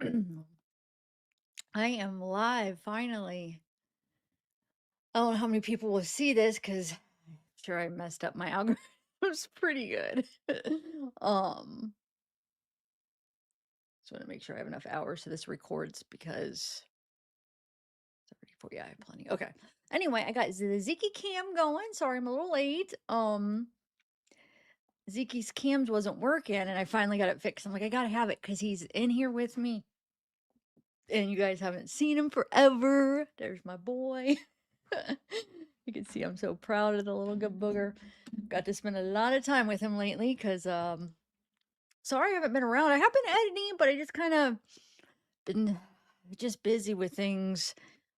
I am live finally. I don't know how many people will see this because I'm sure I messed up my algorithm's pretty good. um, just want to make sure I have enough hours so this records because 34, yeah, I have plenty. Okay. Anyway, I got the Ziki cam going. Sorry, I'm a little late. Ziki's cams wasn't working and I finally got it fixed. I'm like, I gotta have it because he's in here with me. And you guys haven't seen him forever. There's my boy. You can see I'm so proud of the little good booger. Got to spend a lot of time with him lately because sorry I haven't been around. I have been editing, but I just kind of been just busy with things,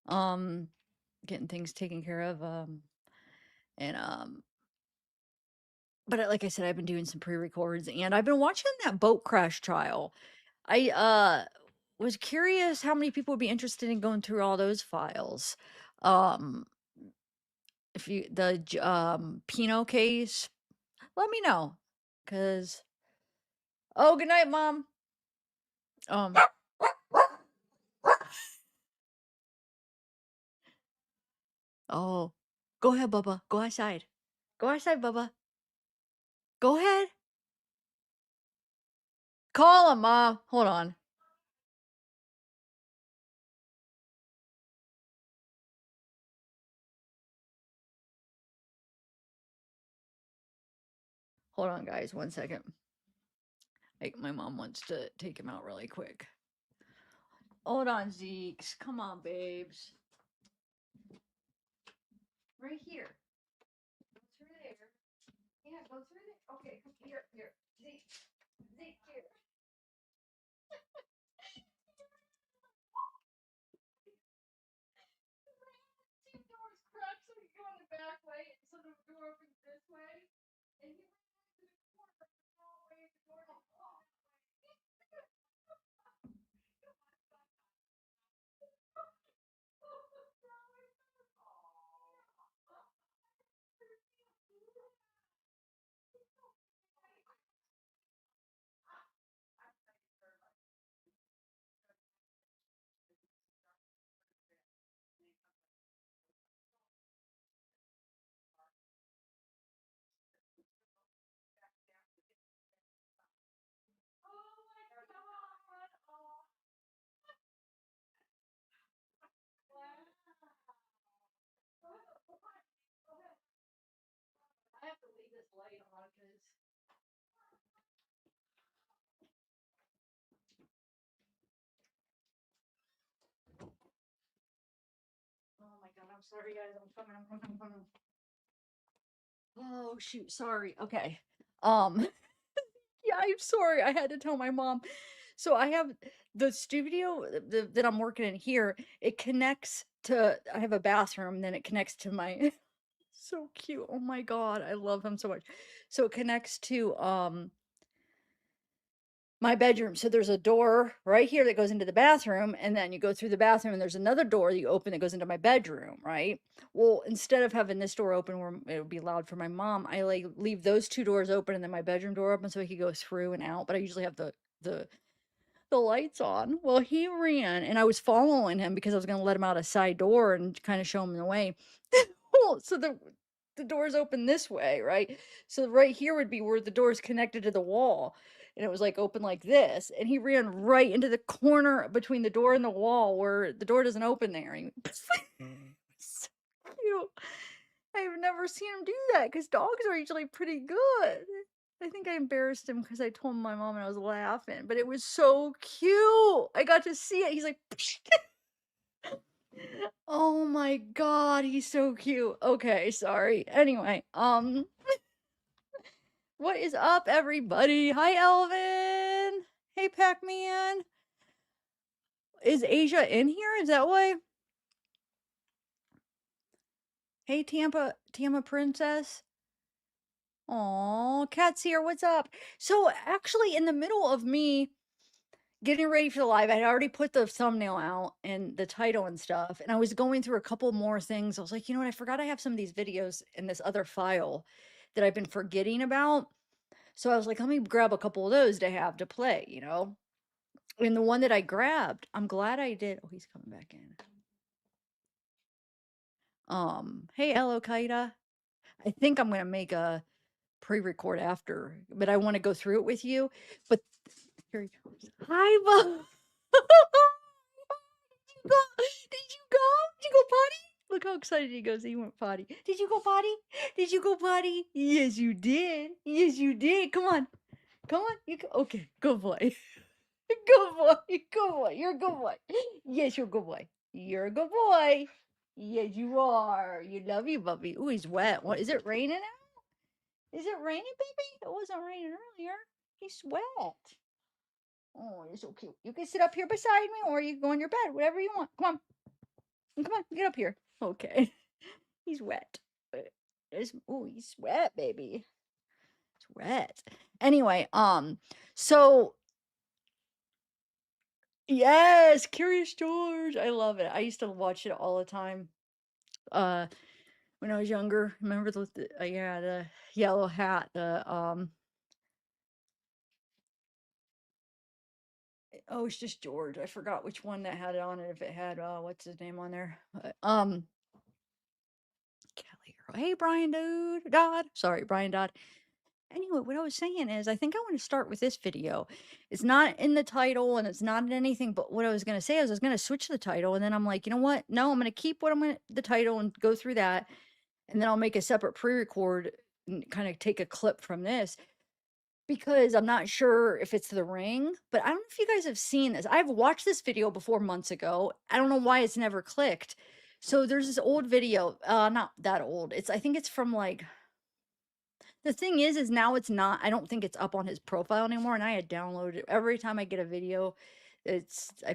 um, getting things taken care of. And but like I said, I've been doing some pre-records and I've been watching that boat crash trial. I was curious how many people would be interested in going through all those files. Um, if you Pinot case, let me know. Cause oh, good night, mom. Um, oh, go ahead, Bubba. Go outside. Go outside, Bubba. Go ahead. Call him, mom. Hold on. Hold on, guys. 1 second. My mom wants to take him out really quick. Hold on, Zeeks. Come on, babes. Right here. Go through there. Yeah, go through there. Okay, come here, here. Zeke, Zeke, here. Two doors cracked so he can go in the back way, so the door opens this way, and he went into the corner of the hallway, the door to the wall. I have to leave this light on because oh my god, I'm sorry guys, I'm coming. Oh shoot, sorry. Okay. Um yeah, I'm sorry. I had to tell my mom. So I have the studio that I'm working in here. It connects to I have a bathroom, then it connects to my so cute. Oh my god, I love him so much. So it connects to my bedroom. So there's a door right here that goes into the bathroom, and then you go through the bathroom, and there's another door that you open that goes into my bedroom, right? Well, instead of having this door open where it would be loud for my mom, I like leave those two doors open and then my bedroom door open so he could go through and out. But I usually have the the lights on. Well, he ran, and I was following him because I was gonna let him out a side door and kind of show him the way. Well, so the door's open this way, right? So right here would be where the door is connected to the wall. And it was like open like this. And he ran right into the corner between the door and the wall where the door doesn't open there. And so cute. I've never seen him do that because dogs are usually pretty good. I think I embarrassed him because I told my mom and I was laughing, but it was so cute. I got to see it. He's like, oh my god, he's so cute. Okay, sorry. Anyway, what is up, everybody? Hi, Elvin. Hey, Pac-Man. Is Asia in here? Is that why? Hey, Tampa Princess. Aw, Cat's here. What's up? So, actually, in the middle of me getting ready for the live, I had already put the thumbnail out and the title and stuff, and I was going through a couple more things. I was like, you know what? I forgot I have some of these videos in this other file that I've been forgetting about. So I was like, let me grab a couple of those to have to play, you know? And the one that I grabbed, I'm glad I did. Oh, he's coming back in. Hey, Al Qaeda. I think I'm gonna make a pre-record after, but I want to go through it with you. But here he comes. Hi, Bo. Did you go? Did you go? Did you go potty? Look how excited he goes. He went potty. Did you go potty? Did you go potty? Yes, you did. Yes, you did. Come on. Come on. You go. Okay. Good boy. Good boy. Good boy. You're a good boy. Yes, you're a good boy. You're a good boy. Yes, you are. You love you, puppy. Ooh, he's wet. What is it raining out? Is it raining, baby? It wasn't raining earlier. He's wet. Oh, you're so cute. You can sit up here beside me or you can go in your bed, whatever you want. Come on. Come on, get up here. Okay. He's wet. Oh, he's wet, baby. It's wet. Anyway, so yes, Curious George. I love it. I used to watch it all the time. Uh, when I was younger. Remember yeah, the yellow hat, oh, it's just George. I forgot which one that had it on it. If it had what's his name on there? Kelly Girl. Hey, Brian Dude Dodd. Sorry, Brian Dodd. Anyway, what I was saying is, I think I want to start with this video. It's not in the title and it's not in anything, but what I was going to say is I was going to switch the title and then I'm like, you know what? No, I'm going to keep the title and go through that. And then I'll make a separate pre-record and kind of take a clip from this because I'm not sure if it's the ring, but I don't know if you guys have seen this. I've watched this video before months ago. I don't know why it's never clicked. So there's this old video, not that old. I think it's from like, the thing is now it's not, I don't think it's up on his profile anymore. And I had downloaded it. Every time I get a video, I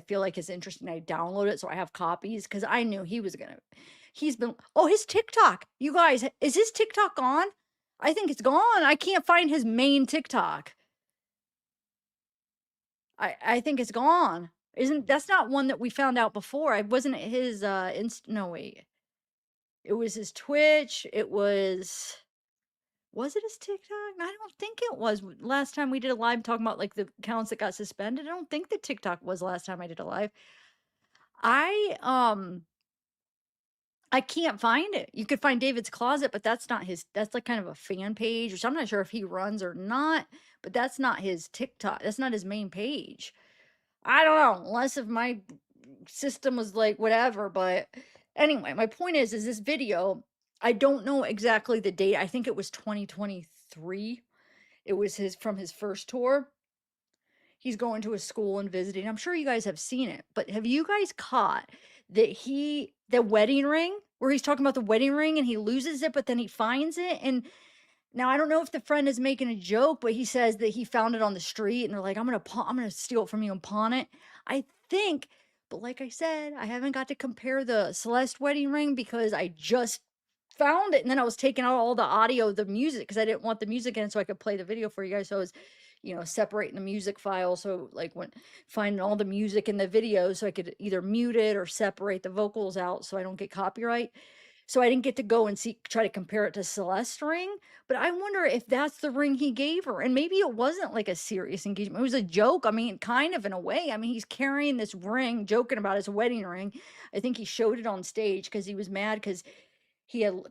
feel like it's interesting. I download it so I have copies because I knew oh, his TikTok. You guys, is his TikTok gone? I think it's gone. I can't find his main TikTok. I think it's gone. That's not one that we found out before. I wasn't his no wait. It was his Twitch. Was it his TikTok? I don't think it was. Last time we did a live talking about like the accounts that got suspended. I don't think the TikTok was last time I did a live. I can't find it. You could find David's Closet, but that's not his. That's like kind of a fan page, which I'm not sure if he runs or not. But that's not his TikTok. That's not his main page. I don't know, unless if my system was like whatever. But anyway, my point is this video, I don't know exactly the date. I think it was 2023. It was from his first tour. He's going to a school and visiting. I'm sure you guys have seen it, but have you guys caught the wedding ring where he's talking about the wedding ring and he loses it, but then he finds it? And now I don't know if the friend is making a joke, but he says that he found it on the street and they're like, I'm gonna steal it from you and pawn it. I think, but like I said, I haven't got to compare the Celeste wedding ring because I just found it and then I was taking out all the audio, the music, because I didn't want the music in so I could play the video for you guys. So I was, separating the music file. So like when finding all the music in the video so I could either mute it or separate the vocals out so I don't get copyright. So I didn't get to go and try to compare it to Celeste ring, but I wonder if that's the ring he gave her. And maybe it wasn't like a serious engagement. It was a joke. I mean, kind of in a way. I mean, he's carrying this ring, joking about his wedding ring. I think he showed it on stage because he was mad because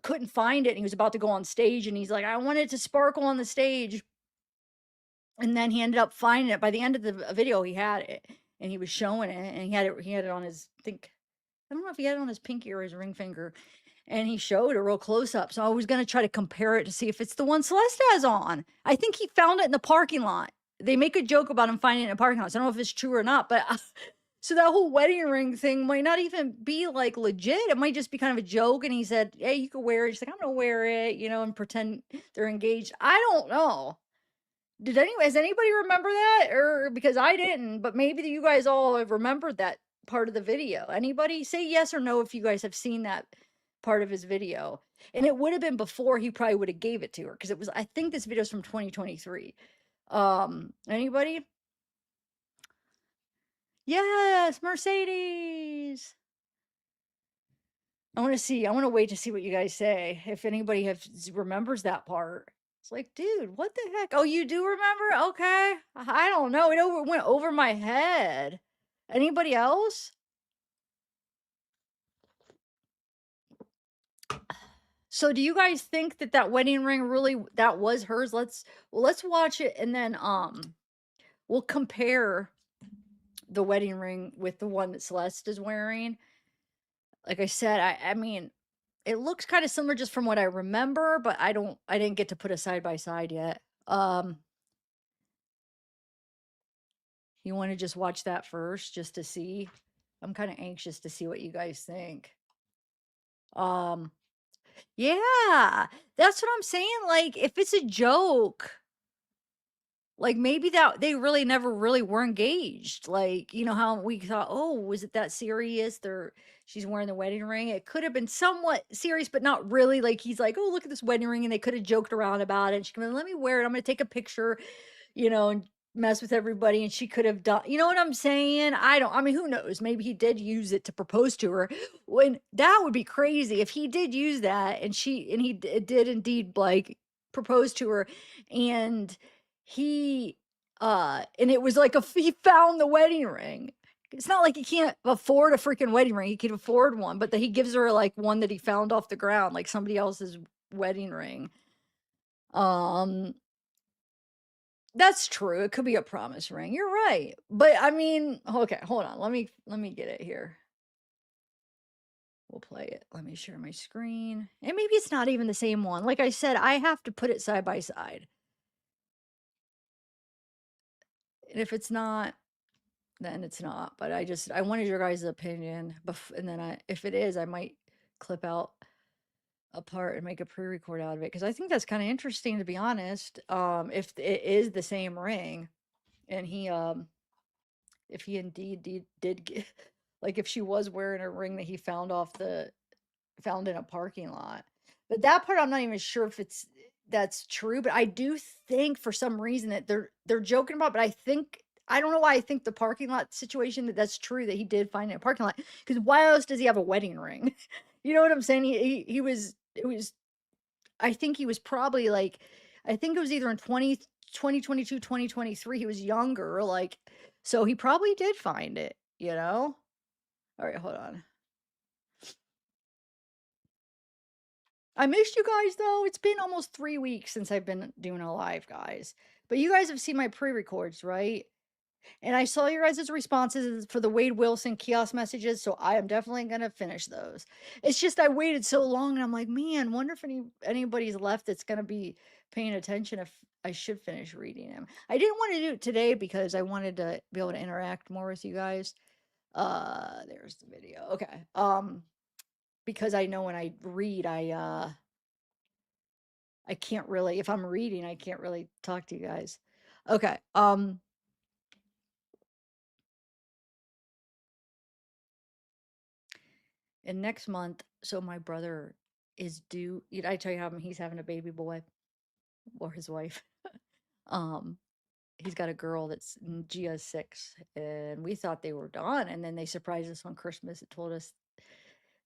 couldn't find it and he was about to go on stage and he's like, I want it to sparkle on the stage. And then he ended up finding it. By the end of the video, he had it and he was showing it and he had it on his, I don't know if he had it on his pinky or his ring finger. And he showed a real close up. So I was going to try to compare it to see if it's the one Celeste has on. I think he found it in the parking lot. They make a joke about him finding it in a parking lot. So I don't know if it's true or not, but so that whole wedding ring thing might not even be like legit. It might just be kind of a joke. And he said, hey, you could wear it. She's like, I'm going to wear it, and pretend they're engaged. I don't know. Has anybody remember that? Or because I didn't, but maybe you guys all have remembered that part of the video. Anybody say yes or no if you guys have seen that part of his video. And it would have been before he probably would have gave it to her because I think this video is from 2023. Anybody? Yes, Mercedes. I want to wait to see what you guys say. If anybody remembers that part. It's like, dude, what the heck? Oh, you do remember? Okay. I don't know. Went over my head. Anybody else? So do you guys think that that wedding ring really that was hers? Let's watch it and then we'll compare the wedding ring with the one that Celeste is wearing. Like I said, I mean, it looks kind of similar just from what I remember, but I didn't get to put a side by side yet. You want to just watch that first just to see? I'm kind of anxious to see what you guys think. Um yeah, that's what I'm saying. Like if it's a joke, like, maybe that they really never really were engaged. Like, you know how we thought, "Oh, was it that serious? She's wearing the wedding ring." It could have been somewhat serious, but not really. Like, he's like, "Oh, look at this wedding ring," and they could have joked around about it. And she could, "Let me wear it. I'm gonna take a picture," and mess with everybody. And she could have done, you know what I'm saying? I mean, who knows? Maybe he did use it to propose to her. When that would be crazy if he did use that and did indeed like propose to her and he and it was like he found the wedding ring. It's not like he can't afford a freaking wedding ring. He could afford one, but that he gives her like one that he found off the ground, like somebody else's wedding ring. Um, that's true. It could be a promise ring. You're right. But I mean, okay, hold on. Let me get it here. We'll play it. Let me share my screen. And maybe it's not even the same one. Like I said, I have to put it side by side. And if it's not, then it's not. But I wanted your guys' opinion. And then if it is, I might clip out a part and make a pre-record out of it because I think that's kind of interesting to be honest. If it is the same ring, and if he indeed did get, like if she was wearing a ring that he found in a parking lot. But that part I'm not even sure if that's true, but I do think for some reason that they're joking about, but I don't know why I think the parking lot situation that's true that he did find it in a parking lot. Because why else does he have a wedding ring? You know what I'm saying? He was it was I think he was probably like I think it was either in 2022, 2023. He was younger, like so he probably did find it. All right, hold on. I missed you guys though. It's been almost 3 weeks since I've been doing a live, guys. But you guys have seen my pre-records, right? And I saw your guys' responses for the Wade Wilson kiosk messages, so I am definitely gonna finish those. It's just I waited so long, and I'm like, man, wonder if anybody's left that's gonna be paying attention if I should finish reading them. I didn't want to do it today because I wanted to be able to interact more with you guys. There's the video. Okay. Because I know when I read, I can't really if I'm reading, I can't really talk to you guys. Okay. And next month, so my brother is due. I tell you how he's having a baby boy or his wife. Um, he's got a girl that's Gia's 6, and we thought they were done, and then they surprised us on Christmas. It told us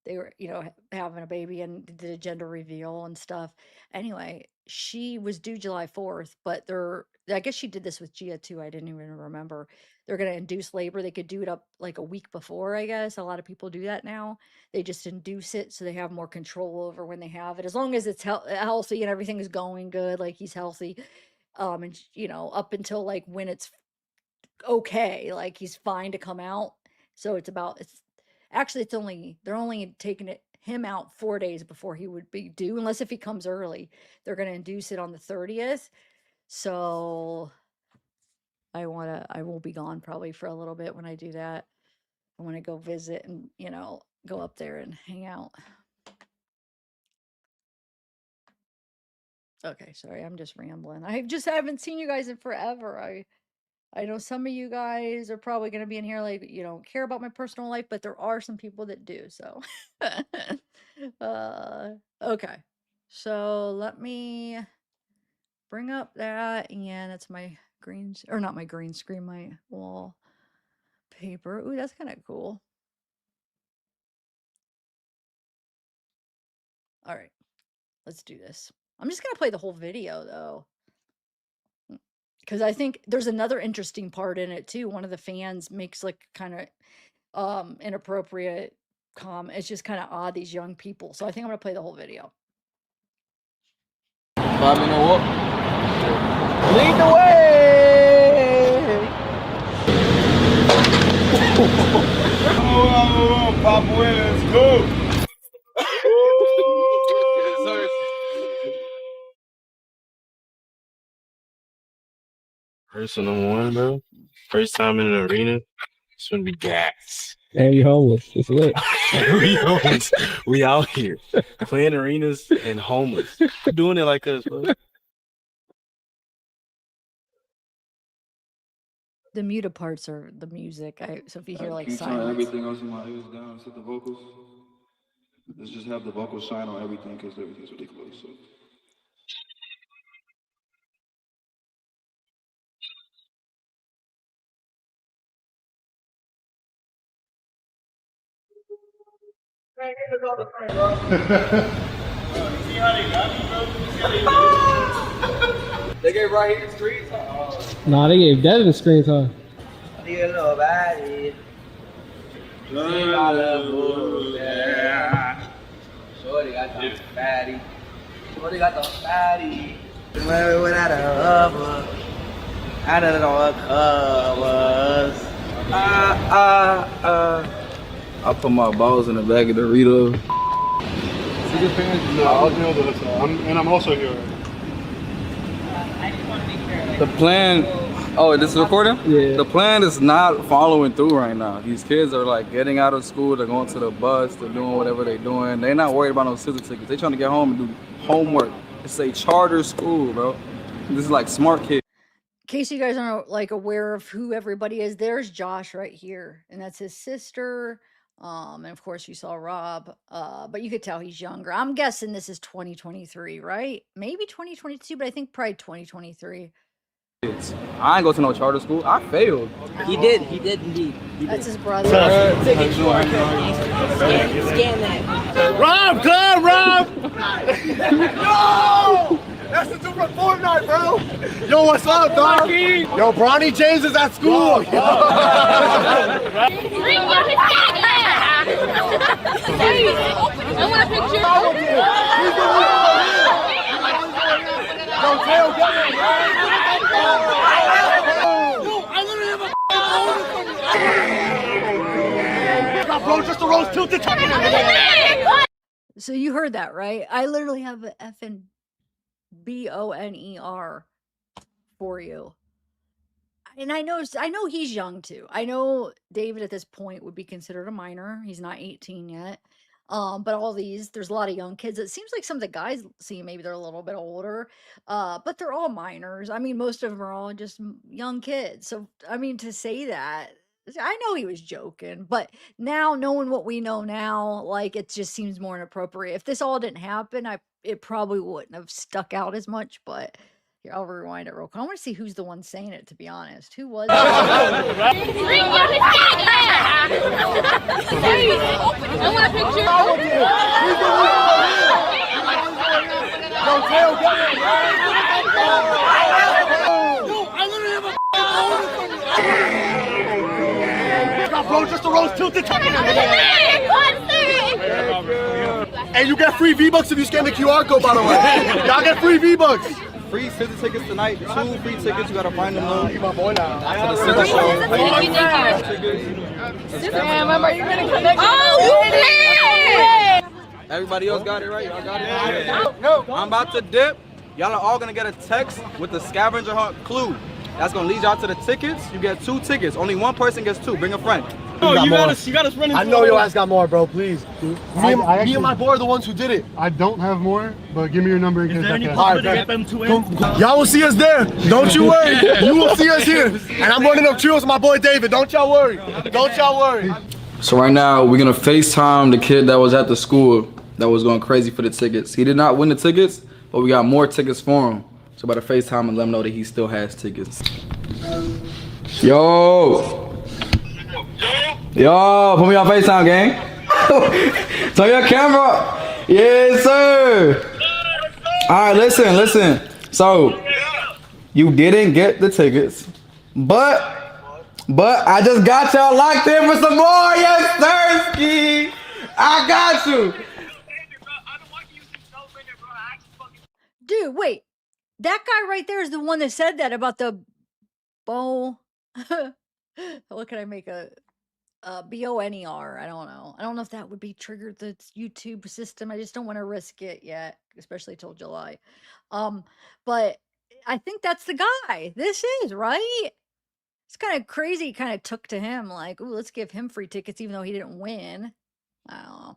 they were, having a baby and did a gender reveal and stuff. Anyway, she was due July 4th, but I guess she did this with Gia too. I didn't even remember. They're going to induce labor. They could do it up like a week before, I guess. A lot of people do that now. They just induce it so they have more control over when they have it. As long as it's healthy and everything is going good, like he's healthy. And up until like when it's okay, like he's fine to come out. So it's actually they're only taking him out 4 days before he would be due, unless if he comes early. They're gonna induce it on the 30th. So I will be gone probably for a little bit when I do that. I want to go visit and, go up there and hang out. Okay, sorry, I'm just rambling. I haven't seen you guys in forever. I know some of you guys are probably going to be in here like you don't care about my personal life, but there are some people that do. So, okay. So let me bring up that, and it's my or not my green screen, my wall paper. Ooh, that's kind of cool. All right, let's do this. I'm just gonna play the whole video though, because I think there's another interesting part in it too. One of the fans makes like kind of inappropriate comment. It's just kind of odd, these young people. So I think I'm gonna play the whole video. 5-minute walk. Lead the way. Oh, Papa Willis, go. Person number one, bro. First time in an arena. It's gonna be gas. And you homeless. It's lit. We homeless. We out here playing arenas and homeless. Doing it like us, bro. The muted parts are the music. So if you hear like silence. Everything else in my ears down, set the vocals. Let's just have the vocals shine on everything because everything's ridiculous. So. They gave right here screen time. Nah, they gave Devin screen time. Nobody. Shorty got the fatty. Shorty got the fatty. Without a rubber. Out of all covers. I put my balls in the bag of Doritos. And I'm also here. The plan, oh, this is recording? Yeah. The plan is not following through right now. These kids are like getting out of school, they're going to the bus, they're doing whatever they're doing. They're not worried about no scissor tickets. They're trying to get home and do homework. It's a charter school, bro. This is like smart kids. In case you guys aren't like aware of who everybody is, there's Josh right here, and that's his sister. And of course you saw Rob, but you could tell he's younger. I'm guessing this is 2023, right? Maybe 2022, but I think probably 2023. I ain't go to no charter school. I failed. He did indeed. That's his brother. Take a QR code. Scan that. Rob, come, Rob! Yo! That's the dude from Fortnite, bro! Yo, what's up, dog? Yo, Bronny James is at school! I want a picture. Yo, Tail, get me! Yo, I literally have a bro, just a rose tilted. So you heard that, right? I literally have an effing BONER for you. And I know he's young too. I know David at this point would be considered a minor. He's not 18 yet. But all these, there's a lot of young kids. It seems like some of the guys see maybe they're a little bit older, but they're all minors. I mean, most of them are all just young kids. So, I mean, to say that, I know he was joking, but now knowing what we know now, like it just seems more inappropriate. If this all didn't happen, it probably wouldn't have stuck out as much, but here, I'll rewind it real quick. I want to see who's the one saying it, to be honest. Who was it? I want a picture. Yo, Tail, get me! Yo, I literally have a bro, just a rose tilted. And you get free V-Bucks if you scan the QR code, by the way. Y'all get free V-Bucks. Free scissor tickets tonight. 2 free tickets. You gotta find them. You're my boy now. For the scissor show. Damn, are you gonna connect? Oh, you did! Everybody else got it right? Y'all got it? No. I'm about to dip. Y'all are all gonna get a text with the scavenger hunt clue. That's gonna lead y'all to the tickets. You get 2 tickets. Only one person gets 2. Bring a friend. Oh, you got us running. I know your ass got more, bro. Please. Me and my boy are the ones who did it. I don't have more, but give me your number in case I can. All right, y'all will see us there. Don't you worry. You will see us here. And I'm running up trios with my boy David. Don't y'all worry. Don't y'all worry. So right now, we're gonna FaceTime the kid that was at the school that was going crazy for the tickets. He did not win the tickets, but we got more tickets for him. So by the FaceTime and let him know that he still has tickets. Yo! Yo, put me on FaceTime, gang. Turn your camera. Yes, sir. All right, listen. So you didn't get the tickets, but I just got y'all locked in for some more. Yes, Thursky. I got you. Dude, wait. That guy right there is the one that said that about the bow. What can I make a BONER? I don't know. I don't know if that would be triggered the YouTube system. I just don't want to risk it yet, especially till July. But I think that's the guy. This is right. It's kind of crazy. Kind of took to him like, "Ooh, let's give him free tickets," even though he didn't win. I don't know.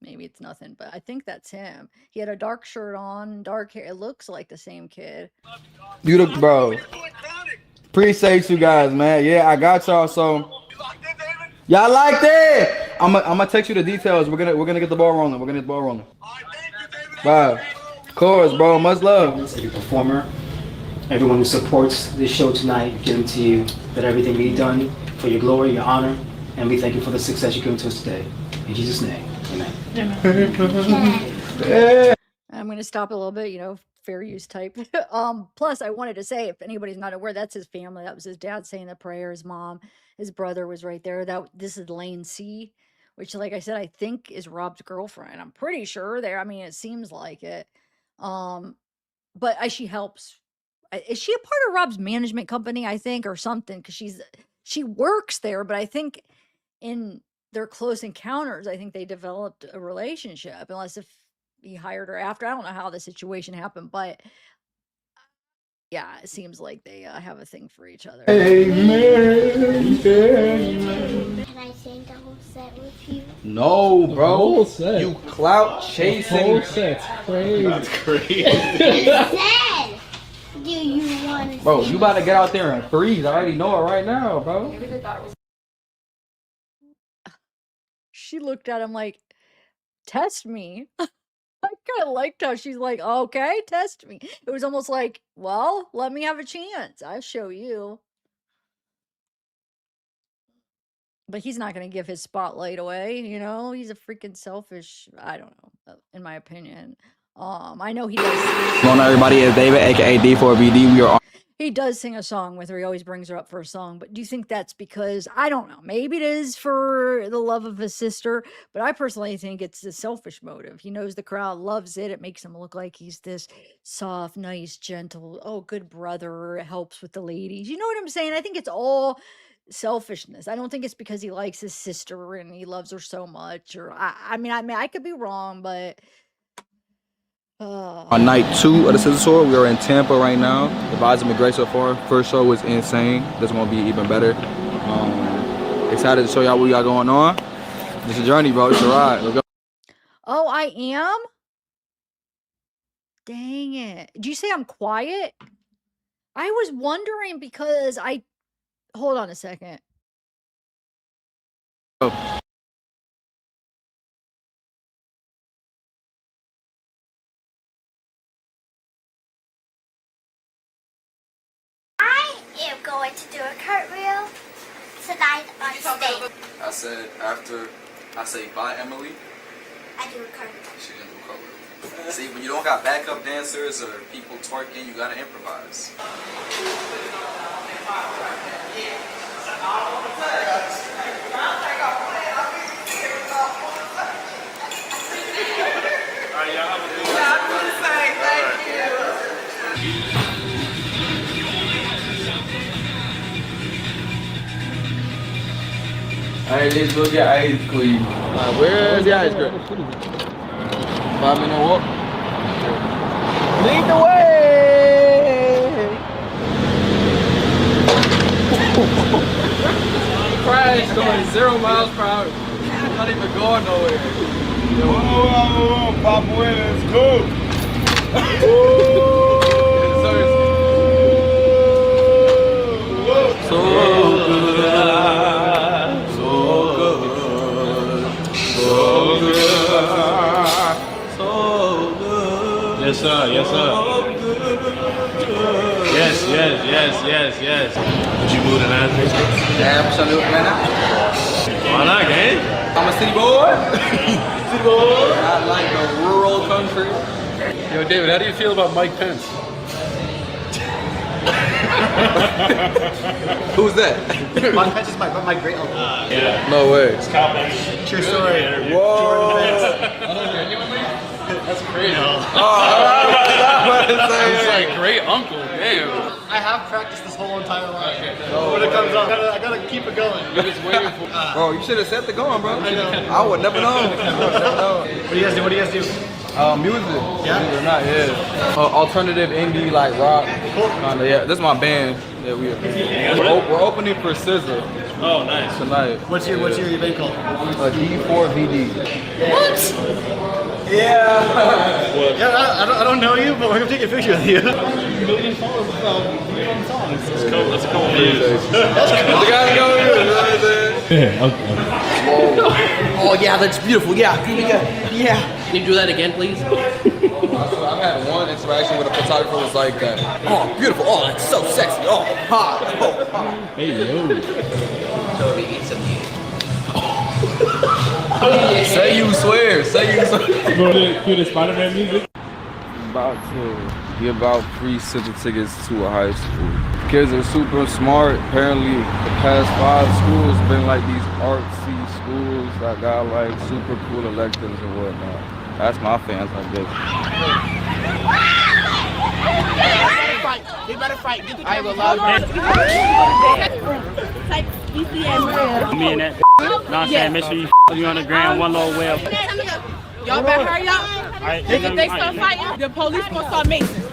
Maybe it's nothing, but I think that's him. He had a dark shirt on, dark hair. It looks like the same kid. Beautiful, bro. Appreciate you guys, man. Yeah, I got y'all. So y'all like that? I'm gonna text you the details. We're gonna get the ball rolling. We're gonna get the ball rolling. Bye. Of course, bro. Much love. Every performer, everyone who supports this show tonight, giving to you that everything be done for your glory, your honor, and we thank you for the success you're giving to us today. In Jesus' name, amen. I'm going to stop a little bit, fair use type. Plus I wanted to say, if anybody's not aware, that's his family. That was his dad saying the prayer, his mom, his brother was right there. This is Lane C, which, like I said, I think is Rob's girlfriend. I'm pretty sure there. I mean, it seems like it. But she helps. Is she a part of Rob's management company, I think, or something? Because she works there, but I think in their close encounters, I think they developed a relationship, unless if he hired her after. I don't know how the situation happened, but yeah, it seems like they have a thing for each other. Amen. Can I sing the whole set with you? No, bro. Whole set. You clout chasing. Whole set's crazy. That's crazy. You said, do you want to Bro, you about to get out there and freeze. I already know it right now, bro. She looked at him like, test me. I kind of liked how she's like, okay, test me. It was almost like, well, let me have a chance. I'll show you. But he's not going to give his spotlight away, He's a freaking selfish, I don't know, in my opinion. I know he does. Hello, everybody. It's David, aka D4VD. We are on. He does sing a song with her. He always brings her up for a song. But do you think that's because, I don't know, maybe it is for the love of his sister, but I personally think it's a selfish motive. He knows the crowd loves it. It makes him look like he's this soft, nice, gentle, good brother, helps with the ladies. You know what I'm saying? I think it's all selfishness. I don't think it's because he likes his sister and he loves her so much. Or I mean, I could be wrong, but On night 2 of the Scissor Tour, we are in Tampa right now. The vibes have been great so far. First show was insane. This one will be even better. Excited to show y'all what we got going on. It's a journey, bro. It's a ride. Let's go. Oh, I am? Dang it. Did you say I'm quiet? I was wondering because hold on a second. Oh. I am going to do a cartwheel tonight on stage. I said after I say bye, Emily, I do a cartwheel. she's gonna do a color. See, when you don't got backup dancers or people twerking, you gotta improvise. Hey, let's go get ice cream. Where's the ice cream? 5-minute walk. Lead the way. Crash going 0 miles per hour. Not even going nowhere. Whoa, Pop Win, it's cool. So good. Yes, sir. Yes, sir. Yes. Would you move to Nashville? Yeah, I'm trying to do it right now. Why not, gang? I'm a city boy. City boy. I like the rural country. Yo, David, how do you feel about Mike Pence? Who's that? Mike Pence is my great uncle. Yeah. No way. True story. Whoa. That's crazy. It's like great uncle. Damn. I have practiced this whole entire life. When it comes up, I gotta keep it going. You're just waiting for. Bro, you should have set the going, bro. I know. I would never know. What do you guys do? Music. Yeah? Believe it or not, yeah. Alternative indie, like rock. Kinda, yeah. This is my band. Yeah, we're opening for SZA Oh, nice. tonight. What's your event called? D4VD. What? Yeah. Yeah, I don't know you, but we're gonna take a picture of you. Million followers about 3 songs. That's a couple views. The guy go here, you know what I'm saying? Oh yeah, that's beautiful. Yeah. Can you do that again, please? So I've had one interaction with a photographer was like that. Oh, beautiful. Oh, that's so sexy. Oh, hot. Oh, hot. Hey, yo. Say you swear. Say you swear. You going to cue the Spider-Man music? About to give out free SZA tickets to a high school. Kids are super smart. Apparently, the past 5 schools been like these artsy schools that got like super cool electives and whatnot. That's my fans, I guess. They better fight. Get the I will love Me and that. Know what I'm saying? Make sure you on the ground, one little whale. Y'all better hurry up. Right, If they start fighting, the police gonna start making.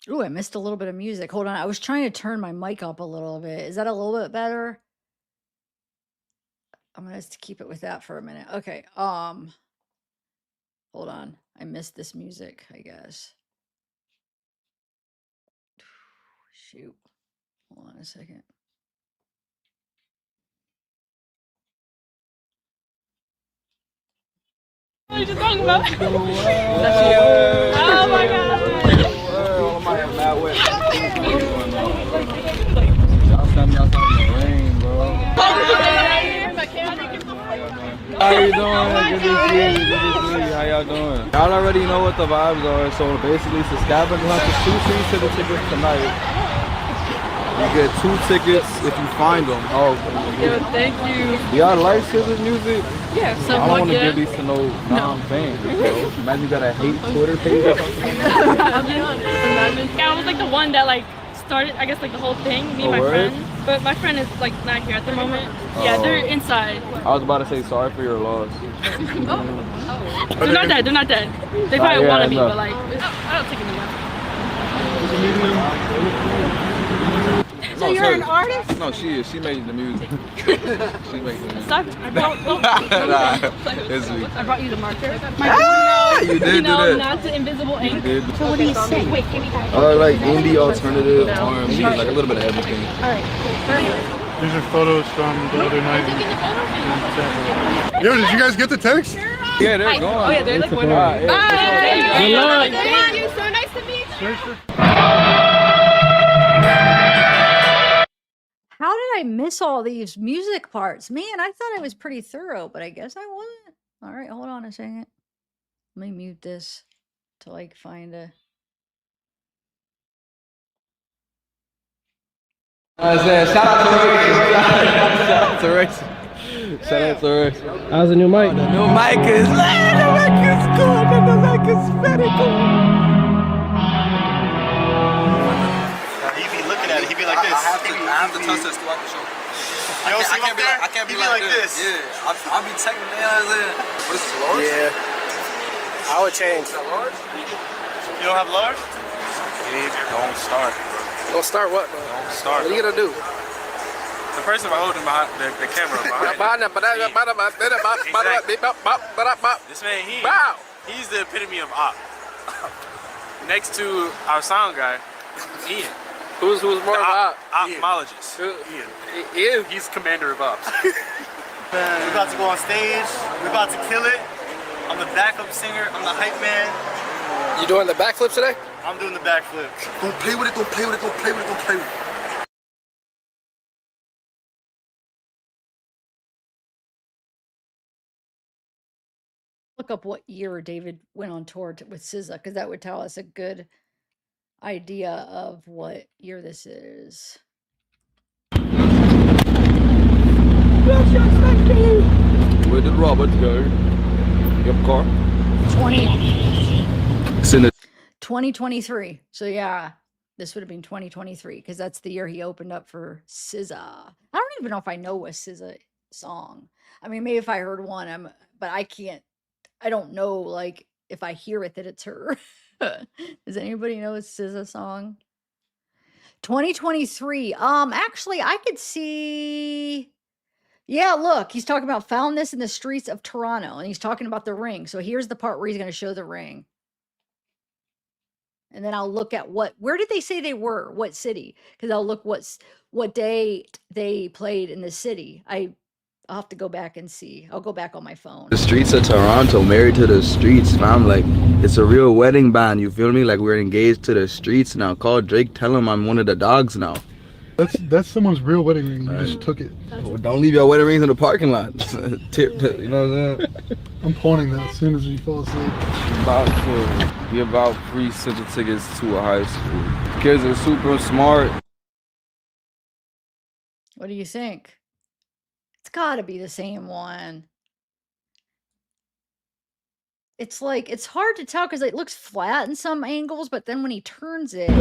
Ooh, I missed a little bit of music. Hold on. I was trying to turn my mic up a little bit. Is that a little bit better? I'm gonna just keep it with that for a minute. Okay. Hold on. I missed this music, I guess. Shoot. Hold on a second. What are you talking about? That's Oh my god. Y'all send me outside in the rain, bro. How you doing? Good to see you. Good to see you. How y'all doing? Y'all already know what the vibes are. So basically, it's a scavenger hunt for 2 free SZA tickets tonight. You get 2 tickets if you find them. Oh, Yo, thank you. y'all like SZA's music? Yeah, so I don't want to yeah. give these to no non-fans. Imagine you got a hate Twitter page. Yeah, I was like the one that like started, I guess, like the whole thing. Me and my word? friend. But my friend is like not here at the moment. Yeah, they're inside. I was about to say sorry for your loss. They're not dead. They're not dead. They probably yeah, wanted me, no. but like, I don't take it anymore. So you're an artist? No, she is. She made the music. She made the music. Stop. I brought, Nah, it's me. I brought you the marker. You did do that. Not the invisible ink. You did. So what do you say? Wait, give me that. Like indie, alternative, R&B, like a little bit of everything. Alright. These are photos from the other night. Yo, did you guys get the text? Yeah, they're going. Oh yeah, they're like winning. Yeah. Thank you. So nice to meet you. How did I miss all these music parts? Man, I thought I was pretty thorough, but I guess I wasn't. All right, hold on a second. Let me mute this to like find a. Shout out to Rachel. Shout out to Rachel. How's the new mic? The new mic is cool. The mic is very cool. He'd be looking at it, he'd be like this. I have to touch this throughout the show. You don't see him up there? I can't be He'd like this. Yeah, I'll be checking the What is this, large? Yeah. I would change. Is that large? You don't have large? Don't start. Don't start what, bro? Don't start. What are you gonna do? The person holding behind the camera behind. This man, he's the epitome of op. Next to our sound guy, Ian. Who's more of op? Ophthalmologist. Ian. He's commander of ops. We're about to go on stage. We're about to kill it. I'm the backup singer. I'm the hype man. You doing the backflip today? I'm doing the backflip. Don't play with it, don't play with it, don't play with it, don't play with it. Look up what year David went on tour with SZA, because that would tell us a good idea of what year this is. Where did Robert go? You have a car? 2023. So yeah, this would have been 2023 because that's the year he opened up for SZA. I don't even know if I know a SZA song. I mean, maybe if I heard one, but I don't know, like, if I hear it that it's her. Does anybody know a SZA song? 2023. Actually, I could see. Yeah, look, he's talking about found this in the streets of Toronto, and he's talking about the ring. So here's the part where he's going to show the ring. And then I'll look at where did they say they were? What city? Because I'll look what day they played in the city. I'll have to go back and see. I'll go back on my phone. The streets of Toronto, married to the streets, fam. Like, it's a real wedding band, you feel me? Like, we're engaged to the streets now. Call Drake, tell him I'm one of the dogs now. That's someone's real wedding ring. You just took it. Well, don't leave your wedding rings in the parking lot. Tip, you know what I'm saying? I'm pawning that as soon as we fall asleep. We about free Central tickets to a high school. Kids are super smart. What do you think? It's got to be the same one. It's like, it's hard to tell because it looks flat in some angles, but then when he turns it.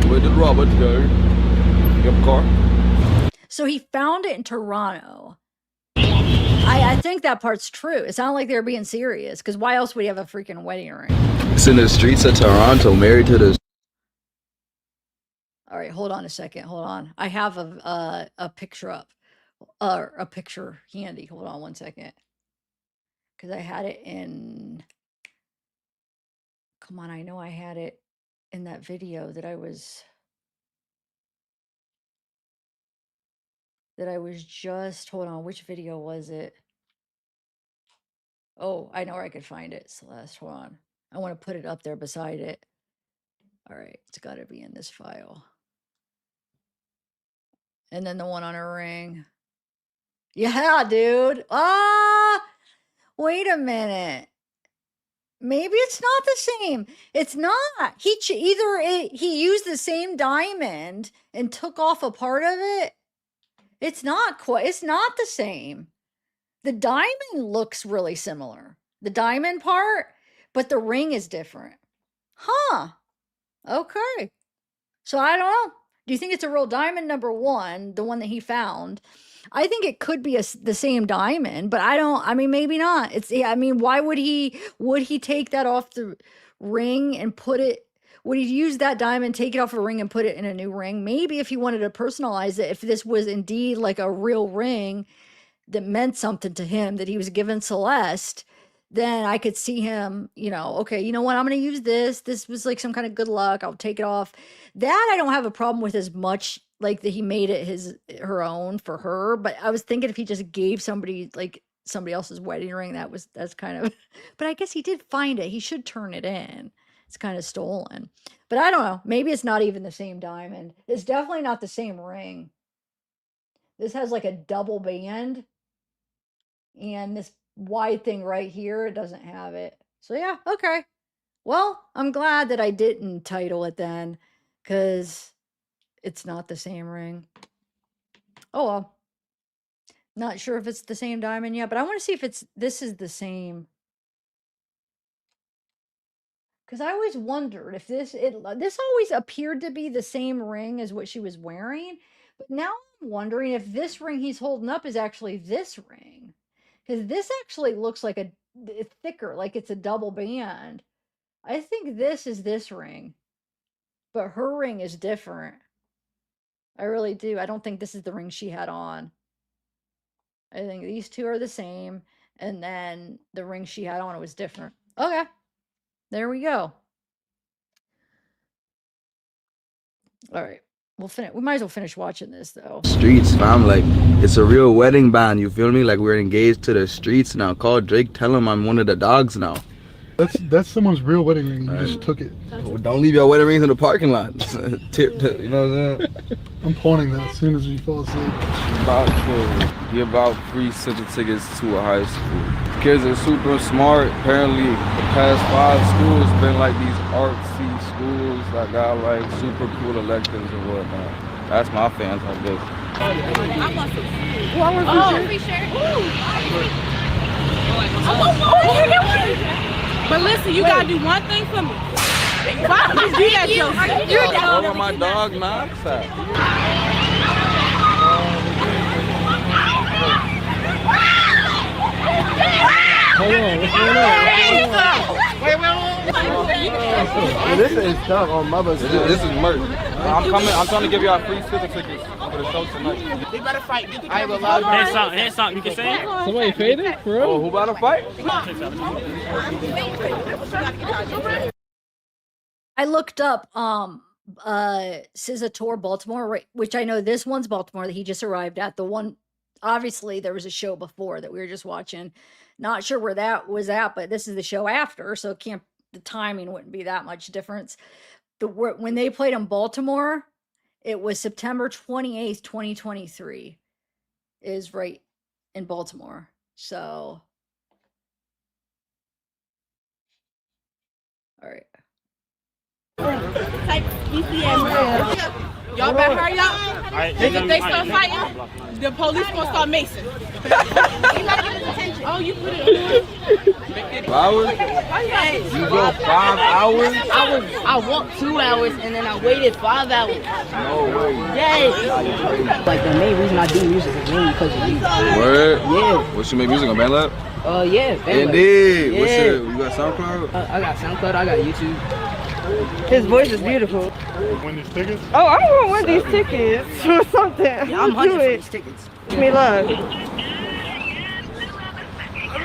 Where did Robert go? You have a car? So he found it in Toronto. I think that part's true. It sounded like they were being serious because why else would he have a freaking wedding ring? It's in the streets of Toronto, married to the. All right, hold on a second. Hold on. I have a picture up, a picture handy. Hold on one second, because I had it in. Come on, I know I had it in that video that I was just. Hold on, which video was it? Oh, I know where I could find it, Celeste. Hold on. I want to put it up there beside it. All right, it's got to be in this file. And then the one on her ring. Yeah, dude. Wait a minute. Maybe it's not the same. It's not. He used the same diamond and took off a part of it. It's not the same. The diamond looks really similar. The diamond part, but the ring is different. Huh. Okay. So I don't know. Do you think it's a real diamond, number one, the one that he found? I think it could be the same diamond, but I mean, maybe not. Why would he take that off the ring and put it, would he use that diamond, take it off a ring and put it in a new ring? Maybe if he wanted to personalize it, if this was indeed like a real ring that meant something to him that he was given Celeste, then I could see him, okay, you know what? I'm going to use this. This was like some kind of good luck. I'll take it off. That I don't have a problem with as much, like that he made it her own for her. But I was thinking if he just gave somebody else's wedding ring, that's kind of, but I guess he did find it. He should turn it in. It's kind of stolen, but I don't know. Maybe it's not even the same diamond. It's definitely not the same ring. This has like a double band. And this wide thing right here, it doesn't have it. So yeah, okay. Well, I'm glad that I didn't title it then, because it's not the same ring. Oh well. Not sure if it's the same diamond yet, but I want to see if this is the same. Because I always wondered if this always appeared to be the same ring as what she was wearing. But now I'm wondering if this ring he's holding up is actually this ring. Because this actually looks like it's thicker, like it's a double band. I think this is this ring, but her ring is different. I really do. I don't think this is the ring she had on. I think these two are the same, and then the ring she had on was different. Okay, there we go. All right. We might as well finish watching this though. Streets, fam. Like, it's a real wedding band, you feel me? Like, we're engaged to the streets now. Call Drake, tell him I'm one of the dogs now. That's someone's real wedding ring. You just took it. Well, don't leave your wedding rings in the parking lot. Tip, you know what I'm saying? I'm pawning that as soon as we fall asleep. We about free Central tickets to a high school. kids are super smart. Apparently, the past 5 schools been like these artsy schools that got like super cool electives and whatnot. That's my fans, I guess. But listen, you gotta do one thing for me. Why would you do that, Joseph? You're down. Where my dog Knox at? Hold on, what's going on? This is tough on Mother's Day. This is merch. I'm trying to give y'all free scissor tickets for the show tonight. They better fight. Here's something you can say. Somebody faded, bro? Oh, who about to fight? I looked up SZA Tour Baltimore, right, which I know this one's Baltimore that he just arrived at. The one, obviously there was a show before that we were just watching. Not sure where that was at, but this is the show after, so the timing wouldn't be that much difference. When they played in Baltimore, it was September 28th, 2023 is right in Baltimore. So all right. Y'all better hurry up. If they start fighting, the police gonna start macing. Oh, you put it on. Flowers? You go 5 hours? I walked 2 hours and then I waited 5 hours. No way. Yes. Like the main reason I do music is mainly because of you. Word? Yeah. What you make music on BandLab? Yeah. Indeed. Yeah. What's you got SoundCloud? I got SoundCloud. I got YouTube. His voice is beautiful. Win these tickets? Oh, I'm gonna win these tickets or something. Yeah, I'm hunting for these tickets. Wish me luck.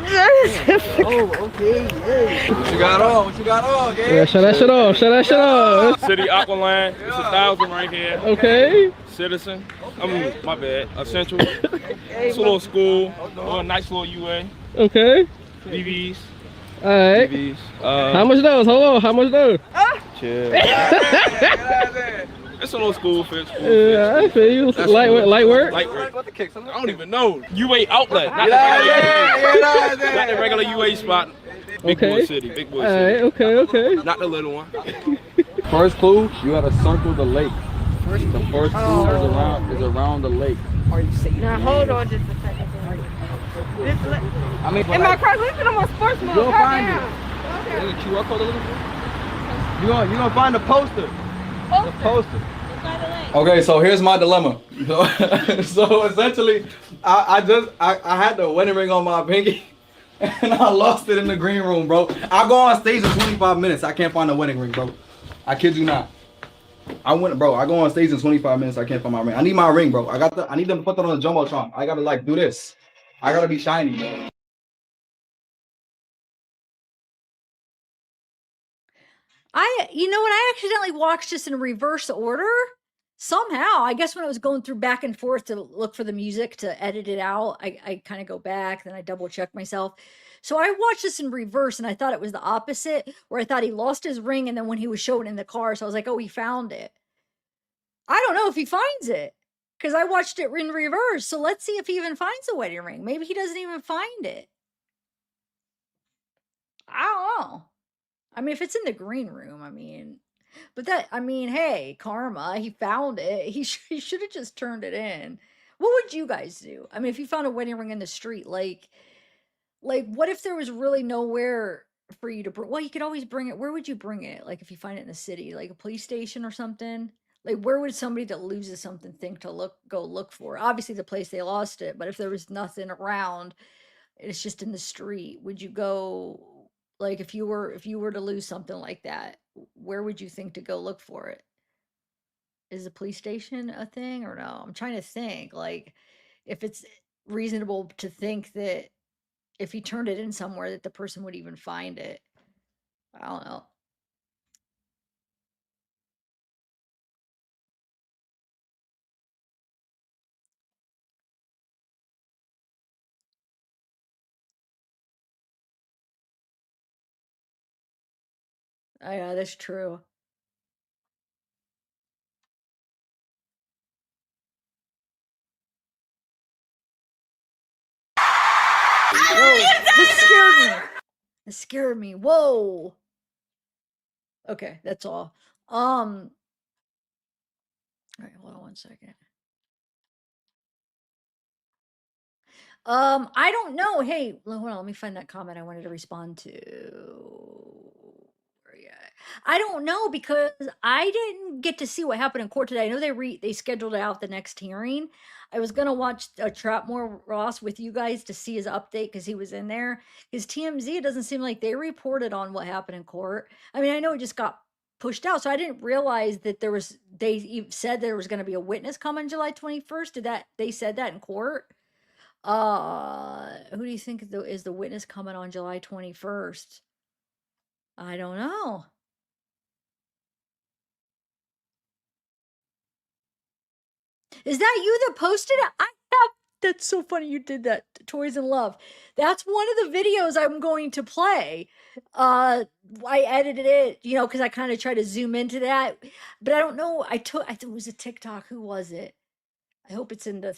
Oh, okay. Yeah. What you got on? What you got on, gang? Yeah, shut that shit off. Shut that shit off. City Aqualand. It's 1,000 right here. Okay. Citizen. My bad. Essential. It's a little school. A nice little UA. Okay. BBs. All right. BBs. How much those? Hold on. How much those? Chill. It's a little school fit. Yeah, I feel you. Light work. Light work. I don't even know. UA outlet. Not the regular UA spot. Big boy city. Big boy city. Okay. Not the little one. First clue, you gotta circle the lake. The first clue is around the lake. Now hold on just a second. I mean, In my car, listen, I'm on sports mode. You'll Calm find down. it. There's a QR code looking for? You gonna find the poster. The poster. Okay, so here's my dilemma. So essentially, I had the wedding ring on my pinky, and I lost it in the green room, bro. I go on stage in 25 minutes. I can't find the wedding ring, bro. I kid you not. I go on stage in 25 minutes. I can't find my ring. I need my ring, bro. I need them to put that on the jumbotron. I gotta like do this. I gotta be shiny, bro. When I accidentally watched this in reverse order, somehow, I guess when I was going through back and forth to look for the music to edit it out, I kind of go back, then I double check myself. So I watched this in reverse and I thought it was the opposite, where I thought he lost his ring and then when he was showing in the car, so I was like, oh, he found it. I don't know if he finds it because I watched it in reverse. So let's see if he even finds the wedding ring. Maybe he doesn't even find it. I don't know. I mean, if it's in the green room, hey, karma, he found it. He should have just turned it in. What would you guys do? I mean, if you found a wedding ring in the street, like what if there was really nowhere for you to bring? Well, you could always bring it. Where would you bring it? Like if you find it in the city, like a police station or something? Like where would somebody that loses something think to go look for? Obviously the place they lost it, but if there was nothing around, it's just in the street, would you go? Like if you were to lose something like that, where would you think to go look for it? Is a police station a thing or no? I'm trying to think like if it's reasonable to think that if he turned it in somewhere that the person would even find it. I don't know. Yeah, that's true. You This scared me. It scared me. Whoa. Okay, that's all. All right, hold on one second. I don't know. Hey, hold on, let me find that comment I wanted to respond to. Where you at? I don't know because I didn't get to see what happened in court today. I know they scheduled out the next hearing. I was gonna watch Trapmore Ross with you guys to see his update because he was in there. His TMZ, it doesn't seem like they reported on what happened in court. I mean, I know it just got pushed out, so I didn't realize that they said there was going to be a witness coming July 21st. They said that in court? Who do you think is the witness coming on July 21st? I don't know. Is that you that posted it? That's so funny you did that. Toys and Love. That's one of the videos I'm going to play. I edited it, because I kind of try to zoom into that, but I don't know. I think it was a TikTok. Who was it? I hope it's in the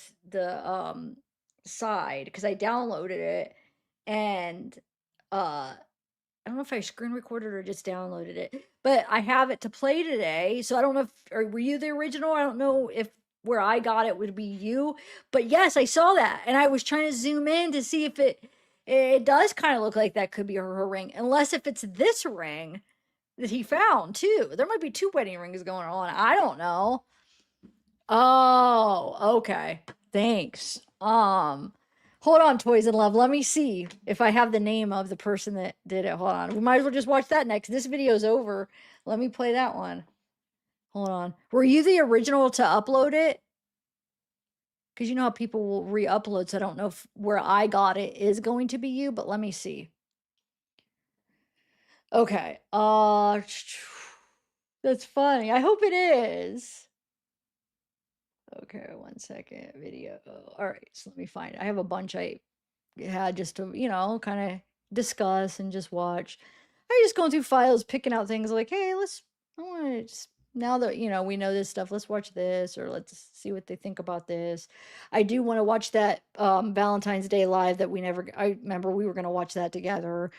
side because I downloaded it and I don't know if I screen recorded or just downloaded it, but I have it to play today. So I don't know were you the original? I don't know if where I got it would be you, but yes, I saw that and I was trying to zoom in to see if it does kind of look like that could be her ring, unless if it's this ring that he found too. There might be two wedding rings going on. I don't know. Oh, okay. Thanks. Hold on, Toys and Love. Let me see if I have the name of the person that did it. Hold on. We might as well just watch that next. This video's over. Let me play that one. Hold on. Were you the original to upload it? Because you know how people will re-upload, so I don't know if where I got it is going to be you, but let me see. Okay. That's funny. I hope it is. Okay, one second. Video. All right, so let me find it. I have a bunch I had just to, kind of discuss and just watch. I just going through files, picking out things like, hey, I want to just, now that, we know this stuff, let's watch this or let's see what they think about this. I do want to watch that Valentine's Day live that I remember we were going to watch that together.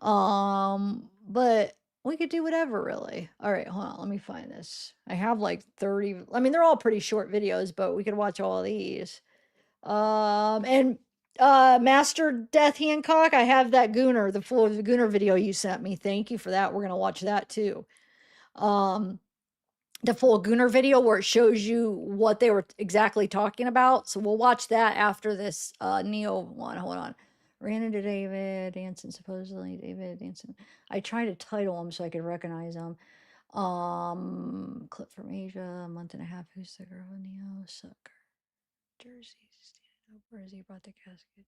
But we could do whatever, really. All right, hold on. Let me find this. I have like 30. I mean, they're all pretty short videos, but we could watch all of these. And Master Death Hancock, I have that Gooner, the full Gooner video you sent me. Thank you for that. We're gonna watch that too. The full Gooner video where it shows you what they were exactly talking about. So we'll watch that after this Neo one. Hold on. Ran into David Danson, supposedly David Danson. I tried to title him so I could recognize him. Clip from Asia, a month and a half. Who's the girl? Neo sucker. Jersey. Where is he? Brought the casket.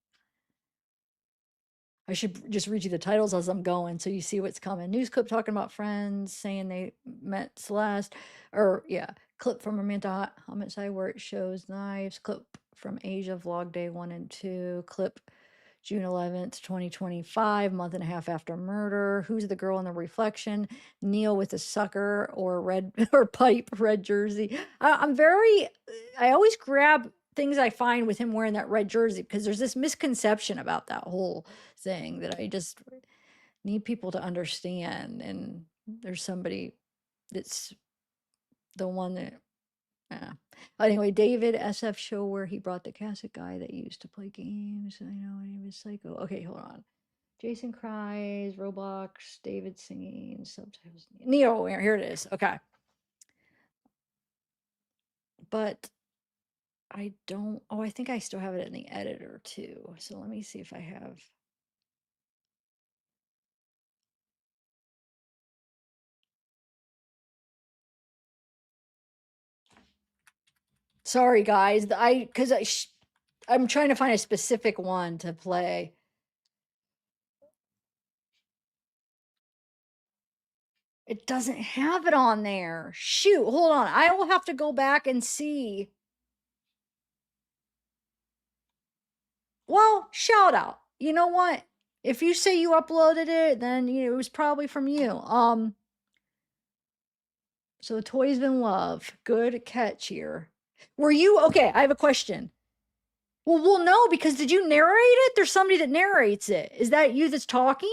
I should just read you the titles as I'm going so you see what's coming. News clip talking about friends saying they met Celeste. Or, yeah, clip from Amanda Homicide where it shows knives. Clip from Asia Vlog Day 1 and 2. Clip June 11th, 2025, month and a half after murder. Who's the girl in the reflection? Neil with a sucker or red or pipe red jersey. I always grab things I find with him wearing that red jersey because there's this misconception about that whole thing that I just need people to understand. And there's somebody that's the one that, anyway, David SF show where he brought the cassette guy that used to play games. I know he was psycho. Okay, hold on. Jason cries, Roblox, David singing, subtitles. Neo, here it is. Okay. But I don't, I think I still have it in the editor too. So let me see if I have. Sorry guys, I'm trying to find a specific one to play. It doesn't have it on there. Shoot, hold on. I will have to go back and see. Well, shout out. You know what? If you say you uploaded it, then it was probably from you. So Toys Been Love. Good catch here. Were you okay? I have a question. Well, no, because did you narrate it? There's somebody that narrates it. Is that you that's talking?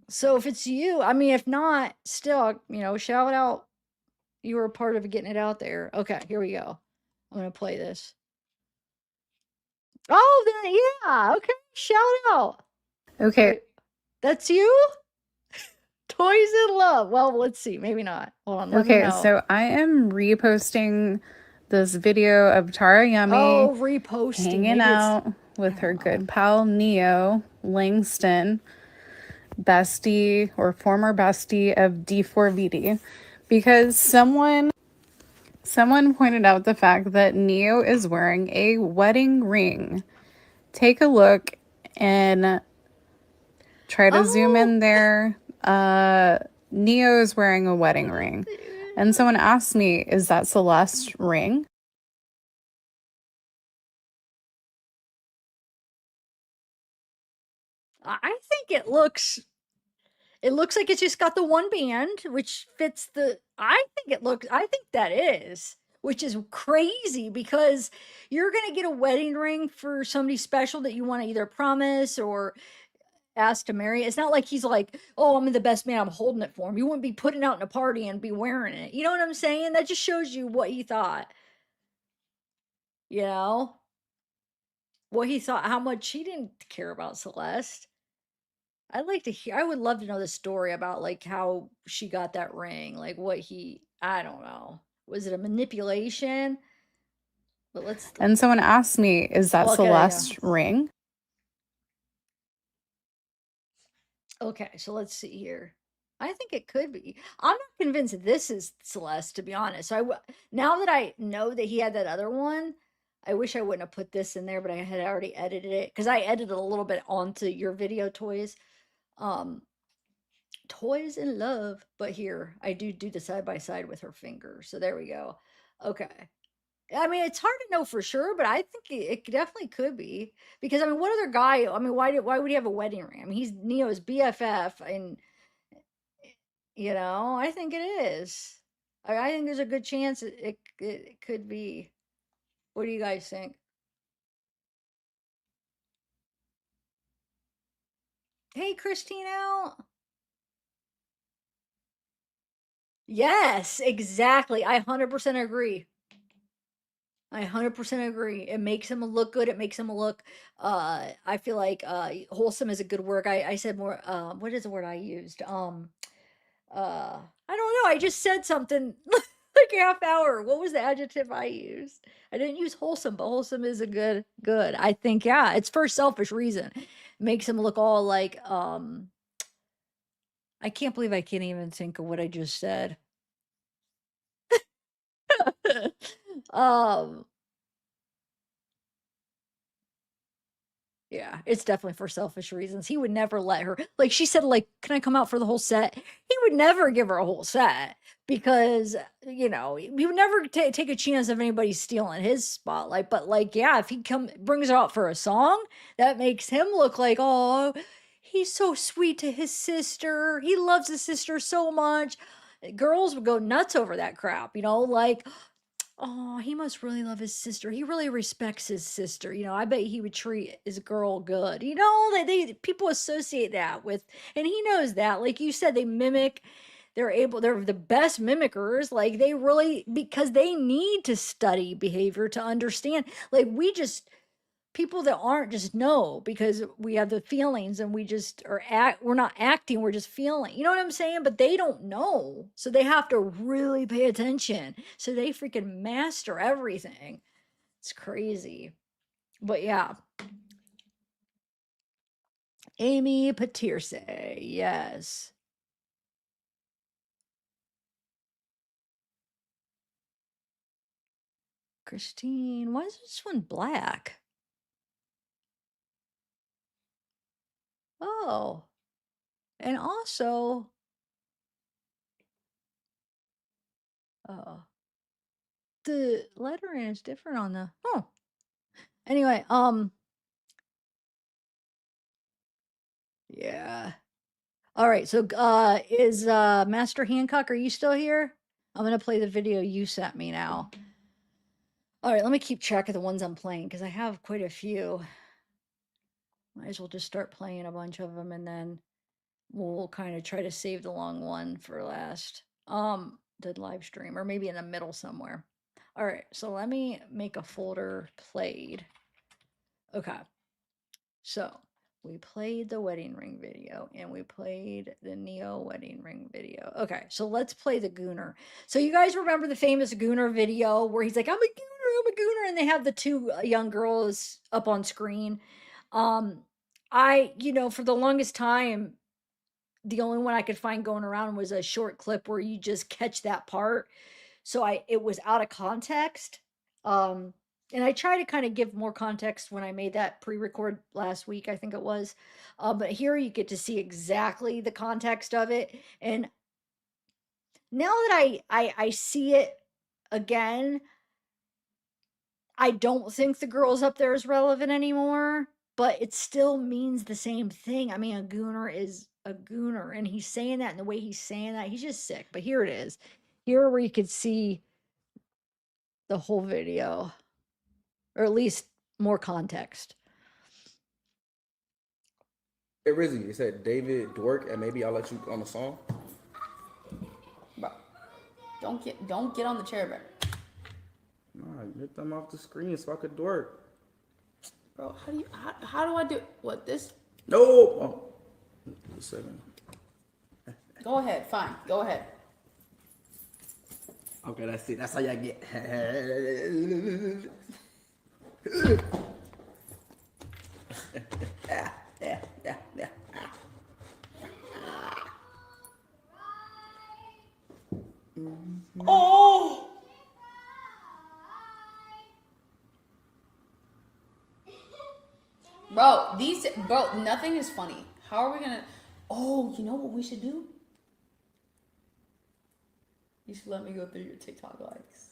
So if it's you, I mean, if not, still, shout out. You were a part of getting it out there. Okay, here we go. I'm gonna play this. Oh, then yeah. Okay, shout out. Okay. Wait, that's you? Toys in love. Well, let's see. Maybe not. Hold on. Let me Okay, know. so I am reposting this video of Tara Yummy Oh, reposting. hanging Maybe out with her good pal Neo Langston, bestie or former bestie of D4VD, because someone pointed out the fact that Neo is wearing a wedding ring. Take a look and try to zoom in there. Neo is wearing a wedding ring. And someone asked me, is that Celeste's ring? I think it looks like it's just got the one band, which fits I think that is, which is crazy because you're going to get a wedding ring for somebody special that you want to either promise or ask to marry. It's not like he's like, oh, I'm the best man, I'm holding it for him. You wouldn't be putting out in a party and be wearing it. You know what I'm saying? That just shows you what he thought. You know? What he thought, how much he didn't care about Celeste. I'd like to hear. I would love to know the story about like how she got that ring, like what I don't know. Was it a manipulation? But And someone asked me, is that Celeste's ring? Okay, so let's see here. I think it could be. I'm not convinced that this is Celeste, to be honest. So now that I know that he had that other one, I wish I wouldn't have put this in there, but I had already edited it because I edited a little bit onto your video toys. Toys in love, but here I do the side by side with her finger. So there we go. Okay. I mean, it's hard to know for sure, but I think it definitely could be because I mean, what other guy? I mean, why would he have a wedding ring? I mean, he's Neo's BFF, and I think it is. I think there's a good chance it could be. What do you guys think? Hey, Christine out. Yes, exactly. I 100% agree. I 100% agree. It makes him look good. It makes him look, I feel like, wholesome is a good word. I said more, what is the word I used? I don't know. I just said something like a half hour. What was the adjective I used? I didn't use wholesome, but wholesome is a good. I think, yeah, it's for a selfish reason. Makes him look all like, I can't believe I can't even think of what I just said. um, Yeah, it's definitely for selfish reasons. He would never let her, like she said, like, can I come out for the whole set? He would never give her a whole set because, he would never take a chance of anybody stealing his spotlight. But like, yeah, if he brings her out for a song, that makes him look like, oh, he's so sweet to his sister. He loves his sister so much. Girls would go nuts over that crap, like, oh, he must really love his sister. He really respects his sister. I bet he would treat his girl good. They people associate that with, and he knows that. Like you said, they mimic. They're the best mimickers. Like they really, because they need to study behavior to understand. Like people that aren't just know because we have the feelings and we just we're not acting, we're just feeling, you know what I'm saying? But they don't know, so they have to really pay attention, so they freaking master everything. It's crazy. But yeah, Amy Patirse, yes. Christine, why is this one black? Oh, and also, oh, the lettering is different on the, oh, anyway, yeah. All right, so is Master Hancock, are you still here? I'm gonna play the video you sent me now. All right, let me keep track of the ones I'm playing because I have quite a few. Might as well just start playing a bunch of them and then we'll kind of try to save the long one for last. The live stream or maybe in the middle somewhere. All right, so let me make a folder played. Okay. So we played the wedding ring video and we played the Neo wedding ring video. Okay, so let's play the Gooner. So you guys remember the famous Gooner video where he's like, I'm a Gooner, and they have the two young girls up on screen. For the longest time, the only one I could find going around was a short clip where you just catch that part. So it was out of context. And I try to kind of give more context when I made that pre-record last week, I think it was. But here you get to see exactly the context of it. And now that I see it again, I don't think the girls up there is relevant anymore, but it still means the same thing. I mean, a gooner is a gooner, and he's saying that, and the way he's saying that, he's just sick. But here it is. Here where you could see the whole video, or at least more context. Hey Rizzy, it said David Dwork, and maybe I'll let you on the song. Bro, don't get on the chair, bro. Nah, get them off the screen so I could Dwork. Bro, how do I do what this? No. Oh, a second. Go ahead, fine. Go ahead. Okay, that's it. That's how y'all get. Yeah. Oh! Bro, nothing is funny. How are we gonna? Oh, you know what we should do? You should let me go through your TikTok likes.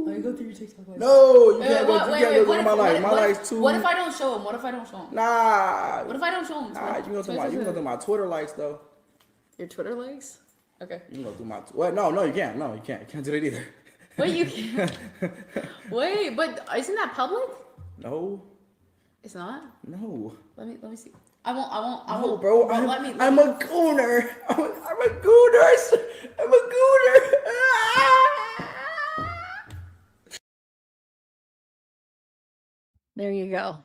Let me go through your TikTok likes. No, you can't go through my likes. My likes too. What if I don't show them? Nah. What if I don't show them? Nah, you can go through my Twitter likes though. Your Twitter likes? Okay. You can go through my. What? No, you can't. No, you can't. You can't do that either. Wait, you can't. Wait, but isn't that public? No. It's not? No. Let me see. I won't. No, bro. I'm a gooner. I'm a gooner. I'm a gooner. There you go.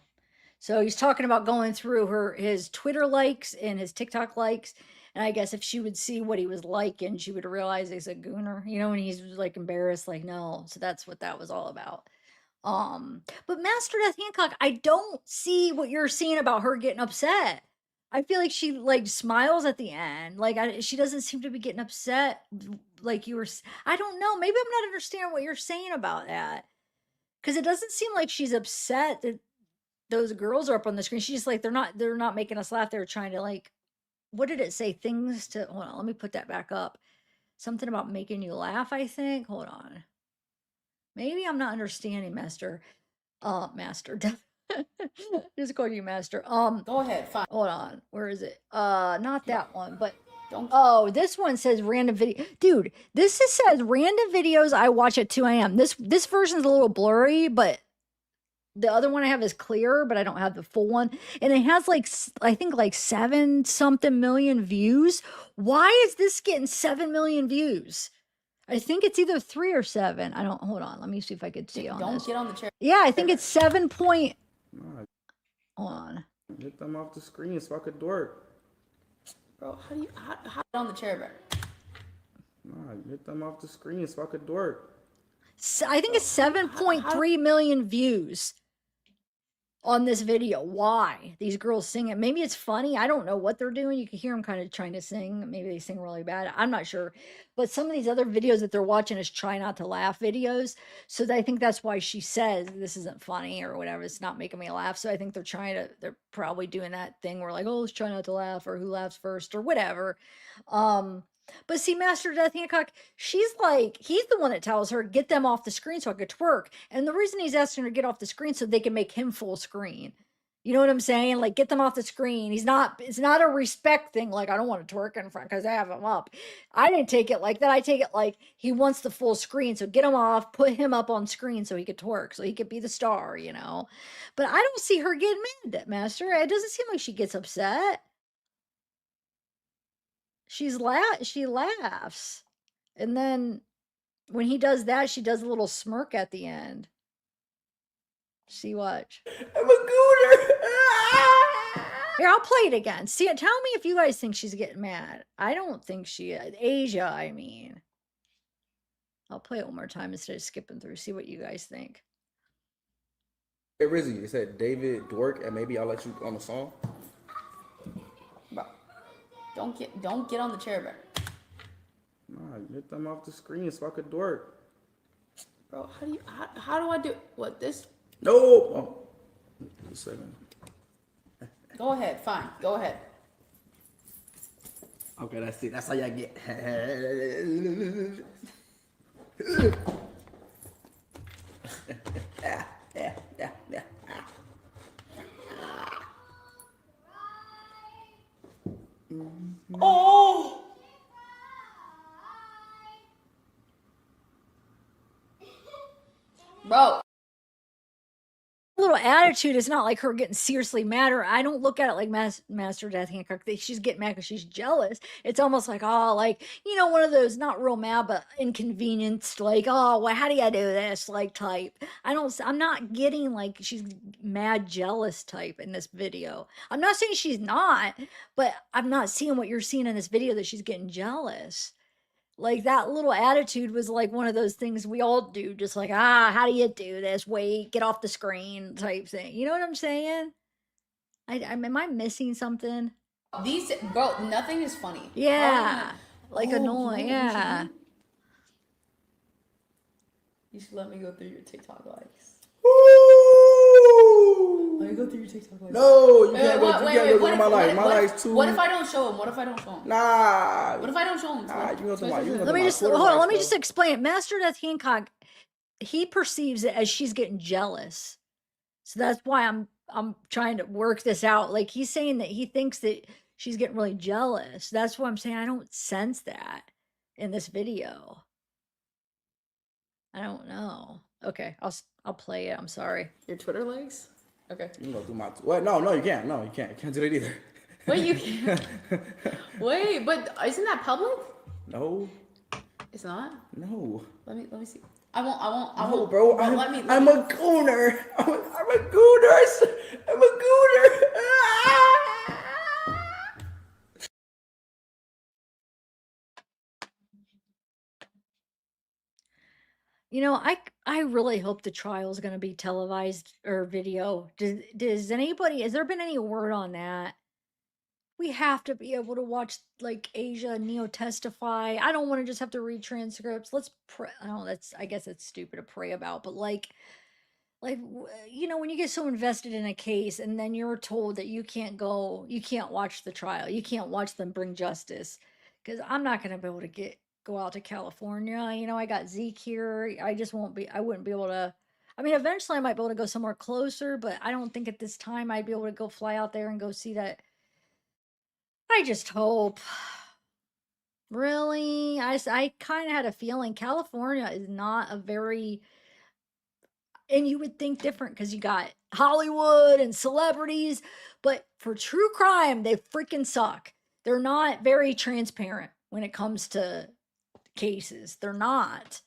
So he's talking about going through his Twitter likes and his TikTok likes. And I guess if she would see what he was liking, she would realize he's a gooner, and he's like embarrassed, like, no. So that's what that was all about. But Master Death Hancock, I don't see what you're seeing about her getting upset. I feel like she like smiles at the end. Like she doesn't seem to be getting upset like you were. I don't know. Maybe I'm not understanding what you're saying about that. Because it doesn't seem like she's upset that those girls are up on the screen. She's just like, they're not making us laugh. They're trying to like, what did it say? Things to, hold on, let me put that back up. Something about making you laugh, I think. Hold on. Maybe I'm not understanding, Master. Master. Just call you Master. Go ahead, fine. Hold on. Where is it? Not that one, but oh, this one says random video. Dude, this says random videos I watch at 2 a.m. This version's a little blurry, but the other one I have is clear, but I don't have the full one. And it has like, I think like 7 something million views. Why is this getting 7 million views? I think it's either 3 or 7. Hold on. Let me see if I could see on this. Don't get on the chair. Yeah, I think it's 7 point. Hold on. Get them off the screen so I could Dwork. Bro, how on the chair, bro? Nah, get them off the screen so I could Dwork. I think it's 7.3 million views on this video. Why? These girls sing it. Maybe it's funny. I don't know what they're doing. You can hear them kind of trying to sing. Maybe they sing really bad. I'm not sure. But some of these other videos that they're watching is try not to laugh videos. So I think that's why she says this isn't funny or whatever. It's not making me laugh. So I think they're probably doing that thing where like, oh, let's try not to laugh, or who laughs first or whatever. But see, Master Death Hancock, she's like, he's the one that tells her, get them off the screen so I could twerk. And the reason he's asking her to get off the screen so they can make him full screen. You know what I'm saying? Like, get them off the screen. It's not a respect thing. Like, I don't want to twerk in front because I have him up. I didn't take it like that. I take it like he wants the full screen. So get him off, put him up on screen so he could twerk, so he could be the star, you know? But I don't see her getting mad at Master. It doesn't seem like she gets upset. She laughs. And then when he does that, she does a little smirk at the end. See, watch. I'm a gooner. Here, I'll play it again. See, tell me if you guys think she's getting mad. I don't think she is. Asia, I mean. I'll play it one more time instead of skipping through. See what you guys think. Hey Rizzy, it said David Dwork, and maybe I'll let you on the song. Bro, don't get on the chair, bro. Nah, get them off the screen so I could Dwork. Bro, how do I do what this? No. Oh, a second. Go ahead, fine. Go ahead. Okay, that's it. That's how y'all get. Yeah. Oh! Bro. Little attitude is not like her getting seriously mad, or I don't look at it like Master Death Hancock. She's getting mad because she's jealous. It's almost like, oh, like, you know, one of those not real mad but inconvenienced, like, oh, well, how do you do this, like, type. I'm not getting like she's mad jealous type in this video. I'm not saying she's not, but I'm not seeing what you're seeing in this video, that she's getting jealous. Like, that little attitude was like one of those things we all do, just like, how do you do this? Wait, get off the screen type thing. You know what I'm saying? Am I missing something? Bro, nothing is funny. Yeah. Like annoying, yeah. You should let me go through your TikTok likes. Woo! Let me go through your TikTok likes. No, you can't go through my life. My life's too. What if I don't show him? Nah. What if I don't show him? Let me just hold on. Let me just explain it. Master Death Hancock, he perceives it as she's getting jealous, so that's why I'm trying to work this out. Like, he's saying that he thinks that she's getting really jealous. That's why I'm saying I don't sense that in this video. I don't know. Okay, I'll play it. I'm sorry. Your Twitter likes? Okay. You can go through my. What? No, you can't. No, you can't. You can't do that either. Wait, you can't. Wait, but isn't that public? No. It's not? No. Let me see. I won't. No, bro. Bro, I'm a gooner. I'm a gooner. I'm a gooner. You know, I really hope the trial is going to be televised or video. Does anybody, has there been any word on that? We have to be able to watch like Asia and Neo testify. I don't want to just have to read transcripts. Let's pray. I guess that's stupid to pray about, but like, you know, when you get so invested in a case and then you're told that you can't watch the trial, you can't watch them bring justice, because I'm not going to be able to go out to California. You know, I got Zeke here. I wouldn't be able to. I mean, eventually I might be able to go somewhere closer, but I don't think at this time I'd be able to go fly out there and go see that. I just hope. Really? I kind of had a feeling California is not a very, and you would think different because you got Hollywood and celebrities, but for true crime, they freaking suck. They're not very transparent when it comes to cases. They're not.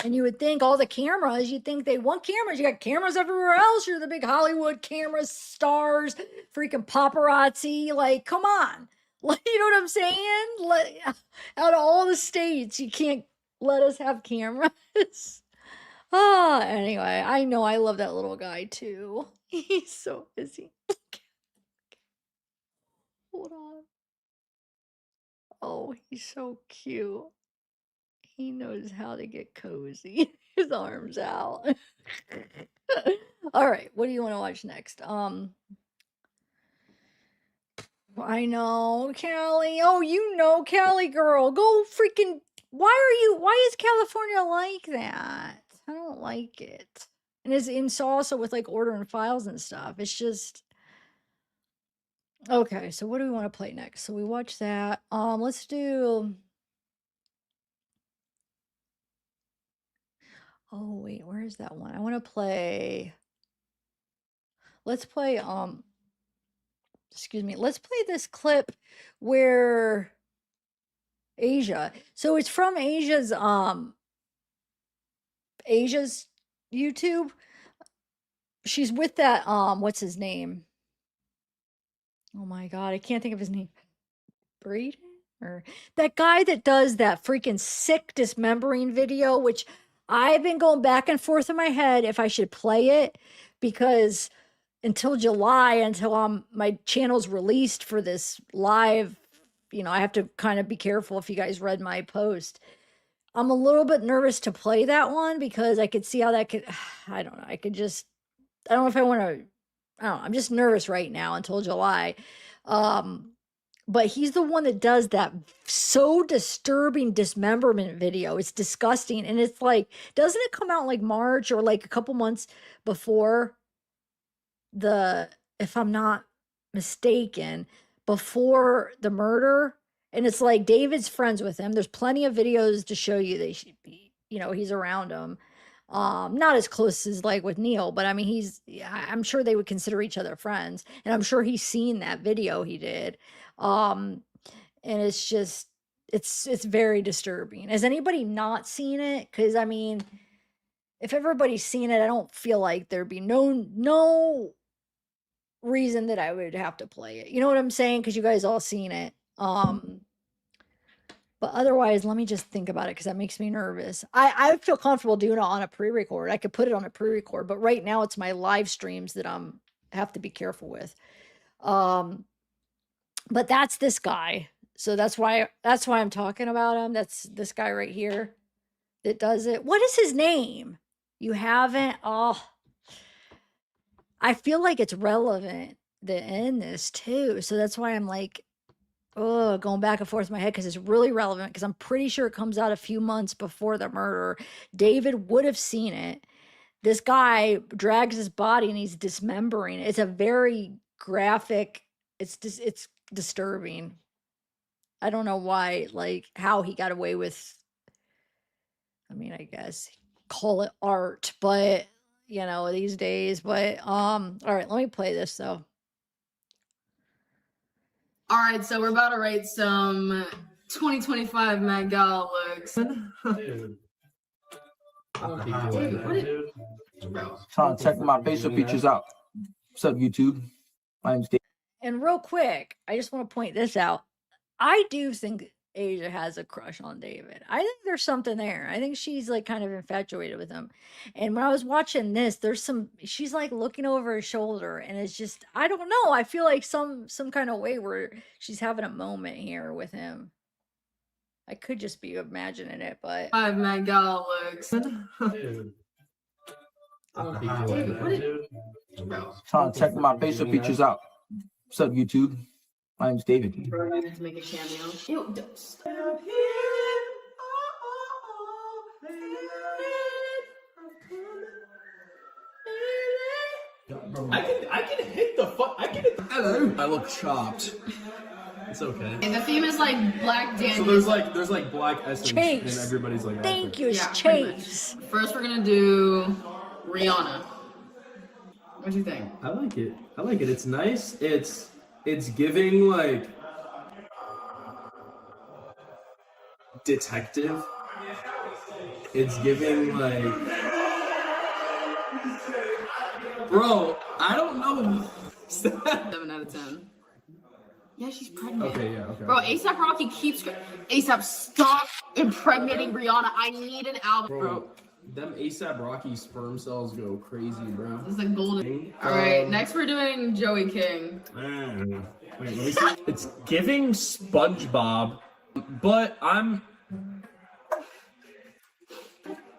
And you would think all the cameras, you'd think they want cameras. You got cameras everywhere else. You're the big Hollywood camera stars, freaking paparazzi. Like, come on. Like, you know what I'm saying? Out of all the states, you can't let us have cameras. Anyway, I know I love that little guy too. He's so busy. Hold on. Oh, he's so cute. He knows how to get cozy. His arms out. All right, what do you want to watch next? I know, Callie. Oh, you know, Callie girl. Go freaking. Why is California like that? I don't like it. And it's in salsa with like ordering files and stuff. It's just, Okay, so what do we want to play next? So we watch that. Let's do. Oh wait, where is that one? I want to play. Let's play. Excuse me. Let's play this clip where Asia. So it's from Asia's YouTube. She's with that what's his name? Oh my god, I can't think of his name. Braden? Or that guy that does that freaking sick dismembering video, which I've been going back and forth in my head if I should play it, because until July, until my channel's released for this live, I have to kind of be careful. If you guys read my post, I'm a little bit nervous to play that one because I could see how that could, I don't know. I don't know if I want to, I don't know. I'm just nervous right now until July. But he's the one that does that so disturbing dismemberment video. It's disgusting. And it's like, doesn't it come out like March or like a couple months before if I'm not mistaken, before the murder? And it's like David's friends with him. There's plenty of videos to show you that he's around him. Not as close as like with Neil, but I mean, I'm sure they would consider each other friends, and I'm sure he's seen that video he did. And it's just, it's very disturbing. Has anybody not seen it? Because I mean, if everybody's seen it, I don't feel like there'd be no reason that I would have to play it. You know what I'm saying? Because you guys all seen it. But otherwise, let me just think about it because that makes me nervous. I feel comfortable doing it on a pre-record. I could put it on a pre-record, but right now it's my live streams that have to be careful with. But that's this guy. So that's why I'm talking about him. That's this guy right here that does it. What is his name? You haven't? Oh, I feel like it's relevant in this too. So that's why I'm like, oh, going back and forth in my head because it's really relevant because I'm pretty sure it comes out a few months before the murder. David would have seen it. This guy drags his body and he's dismembering it. It's a very graphic, it's disturbing. I don't know why, like how he got away with, I mean, I guess call it art, but these days, but all right, let me play this though. All right, so we're about to rate some 2025 Met Gala looks. Trying to check my facial features out. What's up, YouTube? My name's Dave. And real quick, I just want to point this out. I do think Asia has a crush on David. I think there's something there. I think she's like kind of infatuated with him. And when I was watching this, she's like looking over her shoulder and it's just, I don't know. I feel like some kind of way where she's having a moment here with him. I could just be imagining it, but 5 Met Gala looks. Trying to check my facial features out. What's up, YouTube? My name's David. To make a cameo. Ew, I can hit the fuck. I can hit. Hello. I look chopped. It's okay. And the theme is like Black Daniel. So there's like black essence, Chase. and everybody's like. Thank you, Yeah, Chase. First, we're gonna do Rihanna. What do you think? I like it. It's nice. It's giving like detective. It's giving like, bro, I don't know. 7 out of 10. Yeah, she's pregnant. Okay, yeah, okay. Bro, A$AP Rocky keeps A$AP, stop impregnating Rihanna. I need an album, bro. Them A$AP Rocky sperm cells go crazy, bro. It's like golden. All right, next we're doing Joey King. Wait, let me see. It's giving SpongeBob, but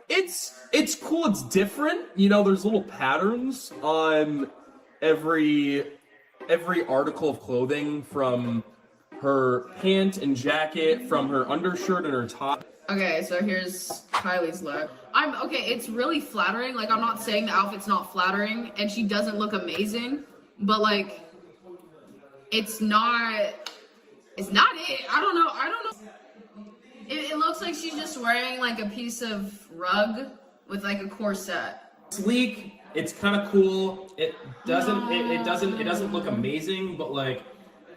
it's cool. It's different. There's little patterns on every article of clothing, from her pant and jacket, from her undershirt and her top. Okay, so here's Kylie's look. It's really flattering. Like, I'm not saying the outfit's not flattering, and she doesn't look amazing, but like, It's not it. I don't know. It looks like she's just wearing like a piece of rug with like a corset. Sleek. It's kind of cool. It doesn't look amazing, but like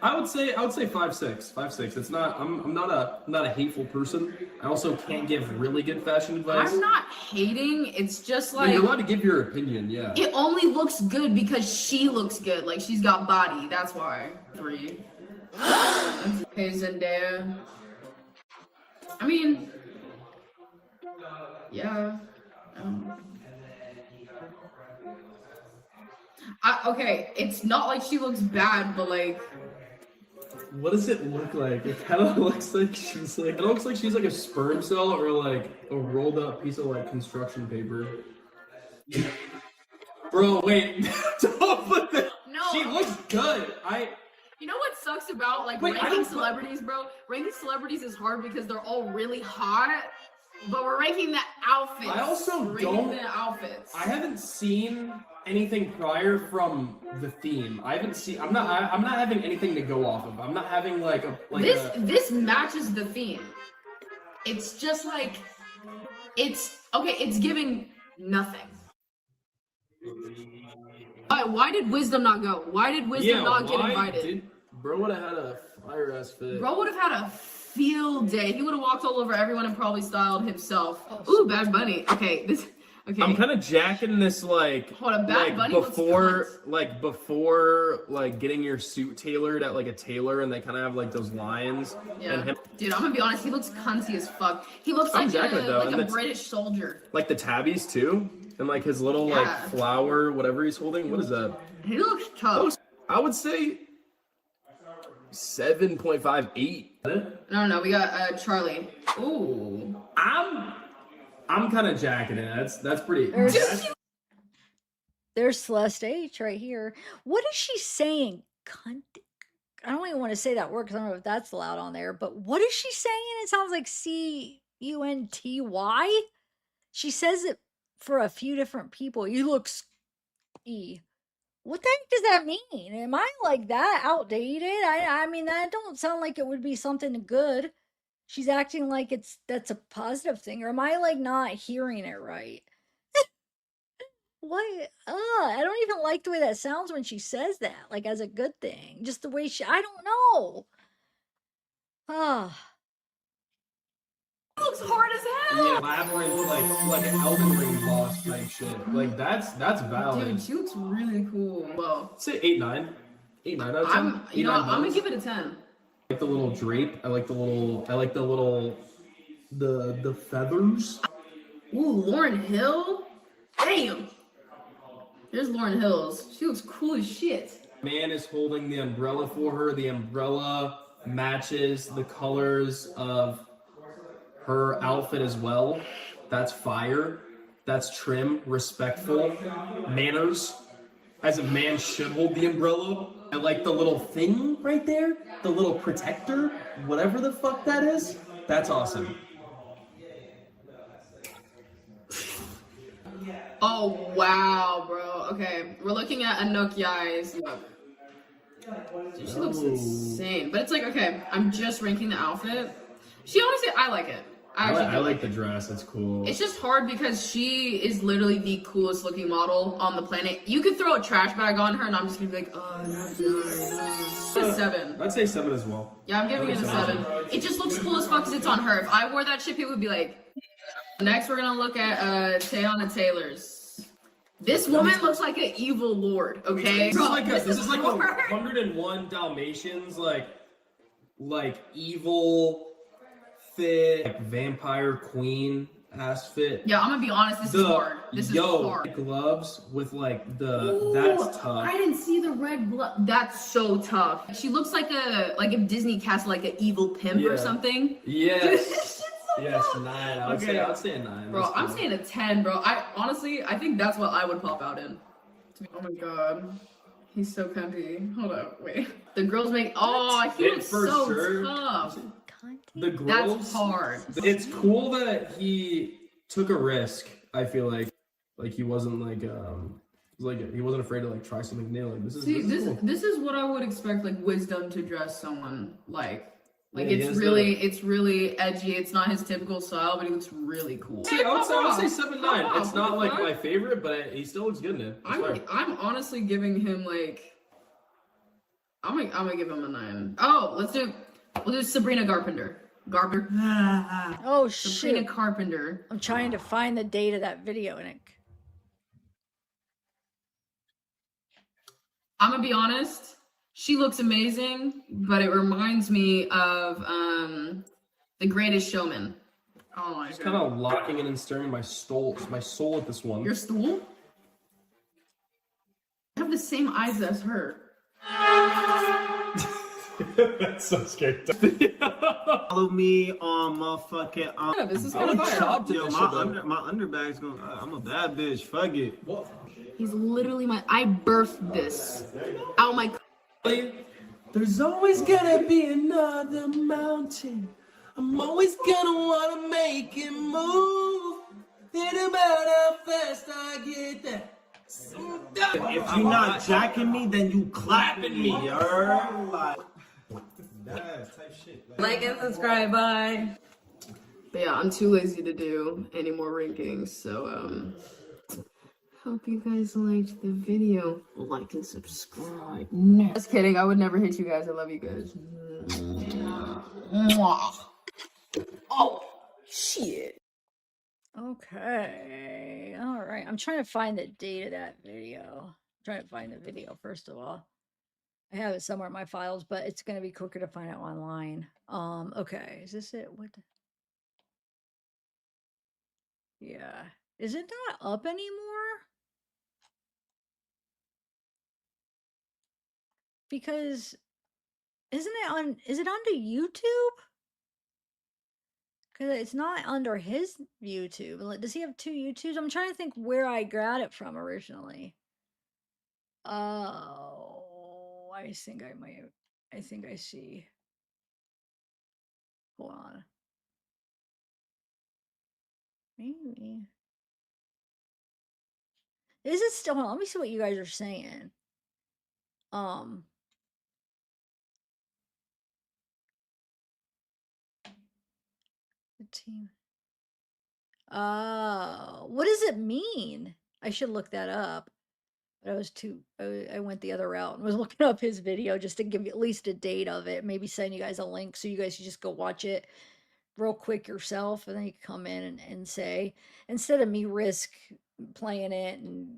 I would say 5'6". 5'6". It's not. I'm not a hateful person. I also can't give really good fashion advice. I'm not hating. It's just like, but you're allowed to give your opinion. Yeah. It only looks good because she looks good. Like she's got body. That's why. 3. Okay, Zendaya. I mean, yeah. Okay, it's not like she looks bad, but like, what does it look like? It kind of looks like she's like, it looks like she's like a sperm cell or like a rolled up piece of like construction paper. Bro, wait, don't put that. No, she looks good. You know what sucks about like ranking celebrities, bro? Ranking celebrities is hard because they're all really hot, but we're ranking the outfits. I also the outfits. I haven't seen anything prior from the theme. I haven't seen. I'm not having anything to go off of. I'm not having like a this matches the theme. It's just like it's okay. It's giving nothing. Why did Wisdom not go? Why did Wisdom not get invited? Bro would have had a fire ass fit. Bro would have had a field day. He would have walked all over everyone and probably styled himself. Ooh, Bad Bunny. Okay, this. Okay. I'm kind of jacking this like, hold on, Bad Bunny before getting your suit tailored at like a tailor, and they kind of have like those lines. Yeah. Dude, I'm gonna be honest. He looks cunty as fuck. He looks like a British soldier. Like the tabbies too, and like his little like flower, whatever he's holding. What is that? He looks tough. I would say 7.58. No. We got Charlie. Ooh. I'm kind of jacking it. That's pretty. There's Celeste H right here. What is she saying? Cunt. I don't even want to say that word because I don't know if that's allowed on there. But what is she saying? It sounds like CUNTY. She says it for a few different people. You look ski. What the heck does that mean? Am I like that outdated? I mean, that don't sound like it would be something good. She's acting like that's a positive thing, or am I like not hearing it right? What? I don't even like the way that sounds when she says that, like as a good thing. Just the way I don't know. Looks hard as hell. Yeah, labyrinth, like an Elden Ring boss type shit. Like that's valid. Dude, she looks really cool. Well, say 8-9. 8-9 out of 10. I'm gonna give it a 10. I like the little drape. I like the little the feathers. Ooh, Lauryn Hill. Damn. There's Lauryn Hills. She looks cool as shit. Man is holding the umbrella for her. The umbrella matches the colors of her outfit as well. That's fire. That's trim, respectful, manners. As a man should hold the umbrella. I like the little thing right there, the little protector, whatever the fuck that is. That's awesome. Oh wow, bro. Okay, we're looking at Anouk Yai's look. Dude, she looks insane. But it's like, okay, I'm just ranking the outfit. She honestly, I like it. I like the dress. It's cool. It's just hard because she is literally the coolest looking model on the planet. You could throw a trash bag on her and I'm just gonna be like, oh, no. 7. I'd say 7 as well. Yeah, I'm giving it a 7. It just looks cool as fuck because it's on her. If I wore that shit, people would be like. Next, we're gonna look at Teyana Taylor's. This woman looks like an evil lord. Okay, this is like a 101 Dalmatians, like evil. Fit, like vampire queen ass fit. Yeah, I'm gonna be honest. This is hard. This is hard. Gloves with like that's tough. I didn't see the red glove. That's so tough. She looks like if Disney cast like an evil pimp or something. Yes. Yes, 9. I would say a 9. Bro, I'm saying a 10, bro. I think that's what I would pop out in. Oh my god. He's so comfy. Hold up, wait. The girls make. Oh, he looks so tough. The girls. That's hard. It's cool that he took a risk. I feel like he wasn't Like, he wasn't afraid to like try something new. Like, See, cool. this is what I would expect like Wisdom to dress someone like. Like Yeah, it's really edgy. It's not his typical style, but he looks really cool. See, I would say 7'9". It's not like my favorite, but he still looks good in it. I'm honestly giving him like I'm gonna give him a 9. Oh, we'll do Sabrina Carpenter. Oh Sabrina shit. Carpenter. I'm trying to find the date of that video, Nick. I'm gonna be honest. She looks amazing, but it reminds me of The Greatest Showman. Oh my god. Just kind of locking in and stirring my soul at this one. Your stool? I have the same eyes as her. That's so scary. Follow me on motherfucking. Yeah, this is kind of fire. Yo, my underbag's gonna. I'm a bad bitch. Fuck it. What? He's literally I birthed this out my. There's always gonna be another mountain. I'm always gonna wanna make it move. Think about how fast I get there. If you're not jacking me, then you clapping me. You heard? Like and subscribe, bye. But yeah, I'm too lazy to do any more rankings, so hope you guys liked the video. Like and subscribe. Just kidding, I would never hit you guys. I love you guys. Mwah. Oh shit. Okay. All right. I'm trying to find the date of that video. I'm trying to find the video first of all. I have it somewhere in my files, but it's going to be quicker to find out online. Okay. Is this it? What? Yeah. Is it not up anymore? Because is it under YouTube? Because it's not under his YouTube. Does he have 2 YouTubes? I'm trying to think where I got it from originally. Oh, I think I see. Hold on. Maybe. Is it still, hold on, let me see what you guys are saying. The team. What does it mean? I should look that up. But I went the other route and was looking up his video just to give you at least a date of it. Maybe send you guys a link so you guys can just go watch it real quick yourself. And then you can come in and say, instead of me risk playing it and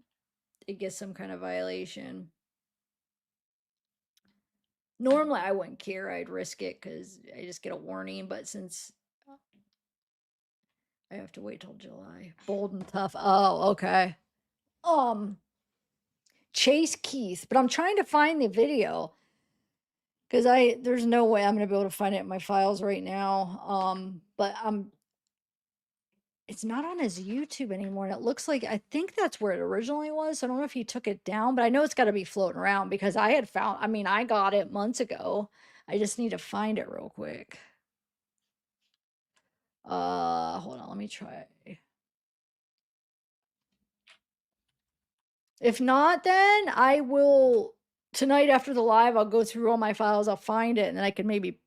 it gets some kind of violation. Normally I wouldn't care. I'd risk it because I just get a warning. But since I have to wait till July. Bold and tough. Oh, okay. Chase Keith, but I'm trying to find the video because there's no way I'm gonna be able to find it in my files right now. But it's not on his YouTube anymore, and it looks like I think that's where it originally was. So I don't know if he took it down, but I know it's got to be floating around because I got it months ago. I just need to find it real quick. Hold on, let me try. If not, then I will tonight after the live, I'll go through all my files, I'll find it, and then I can maybe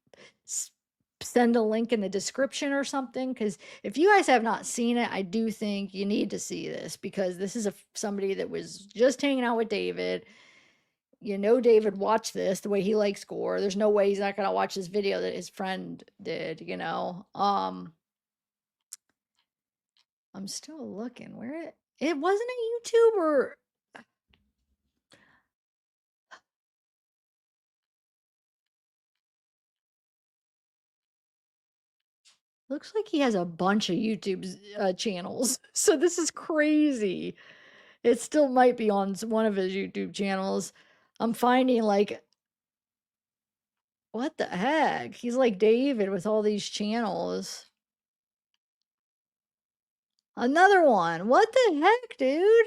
send a link in the description or something. Because if you guys have not seen it, I do think you need to see this because this is somebody that was just hanging out with David. You know, David watched this the way he likes gore. There's no way he's not gonna watch this video that his friend did. You know, I'm still looking. Where it wasn't a YouTube or. Looks like he has a bunch of YouTube channels. So this is crazy. It still might be on one of his YouTube channels. I'm finding like, what the heck? He's like David with all these channels. Another one. What the heck, dude?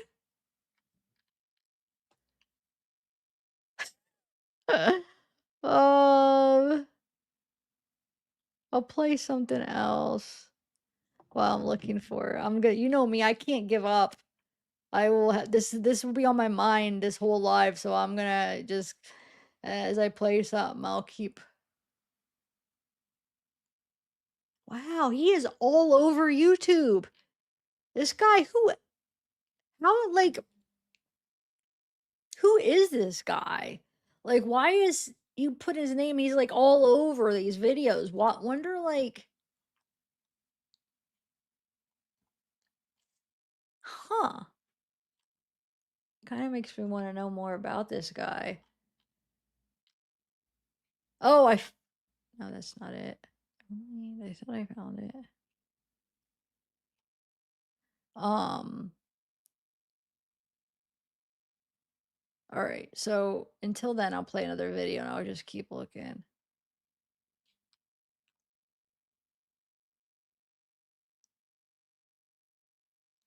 I'll play something else while I'm looking for it. You know me, I can't give up. I will have this will be on my mind this whole live, so I'm gonna just as I play something, I'll keep. Wow, he is all over YouTube. This guy, how, like, who is this guy? Like, why is you put his name? He's like all over these videos. What wonder, like, huh? Kind of makes me want to know more about this guy. Oh, no, that's not it. I thought I found it. Um, all right. So until then, I'll play another video and I'll just keep looking.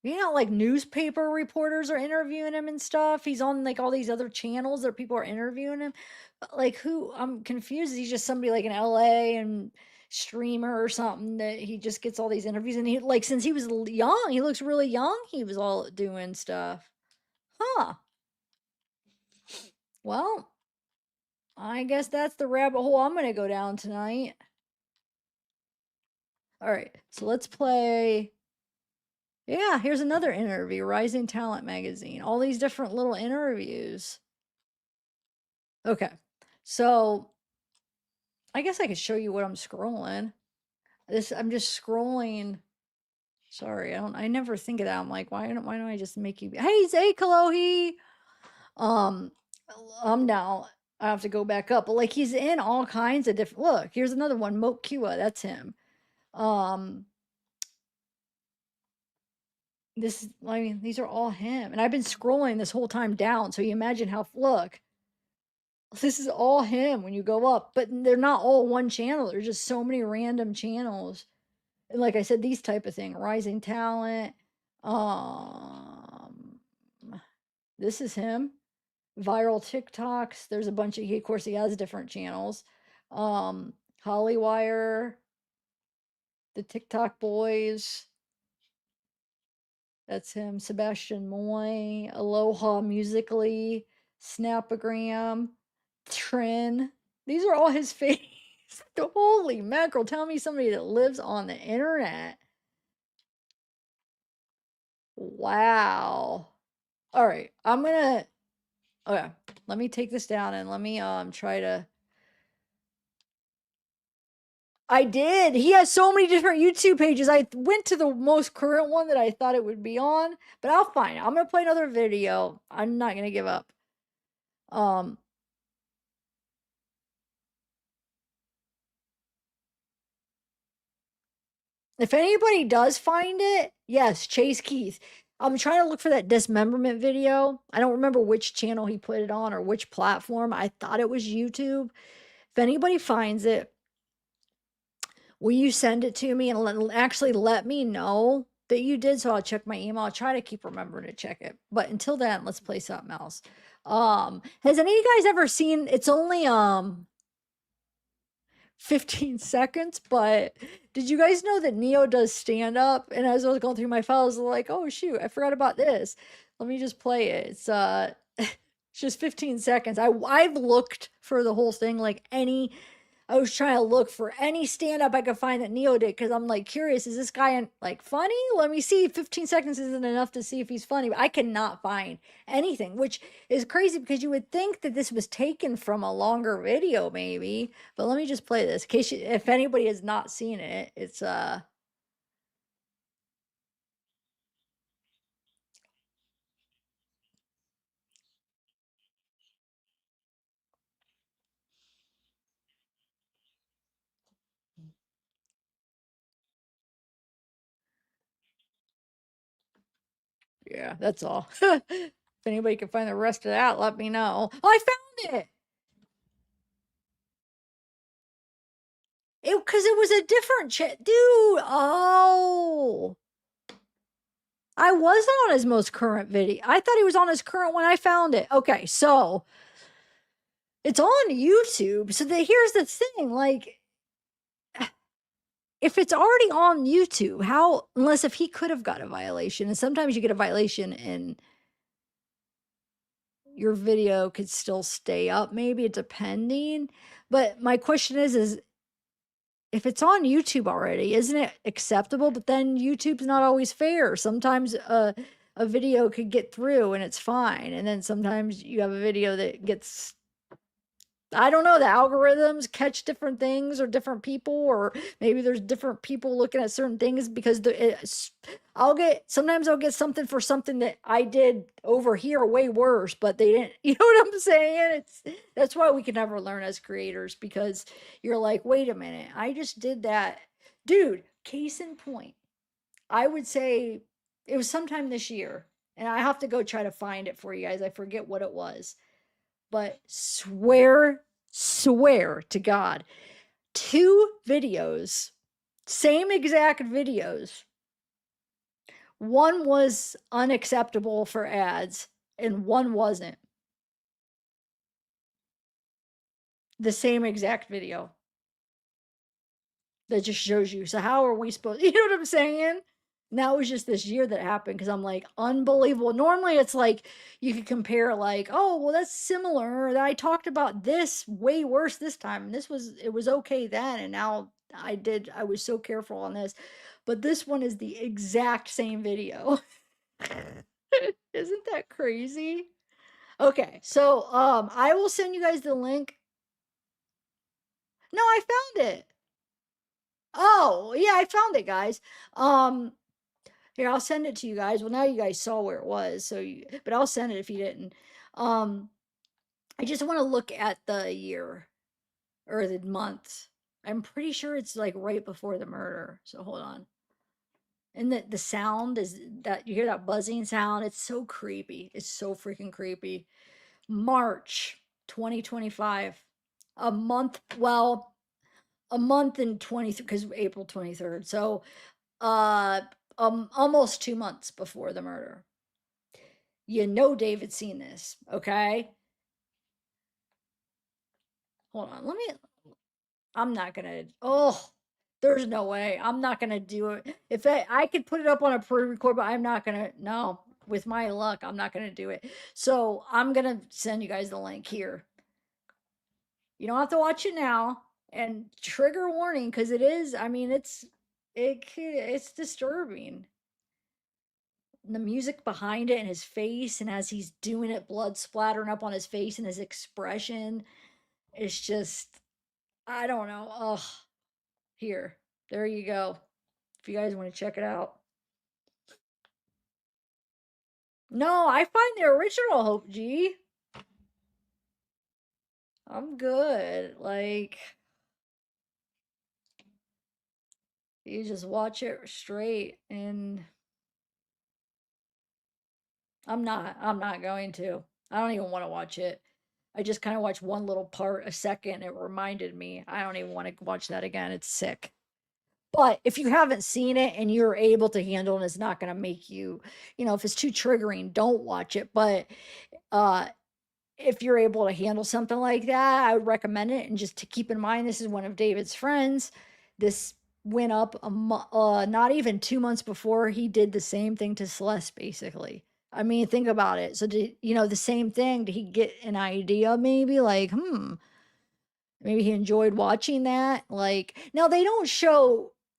You know, like newspaper reporters are interviewing him and stuff. He's on like all these other channels that people are interviewing him. But like, who? I'm confused. He's just somebody like in LA and streamer or something that he just gets all these interviews. And he, like, since he was young, he looks really young. He was all doing stuff. Huh. Well, I guess that's the rabbit hole I'm going to go down tonight. All right. So let's play. Yeah, here's another interview, Rising Talent Magazine. All these different little interviews. Okay. So I guess I could show you what I'm scrolling. I'm just scrolling. Sorry, I never think of that. I'm like, why don't I just make you hey, say Kalohi. Um I'm now I have to go back up. But like he's in all kinds of different look, here's another one, Moat Kua, that's him. This I mean, these are all him. And I've been scrolling this whole time down. So you imagine how look. This is all him when you go up, but they're not all one channel. There's just so many random channels. And like I said, these type of thing, Rising Talent. Um, this is him. Viral TikToks. There's a bunch of, of course, he has different channels. Hollywire, the TikTok boys. That's him. Sebastian Moy, Aloha Musically, Snapagram, Trin. These are all his face. Holy mackerel. Tell me somebody that lives on the internet. Wow. All right. Okay. Let me take this down and let me try to. I did. He has so many different YouTube pages. I went to the most current one that I thought it would be on, but I'll find it. I'm gonna play another video. I'm not gonna give up. If anybody does find it, yes, Chase Keith. I'm trying to look for that dismemberment video. I don't remember which channel he put it on or which platform. I thought it was YouTube. If anybody finds it, will you send it to me and actually let me know that you did? So I'll check my email. I'll try to keep remembering to check it. But until then, let's play something else. Has any of you guys ever seen? It's only 15 seconds, but did you guys know that Neo does stand up? And as I was going through my files, I was like, oh shoot, I forgot about this. Let me just play it. It's it's just 15 seconds. I've looked for the whole thing, like I was trying to look for any stand up I could find that Neo did because I'm like curious, is this guy like funny? Let me see. 15 seconds isn't enough to see if he's funny, but I cannot find anything, which is crazy because you would think that this was taken from a longer video, maybe. But let me just play this in case if anybody has not seen it. It's yeah, that's all. If anybody can find the rest of that, let me know. Oh, I found it. Because it was a different dude. Oh, I wasn't on his most current video. I thought he was on his current one. I found it. Okay, so it's on YouTube. So here's the thing, like if it's already on YouTube, how, unless if he could have got a violation, and sometimes you get a violation and your video could still stay up, maybe depending. But my question is if it's on YouTube already, isn't it acceptable? But then YouTube's not always fair. Sometimes a video could get through and it's fine. And then sometimes you have a video that gets, I don't know, the algorithms catch different things or different people, or maybe there's different people looking at certain things because sometimes I'll get something for something that I did over here way worse, but they didn't, you know what I'm saying? That's why we can never learn as creators, because you're like, wait a minute, I just did that. Dude, case in point, I would say it was sometime this year, and I have to go try to find it for you guys. I forget what it was. But swear to God, 2 videos, same exact videos. One was unacceptable for ads and one wasn't. The same exact video. That just shows you. So how are we supposed, you know what I'm saying? And that was just this year that happened, because I'm like, unbelievable. Normally it's like you could compare, like, oh, well, that's similar. Or I talked about this way worse this time. And it was okay then. And now I was so careful on this. But this one is the exact same video. Isn't that crazy? Okay, so I will send you guys the link. No, I found it. Oh, yeah, I found it, guys. Um, Here, I'll send it to you guys. Well, now you guys saw where it was, but I'll send it if you didn't. Um, I just want to look at the year or the month. I'm pretty sure it's like right before the murder. So hold on. And the sound is that you hear that buzzing sound. It's so creepy. It's so freaking creepy. March 2025. A month, well, a month and 20, because April 23rd. So almost 2 months before the murder. You know David's seen this, okay? Hold on, I'm not gonna, oh, there's no way. I'm not gonna do it. If I could put it up on a pre-record, but I'm not gonna, no, with my luck, I'm not gonna do it. So I'm gonna send you guys the link here. You don't have to watch it now. And trigger warning, because it is, I mean, it's disturbing. The music behind it and his face, and as he's doing it, blood splattering up on his face and his expression, it's just, I don't know. Oh, here, there you go. If you guys want to check it out. No, I find the original, Hope G. I'm good. Like, you just watch it straight, and I'm not going to. I don't even want to watch it. I just kind of watched one little part a second. It reminded me. I don't even want to watch that again. It's sick. But if you haven't seen it and you're able to handle it, and it's not going to make you, if it's too triggering, don't watch it. But uh, if you're able to handle something like that, I would recommend it. And just to keep in mind, this is one of David's friends. This went up not even 2 months before he did the same thing to Celeste, basically. I mean, think about it. So, the same thing, did he get an idea maybe like, maybe he enjoyed watching that? Like, now they don't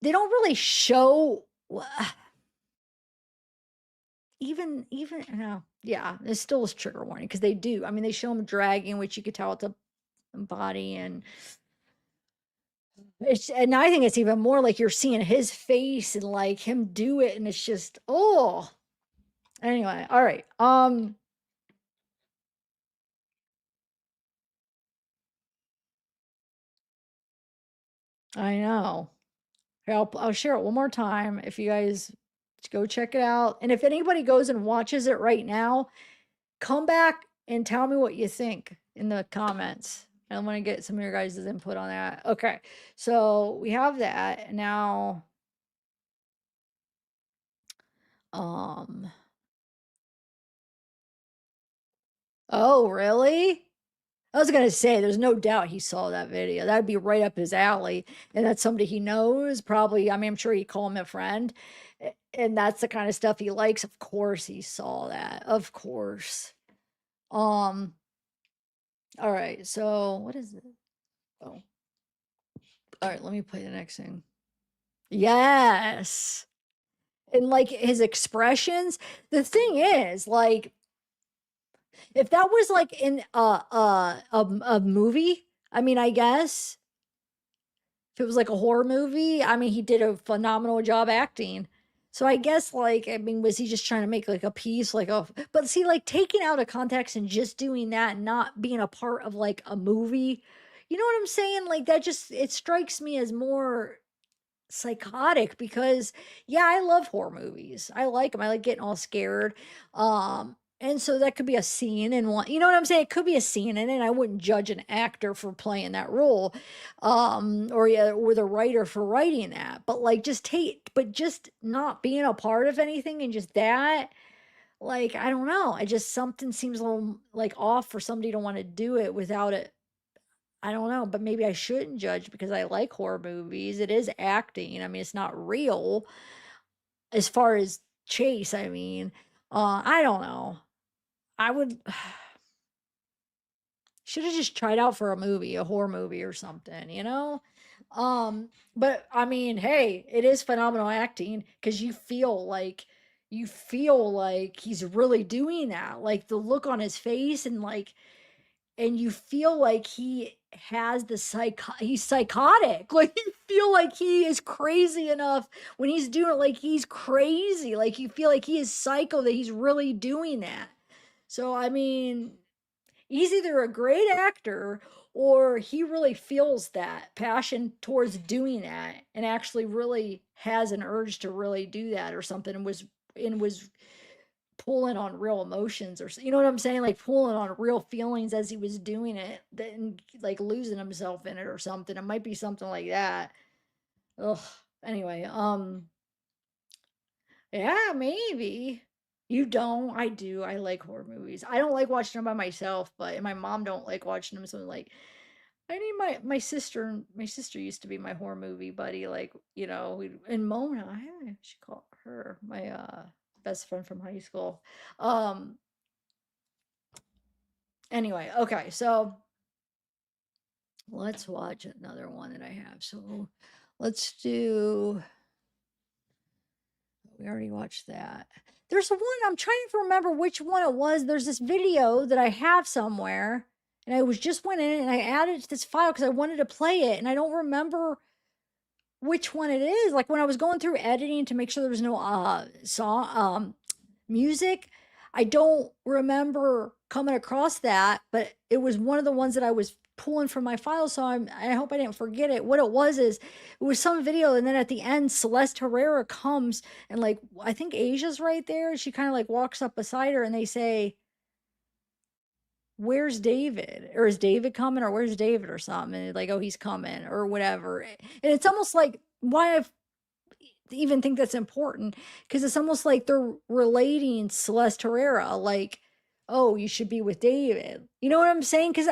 really show even no, yeah, it still is trigger warning, because they do. I mean, they show him dragging, which you could tell it's a body, and I think it's even more like you're seeing his face and like him do it, and it's just, oh. Anyway, all right. I know. Here, I'll share it one more time if you guys go check it out. And if anybody goes and watches it right now, come back and tell me what you think in the comments. I want to get some of your guys' input on that. Okay, so we have that now. Oh, really? I was gonna say, there's no doubt he saw that video. That'd be right up his alley, and that's somebody he knows. Probably, I mean, I'm sure he'd call him a friend, and that's the kind of stuff he likes. Of course, he saw that. Of course. Um. All right. So what is it? Oh. All right. Let me play the next thing. Yes. And like his expressions. The thing is, like, if that was like in a movie, I mean, I guess if it was like a horror movie, I mean, he did a phenomenal job acting. So I guess like, I mean, was he just trying to make like a piece, like a, but see, like taking out of context and just doing that, and not being a part of like a movie, you know what I'm saying? Like that just, it strikes me as more psychotic because yeah, I love horror movies. I like them. I like getting all scared. And so that could be a scene in one, you know what I'm saying? It could be a scene in it. I wouldn't judge an actor for playing that role. Or yeah, or the writer for writing that. But like just not being a part of anything and just that, like, I don't know. I just something seems a little like off for somebody to want to do it without it. I don't know, but maybe I shouldn't judge because I like horror movies. It is acting. I mean, it's not real as far as Chase, I mean. I don't know. I would should have just tried out for a movie, a horror movie or something, you know? But I mean, hey, it is phenomenal acting because you feel like he's really doing that. Like the look on his face and you feel like he has he's psychotic. Like you feel like he is crazy enough when he's doing it, like he's crazy. Like you feel like he is psycho that he's really doing that. So I mean, he's either a great actor or he really feels that passion towards doing that and actually really has an urge to really do that or something, and was pulling on real emotions, or you know what I'm saying, like pulling on real feelings as he was doing it, then like losing himself in it or something. It might be something like that. Ugh. Anyway, yeah, maybe. You don't. I do. I like horror movies. I don't like watching them by myself, but and my mom don't like watching them. So like, I need my sister used to be my horror movie buddy. Like, and Mona, I should call her my best friend from high school. Um. Anyway, okay, so let's watch another one that I have. So let's do. We already watched that. There's one, I'm trying to remember which one it was. There's this video that I have somewhere, and I was just went in and I added it to this file because I wanted to play it, and I don't remember which one it is. Like when I was going through editing to make sure there was no song music, I don't remember coming across that, but it was one of the ones that I was pulling from my file, so I hope I didn't forget it. What it was is it was some video, and then at the end, Celeste Herrera comes and like I think Asia's right there, and she kind of like walks up beside her, and they say, "Where's David?" Or "Is David coming?" Or "Where's David?" Or something, and like, "Oh, he's coming," or whatever. And it's almost like why I've even think that's important because it's almost like they're relating Celeste Herrera, like, oh, you should be with David. You know what I'm saying? Because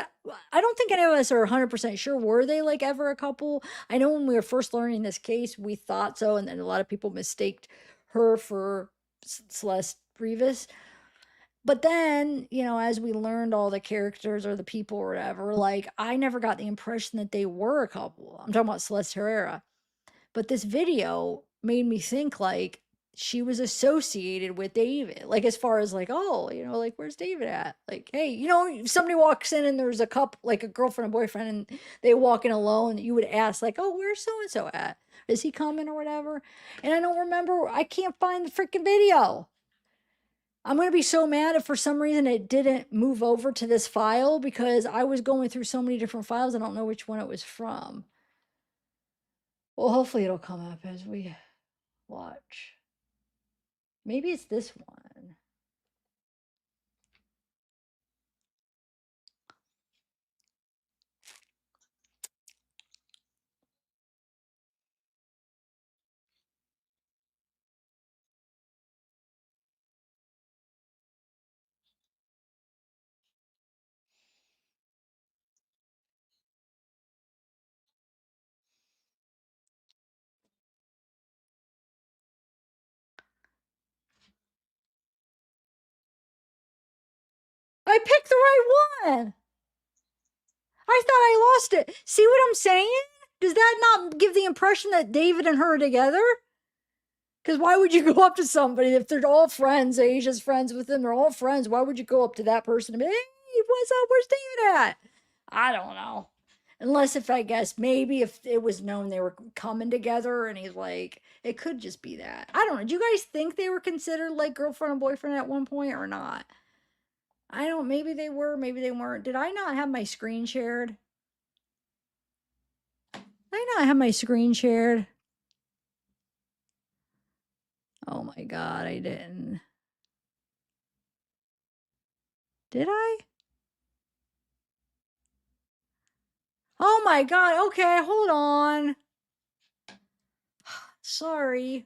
I don't think any of us are 100% sure. Were they like ever a couple? I know when we were first learning this case, we thought so. And then a lot of people mistaked her for Celeste Rivas. But then, as we learned all the characters or the people or whatever, like, I never got the impression that they were a couple. I'm talking about Celeste Herrera. But this video made me think like she was associated with David. Like as far as like, oh, like where's David at? Like, hey, if somebody walks in and there's a couple, like a girlfriend and boyfriend, and they walk in alone, you would ask like, oh, where's so and so at? Is he coming or whatever? And I don't remember. I can't find the freaking video. I'm going to be so mad if for some reason it didn't move over to this file because I was going through so many different files. I don't know which one it was from. Well, hopefully it'll come up as we watch. Maybe it's this one. I picked the right one. I thought I lost it. See what I'm saying? Does that not give the impression that David and her are together? Because why would you go up to somebody if they're all friends? Asia's friends with them. They're all friends. Why would you go up to that person and be, hey, what's up? Where's David at? I don't know. Unless if I guess maybe if it was known they were coming together and he's like, it could just be that. I don't know. Do you guys think they were considered like girlfriend and boyfriend at one point or not? I don't, maybe they were, maybe they weren't. Did I not have my screen shared? Did I not have my screen shared? Oh my God, I didn't. Did I? Oh my God, okay, hold on. Sorry.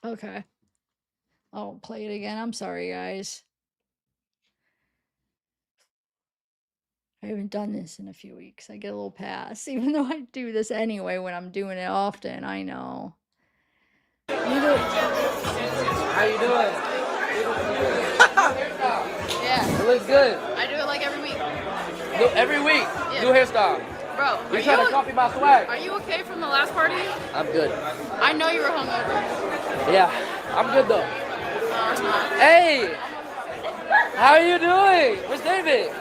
Okay. I'll play it again. I'm sorry, guys. I haven't done this in a few weeks. I get a little pass, even though I do this anyway when I'm doing it often. I know. How you doing? Yeah. It looks good. I do it like every week. Every week, Yeah. new hairstyle. Bro, You trying to copy my swag? Are you okay from the last party? I'm good. I know you were hungover. Yeah, I'm good though. Hey, how are you doing? Where's David?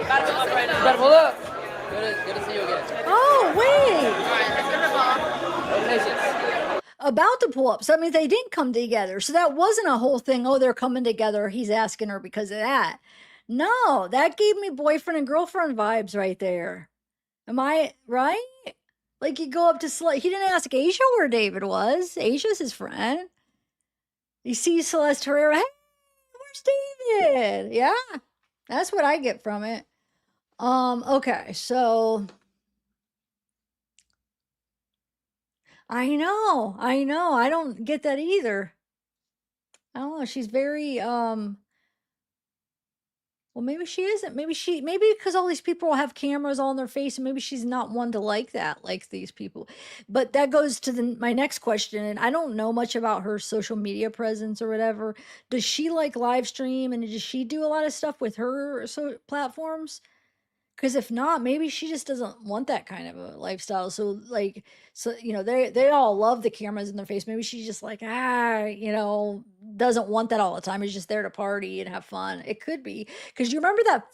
Gotta pull up right now. You gotta pull up. Good to see you again. Oh, wait. Alright, let's get the ball. Congratulations. About to pull up. So that means they didn't come together. So that wasn't a whole thing. Oh, they're coming together. He's asking her because of that. No, that gave me boyfriend and girlfriend vibes right there. Am I right? Like you go up to Celeste. He didn't ask Asia where David was. Asia's his friend. You see Celeste Herrera. Hey, where's David? Yeah, that's what I get from it. Okay, so I know. I don't get that either. I don't know. She's very well, maybe she isn't. Maybe because all these people have cameras on their face, and maybe she's not one to like that, like these people. But that goes to my next question, and I don't know much about her social media presence or whatever. Does she like live stream, and does she do a lot of stuff with her platforms? Because if not, maybe she just doesn't want that kind of a lifestyle. So like, they all love the cameras in their face. Maybe she's just like, doesn't want that all the time. Is just there to party and have fun. It could be. Because do you remember that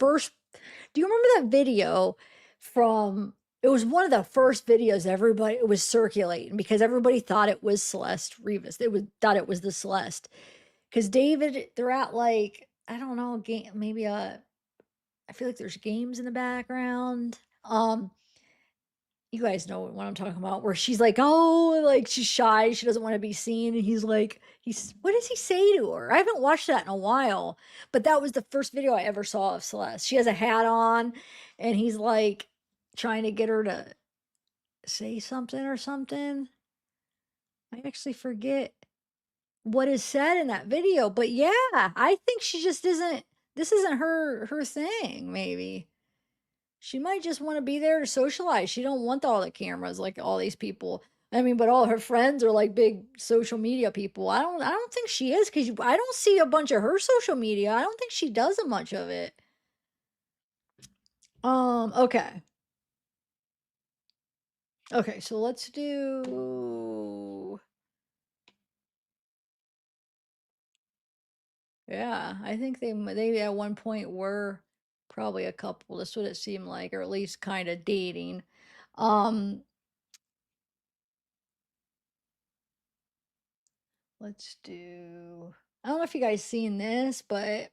video from, it was one of the first videos it was circulating because everybody thought it was Celeste Rivas. Thought it was the Celeste. Because David, they're at like, I don't know, maybe I feel like there's games in the background. You guys know what I'm talking about, where she's like, oh, like she's shy, she doesn't want to be seen, and he's like, what does he say to her? I haven't watched that in a while, but that was the first video I ever saw of Celeste. She has a hat on, and he's like trying to get her to say something or something. I actually forget what is said in that video, but yeah, I think she just isn't. This isn't her thing, maybe. She might just want to be there to socialize. She don't want all the cameras like all these people. I mean, but all her friends are like big social media people. I don't think she is, because I don't see a bunch of her social media. I don't think she does a much of it. Okay. Okay, so let's do. Yeah, I think they at one point were probably a couple. That's what it seemed like, or at least kind of dating. Let's do. I don't know if you guys seen this, but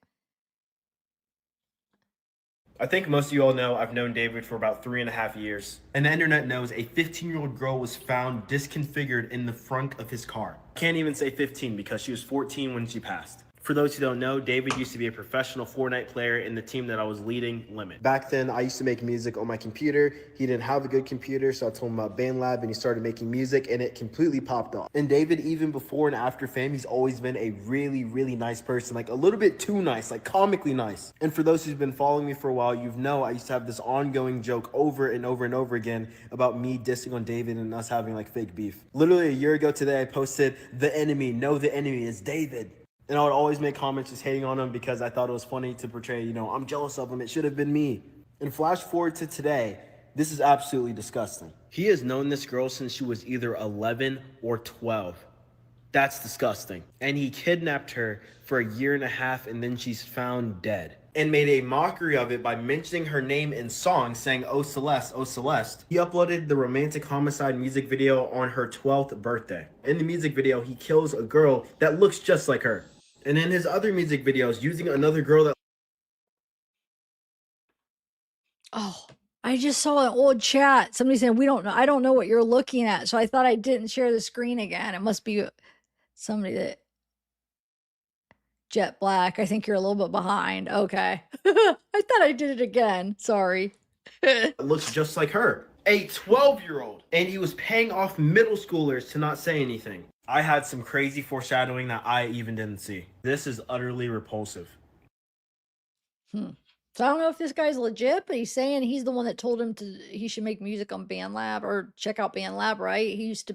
I think most of you all know I've known David for about 3.5 years. And the internet knows a 15-year-old girl was found disconfigured in the front of his car. Can't even say 15 because she was 14 when she passed. For those who don't know, David used to be a professional Fortnite player in the team that I was leading, Limit. Back then, I used to make music on my computer. He didn't have a good computer, so I told him about BandLab, and he started making music, and it completely popped off. And David, even before and after fame, he's always been a really, really nice person, like a little bit too nice, like comically nice. And for those who've been following me for a while, you know I used to have this ongoing joke over and over and over again about me dissing on David and us having like fake beef. Literally a year ago today, I posted, "The enemy, know the enemy is David." And I would always make comments just hating on him because I thought it was funny to portray, I'm jealous of him. It should have been me. And flash forward to today, this is absolutely disgusting. He has known this girl since she was either 11 or 12. That's disgusting. And he kidnapped her for a year and a half, and then she's found dead. And made a mockery of it by mentioning her name in songs, saying, "Oh Celeste, oh Celeste." He uploaded the romantic homicide music video on her 12th birthday. In the music video, he kills a girl that looks just like her. And in his other music videos, using another girl that... Oh, I just saw an old chat. Somebody said, we don't know. I don't know what you're looking at. So I thought I didn't share the screen again. It must be somebody that Jet Black. I think you're a little bit behind. Okay. I thought I did it again. Sorry. looks just like her, a 12-year-old, and he was paying off middle schoolers to not say anything. I had some crazy foreshadowing that I even didn't see. This is utterly repulsive. So I don't know if this guy's legit, but he's saying he's the one that told him he should make music on BandLab or check out BandLab, right? He's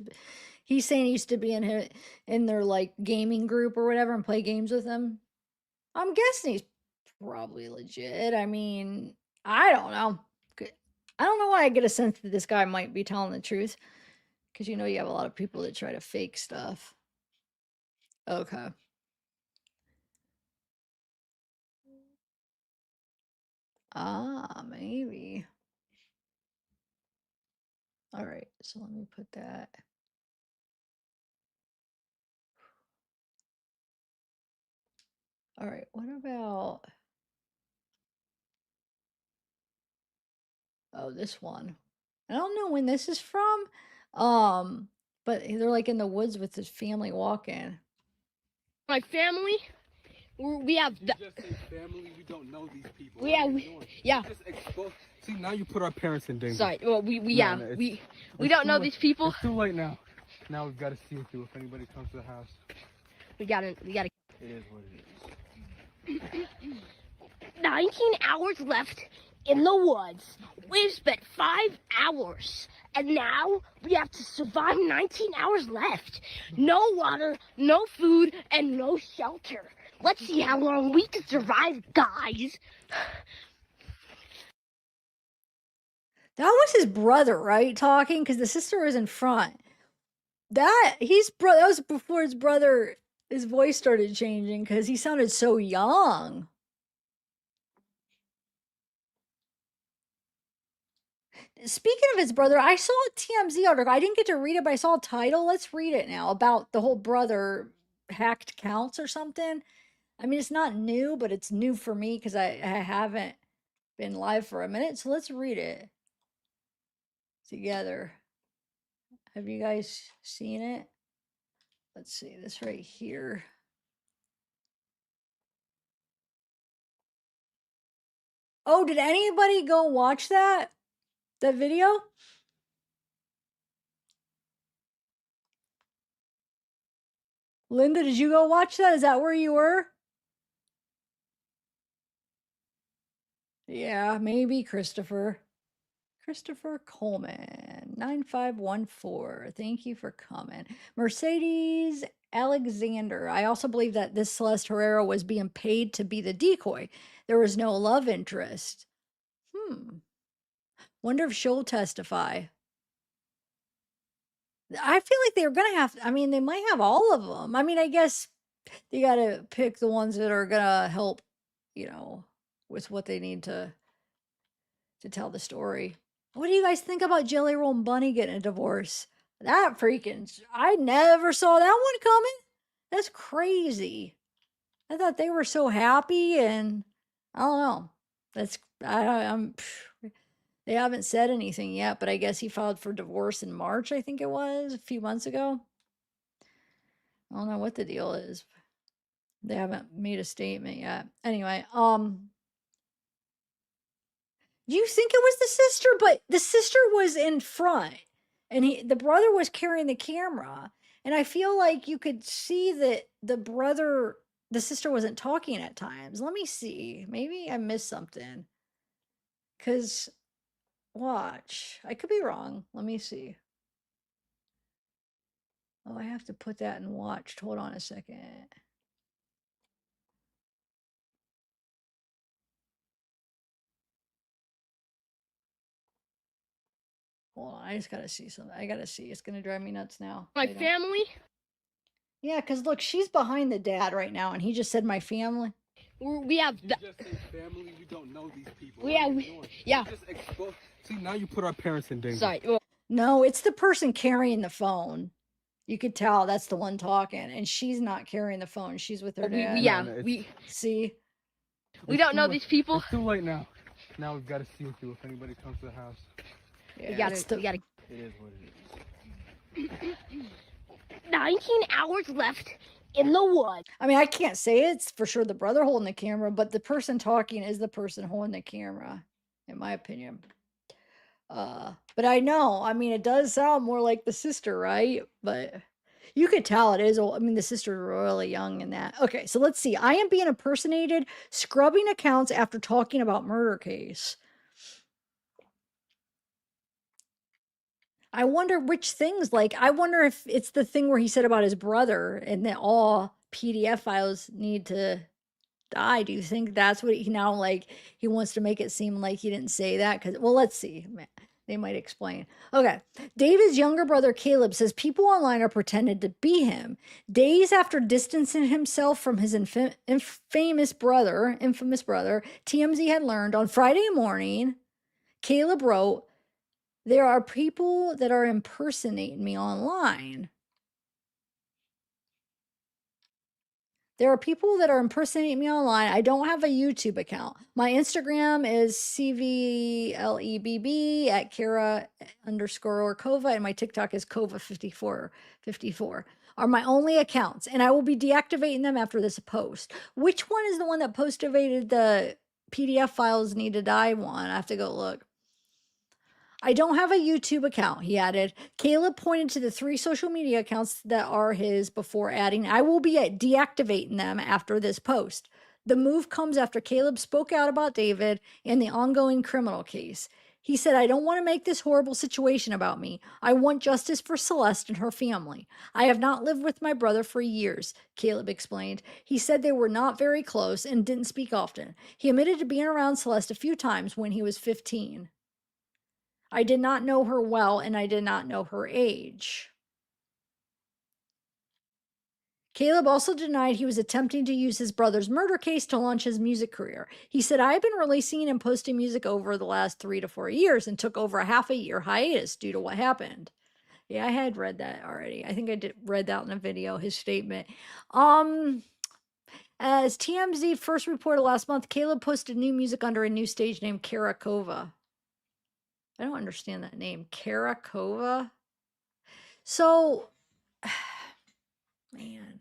saying he used to be in their like gaming group or whatever and play games with them. I'm guessing he's probably legit. I mean, I don't know. I don't know why I get a sense that this guy might be telling the truth. Because you have a lot of people that try to fake stuff. Okay. Maybe. All right, so let me put that. All right, what about... Oh, this one. I don't know when this is from. But they're like in the woods with his family walking. My family, we have You just say family, we don't know these people. Yeah. See, now you put our parents in danger. Sorry. Well, we don't know these people. It's too late now. Now we've got to see it through if anybody comes to the house. We gotta. It is what it is. 19 hours left in the woods. We've spent 5 hours, and now we have to survive 19 hours left. No water, no food, and no shelter. Let's see how long we can survive, guys. That was his brother, right? Talking, because the sister was in front. That was before his voice started changing because he sounded so young. Speaking of his brother, I saw a TMZ article. I didn't get to read it, but I saw a title. Let's read it now about the whole brother hacked accounts or something. I mean, it's not new, but it's new for me because I haven't been live for a minute. So let's read it together. Have you guys seen it? Let's see this right here. Oh, did anybody go watch that video? Linda, did you go watch that? Is that where you were? Yeah, maybe Christopher. Christopher Coleman, 9514. Thank you for coming. Mercedes Alexander. I also believe that this Celeste Herrera was being paid to be the decoy. There was no love interest. Wonder if she'll testify. I feel like they're going to have, I mean, they might have all of them. I mean, I guess they got to pick the ones that are going to help, with what they need to tell the story. What do you guys think about Jelly Roll and Bunny getting a divorce? That I never saw that one coming. That's crazy. I thought they were so happy, and I don't know. They haven't said anything yet, but I guess he filed for divorce in March, I think it was, a few months ago. I don't know what the deal is. They haven't made a statement yet. Anyway, you think it was the sister, but the sister was in front and the brother was carrying the camera. And I feel like you could see that the sister wasn't talking at times. Let me see. Maybe I missed something. Because, watch. I could be wrong. Let me see. Oh, I have to put that in watched. Hold on a second. Hold on, I just gotta see something. I gotta see. It's gonna drive me nuts now. My I don't- family. Yeah, because look, she's behind the dad right now, and he just said my family. We have. You just say family. We don't know these people. We have. Yeah. Just expose. See, now you put our parents in danger. Sorry. No, it's the person carrying the phone. You could tell that's the one talking, and she's not carrying the phone. She's with her dad. We See. we don't know these people. It's too late now. Now we've got to see you if anybody comes to the house. Yeah, we gotta. It is what it is. 19 hours left in the woods. I mean, I can't say it's for sure the brother holding the camera, but the person talking is the person holding the camera, in my opinion. But I know, I mean, it does sound more like the sister, right? But you could tell it is. I mean, the sister's really young in that. Okay, so let's see. I am being impersonated, scrubbing accounts after talking about murder case. I wonder which things, like, I wonder if it's the thing where he said about his brother and that all PDF files need to die. Do you think that's what he now, like, he wants to make it seem like he didn't say that? Because, well, let's see. They might explain. Okay. David's younger brother, Caleb, says people online are pretending to be him. Days after distancing himself from his infamous brother, TMZ had learned on Friday morning, Caleb wrote, "There are people that are impersonating me online. There are people that are impersonating me online. I don't have a YouTube account. My Instagram is CVLEBB at Kara_Kova, and my TikTok is Kova54 are my only accounts, and I will be deactivating them after this post." Which one is the one that postulated the PDF files need to die one? I have to go look. I don't have a YouTube account, he added. Caleb pointed to the 3 social media accounts that are his before adding, I will be deactivating them after this post. The move comes after Caleb spoke out about David and the ongoing criminal case. He said, I don't want to make this horrible situation about me. I want justice for Celeste and her family. I have not lived with my brother for years, Caleb explained. He said they were not very close and didn't speak often. He admitted to being around Celeste a few times when he was 15. I did not know her well, and I did not know her age. Caleb also denied he was attempting to use his brother's murder case to launch his music career. He said, I have been releasing and posting music over the last 3 to 4 years and took over a half a year hiatus due to what happened. Yeah, I had read that already. I think I read that in a video, his statement. As TMZ first reported last month, Caleb posted new music under a new stage named Karakova. I don't understand that name. Karakova? So, man.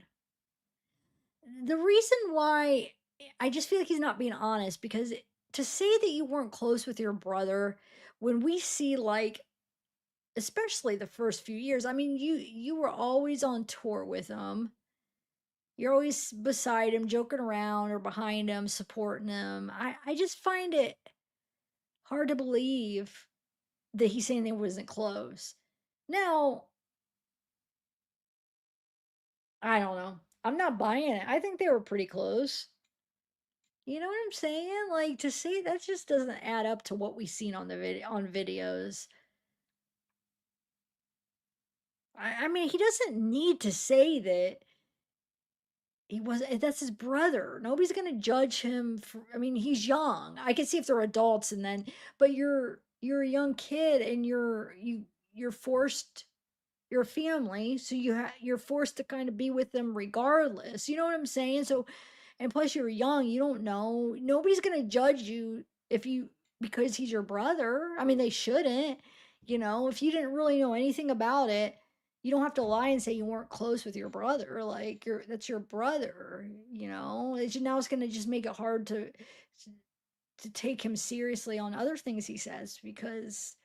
The reason why I just feel like he's not being honest, because to say that you weren't close with your brother when we see, like, especially the first few years, I mean, you were always on tour with him. You're always beside him, joking around or behind him, supporting him. I just find it hard to believe that he's saying they wasn't close. Now, I don't know. I'm not buying it. I think they were pretty close. You know what I'm saying? Like, to say that just doesn't add up to what we've seen on the videos. I mean, he doesn't need to say that that's his brother. Nobody's gonna judge him for, I mean, he's young. I can see if they're adults and then, but you're a young kid and you're forced, you're a family, so you're forced to kind of be with them regardless. You know what I'm saying? So, and plus you're young, you don't know. Nobody's gonna judge you because he's your brother. I mean, they shouldn't. You know, if you didn't really know anything about it, you don't have to lie and say you weren't close with your brother. Like, that's your brother. You know, now it's gonna just make it hard to take him seriously on other things he says, because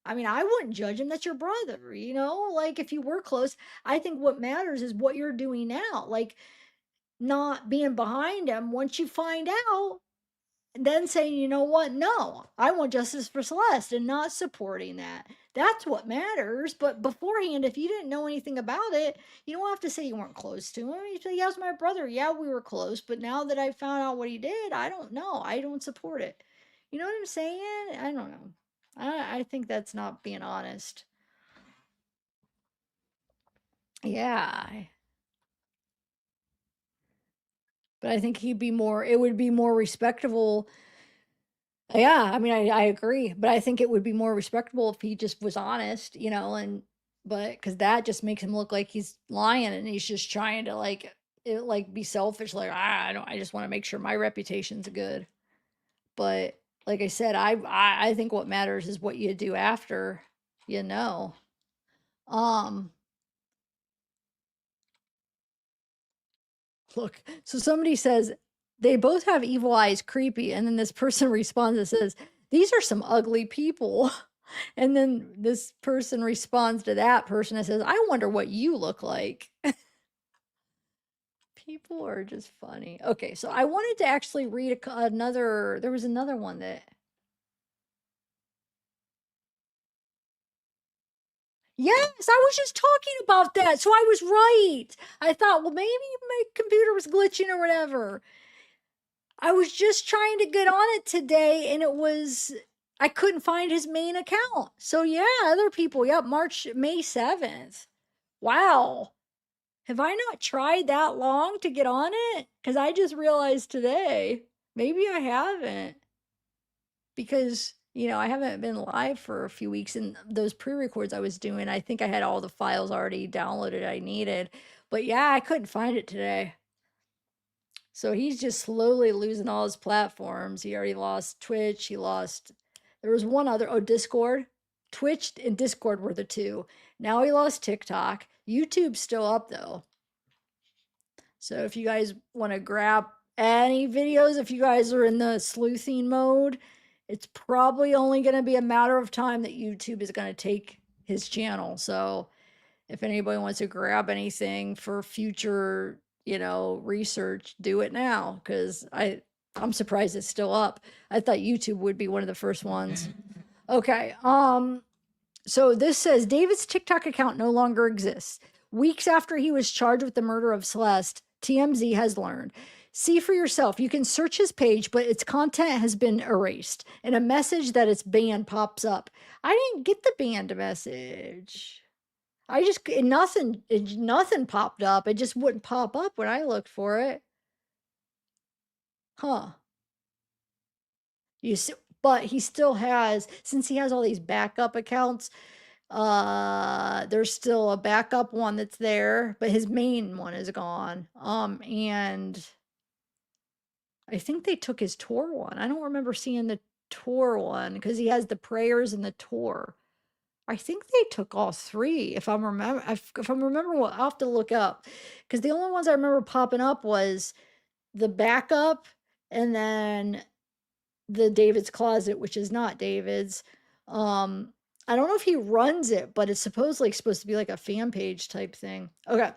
I mean, I wouldn't judge him. That's your brother, you know? Like, if you were close, I think what matters is what you're doing now. Like, not being behind him once you find out, and then saying, you know what? No, I want justice for Celeste, and not supporting that. That's what matters. But beforehand, if you didn't know anything about it, you don't have to say you weren't close to him. You say, yeah, my brother. Yeah, we were close. But now that I found out what he did, I don't know. I don't support it. You know what I'm saying? I don't know. I think that's not being honest. Yeah. But I think it would be more respectable. Yeah, I mean, I agree, but I think it would be more respectable if he just was honest, but because that just makes him look like he's lying and he's just trying to be selfish, like, I just want to make sure my reputation's good. But like I said, I think what matters is what you do after, you know. Um, Look, so somebody says they both have evil eyes, creepy, and then this person responds and says, "These are some ugly people." And then this person responds to that person and says, "I wonder what you look like." People are just funny. Okay, so I wanted to actually read another. There was another one that. Yes, I was just talking about that. So I was right. I thought, well, maybe my computer was glitching or whatever. I was just trying to get on it today and I couldn't find his main account. So yeah, other people. Yep, May 7th. Wow. Have I not tried that long to get on it? Because I just realized today. Maybe I haven't. Because, I haven't been live for a few weeks and those pre-records I was doing, I think I had all the files already downloaded I needed. But yeah, I couldn't find it today. So he's just slowly losing all his platforms. He already lost Twitch. There was one other, Discord. Twitch and Discord were the two. Now he lost TikTok. YouTube's still up though. So if you guys want to grab any videos, if you guys are in the sleuthing mode, it's probably only going to be a matter of time that YouTube is going to take his channel. So if anybody wants to grab anything for future, research, do it now because I'm surprised it's still up. I thought YouTube would be one of the first ones. Okay. So this says David's TikTok account no longer exists. Weeks after he was charged with the murder of Celeste, TMZ has learned. See for yourself. You can search his page, but its content has been erased, and a message that it's banned pops up. I didn't get the banned message. Nothing popped up. It just wouldn't pop up when I looked for it. Huh. You see, but he still has, since he has all these backup accounts, there's still a backup one that's there, but his main one is gone. And I think they took his tour one. I don't remember seeing the tour one because he has the prayers and the tour. I think they took all three. If I'm remembering, what I'll have to look up because the only ones I remember popping up was the backup and then the David's Closet, which is not David's. I don't know if he runs it, but it's supposedly supposed to be like a fan page type thing. Okay.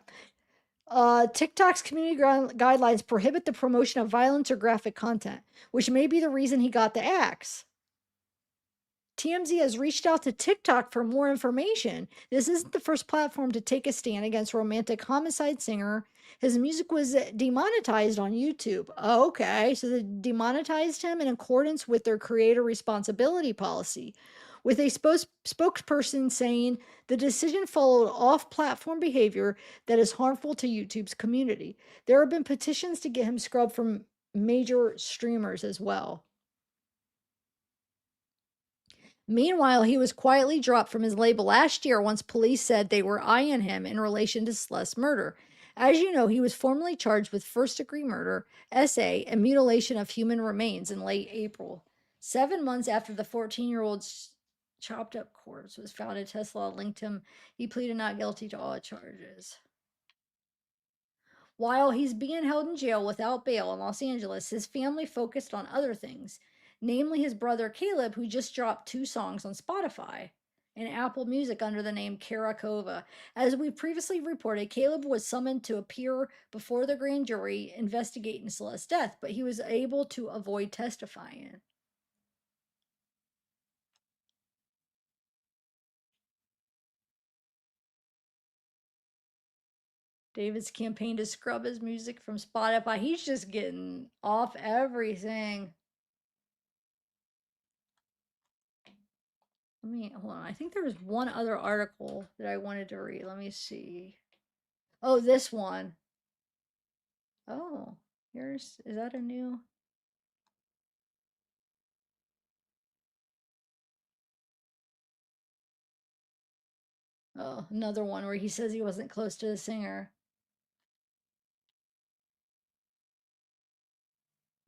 TikTok's community guidelines prohibit the promotion of violence or graphic content, which may be the reason he got the axe. TMZ has reached out to TikTok for more information. This isn't the first platform to take a stand against romantic homicide singer. His music was demonetized on YouTube. Oh, okay, so they demonetized him in accordance with their creator responsibility policy, with a spokesperson saying the decision followed off-platform behavior that is harmful to YouTube's community. There have been petitions to get him scrubbed from major streamers as well. Meanwhile, he was quietly dropped from his label last year once police said they were eyeing him in relation to Celeste's murder. As you know, he was formally charged with first-degree murder, SA, and mutilation of human remains in late April. 7 months after the 14-year-old's chopped-up corpse was found in Tesla linked him, he pleaded not guilty to all charges. While he's being held in jail without bail in Los Angeles, his family focused on other things, namely his brother Caleb, who just dropped 2 songs on Spotify and Apple Music under the name Karakova. As we previously reported, Caleb was summoned to appear before the grand jury investigating Celeste's death, but he was able to avoid testifying. David's campaign to scrub his music from Spotify. He's just getting off everything. Let me hold on. I think there was one other article that I wanted to read. Let me see. Oh, this one. Oh, is that a new? Oh, another one where he says he wasn't close to the singer.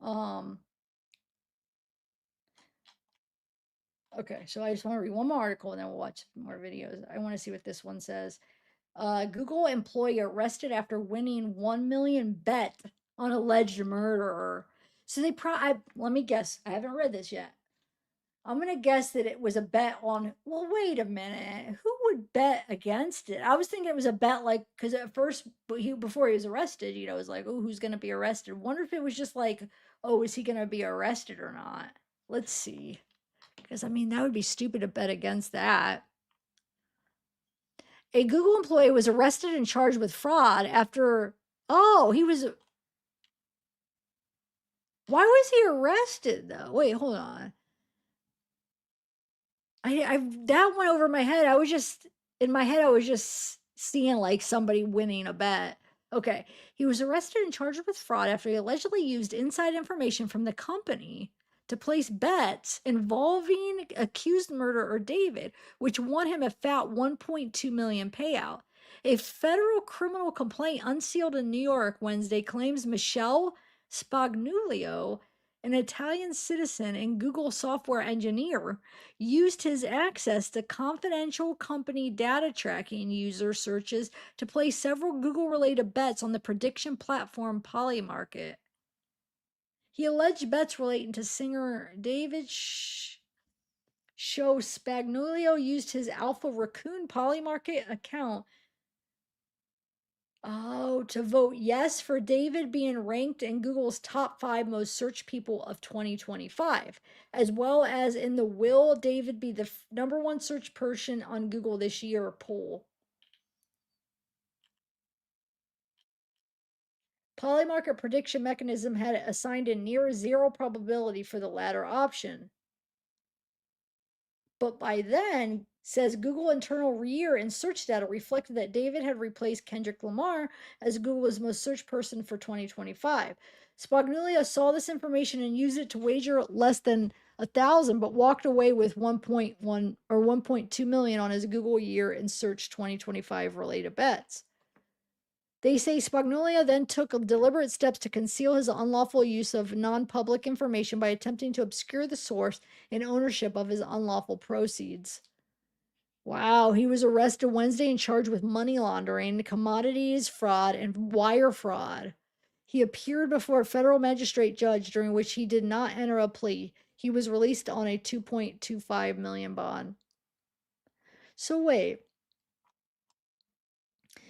Um, okay, so I just want to read one more article and then we'll watch more videos. I want to see what this one says. Google employee arrested after winning 1 million bet on alleged murderer. So let me guess. I haven't read this yet. I'm gonna guess that it was a bet on. Well, wait a minute. Who would bet against it? I was thinking it was a bet, like, because at first, before he was arrested, it was like, oh, who's gonna be arrested? Wonder if it was just like, oh, is he gonna be arrested or not? Let's see. Because I mean, that would be stupid to bet against that. A Google employee was arrested and charged with fraud after. Oh, he was. Why was he arrested though? Wait, hold on. I that went over my head. I was just in my head. I was just seeing like somebody winning a bet. Okay, he was arrested and charged with fraud after he allegedly used inside information from the company to place bets involving accused murderer David, which won him a fat 1.2 million payout. A federal criminal complaint unsealed in New York Wednesday claims Michelle Spagnulio, an Italian citizen and Google software engineer, used his access to confidential company data tracking user searches to place several Google related bets on the prediction platform Polymarket. He alleged bets relating to singer David show Spagnolio used his Alpha Raccoon Polymarket account to vote yes for David being ranked in Google's top 5 most searched people of 2025, as well as in the Will David be the number 1 search person on Google this year poll. Polymarket prediction mechanism had assigned a near zero probability for the latter option. But by then, says Google internal year and search data reflected that David had replaced Kendrick Lamar as Google's most searched person for 2025. Spagnulia saw this information and used it to wager less than 1,000, but walked away with 1.1 or 1.2 million on his Google year and search 2025 related bets. They say Spagnulia then took deliberate steps to conceal his unlawful use of non-public information by attempting to obscure the source and ownership of his unlawful proceeds. Wow, he was arrested Wednesday and charged with money laundering, commodities fraud, and wire fraud. He appeared before a federal magistrate judge during which he did not enter a plea. He was released on a 2.25 million bond. So wait.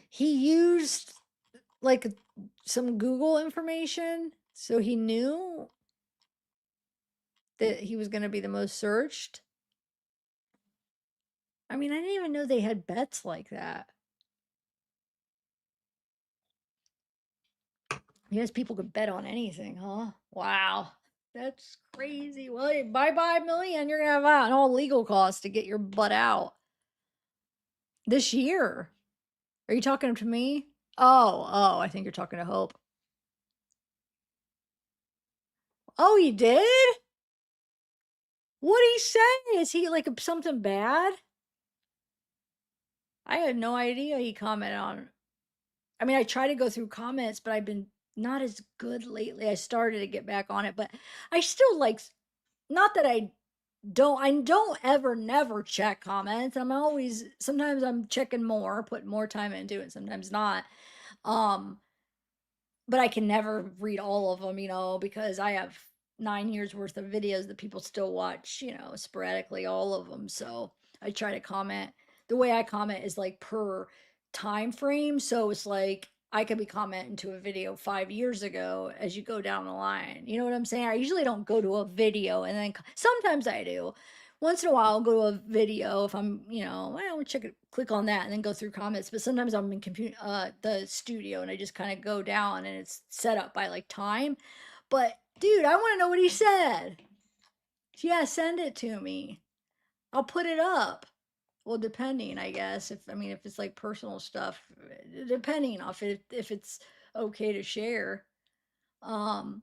He used like some Google information, so he knew that he was going to be the most searched. I mean, I didn't even know they had bets like that. I guess people could bet on anything, huh? Wow. That's crazy. Well, bye-bye million. You're going to have out and all legal costs to get your butt out. This year. Are you talking to me? Oh, I think you're talking to Hope. Oh, he did? What'd he say? Is he like something bad? I had no idea he commented on. I mean, I try to go through comments, but I've been not as good lately. I started to get back on it, but I still like, not that I don't ever never check comments. I'm always, sometimes I'm checking more, putting more time into it, sometimes not. But I can never read all of them, because I have 9 years worth of videos that people still watch, sporadically, all of them. So I try to comment. The way I comment is like per time frame. So it's like I could be commenting to a video 5 years ago as you go down the line. You know what I'm saying? I usually don't go to a video and then sometimes I do. Once in a while, I'll go to a video if I'm, I want to check it, click on that and then go through comments. But sometimes I'm in the studio and I just kind of go down and it's set up by like time. But dude, I want to know what he said. Yeah, send it to me. I'll put it up. Well, depending, I guess. If I mean, if it's like personal stuff, depending on if it's okay to share. Um,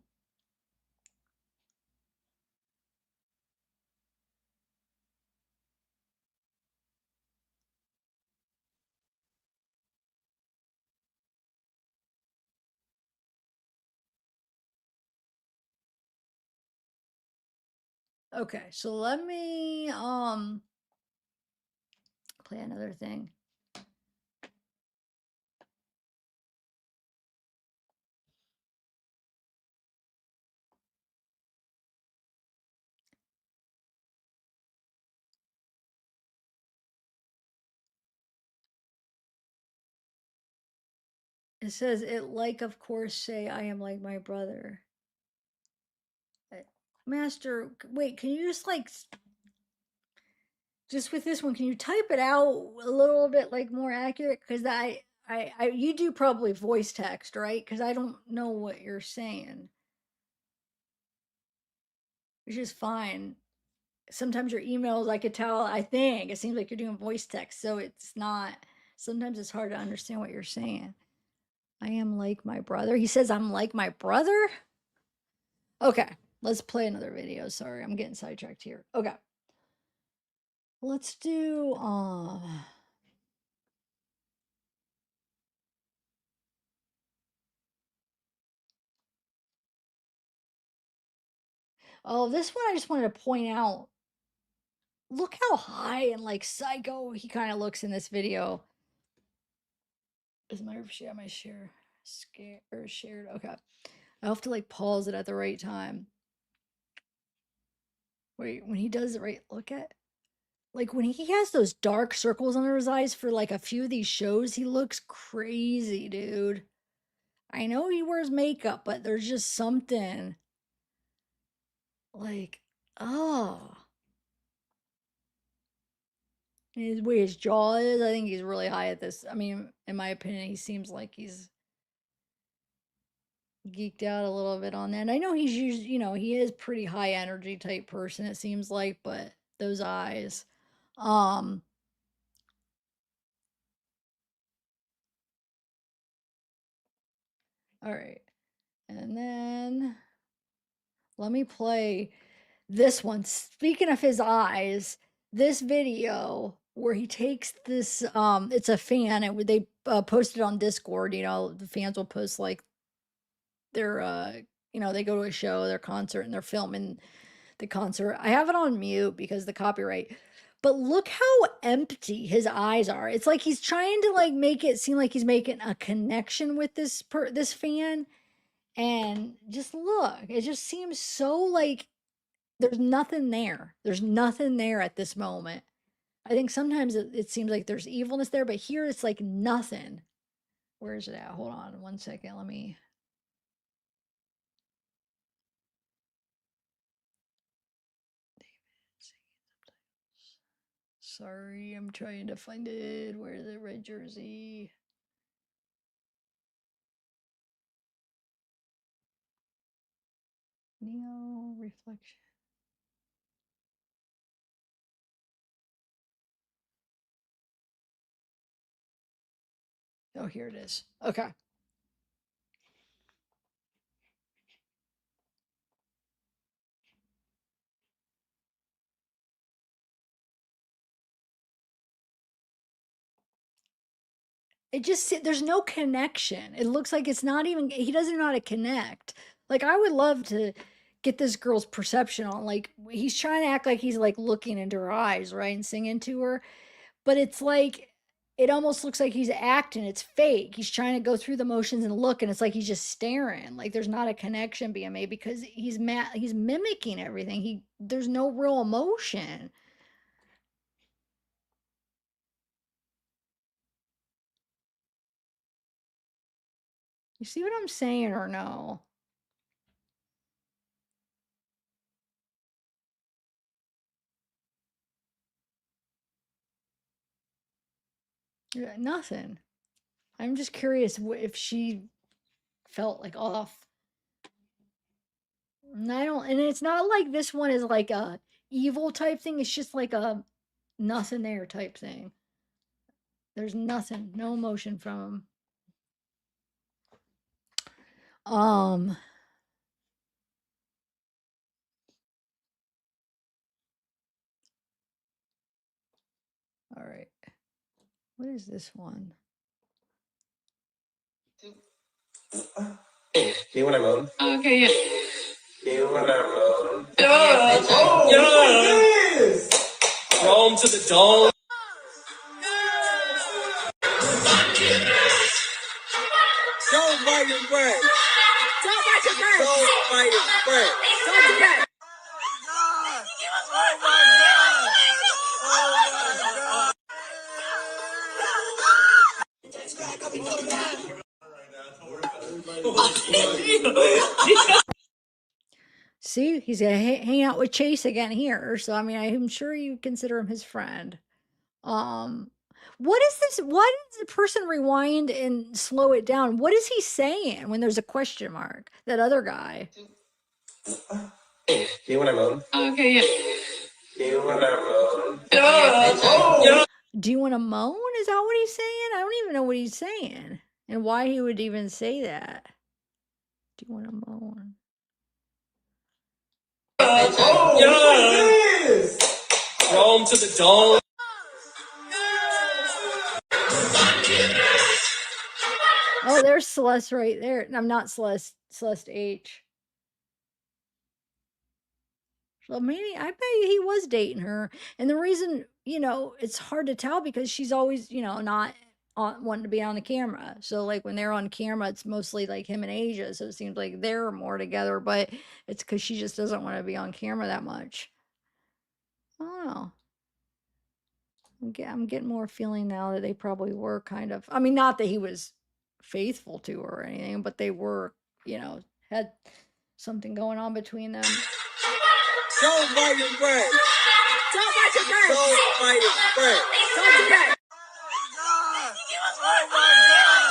okay, so let me play another thing. It says it like, of course, say I am like my brother. Master, wait, can you just like just with this one, can you type it out a little bit like more accurate? Because you do probably voice text, right? Because I don't know what you're saying, which is fine. Sometimes your emails, I could tell, I think it seems like you're doing voice text, so it's not, sometimes it's hard to understand what you're saying. I am like my brother. He says, I'm like my brother. Okay, let's play another video. Sorry, I'm getting sidetracked here. Okay. Let's do oh, this one I just wanted to point out. Look how high and like psycho he kind of looks in this video. Is my share scared or shared? Okay. I have to like pause it at the right time. Wait, when he does it right, look at like when he has those dark circles under his eyes for like a few of these shows, he looks crazy, dude. I know he wears makeup, but there's just something like, oh, his way his jaw is. I think he's really high at this. I mean, in my opinion, he seems like he's geeked out a little bit on that. And I know he's used, he is pretty high energy type person, it seems like, but those eyes. Um, all right. And then let me play this one. Speaking of his eyes, this video where he takes this it's a fan, and they posted on Discord, the fans will post like their they go to a show, their concert, and they're filming the concert. I have it on mute because the copyright. But look how empty his eyes are. It's like he's trying to like make it seem like he's making a connection with this fan, and just look, it just seems so like there's nothing there. There's nothing there at this moment. I think sometimes it seems like there's evilness there, but here it's like nothing. Where is it at? Hold on 1 second. Let me. Sorry, I'm trying to find it. Where is it? Red jersey. Neo reflection. Oh, here it is. Okay. It just, there's no connection. It looks like it's not even, he doesn't know how to connect. Like, I would love to get this girl's perception on, like, he's trying to act like he's like looking into her eyes, right? And singing to her. But it's like, it almost looks like he's acting. It's fake. He's trying to go through the motions and look, and it's like he's just staring. Like there's not a connection being made because he's mimicking everything. There's no real emotion. You see what I'm saying or no? Yeah, nothing. I'm just curious if she felt like off. And I don't, and it's not like this one is like a evil type thing. It's just like a nothing there type thing. There's nothing, no emotion from him. All right. What is this one? You want to roll? Okay, yeah. You want to roll? Yes! Rome to the dome. Don't bite his bread. Don't bite your friend. Don't bite his bread. Don't do that. Oh my God! Oh my God! See, he's gonna hang out with Chase again here. So I mean, I'm sure you consider him his friend. What is this? Why does the person rewind and slow it down? What is he saying when there's a question mark? That other guy. You want to roll? Okay, yeah. You want to roll? Do you want to moan? Is that what he's saying? I don't even know what he's saying and why he would even say that. Do you want to moan? Yes! Rome to the dome. Oh, there's Celeste right there. I'm not Celeste. Celeste H. So maybe I bet he was dating her, and the reason it's hard to tell because she's always not wanting to be on the camera. So like when they're on camera, it's mostly like him and Asia. So it seems like they're more together, but it's because she just doesn't want to be on camera that much. I don't know. I'm getting more feeling now that they probably were kind of. I mean, not that he was faithful to her or anything, but they were, had something going on between them. Don't bite his bread. Don't bite your friend. Don't bite his bread. Don't do that. Oh my God!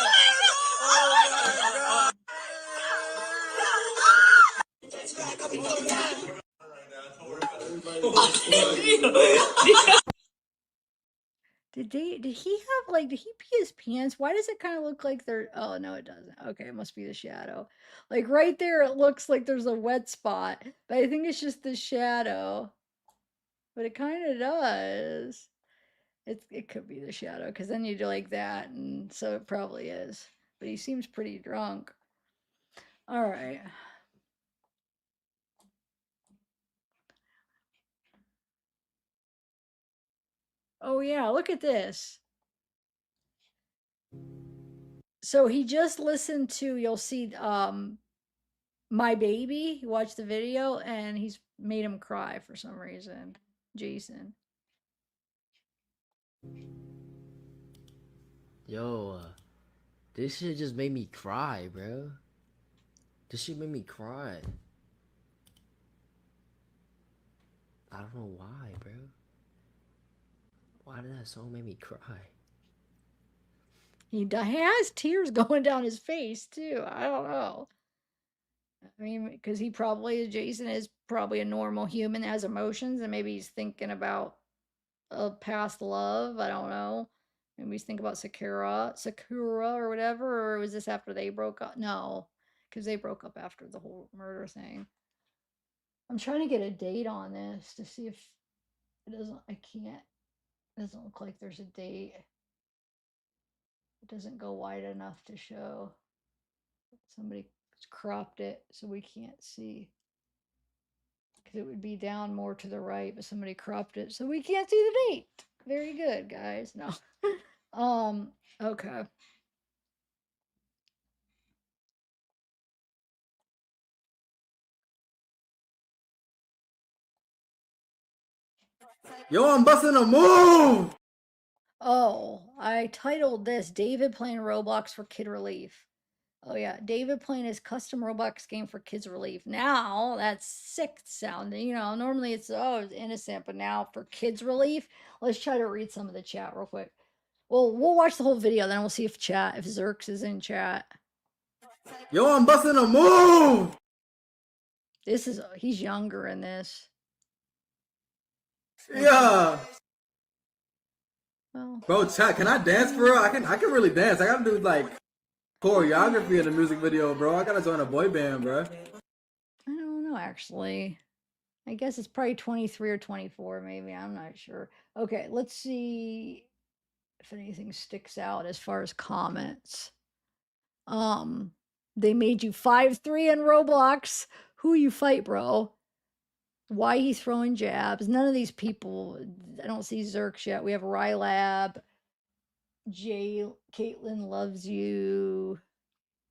Did he have like, did he pee his pants? Why does it kind of look like they're, oh no, it doesn't. Okay, it must be the shadow. Like right there, it looks like there's a wet spot, but I think it's just the shadow. But it kind of does. It could be the shadow because then you do like that, and so it probably is. But he seems pretty drunk. All right. Oh yeah, look at this. So he just listened to, you'll see My Baby. He watched the video and he's made him cry for some reason. Jason. Yo, this shit just made me cry, bro. This shit made me cry. I don't know why, bro. Why did that song make me cry? He has tears going down his face too. I don't know. I mean, because he probably, Jason is probably a normal human that has emotions, and maybe he's thinking about a past love. I don't know. Maybe he's thinking about Sakura or whatever. Or was this after they broke up? No, because they broke up after the whole murder thing. I'm trying to get a date on this to see if it doesn't. I can't. It doesn't look like there's a date. It doesn't go wide enough to show. Somebody cropped it so we can't see. Because it would be down more to the right, but somebody cropped it so we can't see the date. Very good, guys. No. Okay. Yo, I'm busting a move. Oh, I titled this David playing Roblox for Kid Relief. Oh yeah, David playing his custom Roblox game for Kids Relief. Now that's sick sounding. Normally it's innocent, but now for Kids Relief, let's try to read some of the chat real quick. Well, we'll watch the whole video, then we'll see if Zerks is in chat. Yo, I'm busting a move. He's younger in this. Yeah. Well, Bro, chat, can I dance for real? I can really dance. I gotta do like choreography in the music video, bro. I gotta join a boy band, bro. I don't know actually. I guess it's probably 23 or 24, maybe. I'm not sure. Okay, let's see if anything sticks out as far as comments. They made you 5-3 in Roblox. Who you fight, bro? Why he throwing jabs? None of these people. I don't see Zerks yet. We have Rylab. Jay, Caitlin loves you.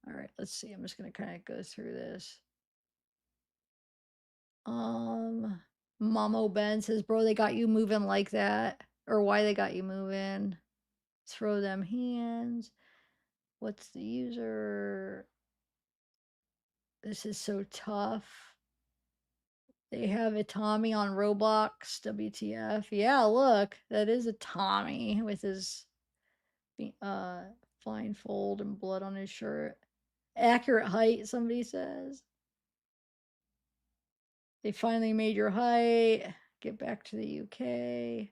All right, let's see. I'm just gonna kind of go through this. Momo Ben says, bro, they got you moving like that. Or why they got you moving. Throw them hands. What's the user? This is so tough. They have a Tommy on Roblox. WTF. Yeah, look, that is a Tommy with his fine fold and blood on his shirt. Accurate height, somebody says. They finally made your height. Get back to the UK.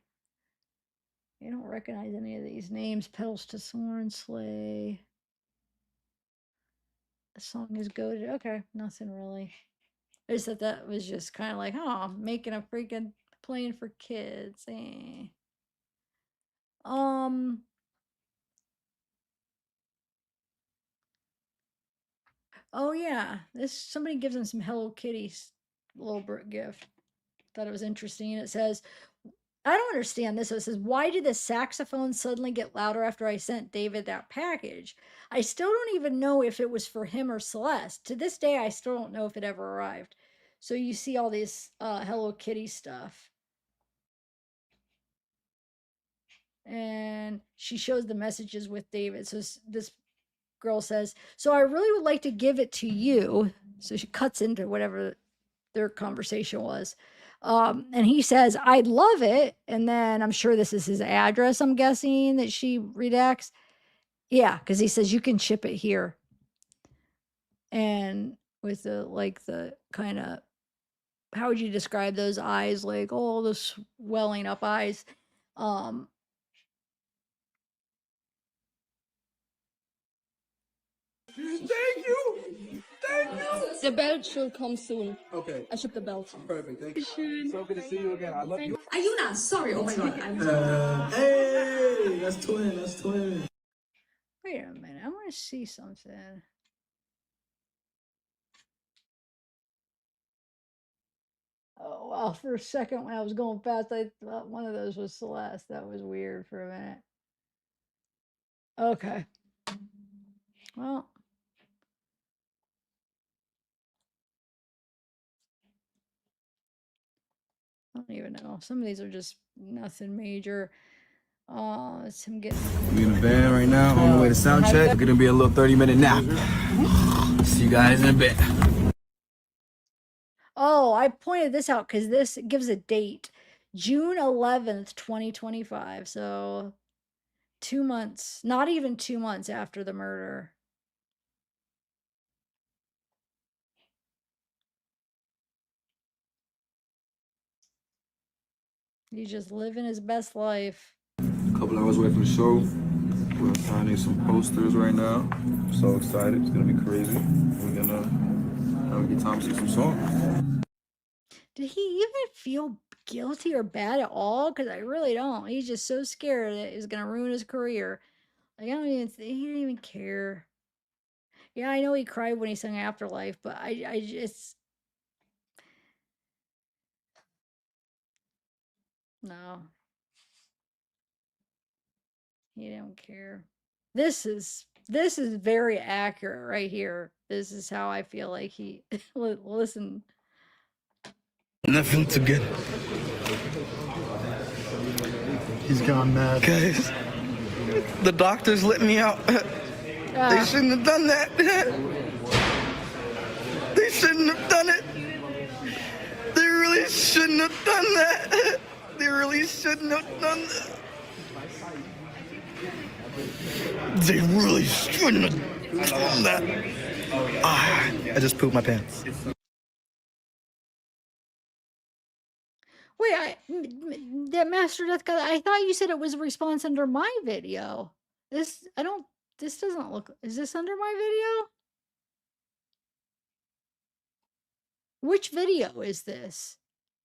I don't recognize any of these names. Petals to Thorn, Slay. The song is goated. Okay, nothing really. I just thought that was just kind of like, oh, making a freaking playing for kids. Eh. Oh yeah, this somebody gives him some Hello Kitty little gift. Thought it was interesting. It says, I don't understand this. So it says, why did the saxophone suddenly get louder after I sent David that package? I still don't even know if it was for him or Celeste. To this day, I still don't know if it ever arrived. So you see all this Hello Kitty stuff. And she shows the messages with David. So this girl says, so I really would like to give it to you. So she cuts into whatever their conversation was. And he says, I'd love it. And then I'm sure this is his address, I'm guessing, that she redacts. Yeah, because he says, you can ship it here. And with the kind of, how would you describe those eyes? Like, oh, the swelling up eyes. Thank you. Thank you. The belt should come soon. Okay. I shipped the belt. Perfect. Thank you. So good to see you again. I love you. Are you not sorry? Oh my god. Hey, that's twin. That's twin. Wait a minute. I want to see something. Oh, well, for a second when I was going fast, I thought one of those was Celeste. That was weird for a minute. Okay. Well. I don't even know. Some of these are just nothing major. It's him getting. We in the van right now, on the way to sound check. It's gonna be a little 30-minute nap. See you guys in a bit. Oh, I pointed this out because this gives a date. June 11th, 2025. So 2 months, not even 2 months after the murder. He's just living his best life. A couple hours away from the show. We're signing some posters right now. I'm so excited. It's gonna be crazy. We're gonna have a good time, sing some songs. Did he even feel guilty or bad at all? Because I really don't. He's just so scared that it's gonna ruin his career. Like, I don't even. He didn't even care. Yeah, I know he cried when he sang Afterlife, but I just. No. He don't care. This is very accurate right here. This is how I feel like he listen. Nothing to get. He's gone mad. Guys, the doctors let me out. They shouldn't have done that. They shouldn't have done it. They really shouldn't have done that. They really shouldn't have done that. They really shouldn't have done that. I just pooped my pants. Wait, that Master Death guy, I thought you said it was a response under my video. I don't, this doesn't look, is this under my video? Which video is this?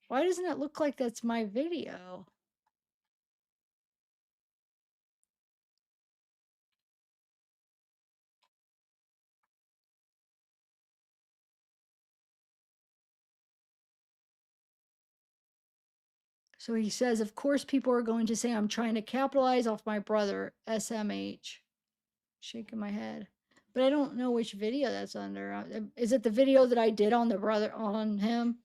Why doesn't it look like that's my video? So he says, of course, people are going to say I'm trying to capitalize off my brother, SMH. Shaking my head. But I don't know which video that's under. Is it the video that I did on the brother, on him?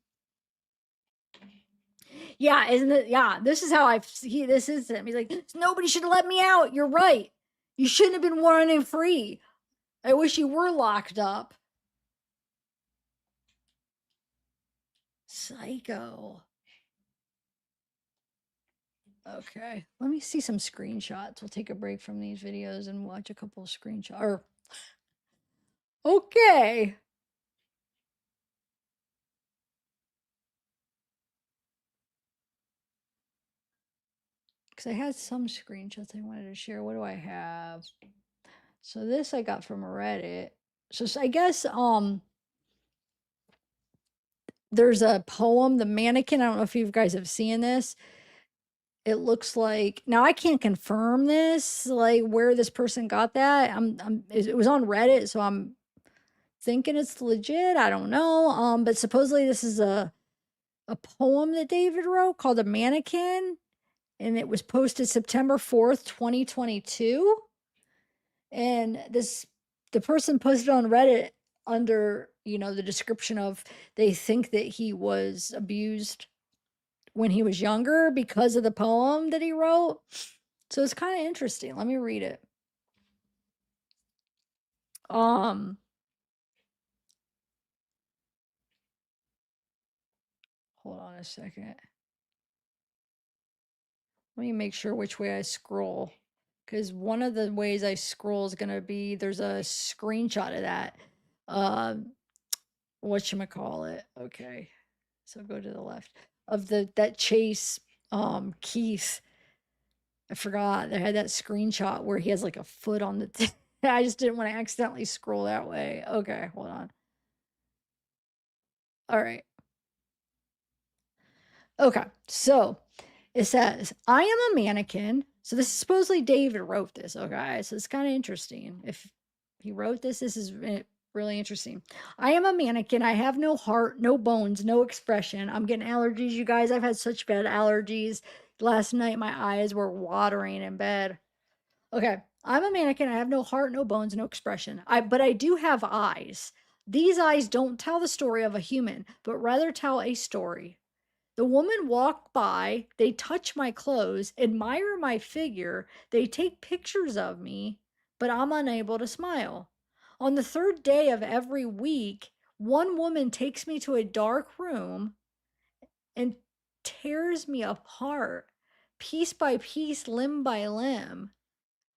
Yeah, isn't it? Yeah, this is how this is him. He's like, nobody should have let me out. You're right. You shouldn't have been running free. I wish you were locked up. Psycho. Okay, let me see some screenshots. We'll take a break from these videos and watch a couple of screenshots. Okay. Because I had some screenshots I wanted to share. What do I have? So this I got from Reddit. So I guess there's a poem, The Mannequin. I don't know if you guys have seen this. It looks like, now I can't confirm this, like where this person got that. It was on Reddit, so I'm thinking it's legit. I don't know. But supposedly this is a poem that David wrote called A Mannequin, and it was posted September 4th, 2022. And the person posted on Reddit under, the description of they think that he was abused when he was younger because of the poem that he wrote. So it's kind of interesting. Let me read it. Hold on a second. Let me make sure which way I scroll. Because one of the ways I scroll is going to be, there's a screenshot of that. Whatchamacallit. Okay. So go to the left of that Chase Keith. I forgot they had that screenshot where he has like a foot on the I just didn't want to accidentally scroll that way. Okay, hold on. All right. Okay, so it says, I am a mannequin. So this is supposedly David wrote this. Okay, so it's kind of interesting. If he wrote this is really interesting. I am a mannequin. I have no heart, no bones, no expression. I'm getting allergies, you guys. I've had such bad allergies. Last night, my eyes were watering in bed. Okay, I'm a mannequin. I have no heart, no bones, no expression. But I do have eyes. These eyes don't tell the story of a human, but rather tell a story. The woman walk by, they touch my clothes, admire my figure, they take pictures of me, but I'm unable to smile. On the third day of every week, one woman takes me to a dark room and tears me apart, piece by piece, limb by limb.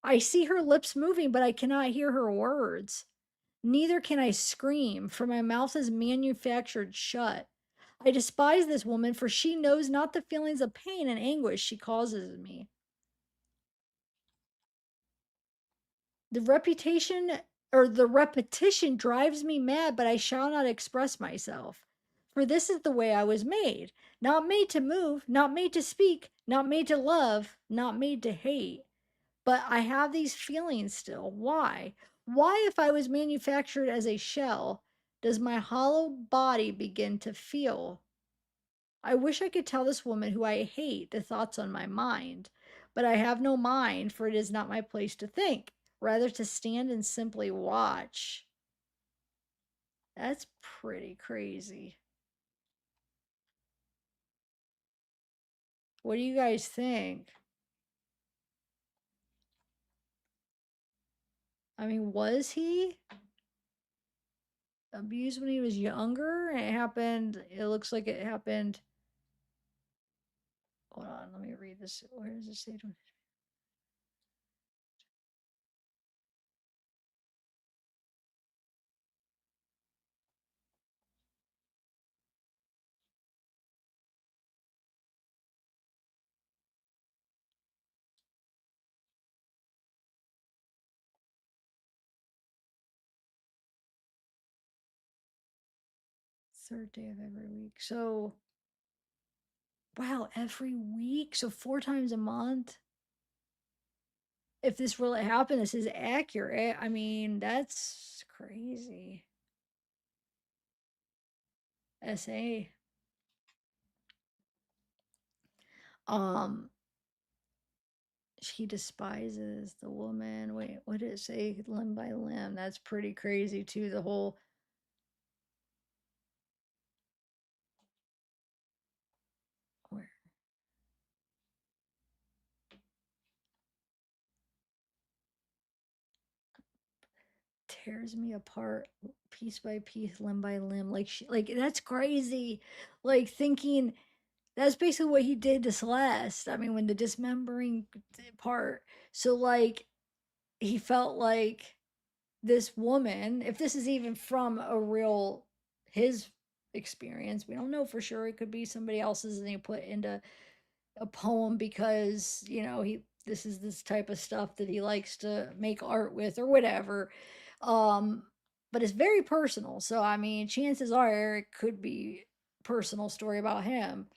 I see her lips moving, but I cannot hear her words. Neither can I scream, for my mouth is manufactured shut. I despise this woman, for she knows not the feelings of pain and anguish she causes me. The repetition drives me mad, but I shall not express myself. For this is the way I was made. Not made to move, not made to speak, not made to love, not made to hate. But I have these feelings still. Why? Why, if I was manufactured as a shell, does my hollow body begin to feel? I wish I could tell this woman who I hate the thoughts on my mind, but I have no mind, for it is not my place to think, rather to stand and simply watch. That's pretty crazy. What do you guys think? I mean, was he abused when he was younger? And it looks like it happened. Hold on, let me read this. Where does it say? Third day of every week. So, wow, every week? So 4 times a month? If this really happened, this is accurate. I mean, that's crazy. SA. Um, he despises the woman. Wait, what did it say? Limb by limb. That's pretty crazy too. The whole where tears me apart piece by piece, limb by limb. Like like that's crazy. Like thinking that's basically what he did to Celeste. I mean, when the dismembering part. So like he felt like this woman, if this is even from a real his experience, we don't know for sure. It could be somebody else's and he put into a poem because, you know, he this is this type of stuff that he likes to make art with or whatever. Um, but it's very personal. So I mean, chances are it could be personal story about him.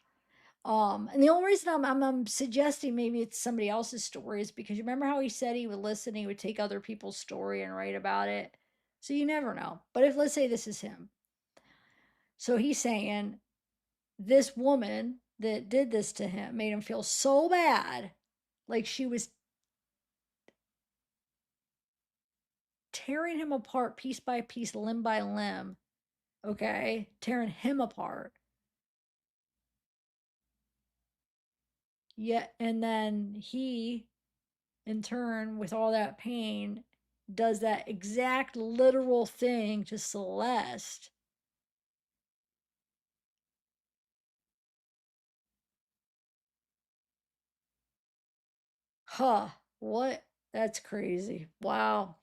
And the only reason I'm suggesting maybe it's somebody else's story is because you remember how he said he would listen, he would take other people's story and write about it. So you never know. But if let's say this is him, so he's saying this woman that did this to him made him feel so bad, like she was tearing him apart piece by piece, limb by limb. Okay, tearing him apart. Yeah, and then he in turn, with all that pain, does that exact literal thing to Celeste. Huh. What? That's crazy. Wow.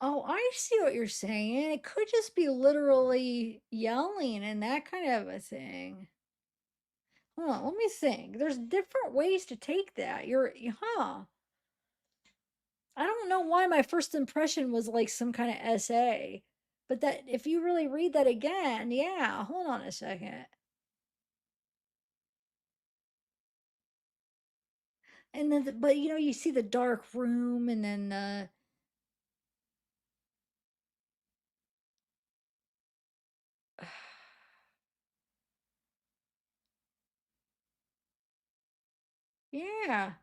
Oh, I see what you're saying. It could just be literally yelling and that kind of a thing. Hold on, let me think. There's different ways to take that. Huh. I don't know why my first impression was like some kind of essay. But that if you really read that again, yeah, hold on a second. And then, but you know, you see the dark room, and then, yeah,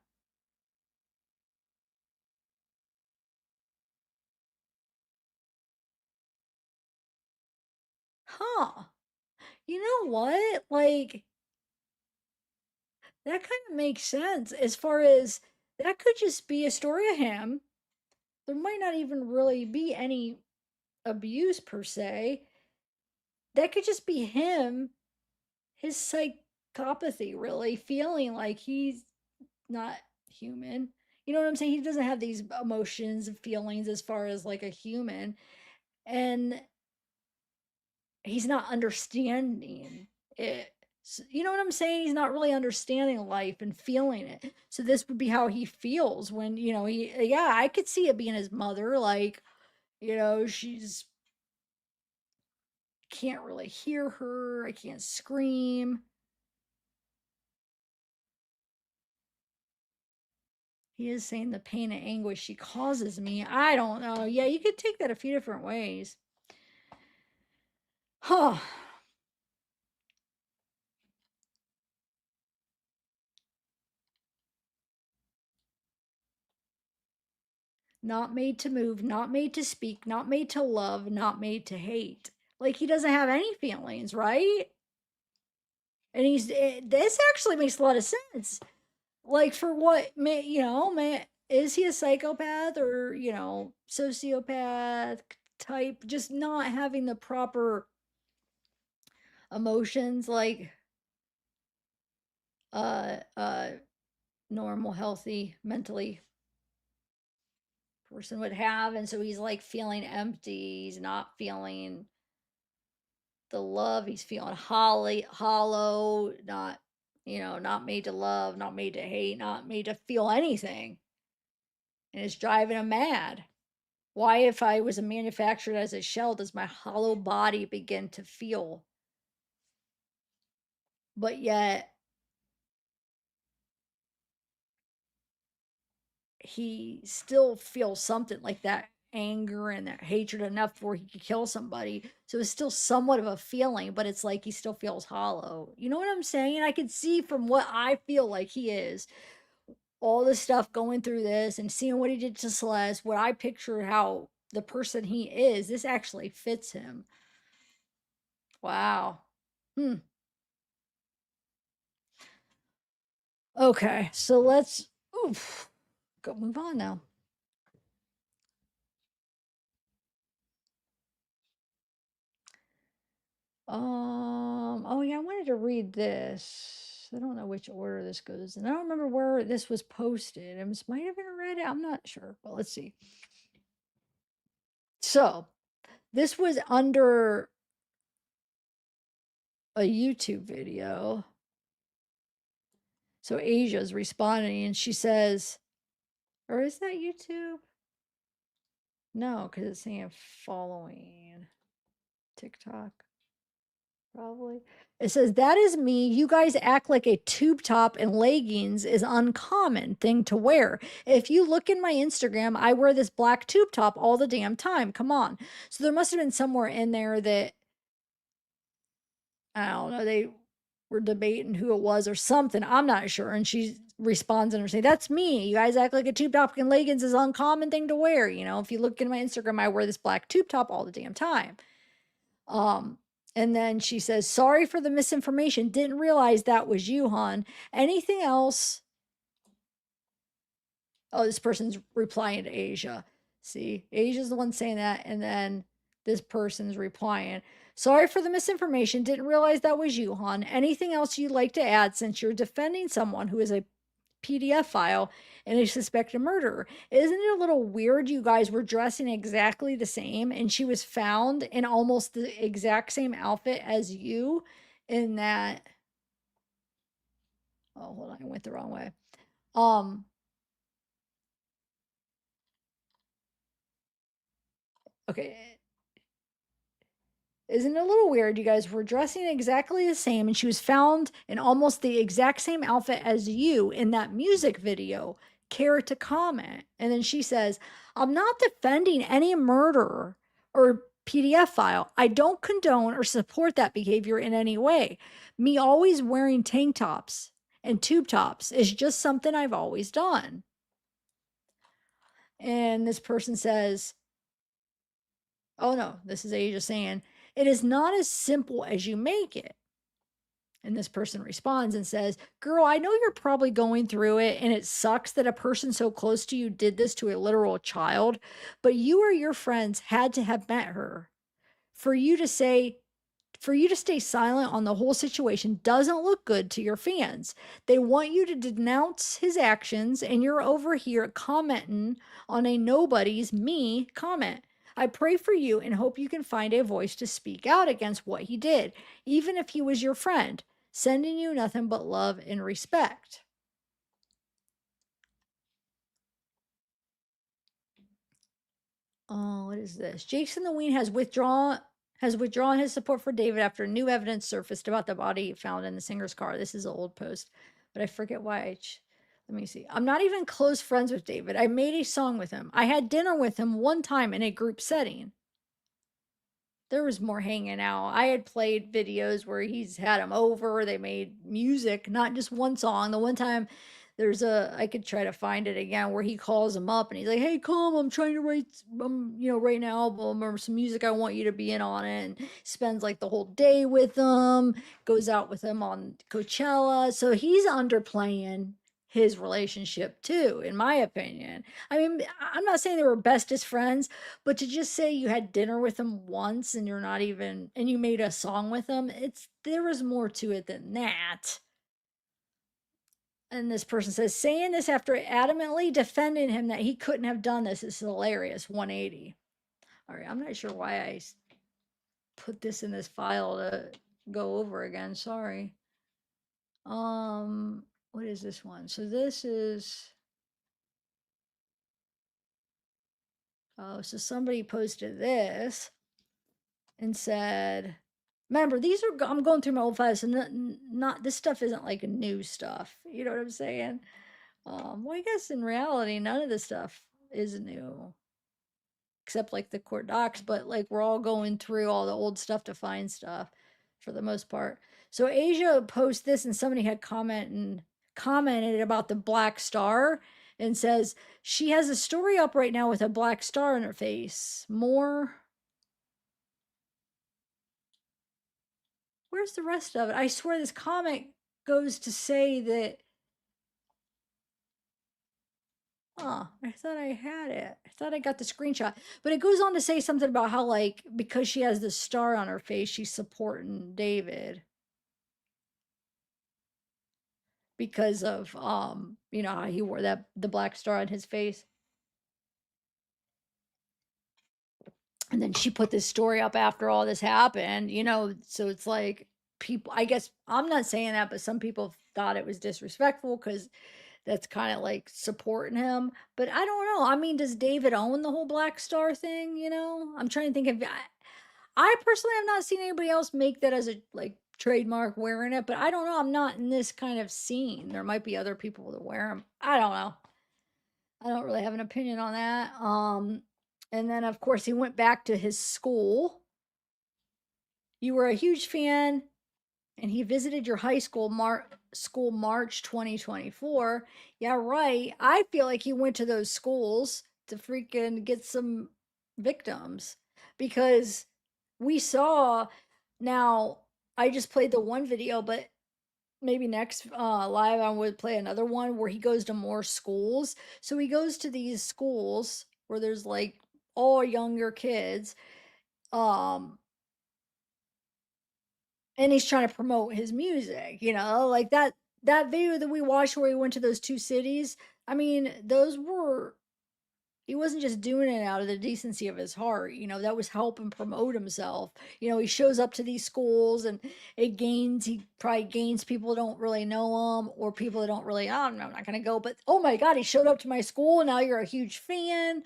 huh. You know what? Like, that kind of makes sense as far as that could just be a story of him. There might not even really be any abuse per se. That could just be him, his psychopathy, really feeling like he's not human. You know what I'm saying? He doesn't have these emotions and feelings as far as like a human. And he's not understanding it. You know what I'm saying? He's not really understanding life and feeling it. So this would be how he feels when, you know, yeah, I could see it being his mother. Like, you know, she's can't really hear her. I can't scream. He is saying the pain and anguish she causes me. I don't know. Yeah, you could take that a few different ways. Huh. Not made to move, not made to speak, not made to love, not made to hate. Like he doesn't have any feelings, right? And this actually makes a lot of sense. Like for what, you know, is he a psychopath or, you know, sociopath type, just not having the proper emotions? Like, a normal, healthy, mentally person would have. And so he's like feeling empty. He's not feeling the love. He's feeling hollow, not, not made to love, not made to hate, not made to feel anything. And it's driving him mad. Why, if I was manufactured as a shell, does my hollow body begin to feel? But yet, he still feels something like that anger and that hatred enough where he could kill somebody. So it's still somewhat of a feeling, but it's like he still feels hollow. You know what I'm saying? I could see from what I feel like he is, all the stuff going through this and seeing what he did to Celeste, what I picture how the person he is, this actually fits him. Wow. Okay, so let's go move on now. Oh yeah, I wanted to read this. I don't know which order this goes, and I don't remember where this was posted. It might have been Reddit. I'm not sure, but let's see. So this was under a YouTube video. So Asia's responding, and she says, or is that YouTube? No, because it's saying following TikTok. Probably. It says, that is me. You guys act like a tube top and leggings is uncommon thing to wear. If you look in my Instagram, I wear this black tube top all the damn time. Come on. So there must have been somewhere in there that, I don't know, they were debating who it was or something. I'm not sure. And she responds and saying, that's me. You guys act like a tube top and leggings is uncommon thing to wear. If you look in my Instagram, I wear this black tube top all the damn time. And then she says, sorry for the misinformation. Didn't realize that was you, hon. Anything else? Oh, this person's replying to Asia. See, Asia's the one saying that. And then this person's replying, sorry for the misinformation. Didn't realize that was you, hon. Anything else you'd like to add since you're defending someone who is a PDF file and a suspected murderer? Isn't it a little weird you guys were dressing exactly the same and she was found in almost the exact same outfit as you in that? Oh, hold on, I went the wrong way. Okay. Isn't it a little weird you guys were dressing exactly the same and she was found in almost the exact same outfit as you in that music video? Care to comment? And then she says, I'm not defending any murderer or PDF file. I don't condone or support that behavior in any way. Me always wearing tank tops and tube tops is just something I've always done. And this person says, oh no, this is Asia saying, it is not as simple as you make it. And this person responds and says, girl, I know you're probably going through it and it sucks that a person so close to you did this to a literal child, but you or your friends had to have met her. For you to stay silent on the whole situation doesn't look good to your fans. They want you to denounce his actions, and you're over here commenting on a nobody's me comment. I pray for you and hope you can find a voice to speak out against what he did, even if he was your friend. Sending you nothing but love and respect. Oh, what is this? Jason the Ween has withdrawn his support for David after new evidence surfaced about the body found in the singer's car. This is an old post, but I forget why. Let me see. I'm not even close friends with David. I made a song with him. I had dinner with him one time in a group setting. There was more hanging out. I had played videos where he's had him over. They made music, not just one song. The one time I could try to find it again, where he calls him up and he's like, hey, come, I'm trying to write an album or some music. I want you to be in on it. And spends like the whole day with them, goes out with him on Coachella. So he's underplaying his relationship too, in my opinion. I mean, I'm not saying they were bestest friends, but to just say you had dinner with him once and you made a song with him, there was more to it than that. And this person says, saying this after adamantly defending him that he couldn't have done this is hilarious. 180. All right, I'm not sure why I put this in this file to go over again. Sorry. What is this one? So this is, oh, so somebody posted this and said, remember, these are, I'm going through my old files, and not this stuff isn't like new stuff. You know what I'm saying? Well, I guess in reality, none of this stuff is new, except like the court docs, but like we're all going through all the old stuff to find stuff for the most part. So Asia posted this, and somebody had commented about the black star and says she has a story up right now with a black star on her face. More. Where's the rest of it? I swear this comment goes to say that. Oh, I thought I had it. I thought I got the screenshot. But it goes on to say something about how, like, because she has the star on her face, she's supporting David. Because of you know, how he wore the black star on his face. And then she put this story up after all this happened, you know, so it's like people, I guess I'm not saying that, but some people thought it was disrespectful because that's kind of like supporting him. But I don't know. I mean, does David own the whole Black Star thing? You know, I'm trying to think of. I personally have not seen anybody else make that as a like trademark wearing it, but I don't know. I'm not in this kind of scene. There might be other people that wear them. I don't know. I don't really have an opinion on that. And then of course he went back to his school. You were a huge fan, and he visited your high school March 2024. Yeah, right. I feel like he went to those schools to freaking get some victims, because we saw, now I just played the one video, but maybe next live I would play another one where he goes to more schools. So he goes to these schools where there's like all younger kids, um and he's trying to promote his music, you know, like that video that we watched where he went to those two cities. I mean, those were, he wasn't just doing it out of the decency of his heart, you know, that was helping promote himself. You know, he shows up to these schools and he probably gains people who don't really know him, or people that don't really, oh, I'm not going to go, but oh my God, he showed up to my school. Now you're a huge fan.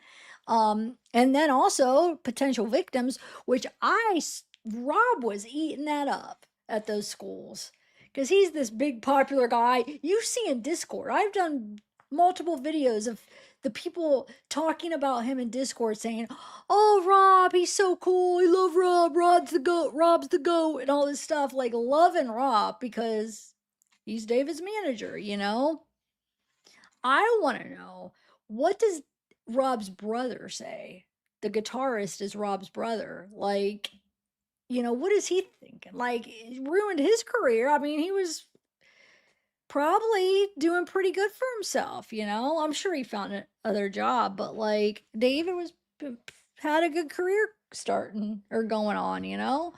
And then also potential victims, which Rob was eating that up at those schools because he's this big popular guy. You see in Discord, I've done multiple videos of the people talking about him in Discord saying, "Oh, Rob, he's so cool. I love Rob. Rob's the goat. Rob's the goat," and all this stuff, like loving Rob because he's David's manager, you know? I want to know, what does Rob's brother say? The guitarist is Rob's brother. Like, you know, what is he thinking? Like, it ruined his career. I mean, he was probably doing pretty good for himself, you know? I'm sure he found another job, but like David was had a good career starting or going on, you know?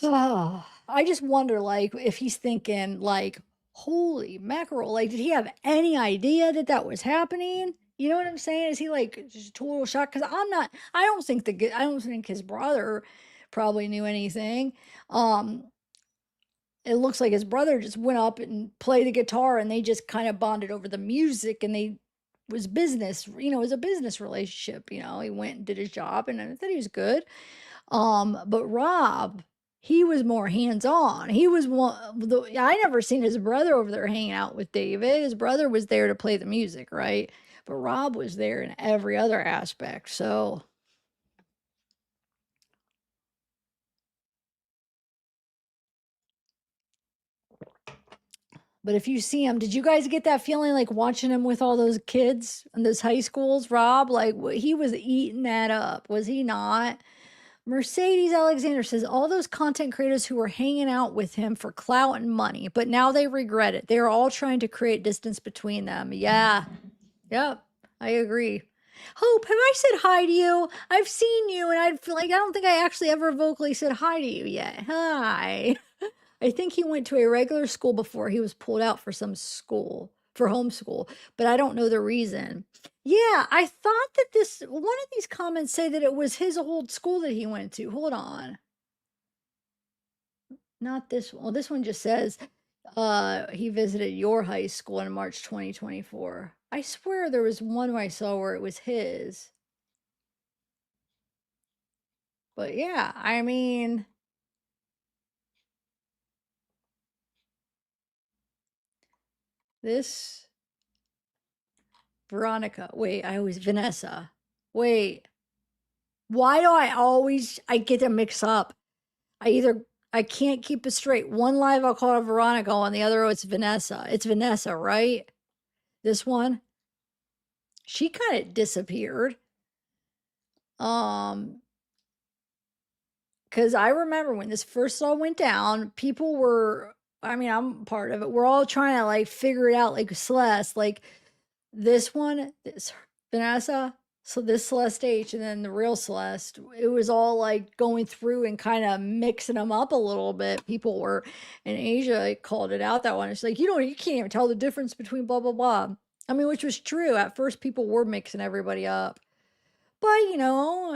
I just wonder, like, if he's thinking, like, holy mackerel, like, did he have any idea that that was happening? You know what I'm saying? Is he like just total shock? Because I don't think his brother probably knew anything. Um, it looks like his brother just went up and played the guitar, and they just kind of bonded over the music, and they was business, you know, it was a business relationship, you know. He went and did his job, and I thought he was good. But Rob, he was more hands-on. He was I never seen his brother over there hanging out with David. His brother was there to play the music, right? But Rob was there in every other aspect. So but if you see him, did you guys get that feeling like watching him with all those kids in those high schools, Rob? Like he was eating that up, was he not? Mercedes Alexander says all those content creators who were hanging out with him for clout and money, but now they regret it. They are all trying to create distance between them. Yeah. Yep. I agree. Hope, have I said hi to you? I've seen you, and I feel like I don't think I actually ever vocally said hi to you yet. Hi. I think he went to a regular school before he was pulled out for for homeschool, but I don't know the reason. Yeah, I thought that one of these comments say that it was his old school that he went to. Hold on. Not this one. Well, this one just says he visited your high school in March 2024. I swear there was one I saw where it was his. But yeah, I mean, this Veronica. Wait, Vanessa. Wait. Why do I get them mixed up? I can't keep it straight. One live I'll call it Veronica, on the other it's Vanessa. It's Vanessa, right? This one. She kind of disappeared. Because I remember when this first all went down, people were, I mean, I'm part of it. We're all trying to like figure it out, like Celeste, like this one, this Vanessa, so this Celeste H, and then the real Celeste. It was all like going through and kind of mixing them up a little bit. People were, and Asia called it out that one. It's like, you can't even tell the difference between blah, blah, blah. I mean, which was true. At first, people were mixing everybody up. But,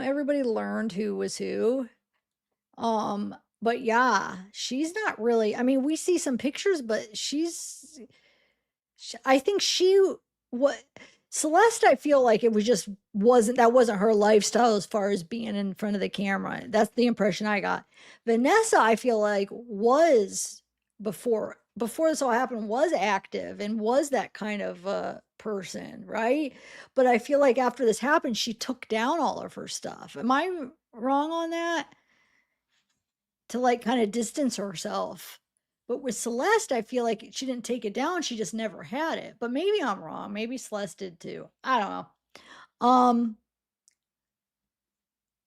everybody learned who was who. But yeah, she's not really, I mean, we see some pictures, but I think what, Celeste, I feel like it was just that wasn't her lifestyle as far as being in front of the camera. That's the impression I got. Vanessa, I feel like was before this all happened, was active and was that kind of person, right? But I feel like after this happened, she took down all of her stuff. Am I wrong on that? To like kind of distance herself. But with Celeste, I feel like she didn't take it down. She just never had it. But maybe I'm wrong. Maybe Celeste did too. I don't know.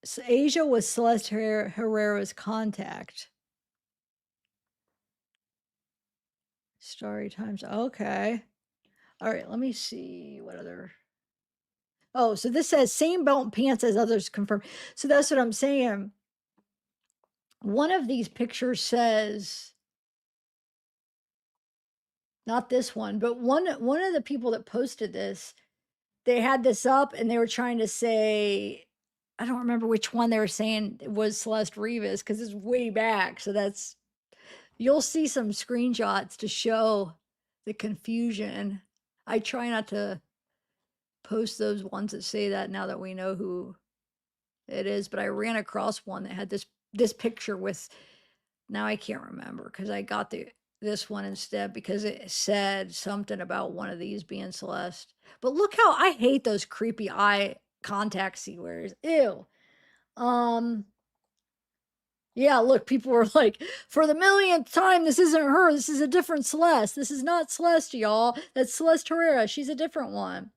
So Asia was Celeste Herrera's contact. Story times. Okay. All right. Let me see what other. Oh, so this says same belt and pants as others confirmed. So that's what I'm saying. One of these pictures says, not this one, but one of the people that posted this, they had this up and they were trying to say, I don't remember which one they were saying it was Celeste Rivas because it's way back. So you'll see some screenshots to show the confusion. I try not to post those ones that say that now that we know who it is, but I ran across one that had this picture with, now I can't remember because I got this one instead because it said something about one of these being Celeste. But look how I hate those creepy eye contact she wears. Ew. Yeah, look, people were like, for the millionth time, this isn't her. This is a different Celeste. This is not Celeste, y'all. That's Celeste Herrera. She's a different one.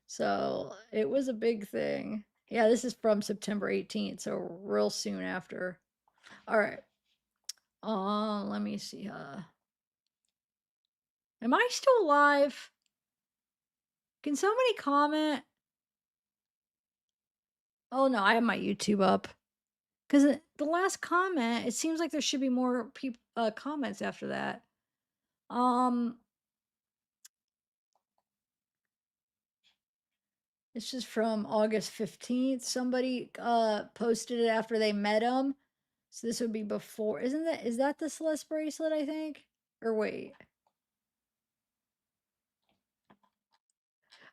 So it was a big thing. Yeah, this is from September 18th, so real soon after. All right. Let me see. Am I still alive? Can somebody comment? Oh no, I have my YouTube up. Because the last comment, it seems like there should be more comments after that. This is from August 15th. Somebody posted it after they met him. So this would be before. Is that the Celeste bracelet, I think? Or wait.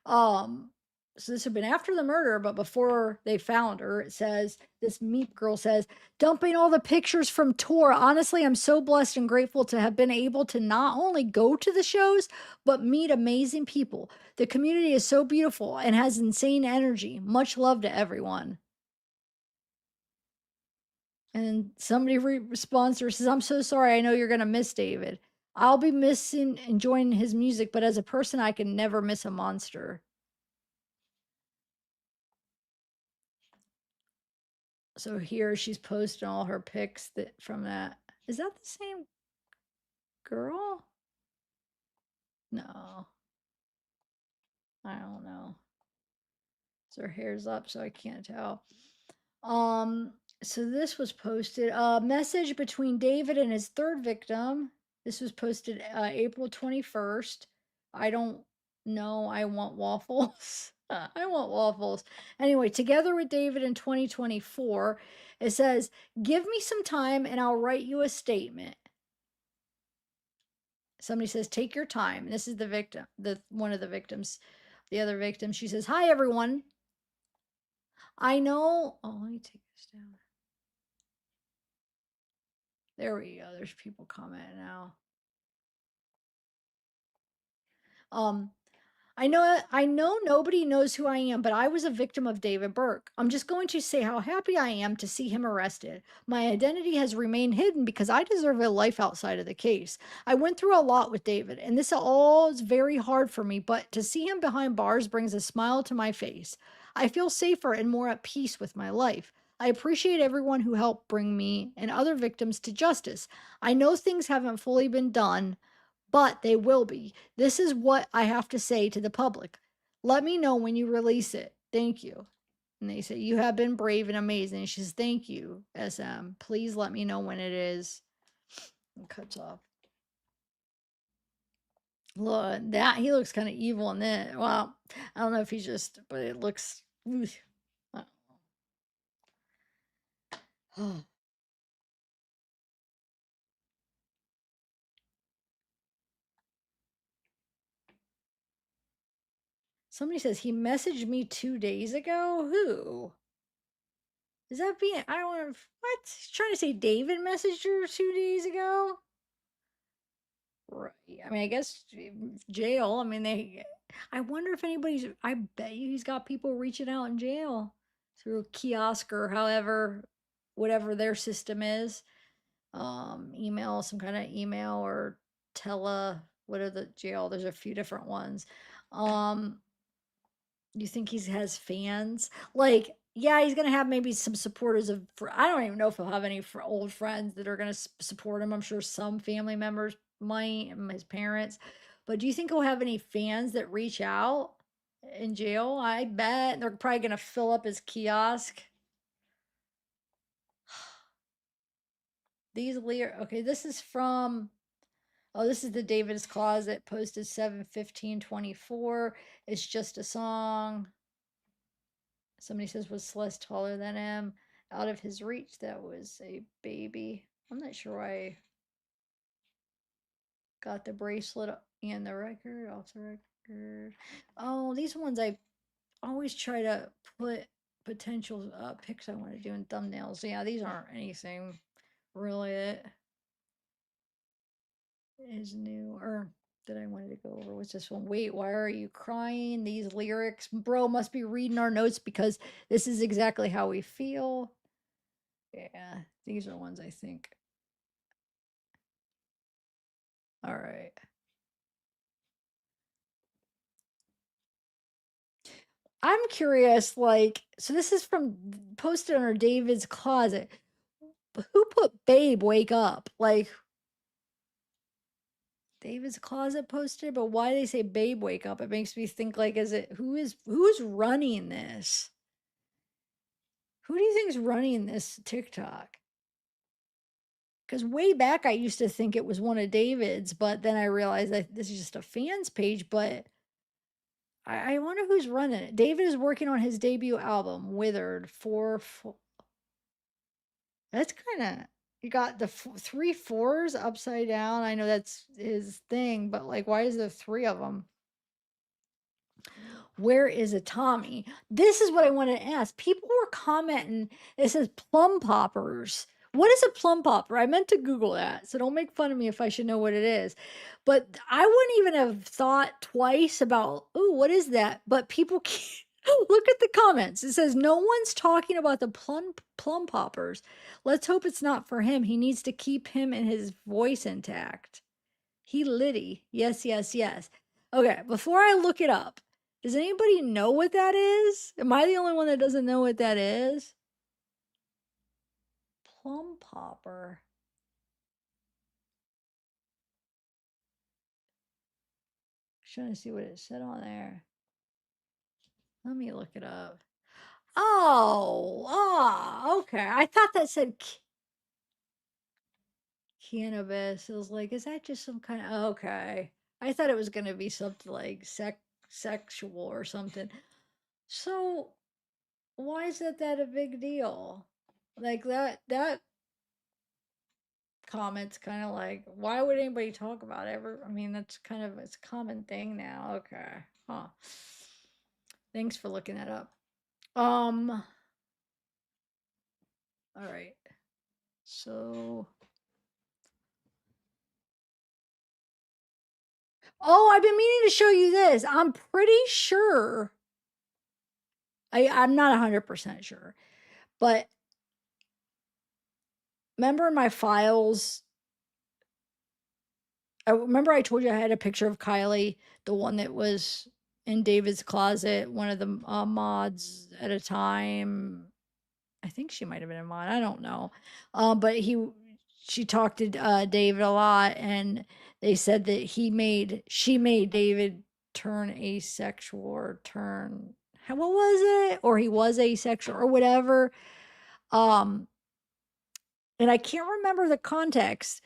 So this had been after the murder, but before they found her. It says, this Meep girl says, dumping all the pictures from tour. Honestly, I'm so blessed and grateful to have been able to not only go to the shows, but meet amazing people. The community is so beautiful and has insane energy. Much love to everyone. And somebody responds to her, says, I'm so sorry. I know you're going to miss David. I'll be missing enjoying his music, but as a person, I can never miss a monster. So here she's posting all her pics from that. Is that the same girl? No. I don't know. So her hair's up, so I can't tell. So this was posted, a message between David and his third victim. This was posted April 21st. I don't know. I want waffles. I want waffles. Anyway, together with David in 2024, it says, give me some time and I'll write you a statement. Somebody says, take your time. This is the victim, one of the victims, the other victim. She says, hi, everyone. I know. Oh, let me take this down. There we go. There's people commenting now. Um, I know nobody knows who I am, but I was a victim of David Burke. I'm just going to say how happy I am to see him arrested. My identity has remained hidden because I deserve a life outside of the case. I went through a lot with David, and this all is very hard for me, but to see him behind bars brings a smile to my face. I feel safer and more at peace with my life. I appreciate everyone who helped bring me and other victims to justice. I know things haven't fully been done, but they will be. This is what I have to say to the public. Let me know when you release it. Thank you. And they say, you have been brave and amazing. She says, thank you, SM. Please let me know when it is. And cuts off. Look, that he looks kind of evil in this. Well, I don't know if he's just, but it looks. Oh. Somebody says he messaged me 2 days ago. Who? Is that being? I don't know. What? He's trying to say David messaged her 2 days ago? Right. I mean, I guess jail. I mean, I wonder if anybody's. I bet you he's got people reaching out in jail through a kiosk or however, whatever their system is. Email, some kind of email or what are the jail? There's a few different ones. You think he has fans? Like, yeah, he's gonna have maybe some supporters of. I don't even know if he'll have any old friends that are gonna support him. I'm sure some family members might, his parents. But do you think he'll have any fans that reach out in jail? I bet they're probably gonna fill up his kiosk. These okay, this is from. Oh, this is the David's Closet posted 7/15/24. It's just a song. Somebody says, was Celeste taller than him? Out of his reach, that was a baby. I'm not sure why I got the bracelet and the record off the record. Oh, these ones I always try to put potential pics I want to do in thumbnails. Yeah, these aren't anything really that is new or that I wanted to go over. What's this one? Wait, why are you crying? These lyrics, bro, must be reading our notes because this is exactly how we feel. Yeah, these are ones I think. All right. I'm curious, like, so this is from posted under David's Closet. Who put Babe Wake Up? Like, David's Closet posted, but why they say Babe Wake Up? It makes me think, like, who's running this? Who do you think is running this TikTok? Because way back I used to think it was one of David's, but then I realized that this is just a fans page, but I wonder who's running it. David is working on his debut album, Withered, that's kind of, you got the 3 4s upside down. I know that's his thing, but like, why is there 3 of them? Where is a Tommy? This is what I wanted to ask. People were commenting, it says plum poppers. What is a plum popper? I meant to Google that, so don't make fun of me if I should know what it is. But I wouldn't even have thought twice about, oh, what is that? But people look at the comments. It says no one's talking about the plum poppers. Let's hope it's not for him. He needs to keep him and his voice intact. He Liddy. Yes, yes, yes. Okay, before I look it up, does anybody know what that is? Am I the only one that doesn't know what that is? Plum popper. Trying to see what it said on there. Let me look it up. Okay. I thought that said cannabis. It was like, is that just some kind of okay? I thought it was gonna be something like sexual or something. So why is that a big deal? Like that comment's kind of like, why would anybody talk about it ever? I mean, that's kind of it's a common thing now. Okay. Huh. Thanks for looking that up. All right. So oh, I've been meaning to show you this. I'm pretty sure I'm not 100% sure, but remember in my files, I remember I told you I had a picture of Kylie, the one that was in David's closet, one of the mods at a time. I think she might have been a mod. I don't know. But she talked to David a lot, and they said that she made David turn asexual or turn what was it? Or he was asexual or whatever. Um, and I can't remember the context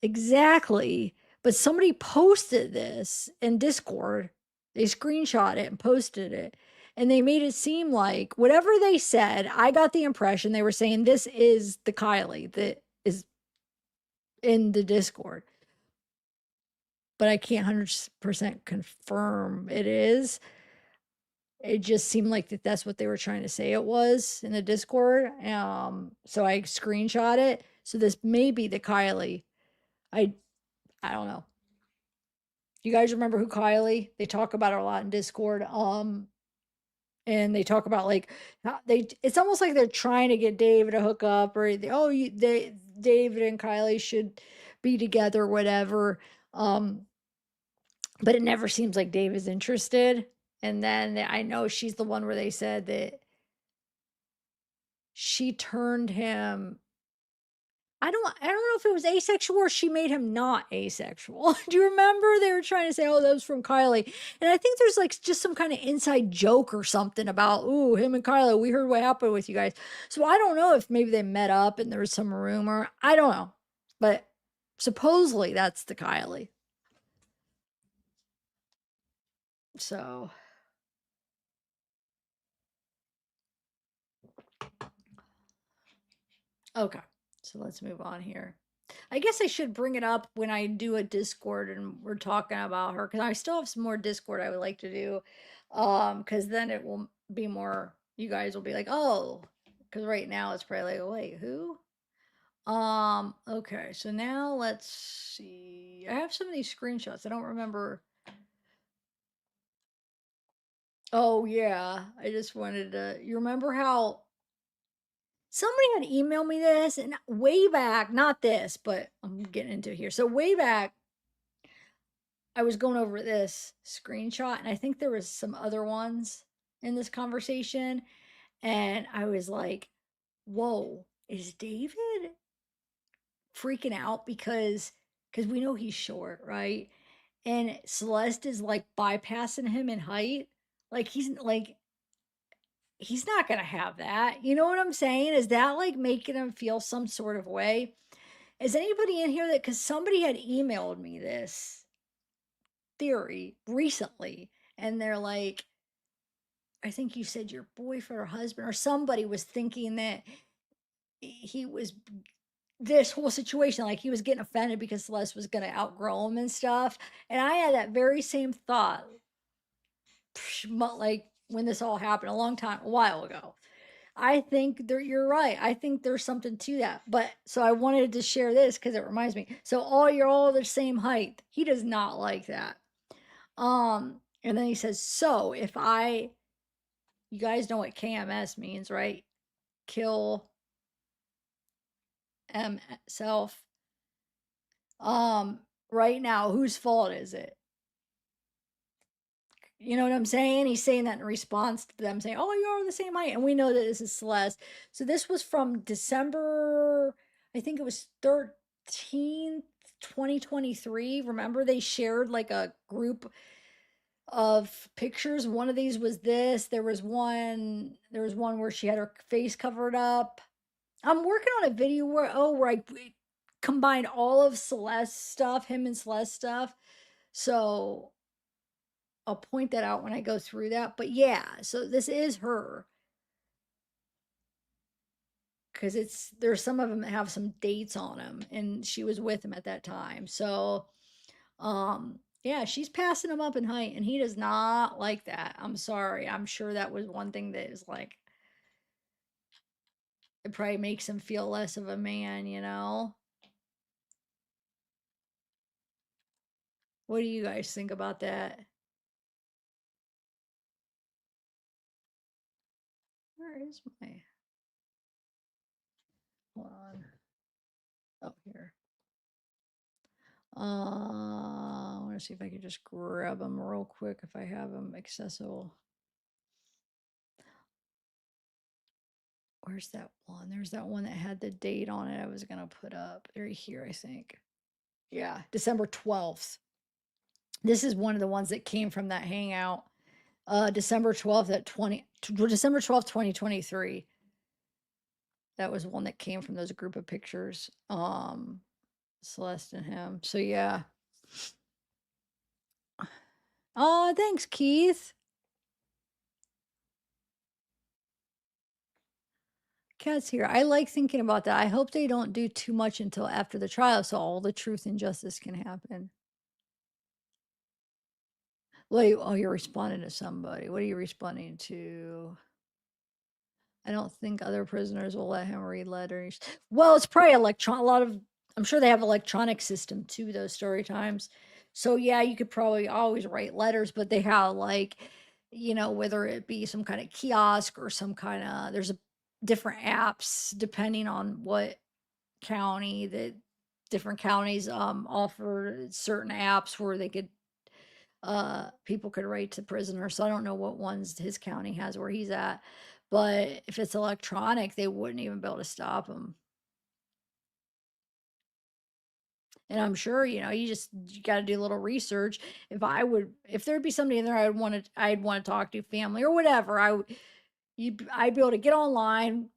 exactly, but somebody posted this in Discord. They screenshot it and posted it. And they made it seem like whatever they said, I got the impression they were saying this is the Kylie that is in the Discord. But I can't 100% confirm it is. It just seemed like that's what they were trying to say it was in the Discord. So I screenshot it. So this may be the Kylie. I don't know. You guys remember who Kylie? They talk about her a lot in Discord. And they talk about like how it's almost like they're trying to get David to hook up or David and Kylie should be together, whatever. But it never seems like Dave is interested. And then I know she's the one where they said that she turned him. I don't know if it was asexual or she made him not asexual. Do you remember they were trying to say, oh, that was from Kylie? And I think there's like just some kind of inside joke or something about, ooh, him and Kylie, we heard what happened with you guys. So I don't know if maybe they met up and there was some rumor. I don't know. But supposedly that's the Kylie. So okay. So let's move on here. I guess I should bring it up when I do a Discord and we're talking about her because I still have some more Discord I would like to do. Because then it will be more, you guys will be like, oh, because right now it's probably like, oh, wait, who? Okay, so now let's see. I have some of these screenshots. I don't remember. Oh, yeah. I just wanted to, you remember how somebody had emailed me this and way back, not this, but I'm getting into it here. So way back, I was going over this screenshot and I think there was some other ones in this conversation and I was like, "Whoa, is David freaking out because we know he's short, right? And Celeste is like bypassing him in height. He's not going to have that. You know what I'm saying? Is that like making him feel some sort of way? Is anybody in here that cuz somebody had emailed me this theory recently and they're like, I think you said your boyfriend or husband or somebody was thinking that he was this whole situation, like he was getting offended because Celeste was going to outgrow him and stuff. And I had that very same thought, like when this all happened a while ago. I think you're right. I think there's something to that. But so I wanted to share this because it reminds me. So you're all the same height. He does not like that. And then he says, so if you guys know what KMS means, right? Kill M self. Right now, whose fault is it? You know what I'm saying? He's saying that in response to them saying, oh, you're the same height. And we know that this is Celeste. So this was from December, I think it was 13th, 2023. Remember, they shared like a group of pictures. One of these was this. There was one where she had her face covered up. I'm working on a video where I combined all of Celeste's stuff, him and Celeste's stuff. So I'll point that out when I go through that. But yeah, so this is her. Because there's some of them that have some dates on them, and she was with him at that time. So yeah, she's passing him up in height, and he does not like that. I'm sorry. I'm sure that was one thing that is like, it probably makes him feel less of a man, you know? What do you guys think about that? Where is my, hold on. Oh, here. I want to see if I can just grab them real quick if I have them accessible. Where's that one? There's that one that had the date on it I was going to put up. Right here, I think. Yeah, December 12th. This is one of the ones that came from that hangout. December 12th December 12th, 2023. That was one that came from those group of pictures. Celeste and him. So yeah. Oh, thanks, Keith. Cat's here. I like thinking about that. I hope they don't do too much until after the trial so all the truth and justice can happen. Wait, oh, you're responding to somebody. What are you responding to? I don't think other prisoners will let him read letters. Well, it's probably I'm sure they have electronic system too, those story times. So yeah, you could probably always write letters, but they have like, whether it be some kind of kiosk or some kind of, there's different apps depending on what county that different counties offer certain apps where they could people could write to prisoners. So I don't know what ones his county has where he's at, but if it's electronic, they wouldn't even be able to stop him. And I'm sure, you got to do a little research. If there'd be somebody in there I'd want to talk to, family or whatever, I'd be able to get online,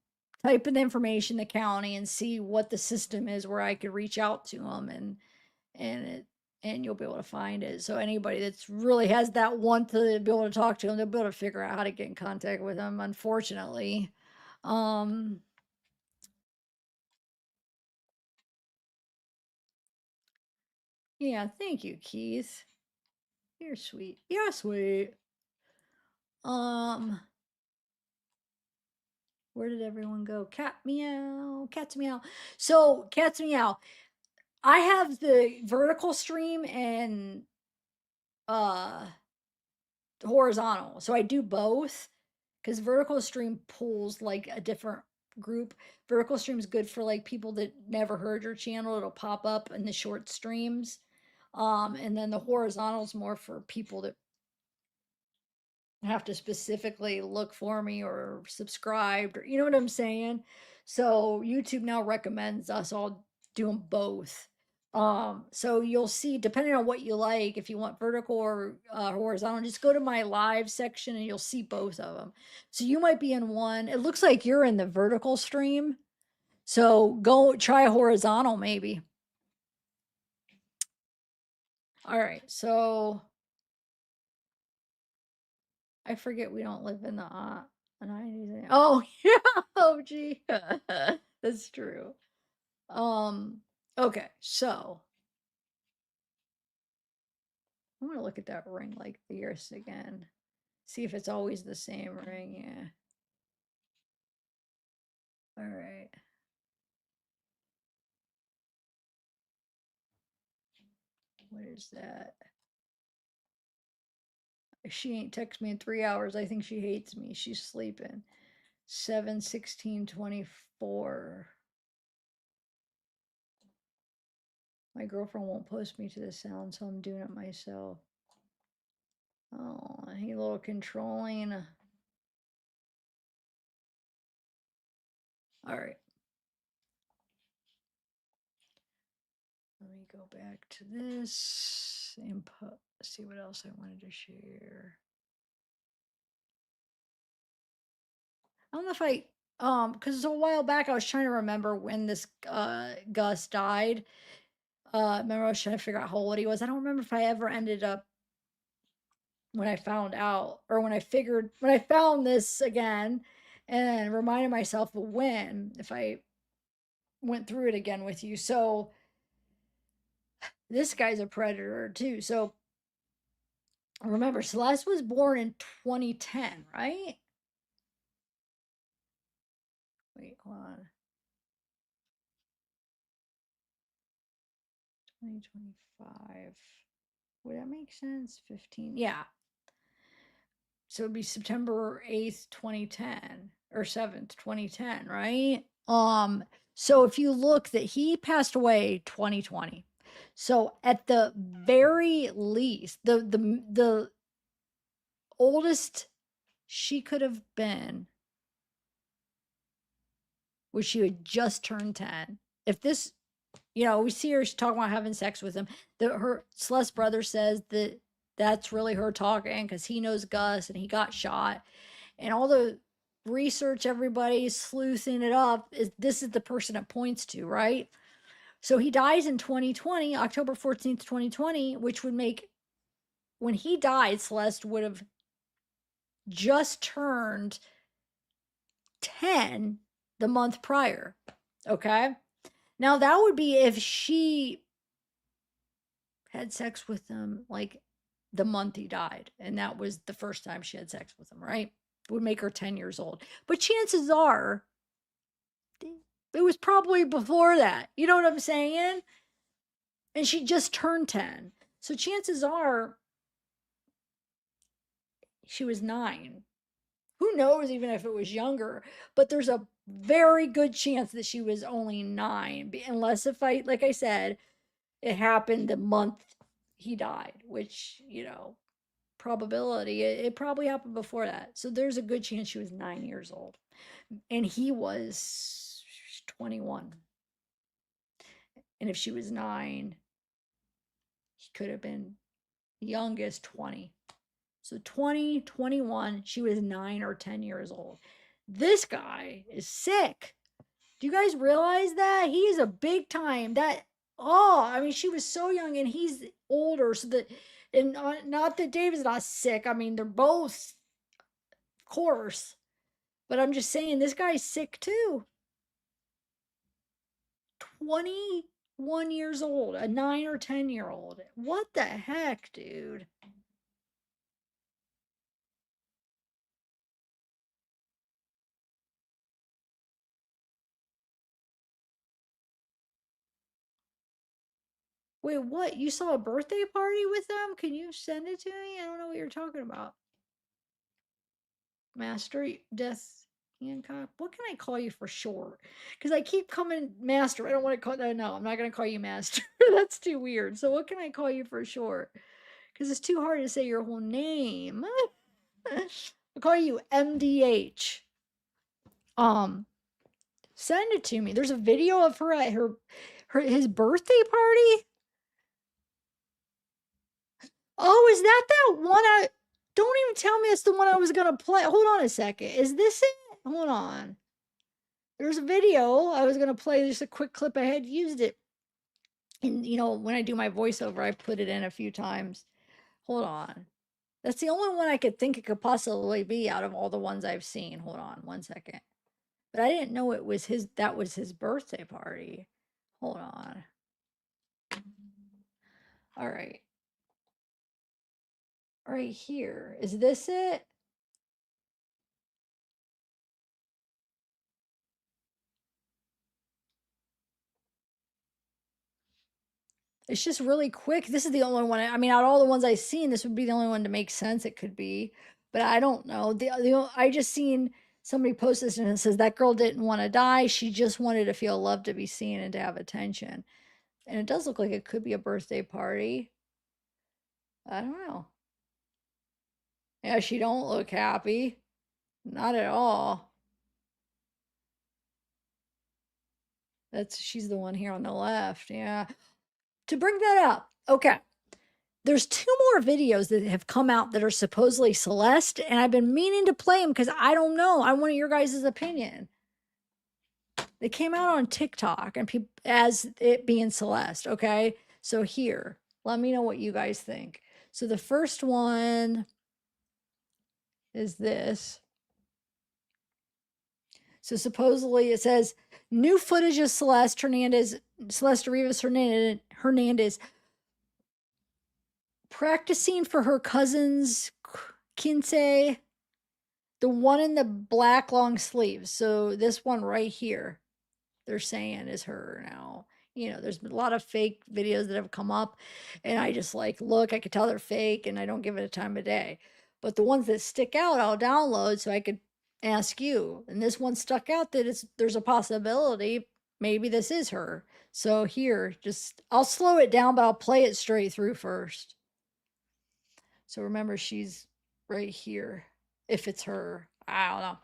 type in the information, the county, and see what the system is where I could reach out to them, and you'll be able to find it. So anybody that's really has that want to be able to talk to them, they'll be able to figure out how to get in contact with them. Unfortunately, yeah. Thank you, Keith. You're sweet. You're sweet. Where did everyone go? Cat meow. Cats meow. So cats meow. I have the vertical stream and horizontal. So I do both because vertical stream pulls like a different group. Vertical stream is good for like people that never heard your channel. It'll pop up in the short streams. And then the horizontal is more for people that have to specifically look for me or subscribed, or you know what I'm saying? So YouTube now recommends us all doing both. So you'll see, depending on what you like, if you want vertical or horizontal, just go to my live section and you'll see both of them. So you might be in one. It looks like you're in the vertical stream. So go try horizontal maybe. All right. So I forget we don't live in the 90s. Oh, yeah. Oh, gee. That's true. Okay. So I'm going to look at that ring like this again. See if it's always the same ring. Yeah. All right. What is that? She ain't text me in 3 hours. I think she hates me. She's sleeping. 7/16/24. My girlfriend won't post me to the sound, so I'm doing it myself. Oh, he a little controlling. All right. Let me go back to this. Let's see what else I wanted to share. I don't know if because a while back I was trying to remember when this Gus died. Remember I was trying to figure out how old he was. I don't remember if I ever ended up when I found out or when I found this again and reminded myself of when if I went through it again with you. So this guy's a predator too. So remember, Celeste was born in 2010, right? Wait, hold on. 2025. Would that make sense? 15. Yeah. So it'd be September 8th, 2010 or 7th, 2010, right? So if you look that he passed away 2020. So at the very least, the oldest she could have been was she had just turned 10. If this, we see her talking about having sex with him. Her Celeste's brother says that that's really her talking because he knows Gus and he got shot. And all the research, everybody's sleuthing it up, this is the person it points to, right? So he dies in 2020, October 14th, 2020, which would make, when he died, Celeste would have just turned 10 the month prior. Okay. Now that would be if she had sex with him like the month he died. And that was the first time she had sex with him, right? It would make her 10 years old. But chances are it was probably before that. You know what I'm saying? And she just turned 10. So chances are she was 9. Who knows even if it was younger, but there's a very good chance that she was only 9 unless like I said, it happened the month he died, which, probability, it probably happened before that. So there's a good chance she was 9 years old. And he was 21. And if she was 9, he could have been youngest 20. So 20, 21, she was 9 or 10 years old. This guy is sick. Do you guys realize that? He is a big time. She was so young and he's older. So that, and not that David's not sick. I mean, they're both, of course. But I'm just saying, this guy's sick too. 21 years old, a 9 or 10-year-old. What the heck, dude? Wait, what? You saw a birthday party with them? Can you send it to me? I don't know what you're talking about. Master Death Hancock. What can I call you for short? Because I keep coming Master. I don't want to call. No, I'm not going to call you Master. That's too weird. So what can I call you for short? Because it's too hard to say your whole name. I'll call you MDH. Send it to me. There's a video of her at his birthday party. Oh, is that one don't even tell me it's the one I was gonna play. Hold on a second. Is this it? Hold on. There's a video I was gonna play, just a quick clip. I had used it. And when I do my voiceover, I put it in a few times. Hold on. That's the only one I could think it could possibly be out of all the ones I've seen. Hold on one second. But I didn't know that was his birthday party. Hold on. All right. Right here. Is this it? It's just really quick. This is the only one. I mean, out of all the ones I've seen, this would be the only one to make sense. It could be, but I don't know. I just seen somebody post this and it says that girl didn't want to die. She just wanted to feel loved, to be seen, and to have attention. And it does look like it could be a birthday party. I don't know. Yeah, she don't look happy. Not at all. She's the one here on the left. Yeah. To bring that up. Okay. there's 2 more videos that have come out that are supposedly Celeste, and I've been meaning to play them because I don't know. I want your guys' opinion. They came out on TikTok and people as it being Celeste. Okay. So here, let me know what you guys think. So the first one is this. So supposedly it says new footage of Celeste Rivas Hernandez practicing for her cousin's quince, the one in the black long sleeves. So this one right here, they're saying is her now. You know, there's been a lot of fake videos that have come up, and I just like look, I could tell they're fake, and I don't give it a time of day. But the ones that stick out, I'll download so I could ask you. And this one stuck out that there's a possibility maybe this is her. So here, just I'll slow it down, but I'll play it straight through first. So remember, she's right here. If it's her, I don't know.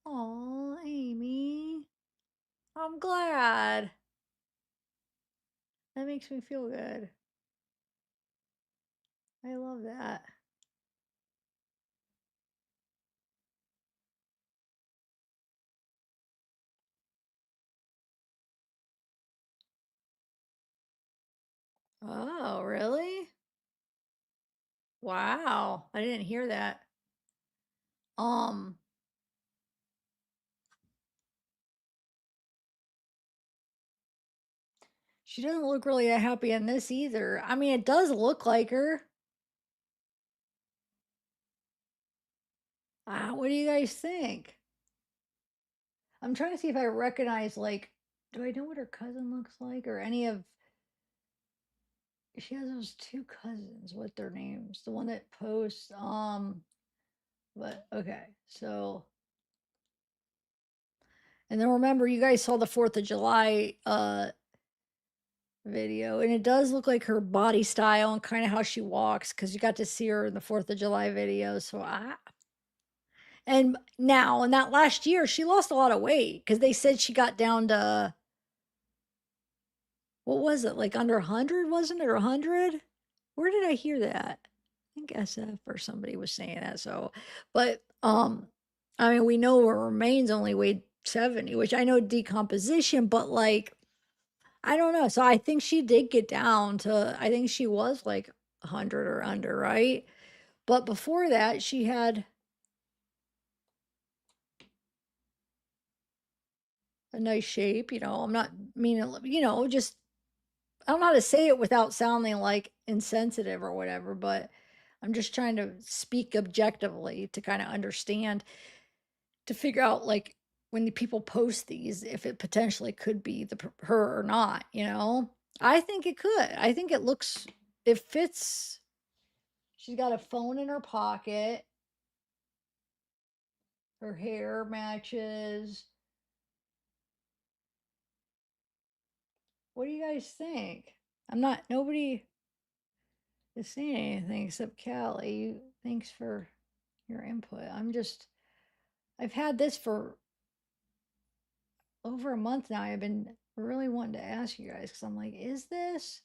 Oh, Amy. I'm glad. That makes me feel good. I love that. Oh, really? Wow. I didn't hear that. Um, she doesn't look really that happy in this either. I mean, it does look like her. What do you guys think? I'm trying to see if I recognize, like, do I know what her cousin looks like or any of. She has those 2 cousins. What their names? The one that posts. But okay, so. And then remember, you guys saw the 4th of July video, and it does look like her body style and kind of how she walks because you got to see her in the 4th of July video. So and now in that last year, she lost a lot of weight because they said she got down to what was it, like under 100, wasn't it, or 100? Where did I hear that? I think SF or somebody was saying that. So, but I mean, we know her remains only weighed 70, which I know decomposition, but like I don't know. So I think she did get down to, I think she was like 100 or under, right? But before that, she had a nice shape. You know, I'm not meaning, you know, just, I don't know how to say it without sounding like insensitive or whatever, but I'm just trying to speak objectively to kind of understand, to figure out like when the people post these, if it potentially could be her or not, you know? I think it could. I think it fits. She's got a phone in her pocket. Her hair matches. What do you guys think? Nobody is saying anything except Callie. Thanks for your input. I've had this for over a month now. I've been really wanting to ask you guys because I'm like, is this?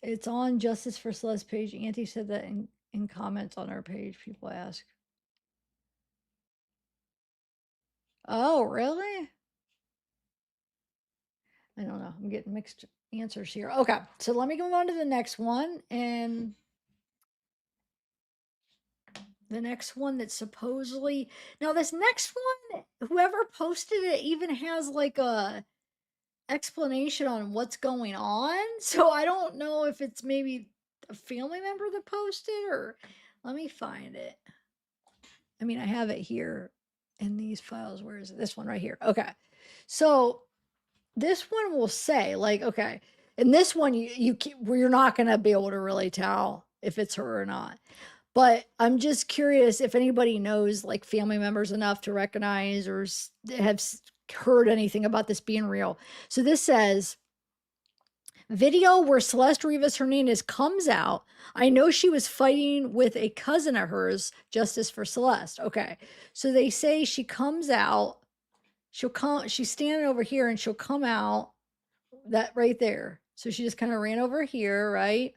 It's on Justice for Celeste page. Auntie said that in comments on our page. People ask. Oh, really? I don't know. I'm getting mixed answers here. Okay, so let me go on to the next one. And the next one that supposedly, now this next one, whoever posted it even has like a explanation on what's going on. So I don't know if it's maybe a family member that posted, or let me find it. I mean, I have it here in these files. Where is it? This one right here. Okay. So this one will say like, okay, and this one you're not going to be able to really tell if it's her or not. But I'm just curious if anybody knows like family members enough to recognize or have heard anything about this being real. So this says, Video where Celeste Rivas Hernandez comes out. I know she was fighting with a cousin of hers, Justice for Celeste. Okay. So they say she comes out. She's standing over here and she'll come out that right there. So she just kind of ran over here, right?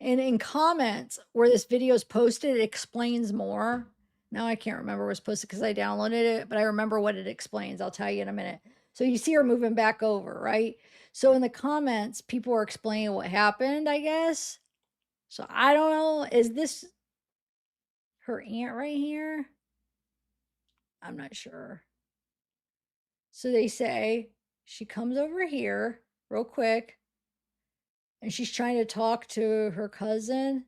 And in comments where this video is posted, it explains more. Now I can't remember what's posted because I downloaded it, but I remember what it explains. I'll tell you in a minute. So you see her moving back over, right? So in the comments, people are explaining what happened, I guess. So I don't know. Is this her aunt right here? I'm not sure. So they say she comes over here real quick and she's trying to talk to her cousin.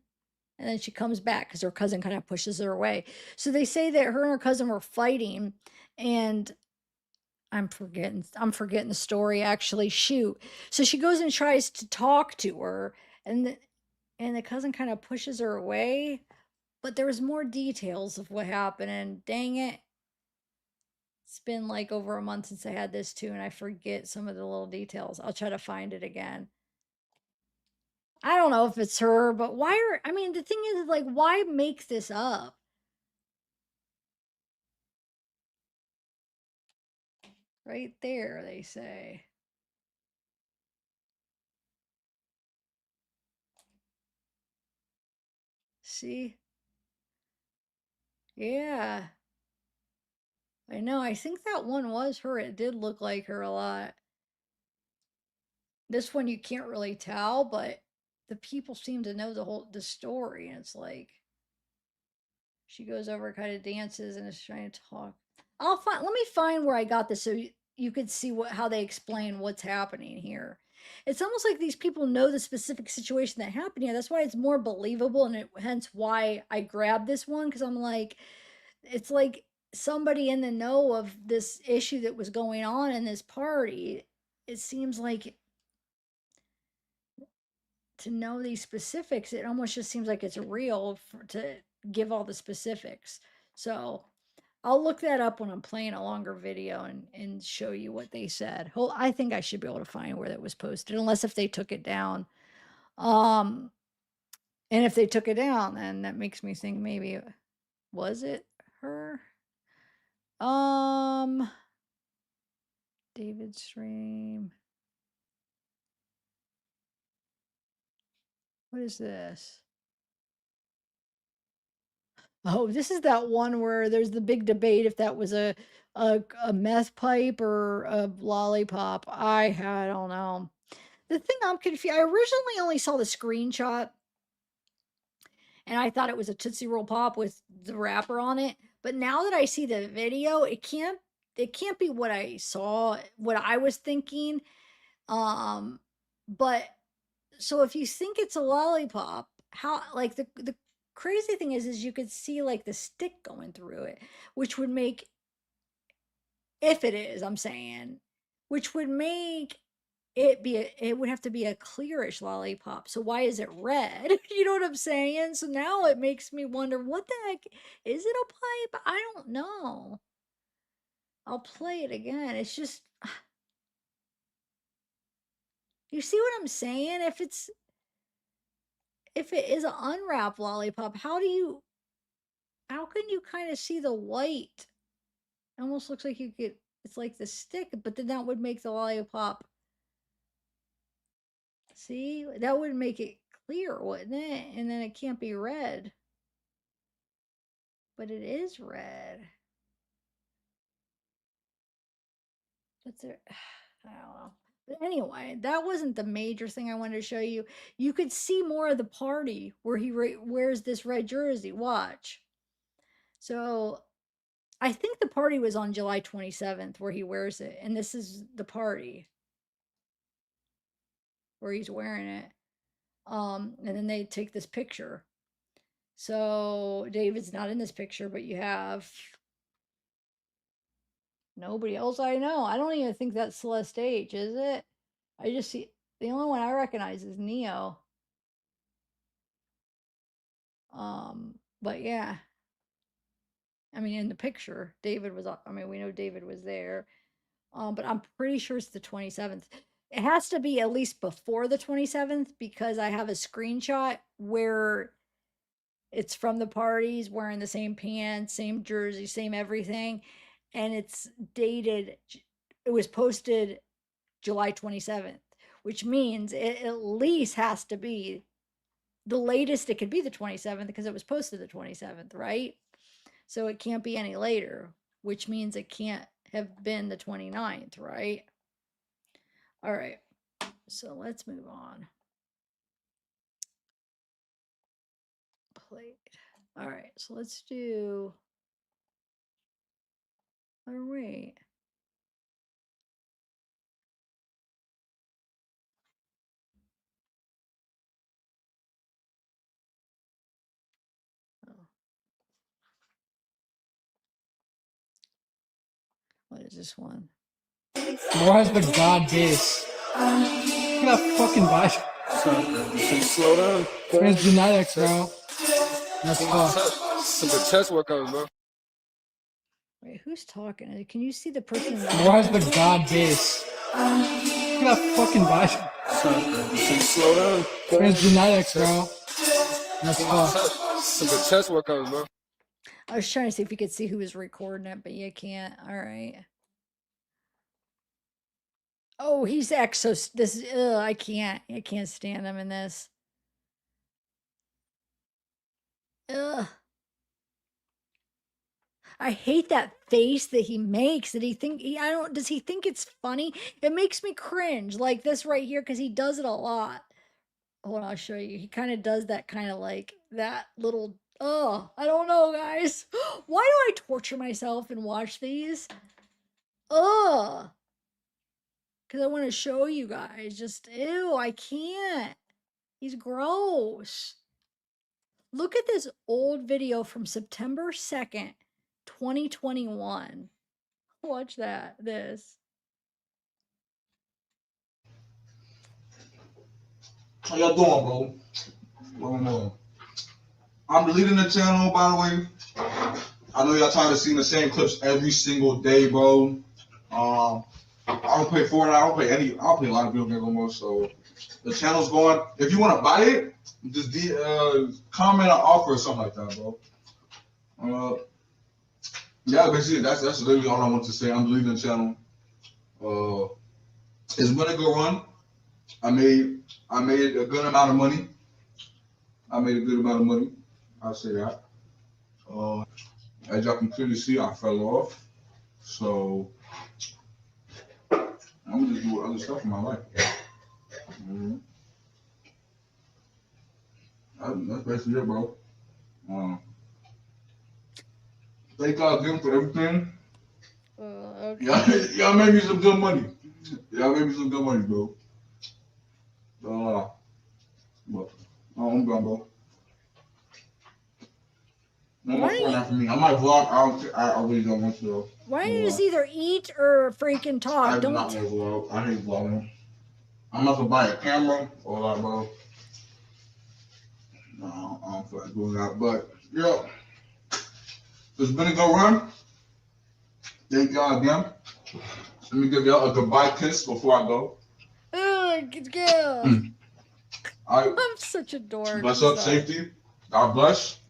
And then she comes back because her cousin kind of pushes her away. So they say that her and her cousin were fighting, and I'm forgetting the story actually. Shoot. So she goes and tries to talk to her, and the cousin kind of pushes her away. But there was more details of what happened, and dang it. It's been like over a month since I had this too, and I forget some of the little details. I'll try to find it again. I don't know if it's her, but I mean, the thing is, like, why make this up? Right there, they say. See? Yeah. I know. I think that one was her. It did look like her a lot. This one you can't really tell, but the people seem to know the story, and it's like she goes over, kind of dances, and is trying to talk. Let me find where I got this so you could see how they explain what's happening here. It's almost like these people know the specific situation that happened here. That's why it's more believable, and hence why I grabbed this one, because I'm like, it's like somebody in the know of this issue that was going on in this party. It seems like to know these specifics, it almost just seems like it's real to give all the specifics. So I'll look that up when I'm playing a longer video and show you what they said. I think I should be able to find where that was posted, unless if they took it down. And if they took it down, then that makes me think maybe was it her? David stream. What is this? Oh, this is that one where there's the big debate if that was a meth pipe or a lollipop. I don't know. The thing I'm confused, I originally only saw the screenshot and I thought it was a Tootsie Roll Pop with the wrapper on it. But now that I see the video, it can't be what I saw, what I was thinking. But so if you think it's a lollipop, how, like, the crazy thing is you could see like the stick going through it, which would make, if it is, I'm saying, which would make it would have to be a clearish lollipop. So why is it red? You know what I'm saying? So now it makes me wonder, what the heck, is it a pipe? I don't know. I'll play it again. It's just, you see what I'm saying? If it is an unwrapped lollipop, how can you kind of see the white? It almost looks like it's like the stick, but then that would make the lollipop. See, that would make it clear, wouldn't it? And then it can't be red. But it is red. But there, I don't know. But anyway, that wasn't the major thing I wanted to show you. You could see more of the party where he wears this red jersey. Watch. So I think the party was on July 27th where he wears it. And this is the party where he's wearing it. And then they take this picture. So David's not in this picture, but you have nobody else I know. I don't even think that's Celeste H, is it? I just see the only one I recognize is Neo. But yeah. I mean, in the picture, David was, I mean, we know David was there. But I'm pretty sure it's the 27th. It has to be at least before the 27th because I have a screenshot where it's from the parties, wearing the same pants, same jersey, same everything. And it's dated, it was posted July 27th, which means it at least has to be the latest it could be the 27th because it was posted the 27th, right? So it can't be any later, which means it can't have been the 29th, right? All right. So let's move on. Plate. All right. So let's do. All right. What is this one? More has the god base. Look at that fucking bicep. Slow down. It's genetics, bro. That's tough. Some good chest workouts, bro. Wait, who's talking? Can you see the person? More has the god base. Look at that fucking bicep. Slow down. It's genetics, bro. That's tough. Some good chest workouts, bro. I was trying to see if you could see who was recording it, but you can't. All right. Oh, he's exo. This. I can't. I can't stand him in this. Ugh. I hate that face that he makes. That he think I don't. Does he think it's funny? It makes me cringe. Like this right here, because he does it a lot. Hold on, I'll show you. He kind of does that kind of like that little. Oh, I don't know, guys. Why do I torture myself and watch these? Ugh. Because I want to show you guys. Just ew. I can't. He's gross. Look at this old video from September 2nd, 2021. Watch that. This. How y'all doing, bro? I'm deleting the channel, by the way. I know y'all tired of seeing the same clips every single day, bro. I don't play Fortnite. I don't play a lot of video games no more. So the channel's going. If you want to buy it, just comment or offer or something like that, bro. Yeah, basically that's literally all I want to say. I'm deleting the channel. It's been a good run. I made a good amount of money. I'll say that. As y'all can clearly see, I fell off. So I'm gonna just do other stuff in my life. That's basically it, bro. Thank God again for everything. Okay. Y'all made me some good money. Bro. I'm gone, bro. No more Fortnite for me. I might vlog. I really don't want to. Though. Why don't you just either eat or freaking talk? I do not want to vlog. I hate vlogging. I'm not gonna buy a camera or that, bro. No, I don't feel like doing that. But yeah, it's been a good run. Thank y'all again. Let me give y'all a goodbye kiss before I go. Good girl. I'm such a dork. Bless up, safety. God bless.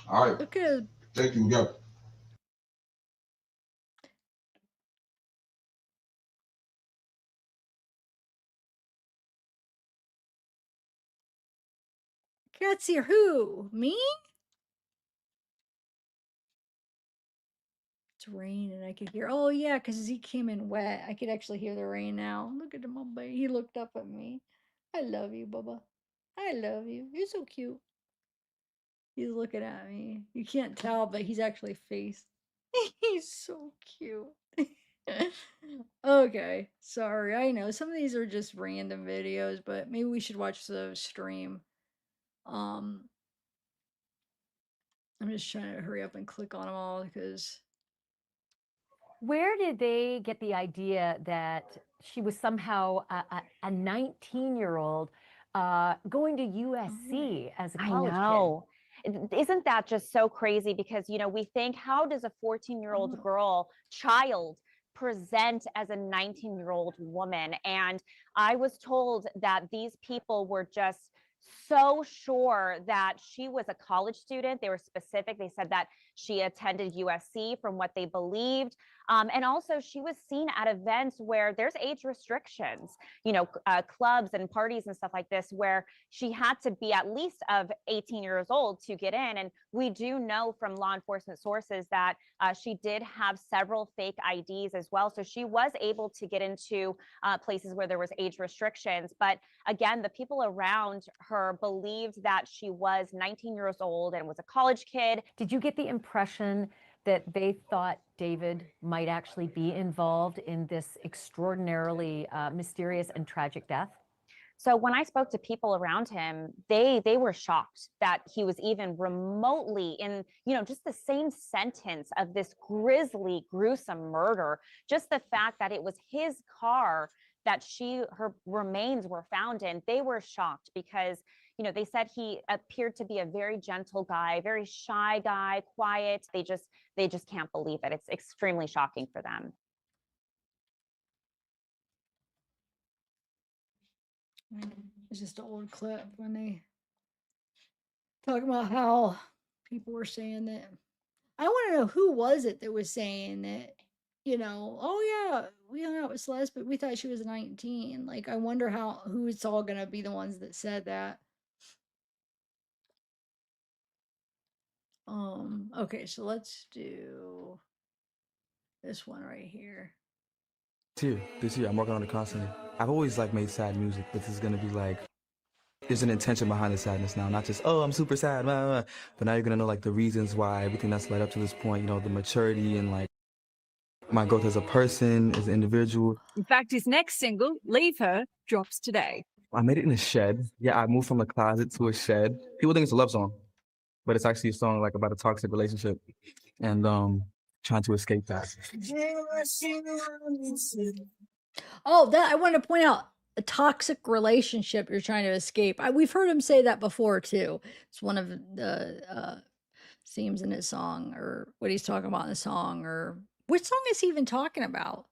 All right. Look at. Thank you again. Can't see who? Me? It's raining. I could hear. Oh yeah, because he came in wet. I could actually hear the rain now. Look at him, Bubba. He looked up at me. I love you, Bubba. I love you. You're so cute. He's looking at me. You can't tell, but he's actually faced. He's so cute. Okay, sorry. I know some of these are just random videos, but maybe we should watch the stream. I'm just trying to hurry up and click on them all because. Where did they get the idea that she was somehow a 19-year-old going to USC as a college I know. Isn't that just so crazy? Because, you know, we think, how does a 14-year-old child present as a 19-year-old woman. And I was told that these people were just so sure that she was a college student. They were specific. They said that she attended USC from what they believed. And also, she was seen at events where there's age restrictions, clubs and parties and stuff like this, where she had to be at least of 18 years old to get in. And we do know from law enforcement sources that she did have several fake IDs as well. So she was able to get into places where there was age restrictions. But again, the people around her believed that she was 19 years old and was a college kid. Did you get the impression that they thought David might actually be involved in this extraordinarily mysterious and tragic death? So when I spoke to people around him, they were shocked that he was even remotely in, just the same sentence of this grisly, gruesome murder. Just the fact that it was his car that her remains were found in, they were shocked because, they said he appeared to be a very gentle guy, very shy guy, quiet. They just can't believe it. It's extremely shocking for them. It's just an old clip when they talk about how people were saying that. I want to know who was it that was saying that, oh yeah, we hung out with Celeste, but we thought she was 19. Like, I wonder who it's all gonna be the ones that said that. Okay, so let's do this one right here. This year, I'm working on it constantly. I've always made sad music, but this is gonna be there's an intention behind the sadness now, not just, oh, I'm super sad, blah, blah, blah. But now you're gonna know the reasons why, everything that's led up to this point, the maturity and my growth as a person, as an individual. In fact, his next single, Leave Her, drops today. I made it in a shed. Yeah, I moved from a closet to a shed. People think it's a love song, but it's actually a song about a toxic relationship and trying to escape that. Oh, that I wanted to point out a toxic relationship you're trying to escape. We've heard him say that before too. It's one of the themes in his song, or what he's talking about in the song, or which song is he even talking about?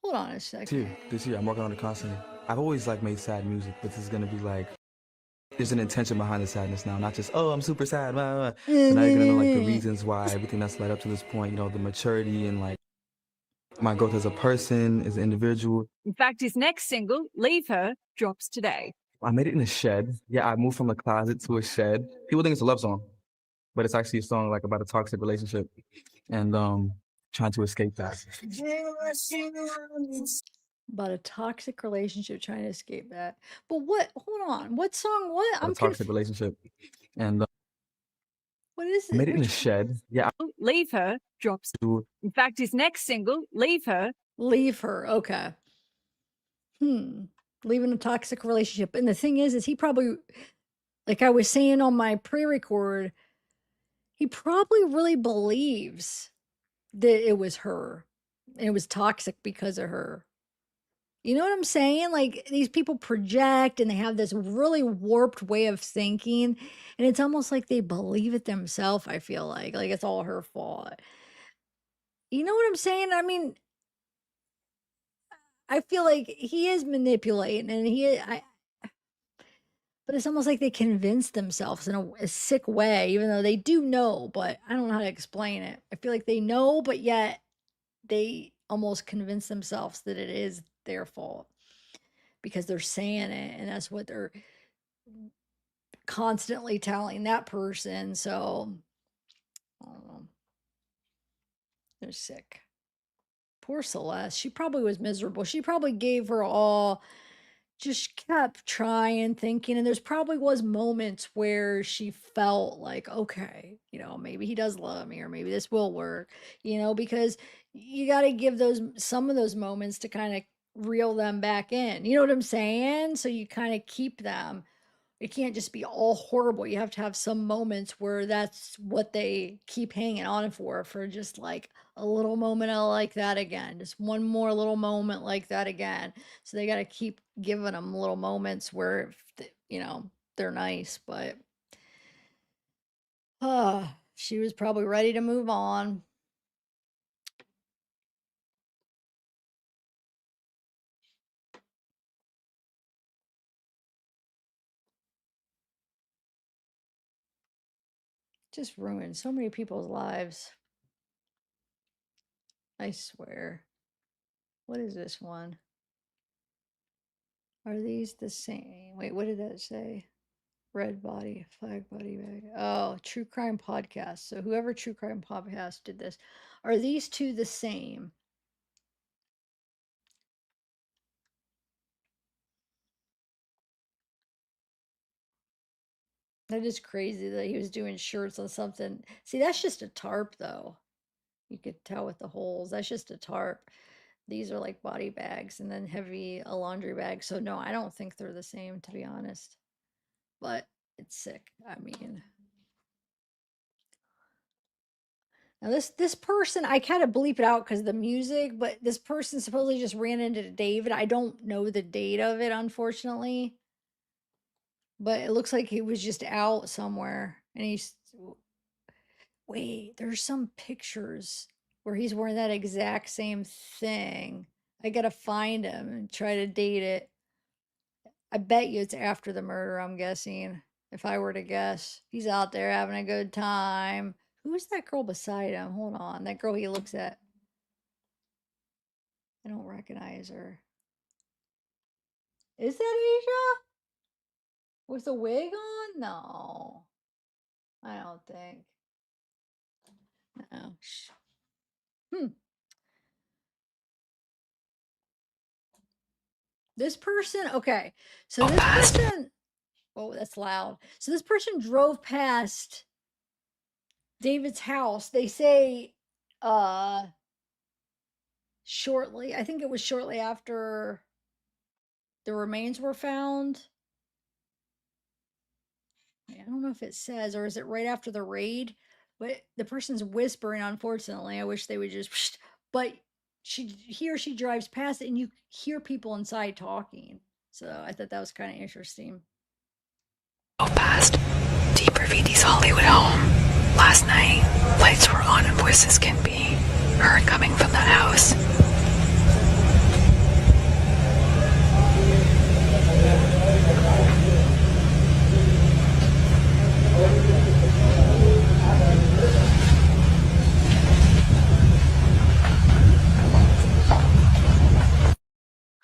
Hold on a second. This year, I'm working on it constantly. I've always made sad music, but this is gonna be there's an intention behind the sadness now, not just, oh, I'm super sad, blah, blah, blah. But now you're gonna know the reasons why, everything that's led up to this point, the maturity and my growth as a person, as an individual. In fact, his next single, Leave Her, drops today. I made it in a shed. Yeah, I moved from a closet to a shed. People think it's a love song, but it's actually a song about a toxic relationship and trying to escape that. About a toxic relationship, trying to escape that. But what? Hold on. What song? What? I'm toxic relationship, and what is it? I made it in a shed. Yeah. Leave Her drops. In fact, his next single, Leave Her. Leave Her. Okay. Leaving a toxic relationship. And the thing is he probably, like I was saying on my pre-record, he probably really believes that it was her. And it was toxic because of her. You know what I'm saying? These people project and they have this really warped way of thinking. And it's almost like they believe it themselves, I feel like. Like it's all her fault. You know what I'm saying? I mean, I feel like he is manipulating and but it's almost like they convince themselves in a sick way, even though they do know, but I don't know how to explain it. I feel like they know, but yet they almost convince themselves that it is their fault because they're saying it, and that's what they're constantly telling that person. So I don't know. They're sick. Poor Celeste. She probably was miserable. She probably gave her all, just kept trying, thinking, and there's probably was moments where she felt like, okay, maybe he does love me, or maybe this will work, because you got to give some of those moments to kind of reel them back in. You know what I'm saying? So you kind of keep them. It can't just be all horrible. You have to have some moments where that's what they keep hanging on for just a little moment of like that again. Just one more little moment like that again. So they got to keep giving them little moments where, they're nice. But she was probably ready to move on. Just ruined so many people's lives. I swear. What is this one? Are these the same? Wait, what did that say? Red body, flag body bag. Oh, true crime podcast. So whoever true crime podcast did this, are these two the same? That is crazy that he was doing shirts on something. See, that's just a tarp though. You could tell with the holes. That's just a tarp. These are like body bags and then heavy a laundry bag. So no, I don't think they're the same to be honest. But it's sick. I mean, now this person, I kind of bleep it out because of the music, but this person supposedly just ran into David. I don't know the date of it, unfortunately. But it looks like he was just out somewhere and he's wait, there's some pictures where he's wearing that exact same thing. I gotta find him and try to date it. I bet you it's after the murder, I'm guessing. If I were to guess, he's out there having a good time. Who's that girl beside him? Hold on. That girl he looks at. I don't recognize her. Is that Asia? With a wig on? No. I don't think. No. Hmm. This person, okay. So this person, oh, that's loud. So this person drove past David's house. They say shortly, I think it was shortly after the remains were found. I don't know if it says, or is it right after the raid? But the person's whispering, unfortunately. I wish they would just, but he or she drives past it and you hear people inside talking. So I thought that was kind of interesting. Past D4VD's Hollywood home. Last night, lights were on and voices can be heard coming from that house.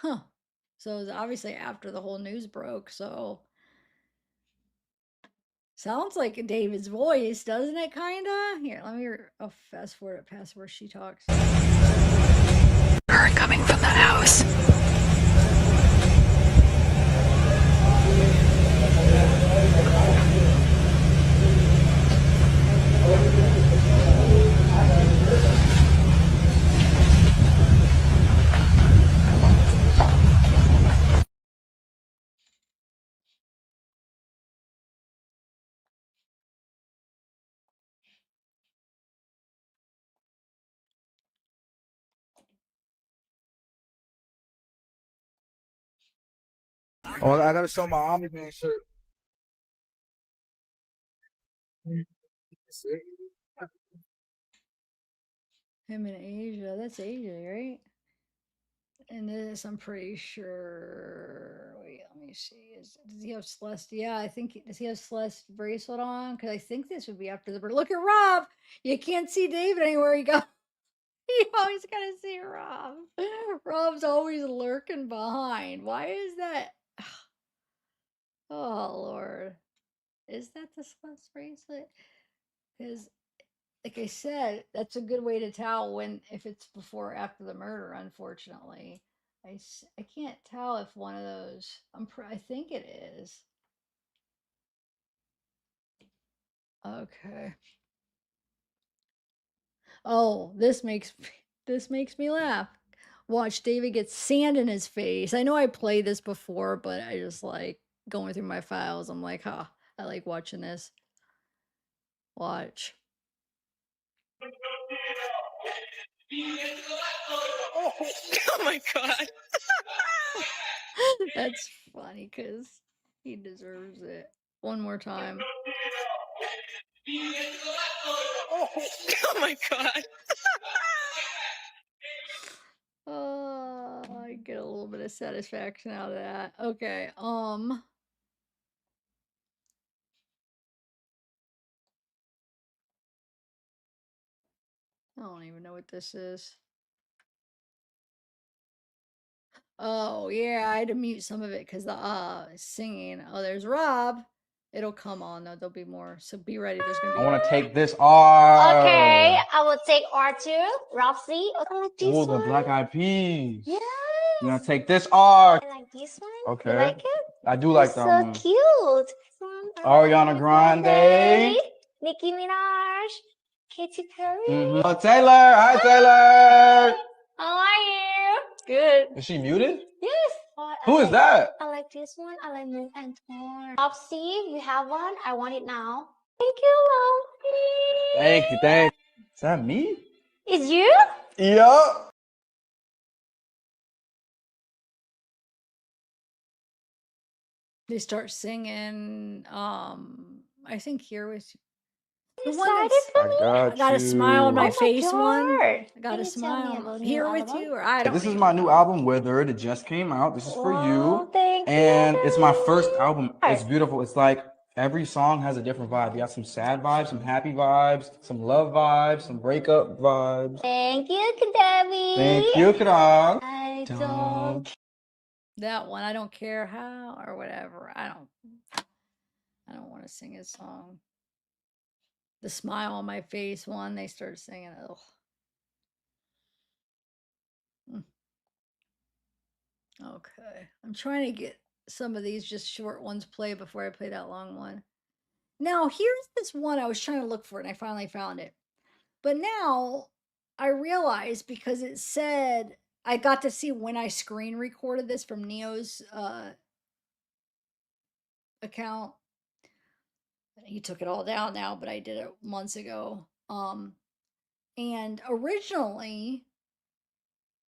Huh. So it was obviously after the whole news broke. So sounds like David's voice, doesn't it? Kinda. Here, let me fast forward it past where she talks. Heard coming from that house. Oh, I gotta show my OnlyFans shirt. Him in Asia. That's Asia, right? And this, I'm pretty sure. Wait, let me see. Does he have Celeste? Yeah, I think. Does he have Celeste bracelet on? Because I think this would be after the. But look at Rob. You can't see David anywhere you go. You always gotta see Rob. Rob's always lurking behind. Why is that? Oh Lord, is that the Celeste bracelet? Because, like I said, that's a good way to tell when if it's before or after the murder. Unfortunately, I can't tell if one of those. I think it is. Okay. Oh, this makes me laugh. Watch David get sand in his face. I know I played this before, but I just like going through my files. I'm like, huh, I like watching this. Watch. Oh my god. That's funny because he deserves it. One more time. Oh my god. Oh, I get a little bit of satisfaction out of that. Okay. I don't even know what this is. Oh, yeah, I had to mute some of it because the singing. Oh, there's Rob. It'll come on though. There'll be more. So be ready. There's gonna be. I want to take this R. Okay, I will take R2. Roxy, I like this Oh, the one. Black Eyed Peas. Yes. I'm gonna take this R. I like this one. Okay. You like it? I do like It's that so one. cute. This one, Ariana Grande. Nicki Minaj, Katy Perry. Oh, Taylor. Hi, Taylor. How are you? Good. Is she muted? Yes. Who is that? I like this one. I like Move and Torn. Roxy, you have one. I want it now. Thank you, Roxy. Thank you. Thank you. Is that me? It's you? Yup. They start singing. I think here was the one Excited that's. for me? I I got a smile on you. my Oh my face. One. God. I got Can a you tell me smile about here new with album? you, or I don't. This is even my new know. album, Withered. It just came out. This is for Wow, you. thank you, And it's my first baby. album. It's beautiful. It's like every song has a different vibe. You got some sad vibes, some happy vibes, some love vibes, some breakup vibes. Thank you, Kadabi. Thank you, Kadang. I don't. That one. I don't care how or whatever. I don't want to sing his song. The smile on my face one. They started singing. Ugh. Okay. I'm trying to get some of these just short ones play before I play that long one. Now, here's this one I was trying to look for and I finally found it. But now I realize because it said I got to see when I screen recorded this from Neo's account. He took it all down now, but I did it months ago. And originally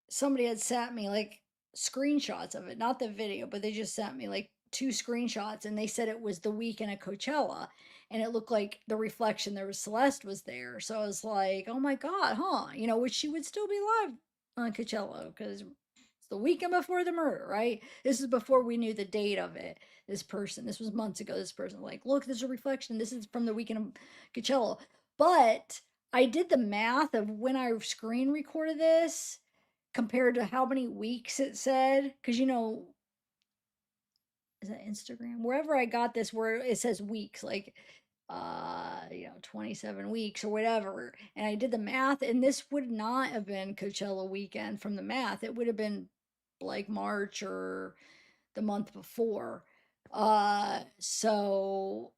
somebody had sent me like screenshots of it, not the video, but they just sent me like 2 screenshots and they said it was the weekend at Coachella and it looked like the reflection there was Celeste was there. So I was like, oh my God, huh? You know, which she would still be live on Coachella because it's the weekend before the murder, right? This is before we knew the date of it. This person, this was months ago. This person, like, look, there's a reflection. This is from the weekend of Coachella. But I did the math of when I screen recorded this compared to how many weeks it said. Because, you know, is that Instagram? Wherever I got this, where it says weeks, like, 27 weeks or whatever. And I did the math, and this would not have been Coachella weekend from the math. It would have been like March or the month before. So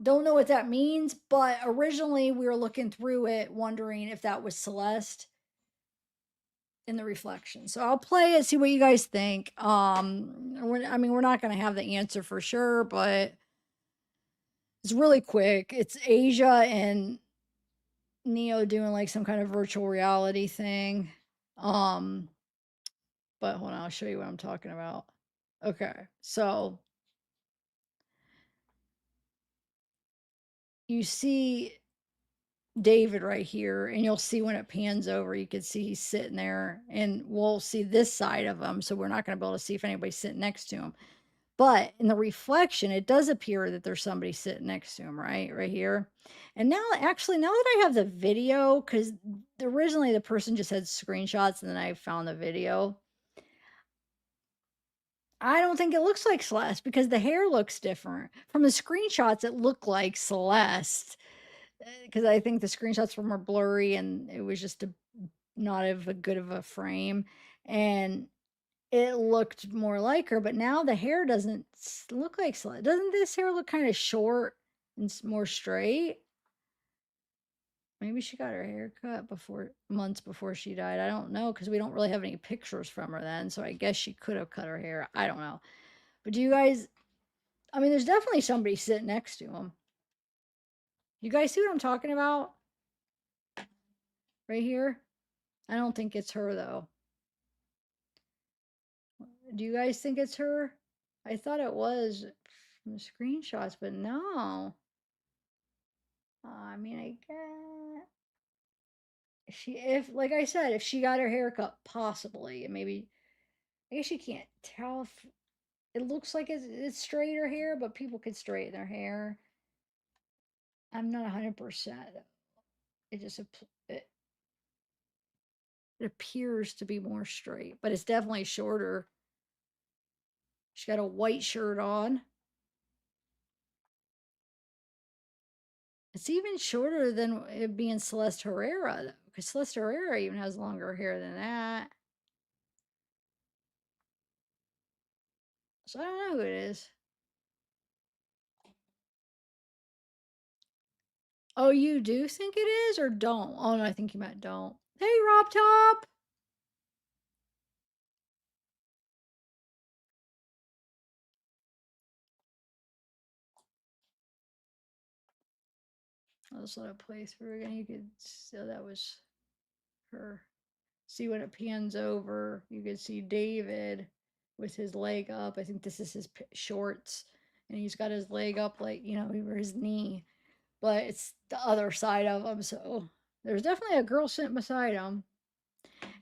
don't know what that means, but originally we were looking through it wondering if that was Celeste in the reflection. So I'll play it, see what you guys think. I mean, we're not going to have the answer for sure, but it's really quick. It's Asia and Neo doing like some kind of virtual reality thing. But hold on, I'll show you what I'm talking about. Okay, so you see David right here, and you'll see when it pans over, you can see he's sitting there, and we'll see this side of him, so we're not going to be able to see if anybody's sitting next to him. But in the reflection, it does appear that there's somebody sitting next to him, right here. And now, actually, now that I have the video, because originally the person just had screenshots, and then I found the video. I don't think it looks like Celeste because the hair looks different. From the screenshots, it looked like Celeste because I think the screenshots from were blurry and it was just not of a good of a frame. And it looked more like her, but now the hair doesn't look like Celeste. Doesn't this hair look kind of short and more straight? Maybe she got her hair cut months before she died. I don't know because we don't really have any pictures from her then. So I guess she could have cut her hair. I don't know. But do you guys, I mean, there's definitely somebody sitting next to him. You guys see what I'm talking about? Right here? I don't think it's her though. Do you guys think it's her? I thought it was from the screenshots, but no. I mean, I guess if like I said, if she got her hair cut, possibly, maybe. I guess you can't tell if it looks like it's straighter hair, but people could straighten their hair. I'm not 100%. it just it appears to be more straight, but it's definitely shorter. She's got a white shirt on. It's even shorter than it being Celeste Herrera, though, because Celeste Herrera even has longer hair than that. So I don't know who it is. Oh, you do think it is or don't? Oh, no, I think you meant don't. Hey, Rob Top. I'll just let it play through again. You could, so that was her. See when it pans over, you could see David with his leg up. I think this is his shorts, and he's got his leg up like, over his knee, but it's the other side of him. So there's definitely a girl sitting beside him.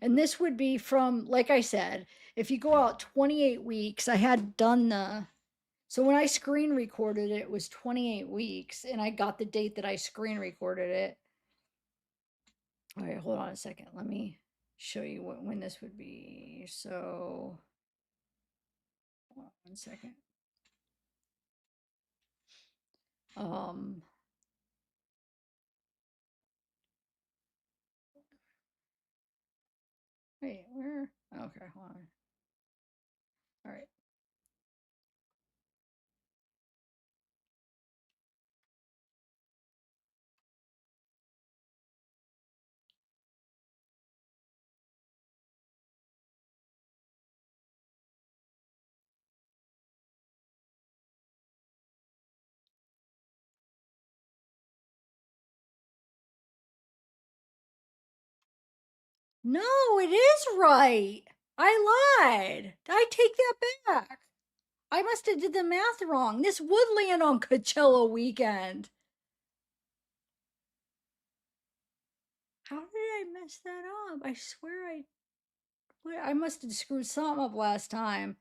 And this would be from, like I said, if you go out 28 weeks, I had done so when I screen recorded it, it was 28 weeks, and I got the date that I screen recorded it. All right, hold on a second. Let me show you when this would be. So, hold on 1 second. Wait, where? Okay, hold on. All right. No, it is right. I lied. I take that back. I must have did the math wrong. This would land on Coachella weekend. How did I mess that up? I swear I must have screwed something up last time.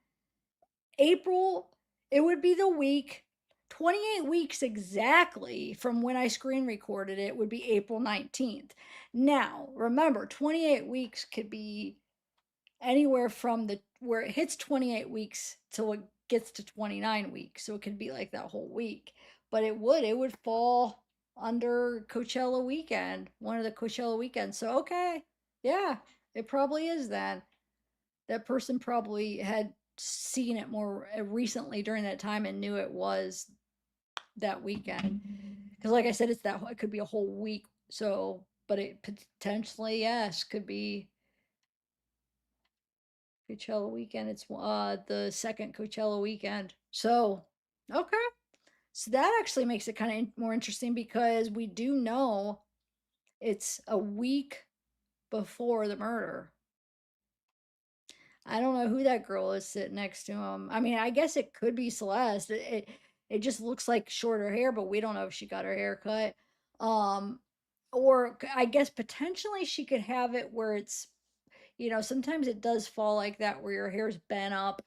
April, it would be the week 28 weeks exactly from when I screen recorded it would be April 19th. Now, remember, 28 weeks could be anywhere from where it hits 28 weeks till it gets to 29 weeks. So it could be like that whole week. But it would fall under Coachella weekend, one of the Coachella weekends. So okay. Yeah, it probably is then. That person probably had seen it more recently during that time and knew it was that weekend. Because like I said, it could be a whole week. So, but it potentially, yes, could be Coachella weekend. It's the second Coachella weekend. So, okay. So that actually makes it kind of more interesting because we do know it's a week before the murder. I don't know who that girl is sitting next to him. I mean, I guess it could be Celeste. It just looks like shorter hair, but we don't know if she got her hair cut. Um, or I guess potentially she could have it where it's, sometimes it does fall like that where your hair's bent up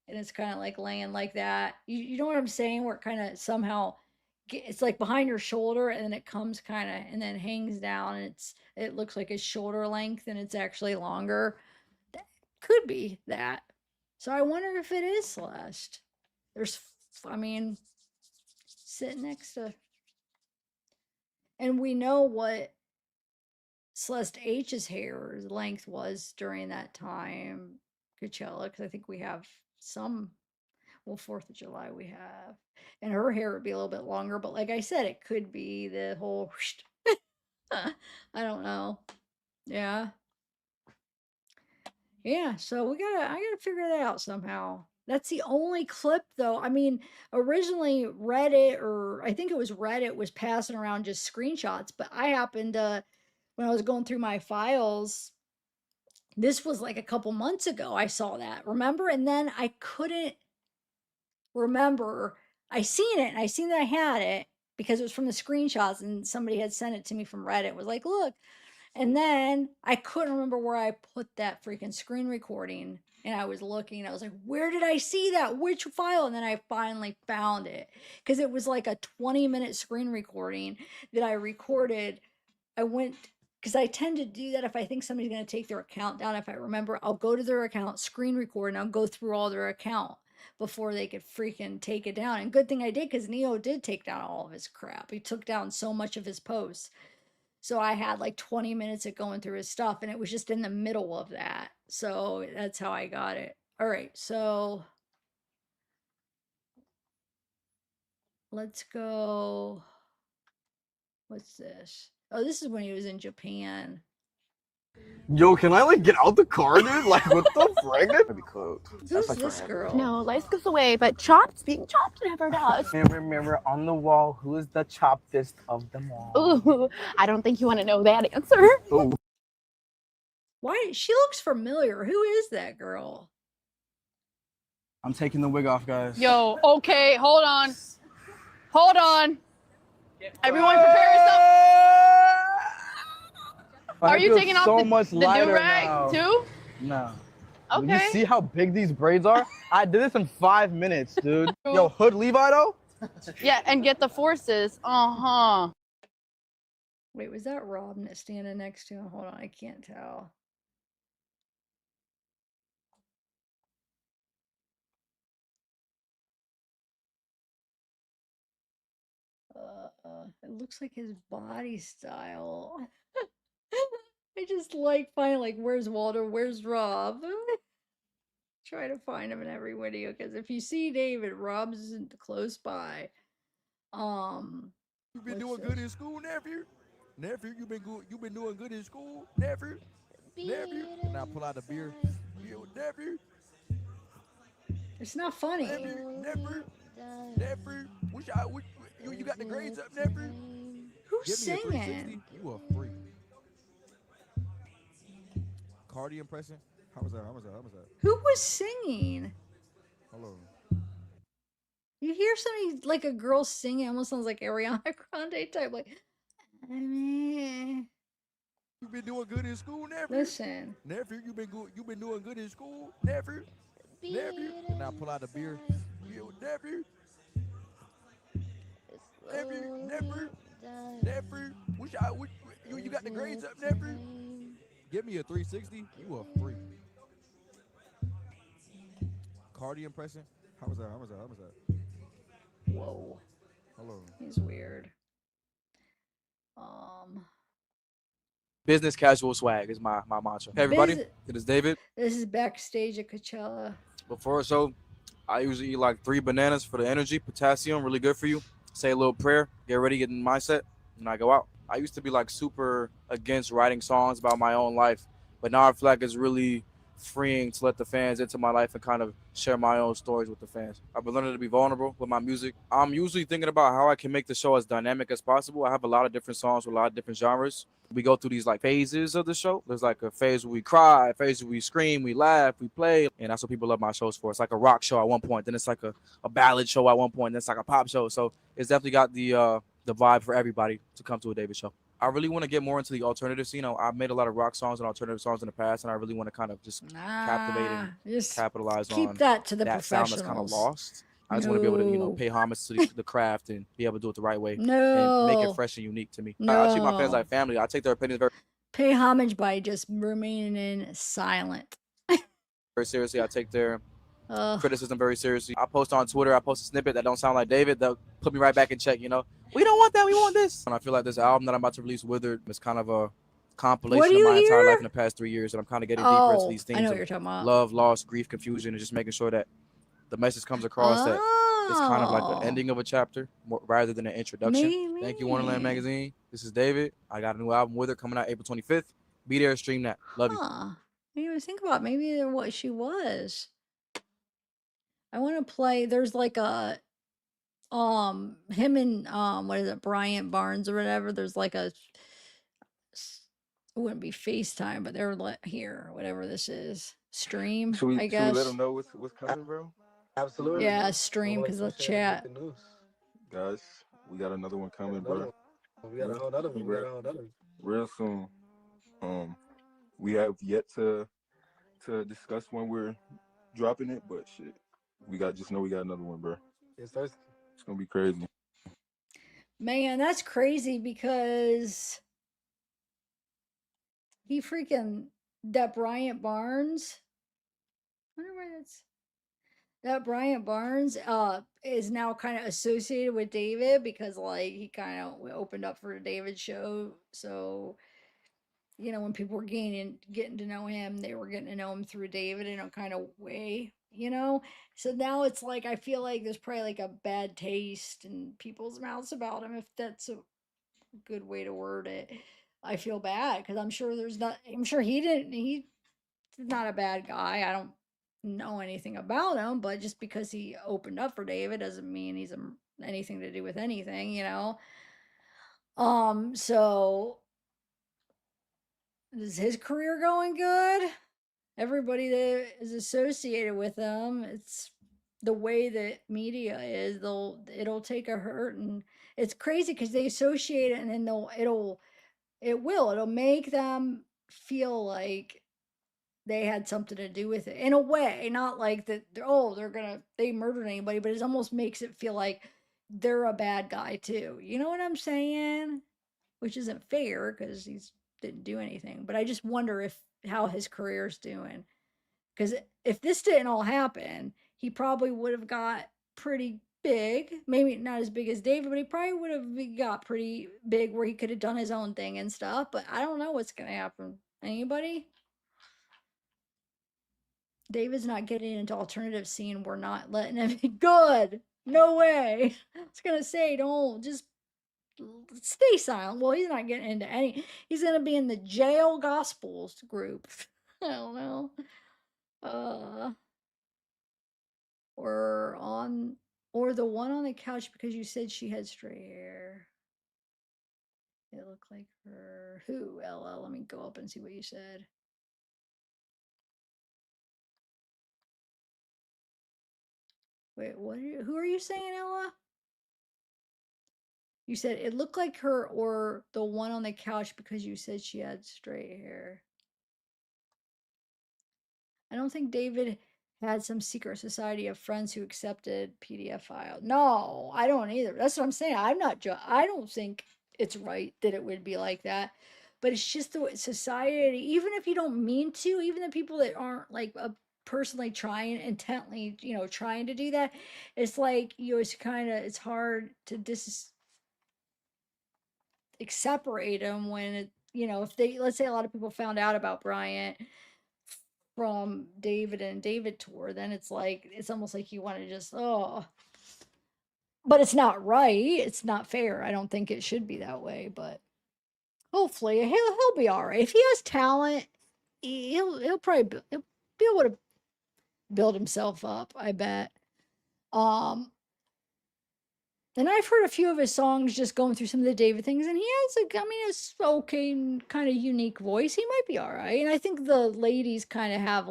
and it's kind of like laying like that. You know what I'm saying? Where it kind of somehow it's like behind your shoulder and then it comes kind of and then hangs down and it looks like it's shoulder length and it's actually longer. Could be that. So I wonder if it is Celeste. There's, I mean, sitting next to, and we know what Celeste H's hair length was during that time, Coachella, because I think we have some, well, 4th of July we have, and her hair would be a little bit longer, but like I said, it could be the whole, I don't know. Yeah. Yeah, so I gotta figure that out somehow. That's the only clip though. I mean, originally Reddit or I think it was Reddit was passing around just screenshots, but I happened to when I was going through my files, this was like a couple months ago I saw that. Remember? And then I couldn't remember. I seen it and I seen that I had it because it was from the screenshots and somebody had sent it to me from Reddit. It was like, look, and then I couldn't remember where I put that freaking screen recording. And I was looking, I was like, where did I see that? Which file? And then I finally found it because it was like a 20-minute screen recording that I recorded I went because I tend to do that if I think somebody's going to take their account down. If I remember, I'll go to their account, screen record, and I'll go through all their account before they could freaking take it down. And good thing I did because Neo did take down all of his crap. He took down so much of his posts. So I had like 20 minutes of going through his stuff, and it was just in the middle of that. So that's how I got it. All right, so let's go. What's this? Oh, this is when he was in Japan. Yo, can I like get out the car, dude? Like, what the frick? That'd be close. Who's this girl? No, life goes away, but chopped, being chopped never does. Mirror, mirror on the wall, who is the choppedest of them all? Ooh, I don't think you want to know that answer. Ooh. Why? She looks familiar. Who is that girl? I'm taking the wig off, guys. Yo, okay, hold on. Hold on. Everyone prepare yourself. Are you taking off the do-rag too? No. Okay. You see how big these braids are? I did this in 5 minutes, dude. Yo, hood Levi though? Yeah, and get the forces. Uh-huh. Wait, was that Rob standing next to him? Hold on, I can't tell. It looks like his body style. I just like finding like, where's Walter? Where's Rob? Try to find him in every video because if you see David, Rob's isn't close by. You been doing good in school, nephew? Nephew, you been good. You been doing good in school, nephew? Nephew, and now pull out the beer. Yo, nephew, It's not funny. nephew. Wish you got the grades up, nephew? Who's Give me a singing? 360. You are free. Cardi impression. How was that? Who was singing? Hello. You hear somebody like a girl singing, almost sounds like Ariana Grande type, like. You been doing good in school, nephew? Listen. Nephew, you been good. You been doing good in school, nephew? Nephew, and now pull out the beer. Yo, nephew. Nephew. Wish you got the grades up, nephew? Give me a 360. You are free. Cardi impression. How was that? Whoa. Hello. He's weird. Business casual swag is my mantra. Hey everybody, it is David. This is backstage at Coachella. Before a show, I usually eat like 3 bananas for the energy, potassium, really good for you. Say a little prayer, get ready, get in the mindset, and I go out. I used to be like super against writing songs about my own life, but now I feel like it's really freeing to let the fans into my life and kind of share my own stories with the fans. I've been learning to be vulnerable with my music. I'm usually thinking about how I can make the show as dynamic as possible. I have a lot of different songs with a lot of different genres. We go through these like phases of the show. There's like a phase where we cry, a phase where we scream, we laugh, we play, and that's what people love my shows for. It's like a rock show at one point, then it's like a ballad show at one point, then it's like a pop show. So it's definitely got the vibe for everybody to come to a David show. I really want to get more into the alternative scene. I've made a lot of rock songs and alternative songs in the past, and I really want to kind of just captivate and capitalize on that to the that sound that's kind of lost. I just want to be able to, pay homage to the craft and be able to do it the right way and make it fresh and unique to me. I treat my fans like family. I take their opinions Pay homage by just remaining silent. very seriously. I take their criticism very seriously. I post on Twitter. I post a snippet that don't sound like David. They'll put me right back in check. We don't want that. We want this. And I feel like this album that I'm about to release, Withered, is kind of a compilation of my entire life in the past 3 years. And I'm kind of getting deeper into these themes of love, loss, grief, confusion, and just making sure that the message comes across that it's kind of like the ending of a chapter rather than an introduction. Thank you, Wonderland Magazine. This is David. I got a new album, Withered, coming out April 25th. Be there, stream that. Love you. I didn't even think about maybe what she was. I want to play. There's like a him and what is it, Bryant Barnes or whatever. There's like it wouldn't be FaceTime, but they're here, whatever this is. Stream, I guess. Should we let them know what's coming, bro? Absolutely. Yeah, stream because they'll chat. Guys, we got another one coming, bro. We got a whole other one. Real soon. We have yet to discuss when we're dropping it, but shit, we got another one, bro. Yes, sir. It's gonna be crazy. Man, that's crazy because he freaking that Bryant Barnes. I wonder why that Bryant Barnes is now kind of associated with David because like he kind of opened up for David's show. So you know when people were getting to know him, they were getting to know him through David in a kind of way. You know, so now it's like I feel like there's probably like a bad taste in people's mouths about him if that's a good way to word it. I feel bad because I'm sure there's not. I'm sure he didn't. He's not a bad guy. I don't know anything about him, but just because he opened up for David doesn't mean he's anything to do with anything, you know. So is his career going good? Everybody that is associated with him, it's the way that media is. It'll take a hurt, and it's crazy because they associate it, and then it'll make them feel like they had something to do with it in a way, not like that. Oh, they murdered anybody, but it almost makes it feel like they're a bad guy too. You know what I'm saying? Which isn't fair because he's didn't do anything. But I just wonder if how his career's doing. Because if this didn't all happen, he probably would have got pretty big. Maybe not as big as David, but he probably would have got pretty big where he could have done his own thing and stuff. But I don't know what's gonna happen. Anybody? David's not getting into alternative scene. We're not letting him be good. No way. I was gonna say, don't just stay silent. Well, he's not getting into any. He's gonna be in the jail gospels group. I don't know. Uh, or on, or the one on the couch because you said she had straight hair. It looked like her. Who? LL. Let me go up and see what you said. Wait, what? Who are you saying, Ella? You said it looked like her or the one on the couch because you said she had straight hair. I don't think David had some secret society of friends who accepted PDF file. No, I don't either. That's what I'm saying. I don't think it's right that it would be like that. But it's just the way society, even if you don't mean to, even the people that aren't like personally trying intently, trying to do that, it's like it's hard to separate them when if they, let's say a lot of people found out about Bryant from David and David tour, then it's almost like you want to just but it's not right. It's not fair. I don't think it should be that way, but hopefully he'll be all right. If he has talent, he'll probably he'll be able to build himself up, I bet. Um And I've heard a few of his songs just going through some of the David things, and he has it's okay, kind of unique voice. He might be all right. And I think the ladies kind of have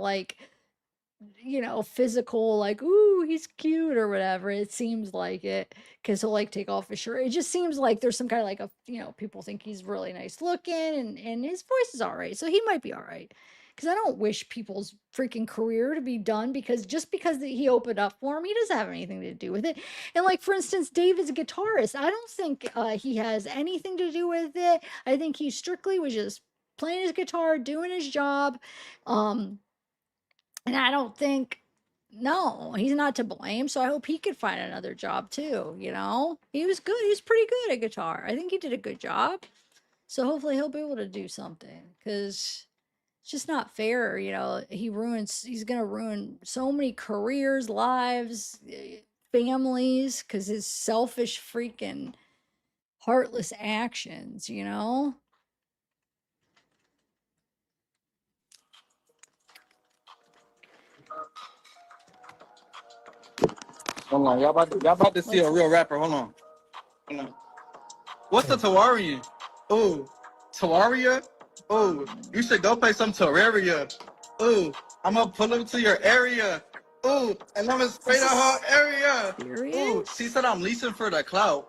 physical, like, ooh, he's cute or whatever. It seems like it because he'll take off his shirt. It just seems like there's some kind of people think he's really nice looking and his voice is all right. So he might be all right. Because I don't wish people's freaking career to be done because he opened up for him, he doesn't have anything to do with it. And for instance, David's a guitarist. I don't think he has anything to do with it. I think he strictly was just playing his guitar, doing his job. And I don't think, no, he's not to blame. So I hope he could find another job too. He was good. He was pretty good at guitar. I think he did a good job. So hopefully he'll be able to do something because it's just not fair. He's going to ruin so many careers, lives, families because his selfish, freaking heartless actions. Hold on, y'all about to see a real rapper. Hold on. Hold on. What's the Terraria? Ooh, Terraria? Ooh, you should go play some Terraria. Ooh, I'm gonna pull up to your area. Ooh, and I'm gonna spray the whole area. Ooh, she said I'm leasing for the clout.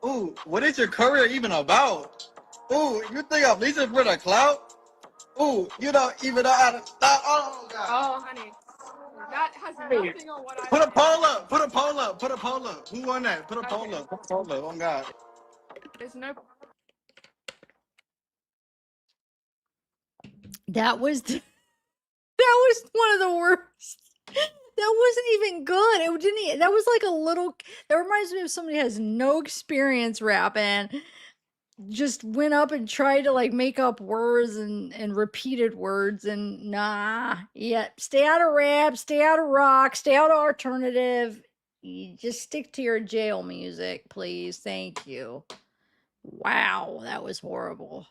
Ooh, what is your career even about? Ooh, you think I'm leasing for the clout? Ooh, you don't even know how to stop. Oh, God. Oh, honey. That has nothing on what I Put a poll up. Put a poll up. Put a poll up. Who won that? Put a poll up. Put a poll up. Oh, God. There's no That was that was one of the worst. That wasn't even good. It didn't. That was like a little. That reminds me of somebody who has no experience rapping. Just went up and tried to like make up words and repeated words and nah. Yeah, stay out of rap. Stay out of rock. Stay out of alternative. You just stick to your jail music, please. Thank you. Wow, that was horrible.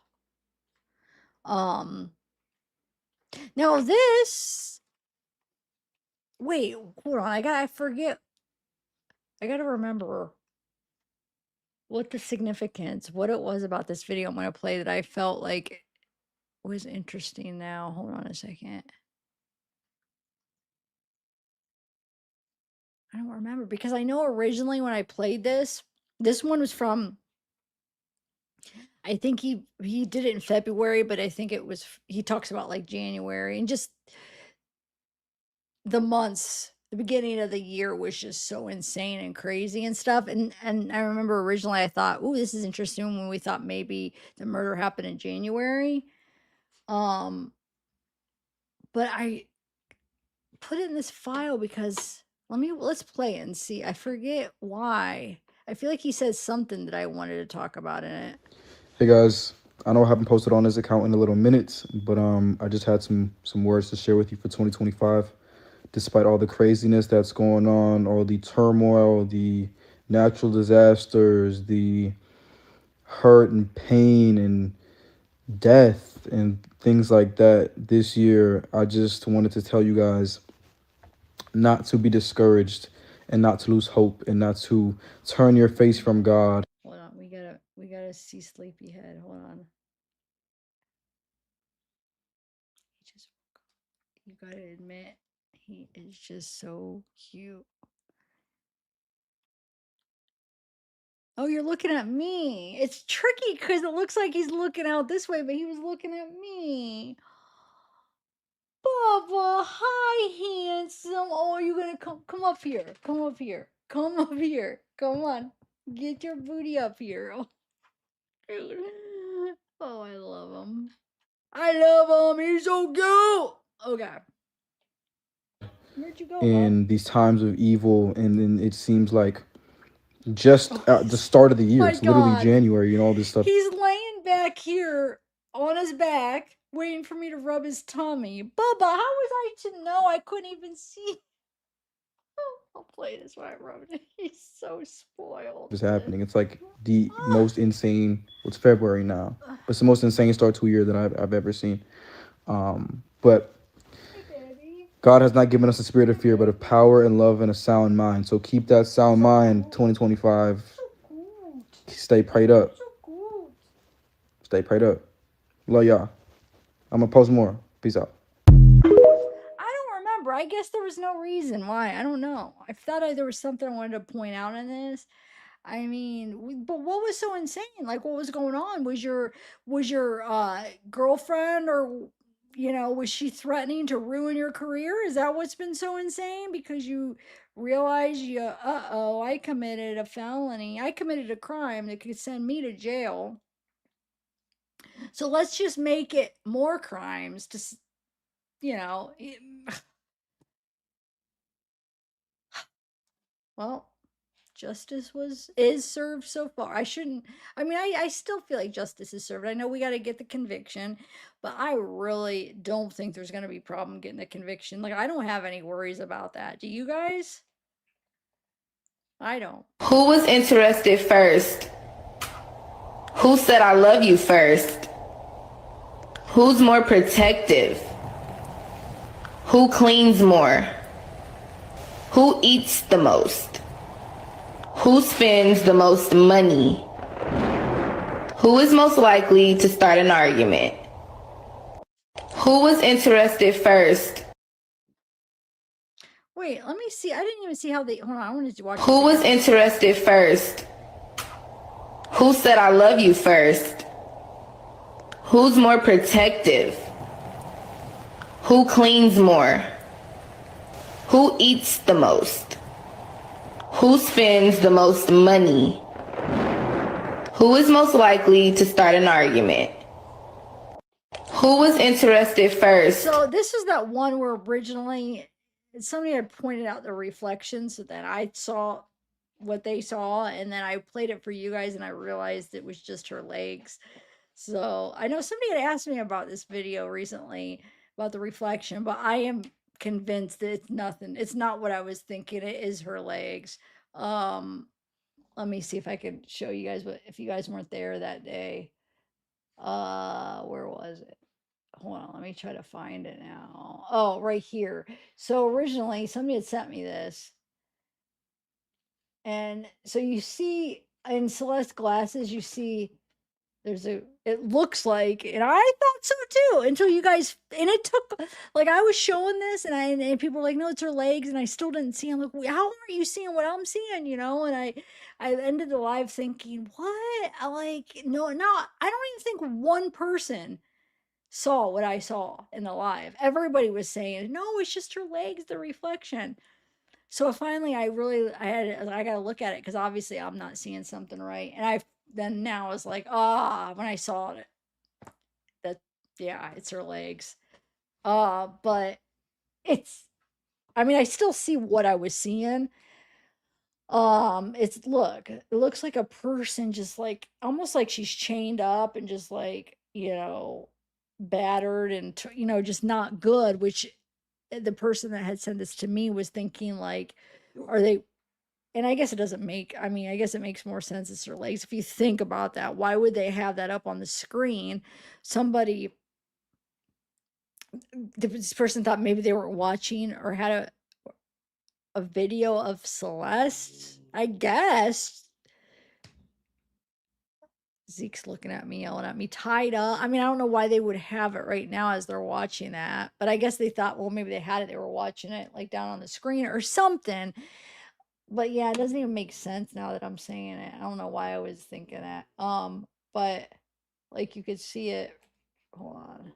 Now this. Wait, hold on. I forget. I gotta remember what the significance, what it was about this video I'm gonna play that I felt like was interesting now. Hold on a second. I don't remember because I know originally when I played this one was from I think he did it in February, but I think it was he talks about like January and just the months, the beginning of the year was just so insane and crazy and stuff. And I remember originally I thought, "Ooh, this is interesting," when we thought maybe the murder happened in January. But I put it in this file because let's play it and see. I forget why. I feel like he says something that I wanted to talk about in it. Hey guys, I know I haven't posted on this account in a little minute, but I just had some words to share with you for 2025. Despite all the craziness that's going on, all the turmoil, the natural disasters, the hurt and pain and death and things like that this year, I just wanted to tell you guys not to be discouraged and not to lose hope and not to turn your face from God. Hold on, we gotta see Sleepyhead. Hold on. You gotta admit, he is just so cute. Oh, you're looking at me. It's tricky because it looks like he's looking out this way, but he was looking at me. Bubba, hi, handsome. Oh, you're gonna come up here. Come up here. Come up here. Come on. Get your booty up here. Oh, I love him. I love him. He's so cute. Okay. Where'd you go, In these times of evil, and then it seems like just at the start of the year, my it's literally God. January, all this stuff. He's laying back here on his back, waiting for me to rub his tummy. Bubba, how was I to know? I couldn't even see. I'll play this while I rub it. He's so spoiled. Is happening. It's like the most insane. It's February now, but it's the most insane start to a year that I've ever seen. But God has not given us a spirit of fear, but of power and love and a sound mind. So keep that sound mind. 2025. Stay prayed up. Stay prayed up. Love y'all. I'm gonna post more. Peace out. I don't remember. I guess there was no reason why. I don't know. I thought there was something I wanted to point out in this. I mean, but what was so insane? Like, what was going on? Was your girlfriend, or was she threatening to ruin your career? Is that what's been so insane? Because you realize I committed a felony. I committed a crime that could send me to jail. So let's just make it more crimes to, well, justice is served so far. I still feel like justice is served. I know we got to get the conviction, but I really don't think there's going to be a problem getting the conviction. Like, I don't have any worries about that. Do you guys? I don't. Who was interested first? Who said I love you first? Who's more protective? Who cleans more? Who eats the most? Who spends the most money? Who is most likely to start an argument? Who was interested first? Wait, let me see. I didn't even see how they. Hold on, I wanted to watch. Who was interested first? Who said I love you first? Who's more protective? Who cleans more? Who eats the most? Who spends the most money? Who is most likely to start an argument? Who was interested first? So this is that one where originally somebody had pointed out the reflections, so then I saw what they saw, and then I played it for you guys, and I realized it was just her legs. So I know somebody had asked me about this video recently about the reflection, but I am convinced that it's nothing. It's not what I was thinking. It is her legs. Let me see if I could show you guys what if you guys weren't there that day. Where was it? Hold on, let me try to find it now. Oh, right here. So originally somebody had sent me this. And so you see in Celeste glasses, you see it looks like, and I thought so too, until you guys, and it took, like, I was showing this, and people were like, no, it's her legs, and I still didn't see. I'm like, how aren't you seeing what I'm seeing, And I ended the live thinking, what? No, I don't even think one person saw what I saw in the live. Everybody was saying, no, it's just her legs, the reflection. So finally, I gotta look at it because obviously I'm not seeing something right. And then now was like, when I saw it, that, yeah, it's her legs. But I mean, I still see what I was seeing. It looks like a person just like, almost like she's chained up and just like, battered and, just not good, which the person that had sent this to me was thinking like, are they, and I guess it doesn't make, I mean, I guess it makes more sense it's her legs. If you think about that, why would they have that up on the screen? This person thought maybe they were watching or had a video of Celeste, I guess. Zeke's looking at me, yelling at me, tied up. I mean, I don't know why they would have it right now as they're watching that, but I guess they thought, well, maybe they had it, they were watching it like down on the screen or something. But yeah, it doesn't even make sense now that I'm saying it. I don't know why I was thinking that. But like you could see it. Hold on.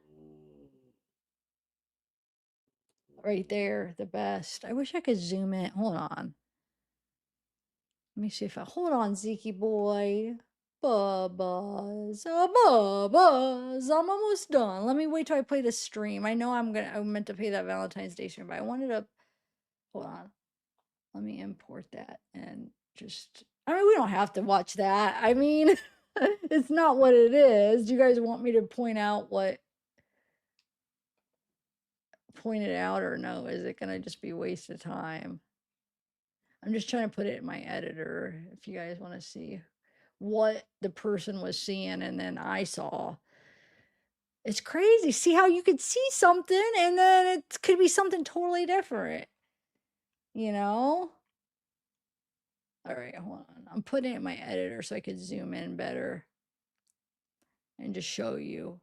Right there, the best. I wish I could zoom in. Hold on. Let me see if hold on, Zeke boy. Bubba's, Bubba's. I'm almost done. Let me wait till I play the stream. I know I meant to play that Valentine's Day stream, but I wanted to, hold on. Let me import that and just, I mean, we don't have to watch that. I mean, it's not what it is. Do you guys want me to point out it out or no? Is it going to just be a waste of time? I'm just trying to put it in my editor if you guys want to see what the person was seeing and then I saw. It's crazy. See how you could see something and then it could be something totally different. All right, hold on. I'm putting it in my editor so I could zoom in better and just show you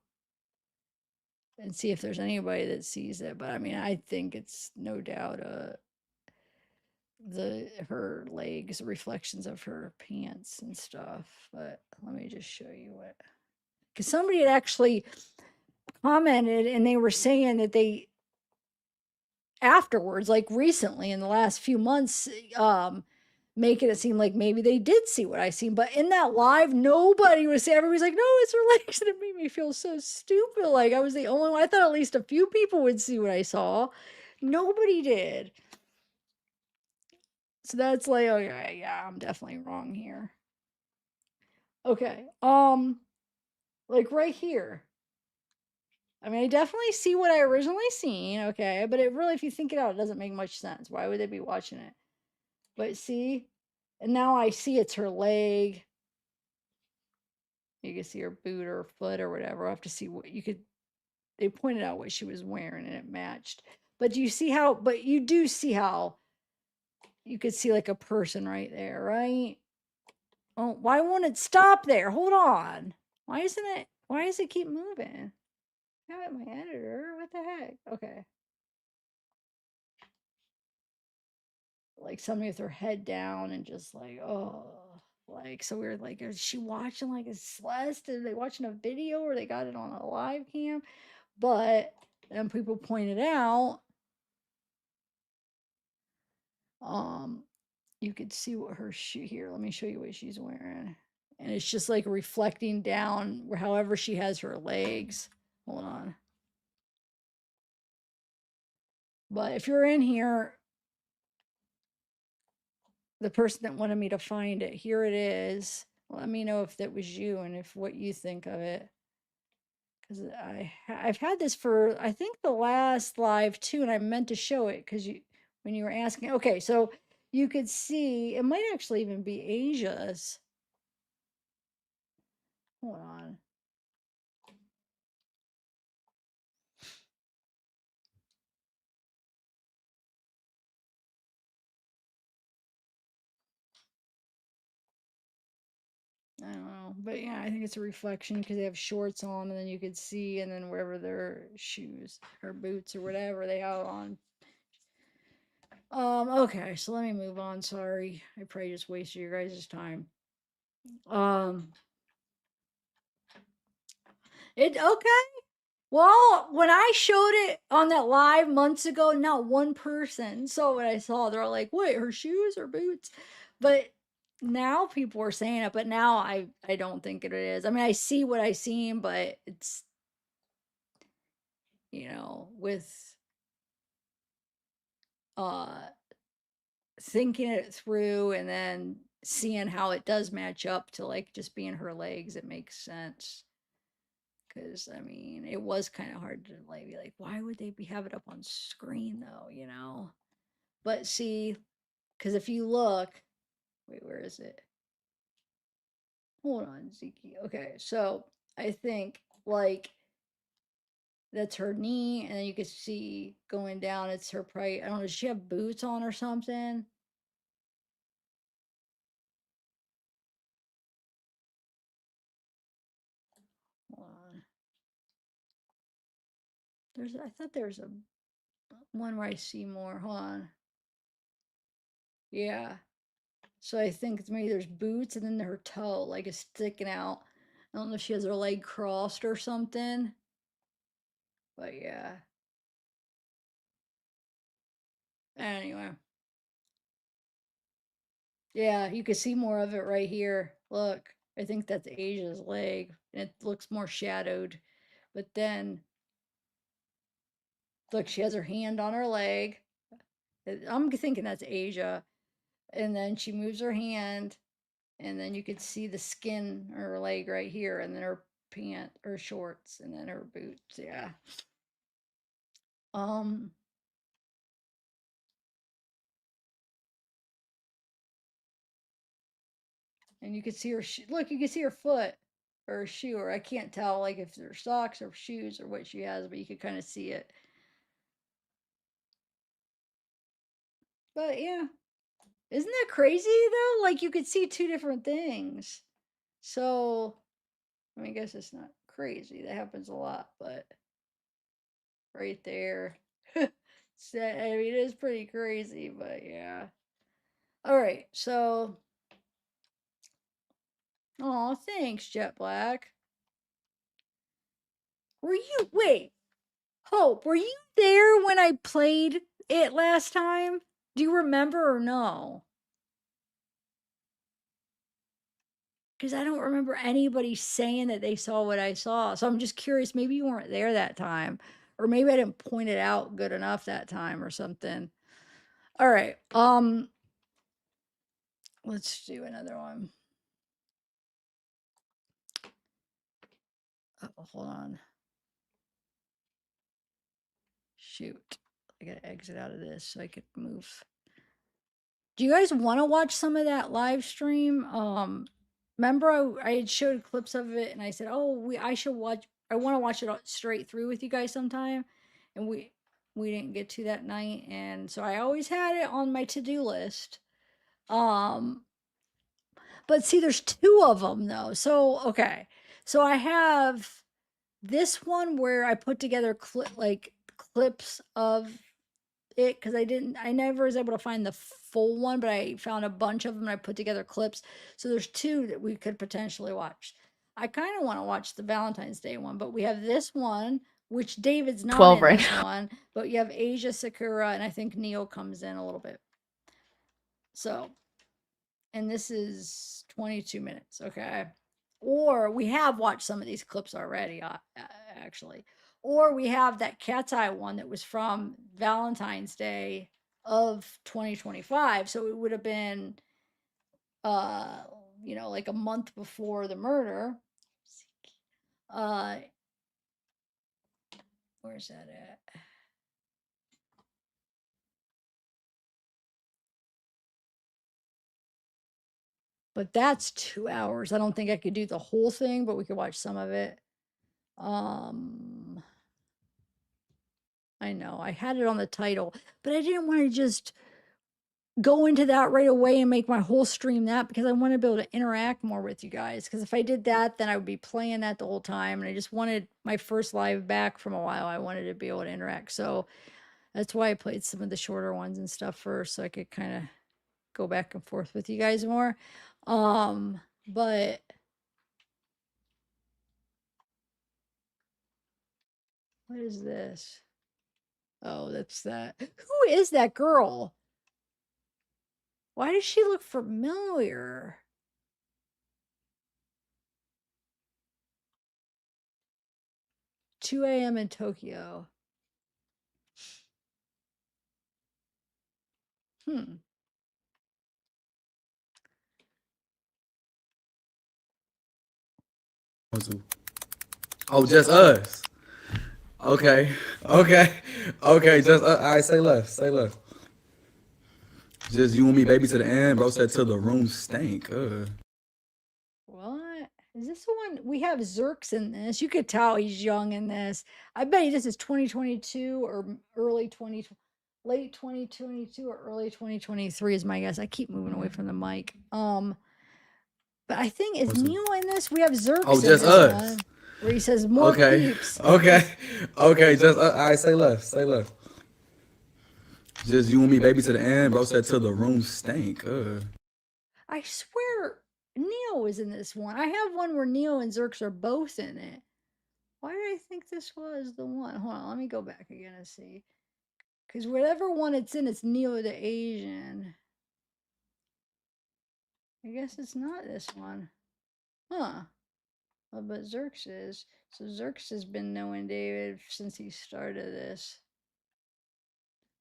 and see if there's anybody that sees it. But I mean, I think it's no doubt her legs, reflections of her pants and stuff. But let me just show you what, because somebody had actually commented and they were saying that they afterwards, like recently in the last few months, making it seem like maybe they did see what I seen. But in that live, nobody was saying, everybody's like, no, it's her legs. And it made me feel so stupid. Like I was the only one. I thought at least a few people would see what I saw. Nobody did. So that's like, okay, yeah, I'm definitely wrong here. Okay. Like right here. I mean, I definitely see what I originally seen, okay, but it really, if you think it out, it doesn't make much sense. Why would they be watching it? But see, and now I see it's her leg. You can see her boot or foot or whatever. I have to see what you could. They pointed out what she was wearing and it matched. But do you see how? But you do see how you could see like a person right there, right? Oh, why won't it stop there? Hold on. Why isn't it? Why does it keep moving? I have it in my editor. What the heck? Okay. Like somebody with her head down and just like, oh, like, so we were like, is she watching like a Celeste? Are they watching a video or they got it on a live cam? But then people pointed out, you could see what her shoe here. Let me show you what she's wearing. And it's just like reflecting down however she has her legs. Hold on. But if you're in here, the person that wanted me to find it, here it is. Let me know if that was you and if what you think of it. Because I've had this for, I think, the last live too, and I meant to show it because when you were asking. Okay, so you could see, it might actually even be Asia's. Hold on. I don't know, but yeah, I think it's a reflection because they have shorts on, and then you could see, and then wherever their shoes or boots or whatever they have on. Okay, so let me move on. Sorry, I probably just wasted your guys' time. It okay. Well, when I showed it on that live months ago, not one person saw what I saw. They're all like, "Wait, her shoes or boots?" But now people are saying it. But now I don't think it is. I mean, I see what I seen, but it's with uh thinking it through and then seeing how it does match up to like just being her legs, it makes sense. Because I mean, it was kind of hard to like be like, why would they have it up on screen though? But see, because if you look, wait, where is it? Hold on, Ziki. Okay, so I think like that's her knee, and then you can see going down, it's her probably, I don't know, does she have boots on or something? Hold on. I thought there was a one where I see more. Hold on. Yeah. So I think it's maybe there's boots and then her toe like is sticking out. I don't know if she has her leg crossed or something. But yeah. Anyway. Yeah, you can see more of it right here. Look, I think that's Asia's leg. And it looks more shadowed. But then, look, she has her hand on her leg. I'm thinking that's Asia. And then she moves her hand, and then you could see the skin on her leg right here, and then her her shorts, and then her boots. Yeah. Um, and you can see her. Look, you can see her foot or her shoe, or I can't tell like if they're socks or shoes or what she has, but you can kind of see it. But yeah, isn't that crazy though? Like you could see two different things. So, I mean, I guess it's not crazy. That happens a lot, but right there. So, I mean, it is pretty crazy, but yeah. All right, so. Oh, thanks, Jet Black. Were you, wait, Hope, were you there when I played it last time? Do you remember or no? Because I don't remember anybody saying that they saw what I saw. So I'm just curious. Maybe you weren't there that time, or maybe I didn't point it out good enough that time or something. All right. Let's do another one. Oh, hold on. Shoot. I gotta exit out of this so I could move. Do you guys want to watch some of that live stream? Remember I had showed clips of it and I said, "Oh, I should watch. I want to watch it straight through with you guys sometime," and we didn't get to that night, and so I always had it on my to-do list. Um, but see, there's two of them though. So okay, so I have this one where I put together clips of it because I never was able to find the full one, but I found a bunch of them and I put together clips. So there's two that we could potentially watch. I kind of want to watch the Valentine's Day one, but we have this one, which David's not 12 in right this now. one, but you have Asia, Sakura, and I think Neil comes in a little bit. So, and this is 22 minutes, okay? Or we have watched some of these clips already, actually. Or we have that cat's eye one that was from Valentine's Day of 2025. So it would have been, uh, like a month before the murder. Uh, where's that at? But that's 2 hours. I don't think I could do the whole thing, but we could watch some of it. I know I had it on the title, but I didn't want to just go into that right away and make my whole stream that, because I want to be able to interact more with you guys. Because if I did that, then I would be playing that the whole time. And I just wanted my first live back from a while. I wanted to be able to interact. So that's why I played some of the shorter ones and stuff first, so I could kind of go back and forth with you guys more. But what is this? Oh, that's that. Who is that girl? Why does she look familiar? Two a.m. in Tokyo. Hmm. Oh, just us. Okay. Okay. Okay. Just all right. Say less. Say less. Just you and me, baby, to the end. Bro said till the room stank. What? Is this the one? We have Zerks in this. You could tell he's young in this. I bet this is 2022 or early 20, late 2022 or early 2023 is my guess. I keep moving away from the mic. But I think is Neo in this? We have Zerks Oh, in just this us. one, where he says more Okay. peeps. Okay. Okay. Just all right. Say less. Say less. Just you and me, baby, to the end. Bro said till the room stank. I swear Neo is in this one. I have one where Neo and Zerks are both in it. Why did I think this was the one? Hold on, let me go back again and see. Because whatever one it's in, it's Neo the Asian. I guess it's not this one. Huh. Well, but Zerks is. So Zerks has been knowing David since he started this.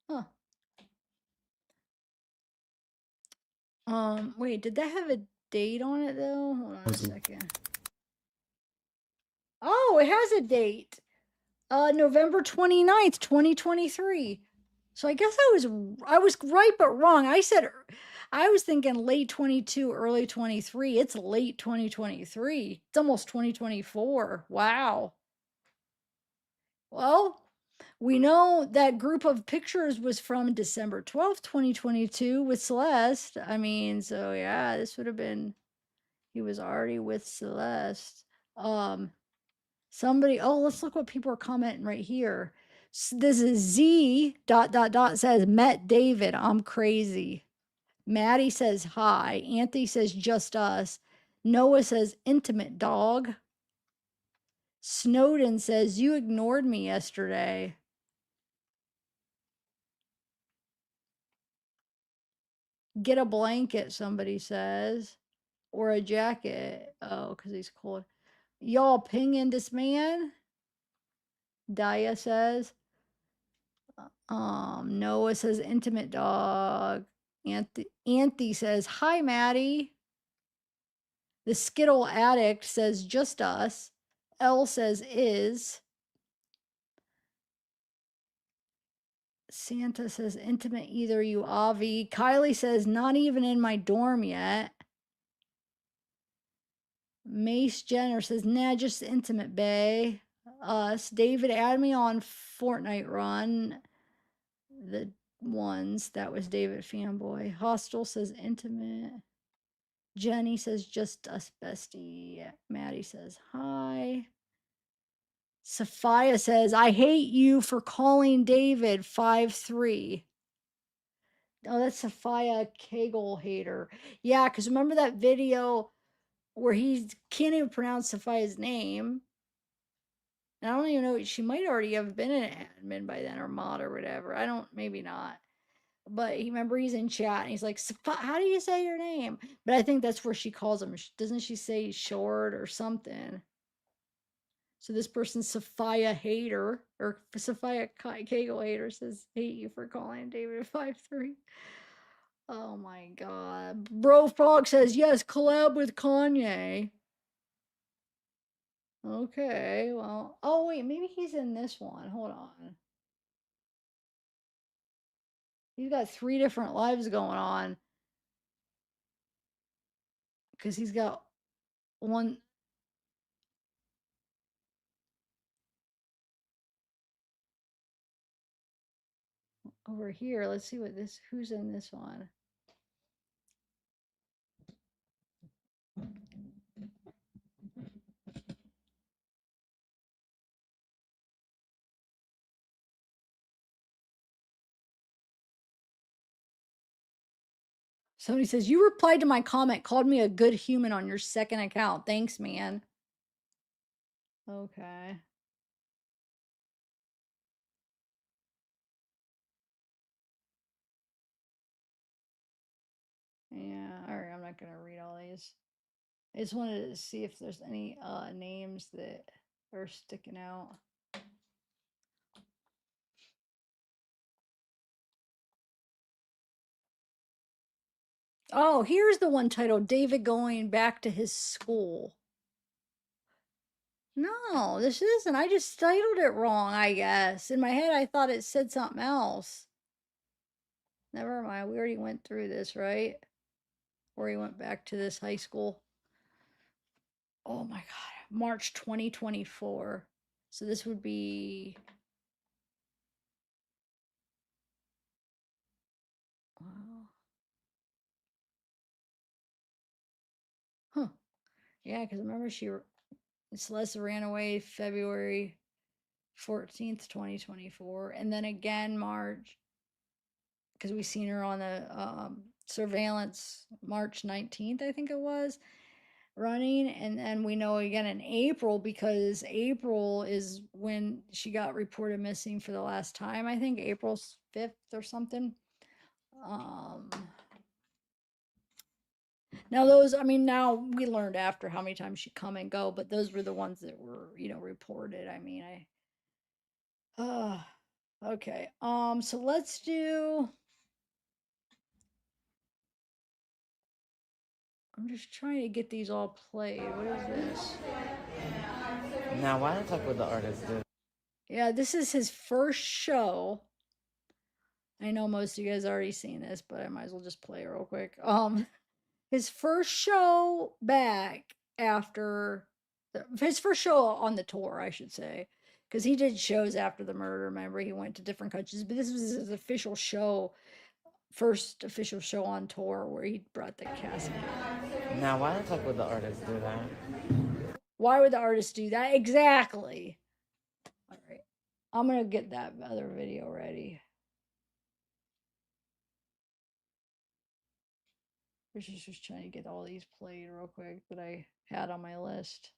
Huh. Wait, did that have a date on it though? Hold on a second. Oh, it has a date. November 29th, 2023. So I guess I was right but wrong. I was thinking late 22, early 23. It's late 2023. It's almost 2024. Wow. Well, we know that group of pictures was from December 12th, 2022 with Celeste. I mean, so yeah, this would have been he was already with Celeste. Somebody, oh, let's look what people are commenting right here. This is Z dot dot dot says met David. I'm crazy. Maddie says hi. Anthony says just us. Noah says intimate dog. Snowden says you ignored me yesterday. Get a blanket, somebody says, or a jacket. Oh, because he's cold. Y'all pinging this man? Daya says. Noah says intimate dog. Anthe says, hi, Maddie. The Skittle addict says just us. L says is. Santa says intimate either you Avi. Kylie says not even in my dorm yet. Mace Jenner says nah, just intimate bae. Us. David add me on Fortnite run. The ones that was David fanboy. Hostel says intimate. Jenny says just us bestie. Maddie says hi. Sophia says I hate you for calling David 5'3". Oh, that's Sophia Kegel hater. Yeah, because remember that video where he can't even pronounce Sophia's name. And I don't even know, she might already have been an admin by then or mod or whatever. I don't, maybe not. But remember he's in chat and he's like, how do you say your name? But I think that's where she calls him. Doesn't she say short or something? So this person, Sophia Hater, or Sophia Kegel Hater, says, hate you for calling David 5'3". Oh my god. Bro Frog says, yes, collab with Kanye. Okay, well, oh wait, maybe he's in this one. Hold on. He's got 3 different lives going on. Because he's got one. Over here. Let's see what this, who's in this one. Somebody says, you replied to my comment, called me a good human on your second account. Thanks, man. Okay. Yeah, all right, I'm not gonna read all these. I just wanted to see if there's any names that are sticking out. Oh, here's the one titled David going back to his school. No, this isn't. I just titled it wrong, I guess. In my head, I thought it said something else. Never mind. We already went through this, right? Or he went back to this high school. Oh my God. March 2024. So this would be. Wow. Huh. Yeah, because remember Celeste ran away February 14th, 2024. And then again, March, because we seen her on the surveillance March 19th, I think it was, running. And then we know again in April, because April is when she got reported missing for the last time. I think April 5th or something. Now those, I mean, now we learned after how many times she come and go, but those were the ones that were, reported. I mean, okay. So let's do. I'm just trying to get these all played. What is this? Now, why don't I talk with the artist, dude? Yeah, this is his first show. I know most of you guys already seen this, but I might as well just play it real quick. His first show back after his first show on the tour, I should say, because he did shows after the murder. Remember, he went to different countries, but this was his official show, first official show on tour where he brought the casket. Now, why don't I talk with the artist, do that? Why would the artist do that? Exactly. All right, I'm gonna get that other video ready. I was just trying to get all these played real quick that I had on my list.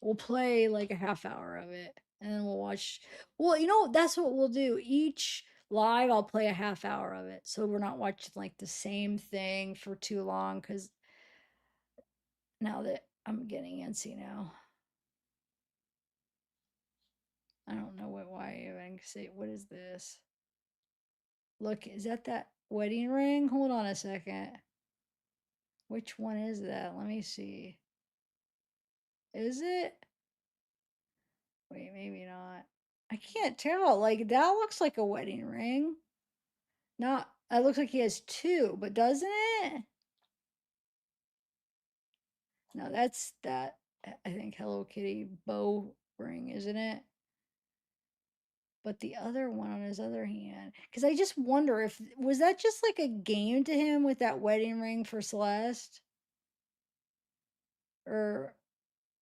We'll play like a half hour of it and then we'll watch. Well, that's what we'll do. Each live, I'll play a half hour of it. So we're not watching like the same thing for too long, because now that I'm getting antsy now. I don't know why I even say, what is this? Look, is that wedding ring? Hold on a second. Which one is that? Let me see. Is it? Wait, maybe not. I can't tell. Like, that looks like a wedding ring. Not, it looks like he has 2, but doesn't it? No, that's that, I think, Hello Kitty bow ring, isn't it? But the other one on his other hand, because I just wonder if, was that just like a game to him with that wedding ring for Celeste? Or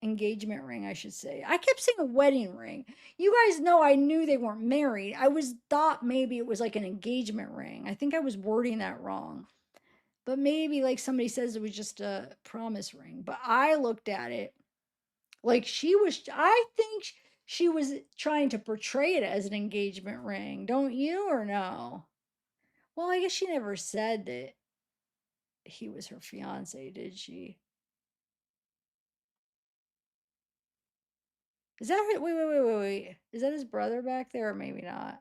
engagement ring, I should say. I kept saying a wedding ring. You guys know I knew they weren't married. I thought maybe it was like an engagement ring. I think I was wording that wrong. But maybe like somebody says it was just a promise ring. But I looked at it Like I think she was trying to portray it as an engagement ring, don't you, or no? Well, I guess she never said that he was her fiance, did she? Is that wait. Is that his brother back there or maybe not?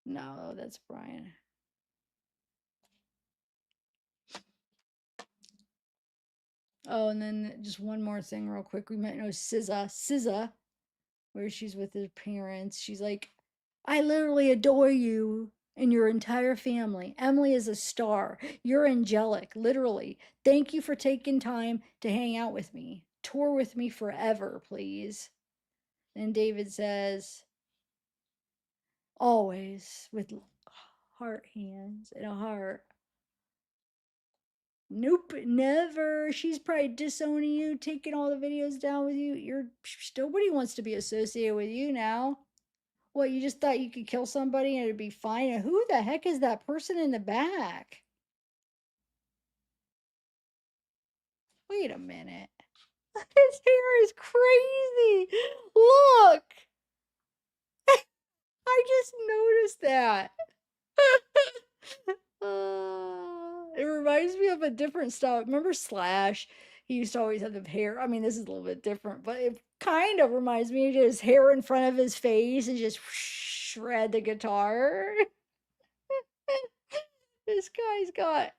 No, that's Brian. Oh, and then just one more thing real quick. We might know SZA, where she's with her parents. She's like, I literally adore you and your entire family. Emily is a star. You're angelic, literally. Thank you for taking time to hang out with me. Tour with me forever, please. And David says, always with heart hands and a heart. Nope, never. She's probably disowning you, taking all the videos down with you. Nobody wants to be associated with you now. What, you just thought you could kill somebody and it'd be fine? And who the heck is that person in the back? Wait a minute. His hair is crazy. Look. I just noticed that. It reminds me of a different style. Remember Slash? He used to always have the hair. I mean, this is a little bit different, but it kind of reminds me of his hair in front of his face and just shred the guitar. This guy's got,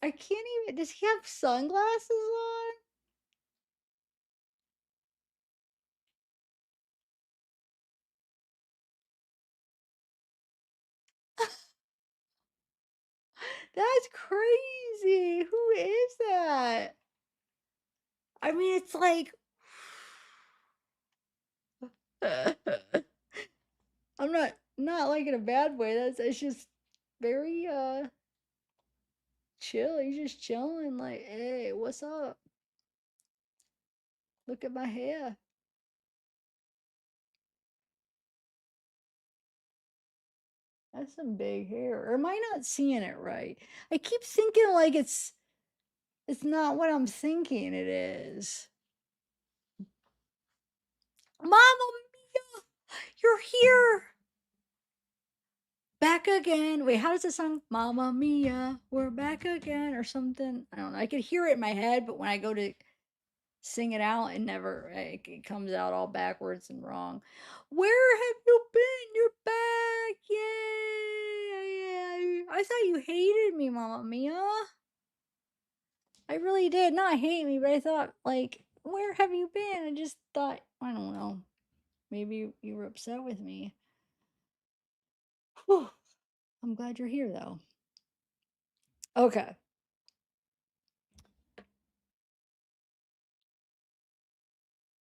I can't even, does he have sunglasses on? That's crazy. Who is that? I mean, it's like, I'm not like in a bad way. It's just very chill. He's just chilling, like, hey, what's up? Look at my hair. That's some big hair. Or am I not seeing it right? I keep thinking like it's not what I'm thinking it is. Mama Mia, you're here. Back again. Wait, how does it sound? Mama Mia, we're back again, or something. I don't know. I could hear it in my head, but when I go to sing it out, it comes out all backwards and wrong. Where have you been? You're back. Yay. I thought you hated me, Mama Mia. I really did. Not hate me, but I thought, like, where have you been? I just thought, I don't know. Maybe you were upset with me. Whew. I'm glad you're here, though. Okay.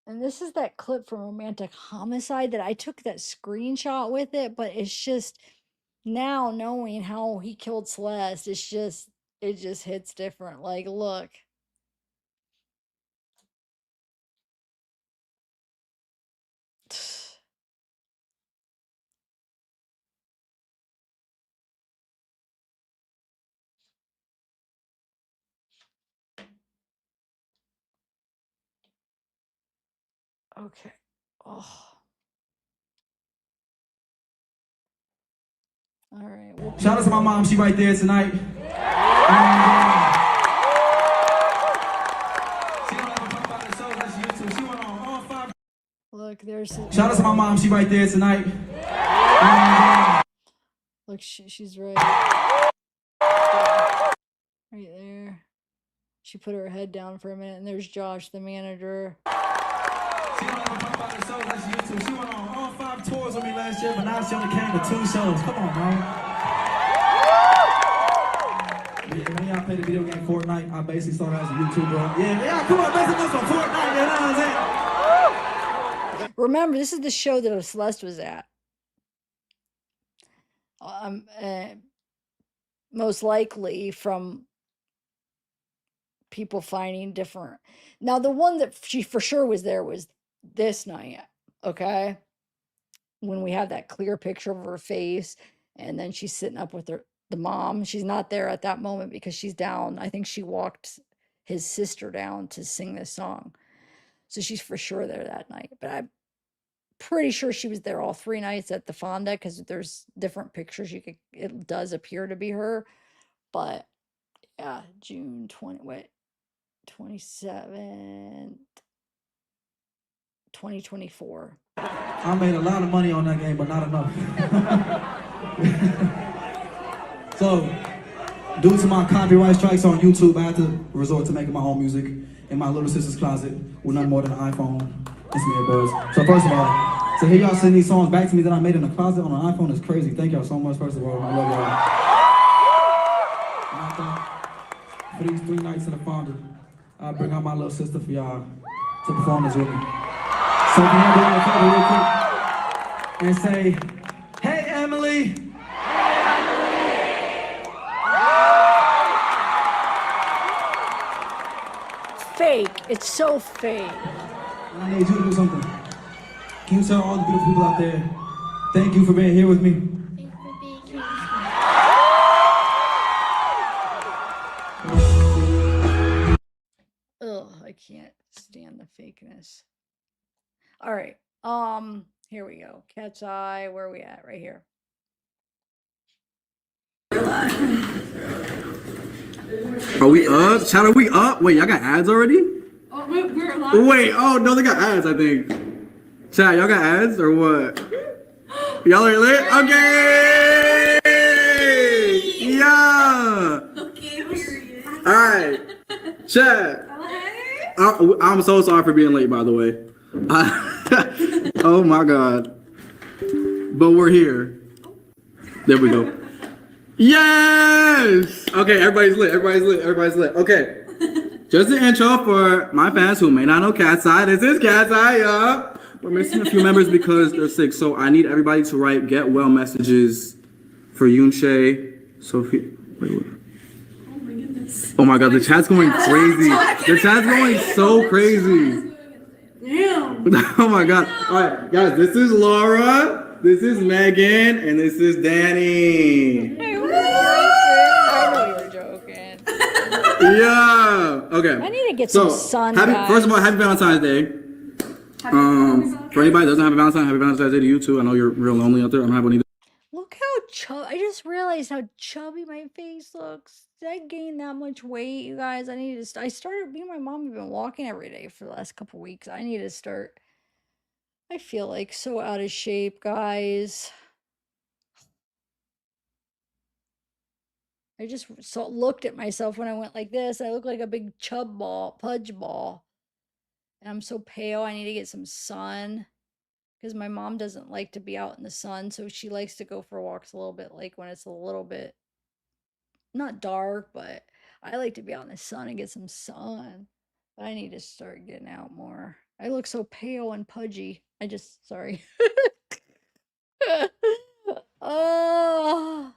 And this is that clip from Romantic Homicide that I took that screenshot with it, but it's just now knowing how he killed Celeste, it just hits different. Like, look. Okay. Oh. All right. Shout out to my mom. She right there tonight. Look, there's. Shout out to my mom. She right there tonight. Look, she's right. Right there. She put her head down for a minute, and there's Josh, the manager. She don't ever talk about her shows like she used to. She went on all 5 tours with me last year, but now she only came to 2 shows. Come on, bro. Yeah, when y'all play the video game Fortnite, I basically started as a YouTuber. Yeah, come on, basically on Fortnite, you know what I'm saying? Remember, this is the show that Celeste was at. Most likely from people finding different. Now, the one that she for sure was there was this night, okay? When we have that clear picture of her face, and then she's sitting up with her the mom. She's not there at that moment because she's down. I think she walked his sister down to sing this song. So she's for sure there that night. But I'm pretty sure she was there all 3 nights at the Fonda because there's different pictures you could, it does appear to be her. But yeah, June 27th, 2024. I made a lot of money on that game, but not enough. So, due to my copyright strikes on YouTube, I had to resort to making my own music in my little sister's closet with nothing more than an iPhone and some earbuds. So first of all, to hear y'all send these songs back to me that I made in the closet on an iPhone is crazy. Thank y'all so much, first of all. I love y'all. For these 3 nights in the Fonda, I bring out my little sister for y'all to perform this with me. So can y'all do me a favor real quick and say, "Hey, Emily." Fake. It's so fake. I need you to do something. Can you tell all the beautiful people out there, thank you for being here with me? Ugh, I can't stand the fakeness. All right. Here we go. Cat's eye. Where are we at? Right here. Are we up? Chat, are we up? Wait, y'all got ads already? Oh, we're live. Wait, oh no, they got ads, I think. Chat, y'all got ads or what? Y'all are lit? Okay! Yeah! Alright. Chat. I'm so sorry for being late, by the way. Oh my god. But we're here. There we go. Yes! Okay, everybody's lit, everybody's lit, everybody's lit. Okay. Just an intro for my fans who may not know Cat's Eye. This is Cat's Eye, y'all. We're missing a few members because they're sick. So I need everybody to write get well messages for Yunshay, Sophie. Wait, what? Oh my goodness. Oh my god, the chat's going crazy. The chat's going so crazy. Damn. Oh my god. Alright, guys, this is Laura, this is Megan, and this is Danny. I know you were joking. Yeah. Okay. I need to get some sun, guys. First of all, happy Valentine's Day. For anybody that doesn't have a Valentine, happy Valentine's Day to you too. I know you're real lonely out there. I don't have one either. Look how chubby. I just realized how chubby my face looks. Did I gain that much weight, you guys? I need to. I started. Me and my mom have been walking every day for the last couple weeks. I need to start. I feel like so out of shape, guys. I just looked at myself when I went like this. I look like a big pudge ball. And I'm so pale. I need to get some sun. Because my mom doesn't like to be out in the sun. So she likes to go for walks a little bit like when it's a little bit, not dark, but I like to be out in the sun and get some sun. But I need to start getting out more. I look so pale and pudgy. Sorry. Oh.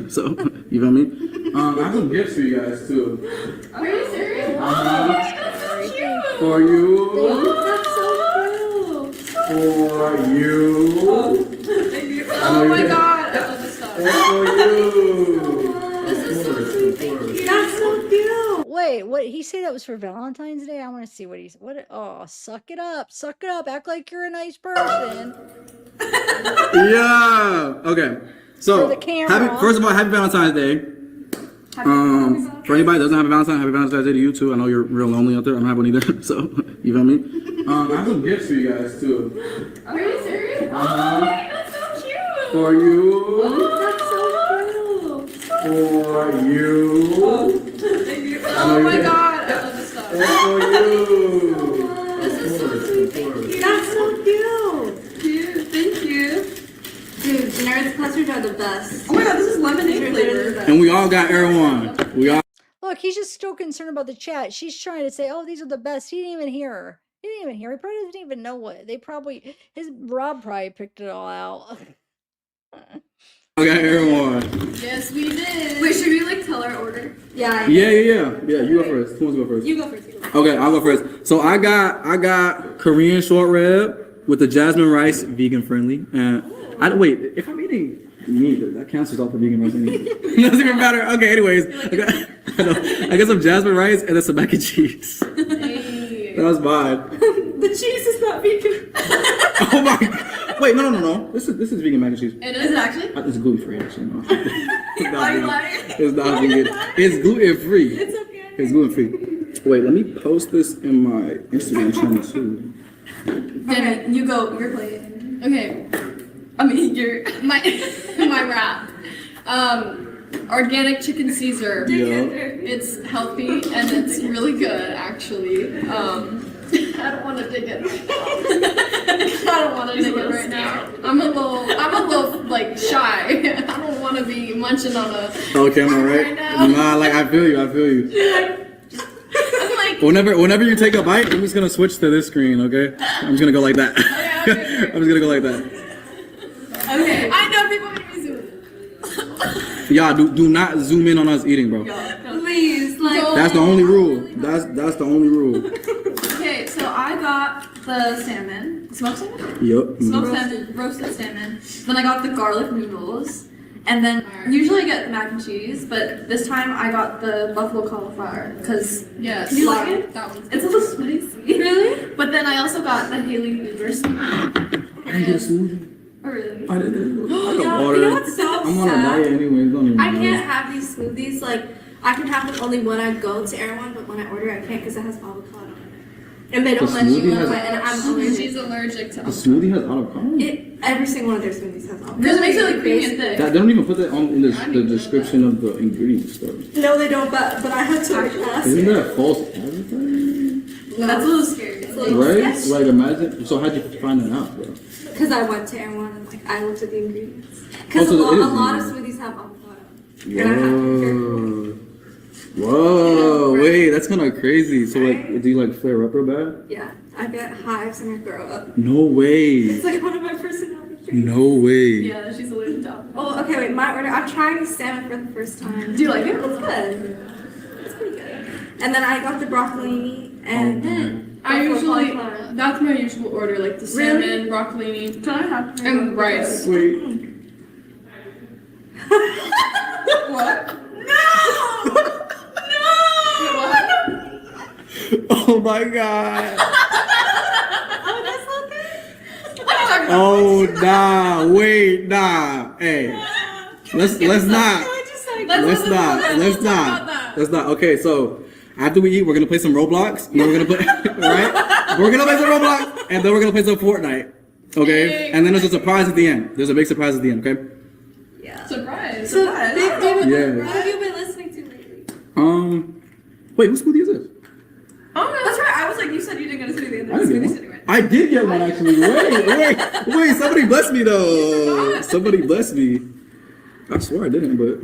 So, you feel me? I have some gifts for you guys too. Are you serious? That's so cute. For you. That's so cute. For you. Oh my god. I love this stuff. And for you. That's so cute. Wait, what he say that was for Valentine's Day? I want to see what he's suck it up. Suck it up. Act like you're a nice person. Yeah. Okay. So, For the camera. first of all, happy Valentine's Day. For anybody that doesn't have a Valentine, happy Valentine's Day to you too. I know you're real lonely out there. I don't have one either. So, you feel me? I have some gifts for you guys too. Are you serious? Oh, that's so cute. For you. That's so cute. For you. Oh my god. I love this stuff. And for you. This is so sweet. Thank you. That's so cute. Cute. Thank you. Dude, generic clusters are the best. Oh my god, this is lemonade flavor. And we all got Erewhon. We all. Look, he's just still concerned about the chat. She's trying to say, "Oh, these are the best." He didn't even hear her. He didn't even hear. He probably doesn't even know what they probably. Rob probably picked it all out. I got Erewhon. Yes, we did. Wait, should we like tell our order? Yeah. Yeah. You go first. Who wants to go first? You go first. Okay, I'll go first. So I got Korean short rib with the jasmine rice, vegan friendly. And wait, if I'm eating Neither. That cancels out the vegan rice anyway. Doesn't even matter. Okay, anyways. I got some jasmine rice and then some mac and cheese. That was mine. The cheese is not vegan. Oh my god. Wait, no. This is vegan mac and cheese. It is actually? It's gluten free actually. No. It's not Are you vegan. lying? It's not vegan. It's gluten free. It's okay. It's gluten free. Wait, let me post this in my Instagram channel too. Okay, you go. Your plate. Okay. I mean, my wrap. Organic chicken Caesar. Yeah. It's healthy and it's really good, actually. I don't want to dig it. I don't want to dig it right now. I'm a little like shy. I don't want to be munching on a. Okay, am I right? Nah, like I feel you. I'm like. Whenever you take a bite, I'm just gonna switch to this screen. Okay, I'm just gonna go like that. Okay. I'm just gonna go like that. Okay. I know people want to be zoomed. Yeah, do not zoom in on us eating, bro. Please, like. That's the only rule. That's the only rule. Okay, so I got the salmon. Smoked salmon? Yup. Smoked salmon, roasted salmon. Then I got the garlic noodles. And then usually I get mac and cheese, but this time I got the buffalo cauliflower because You like it? That one's it's a little spicy. Really? But then I also got the Haley Weaver smoothie. I didn't get a smoothie. Oh really? I didn't. I You got know water. what's so I'm on a sad? diet anyway. Don't even I matter. can't have these smoothies. Like, I can have them only when I go to Erewhon, but when I order, I can't because it has avocado in it. And they don't The let you smoothie have has- it, and I'm allergic. She's allergic to The smoothie has avocado. Every single one of their smoothies has avocado. Because it makes it like creamy and thick. They don't even put that on in the description of the ingredients though. No, they don't, but I had to like ask. Isn't that false advertising? That's a little scary. It's a little Right? sketchy. Like imagine. So how'd you find that out, bro? Because I went to Erewhon and like I looked at the ingredients. Oh, Because so it a is lot of vegan. smoothies have avocado. And I have to be careful. Whoa, wait, that's kind of crazy. So like, do you like flare up real bad? Yeah, I get hives and I throw up. No way. It's like one of my personality traits. No way. Yeah, she's allergic to avocado. Oh, okay, wait, my order. I'm trying salmon for the first time. Do you like it? It's good. It's pretty good. And then I got the broccolini and I buffalo usually, cauliflower. that's my usual order, like the salmon, broccolini, Can I have and rice. Wait. What? Oh my god. Oh, that's not there? Oh nah. Wait nah. Hey. Let's not. Let's not. Okay, so after we eat, we're gonna play some Roblox. And then we're gonna play right. We're gonna play some Roblox, and then we're gonna play some Fortnite. Okay, and then there's a surprise at the end. There's a big surprise at the end. Okay. Yeah. Surprise. So, Big David, Yeah. what have you been listening to lately? Wait, whose smoothie is this? Oh, that's right. I was like, you said you didn't get a smoothie. I didn't get one. I did get one actually. Wait. Somebody blessed me though. Somebody blessed me. I swear I didn't, but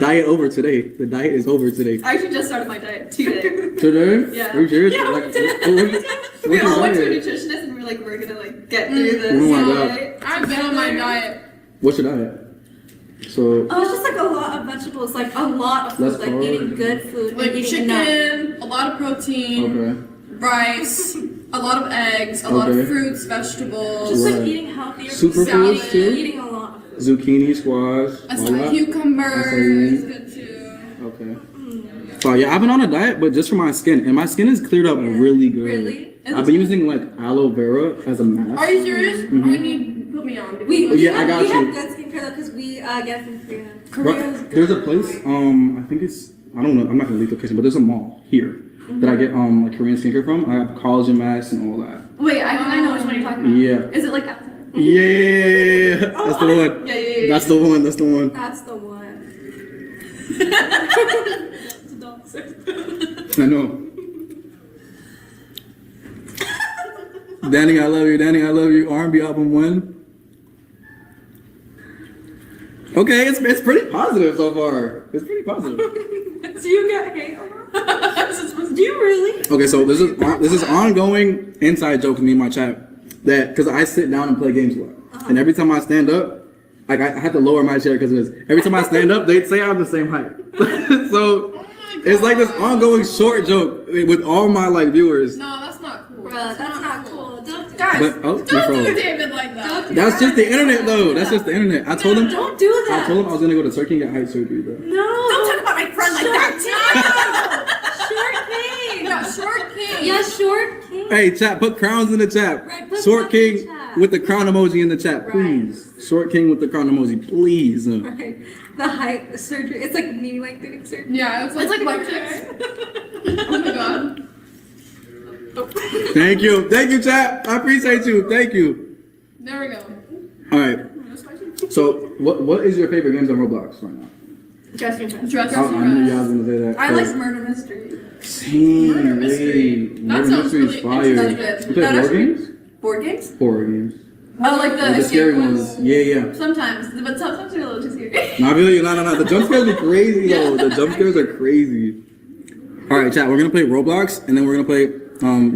diet over today. The diet is over today. I actually just started my diet today. Today? Yeah. Are you serious? Yeah, Like, today. what's We your all went to a diet? nutritionist and we were like, we're gonna like get through this. Oh my God. Right? I've been on my diet. What's your diet? So Oh, it's just like a lot of vegetables, like a lot of food, Less like carbs. eating good food, Like and eating chicken, enough. a lot of protein, okay. rice, a lot of eggs, a lot of Okay. fruits, vegetables. Just like Right. eating healthier Superfoods food, too? eating a lot of food. Zucchini, squash, I all said that? cucumber I is see. good too. Okay. So yeah, I've been on a diet, but just for my skin, and my skin has cleared up really good. Really? I've been using like aloe vera as a mask. Are you serious? Mhm. I need put me on. Yeah, I got we you. have good skincare though, because we get it from Korea. Korea's But there's a place, I think it's, I don't know, I'm not gonna leave the location, but there's a mall here that I get like Korean skincare from. I have collagen masks and all that. Wait, I know which one you're talking about. Yeah. Is it like Yeah, that's the one. Yeah. That's the one. That's the one. That's the one. I know. Danny, I love you. Danny, I love you. R&B album when? Okay, it's pretty positive so far. It's pretty positive. Do you get hate over? Do you really? Okay, so this is ongoing inside joke with me in my chat that because I sit down and play games a lot, and every time I stand up, like I have to lower my chair because of this. Every time I stand up, they say I'm the same height. So it's like this ongoing short joke with all my like viewers. No, that's not cool. Bruh, that's not cool. Don't do Guys, But oh, Don't froze. do David like that. That's just the internet, though. That's just the internet. I told him. Don't do that. I told him I was gonna go to Turkey and get height surgery, though. No. Don't talk about my friend like that. Short king. Yeah, short king. Yeah, short king. Hey, chat, put crowns in the chat. Right, put Short crowns in king the chat. with the crown emoji in the chat, please. Short king with the crown emoji, please. Right. The height surgery. It's like knee lengthening surgery. Yeah, it's like white chicks. Oh my god. Thank you, chat. I appreciate you. Thank you. There we go. All right. So, what is your favorite games on Roblox right now? Dressing friends. Dressing I knew y'all was gonna say that. I like murder mystery. Murder mystery. That Murder sounds mystery is really fire. interesting. You play board games? Board games? Horror games. Oh, like The scary ones. Yeah. Sometimes, but sometimes they're a little too scary. No, I feel like, no. The jump scares are crazy, though. The jump scares are crazy. All right, chat. We're gonna play Roblox, and then we're gonna play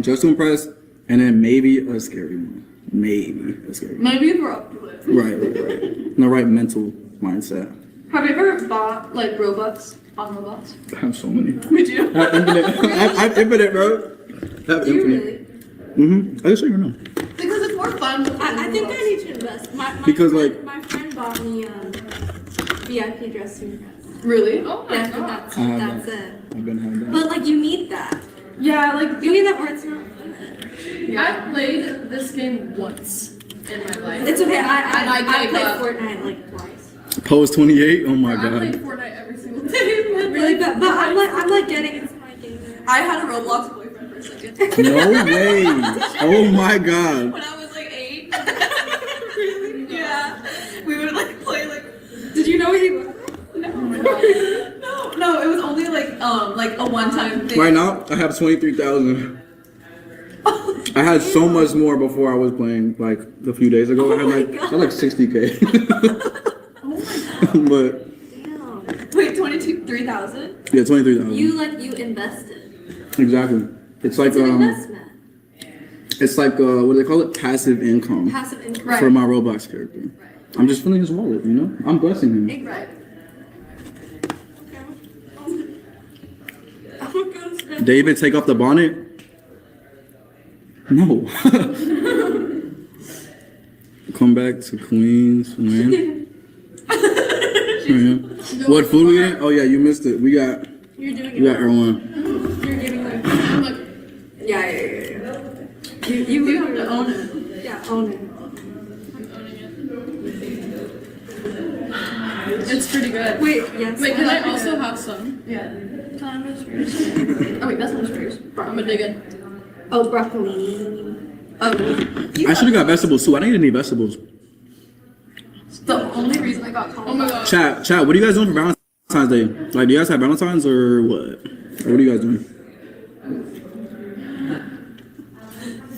Just to Impress, and then maybe a scary one. Maybe a scary one. Maybe if we're up to it. Right. In the right mental mindset. Have you ever bought like Robux on Roblox? I have so many. We do. I have infinite. I have infinite, bro. I have Do you infinite. really? I just so you know. Because it's more fun. I think I need to invest. Because, my friend bought me VIP dressing dress. Really? Oh my Yeah, god. that's it. I've been having that. But like you need that. Yeah, like You need that or it's not fun. I played this game once in my life. It's okay. And I gave played up. Fortnite like twice. Pose 28. Oh my I played god. Fortnite every single day. Really bad. But I'm like getting into my game. I had a Roblox boyfriend for a second. No way. Oh my god. When I was like 8. Really? Yeah. We would like play like. Did you know he was? No, it was only like a one-time thing. Right now, I have 23,000. I had so much more before I was playing, like a few days ago. I had like 60K. Oh my god. But Wait, 3,000? yeah, 23,000. You invested. Exactly. It's like Investment. it's like what do they call it? Passive income. Passive income. For my Roblox character. I'm just filling his wallet, you know? I'm blessing him. Right. David, take off the bonnet. No. Come back to Queens, man. What food we eating? Oh yeah, you missed it. We got Erwan. You're giving like. Yeah. You have to own it. Yeah, own it. It's pretty good. Wait, yes. Wait, can I also have some? Yeah. Oh wait, that's not yours. I'm gonna dig in. Oh, broccoli. I should have got vegetables too. I didn't need vegetables. It's the only reason I got called. Oh my god. Chat, what are you guys doing for Valentine's Day? Like, do you guys have Valentines or what? Or what are you guys doing?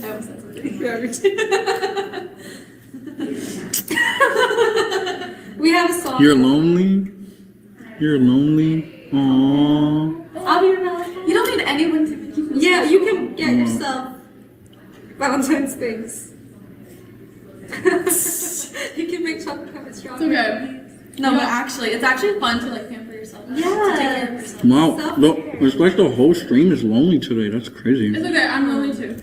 I almost said something. We have a song. You're lonely? Aww. I'll be your Valentine. You don't need anyone to make you feel Yeah, special. you can get yourself Valentine's things. You can make chocolate covered strawberries. Okay. No, but actually, it's actually fun to like pamper yourself. Yeah. To take care of yourself. Wow, look, it's like the whole stream is lonely today. That's crazy. It's okay, I'm lonely too.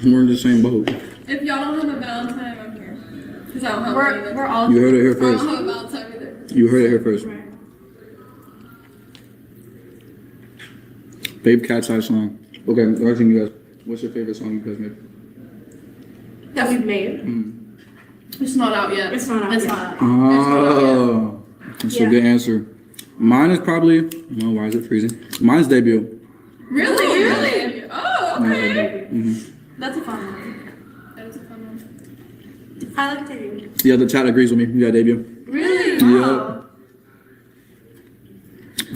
We're in the same boat. If y'all don't have a Valentine, I'm here. Because I don't have one either. We're all. You heard it here I don't first. have a Valentine either. You heard it here first. Babe Cat's Eye song. Okay, the other thing you guys, what's your favorite song you guys made? That we've made. It's not out yet. It's not out yet. Oh, that's a good answer. Mine is probably, no, why is it freezing? Mine's Debut. Really? Really? Oh, okay. That's a fun one. That is a fun one. I like Debut. Yeah, the chat agrees with me. You got Debut. Really? Yeah.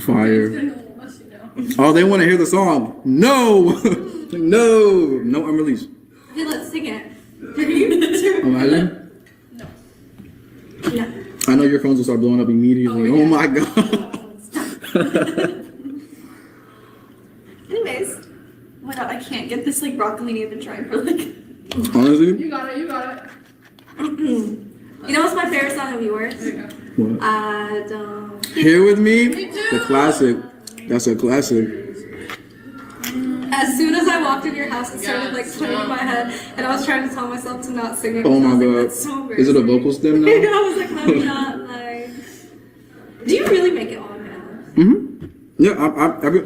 Fire. It's getting a little mushy now. Oh, they want to hear the song. No! No unreleased. Okay, let's sing it. 3, 2. Imagine. Yeah. I know your phones will start blowing up immediately. Oh my god. Anyways. Oh my god, I can't get this like broccoli I've been trying for like. Honestly? You got it, you got it. You know what's my favorite song of yours? What? I don't. Here with me? Me too. The classic. That's a classic. As soon as I walked in your house, it started like playing in my head, and I was trying to tell myself to not sing it. Oh my I was like, god. that's so Is it a embarrassing. vocal stem now? I was like, let me not like. Do you really make it all now? Mm-hmm. Yeah,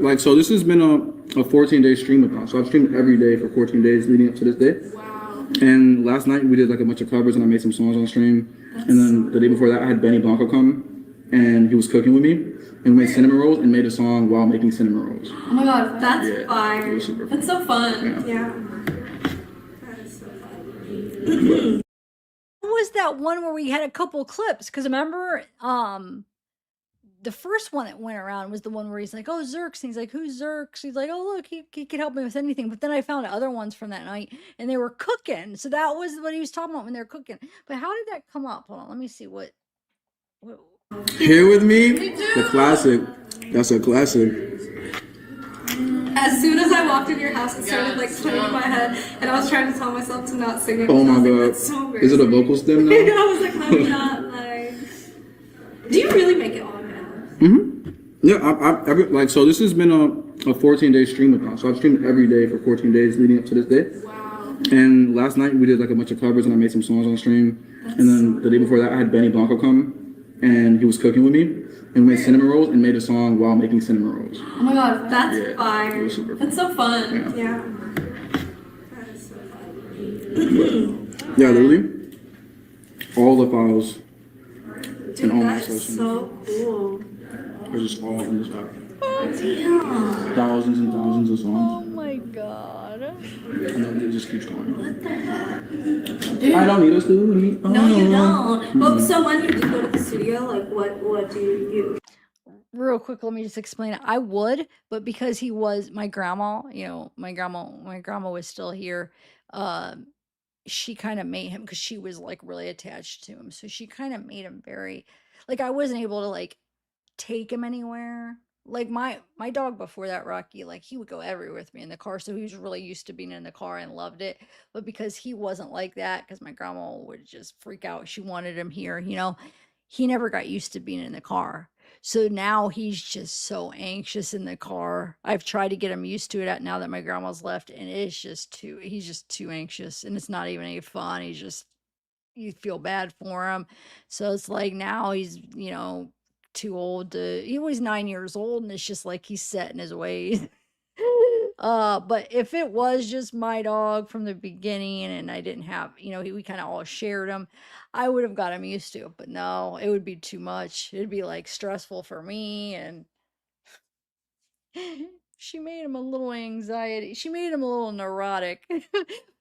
like, so this has been a 14-day stream-a-thon. So I've streamed every day for 14 days leading up to this day. Wow. And last night we did like a bunch of covers and I made some songs on stream. And then the day before that I had Benny Blanco come and he was cooking with me. And we made cinnamon rolls and made a song while making cinnamon rolls. Oh my god, that's Yeah, fire. it was super That's so fun. Yeah. That is so fun. What was that one where we had a couple clips? Because remember, the first one that went around was the one where he's like, "Oh, Zerks," and he's like, "Who's Zerks?" He's like, "Oh, look, he could help me with anything." But then I found other ones from that night, and they were cooking. So that was what he was talking about when they were cooking. But how did that come up? Hold on, let me see what Here with me, the classic. That's a classic. As soon as I walked in your house, it started like playing in my head, and I was trying to tell myself to not sing it. Oh I my was like, god. that's so Is it a vocal stem now? I was like, let me not like. Do you really make it all now? Mm-hmm. Yeah, like, so this has been a 14-day stream-a-thon. So I've streamed every day for 14 days leading up to this day. Wow. And last night we did like a bunch of covers and I made some songs on stream. And then the day before that I had Benny Blanco come and he was cooking with me. And we made cinnamon rolls and made a song while making cinnamon rolls. Oh my god, that's Yeah, fire. it was super That's so fun. Yeah. That is so fun. Yeah, literally. All the files Dude, and all my that is sessions so cool. are just all in this app. Damn. Thousands and thousands of Oh songs. my god. And then it just keeps going. What the heck? I don't need a studio. No, you don't. But so when you do go to the studio, like what do you use? Real quick, let me just explain it. I would, but because he was my grandma, my grandma was still here. She kind of made him because she was like really attached to him. So she kind of made him very like I wasn't able to like take him anywhere. Like my dog before that, Rocky, like he would go everywhere with me in the car. So he was really used to being in the car and loved it. But because he wasn't like that, because my grandma would just freak out. She wanted him here, he never got used to being in the car. So now he's just so anxious in the car. I've tried to get him used to it now that my grandma's left, and he's just too anxious, and it's not even any fun. You feel bad for him. So it's like now he's, too old he was 9 years old, and it's just like he's set in his ways. But if it was just my dog from the beginning and I didn't have, we kind of all shared him, I would have got him used to it. But no, it would be too much. It'd be like stressful for me. And she made him a little anxiety. She made him a little neurotic,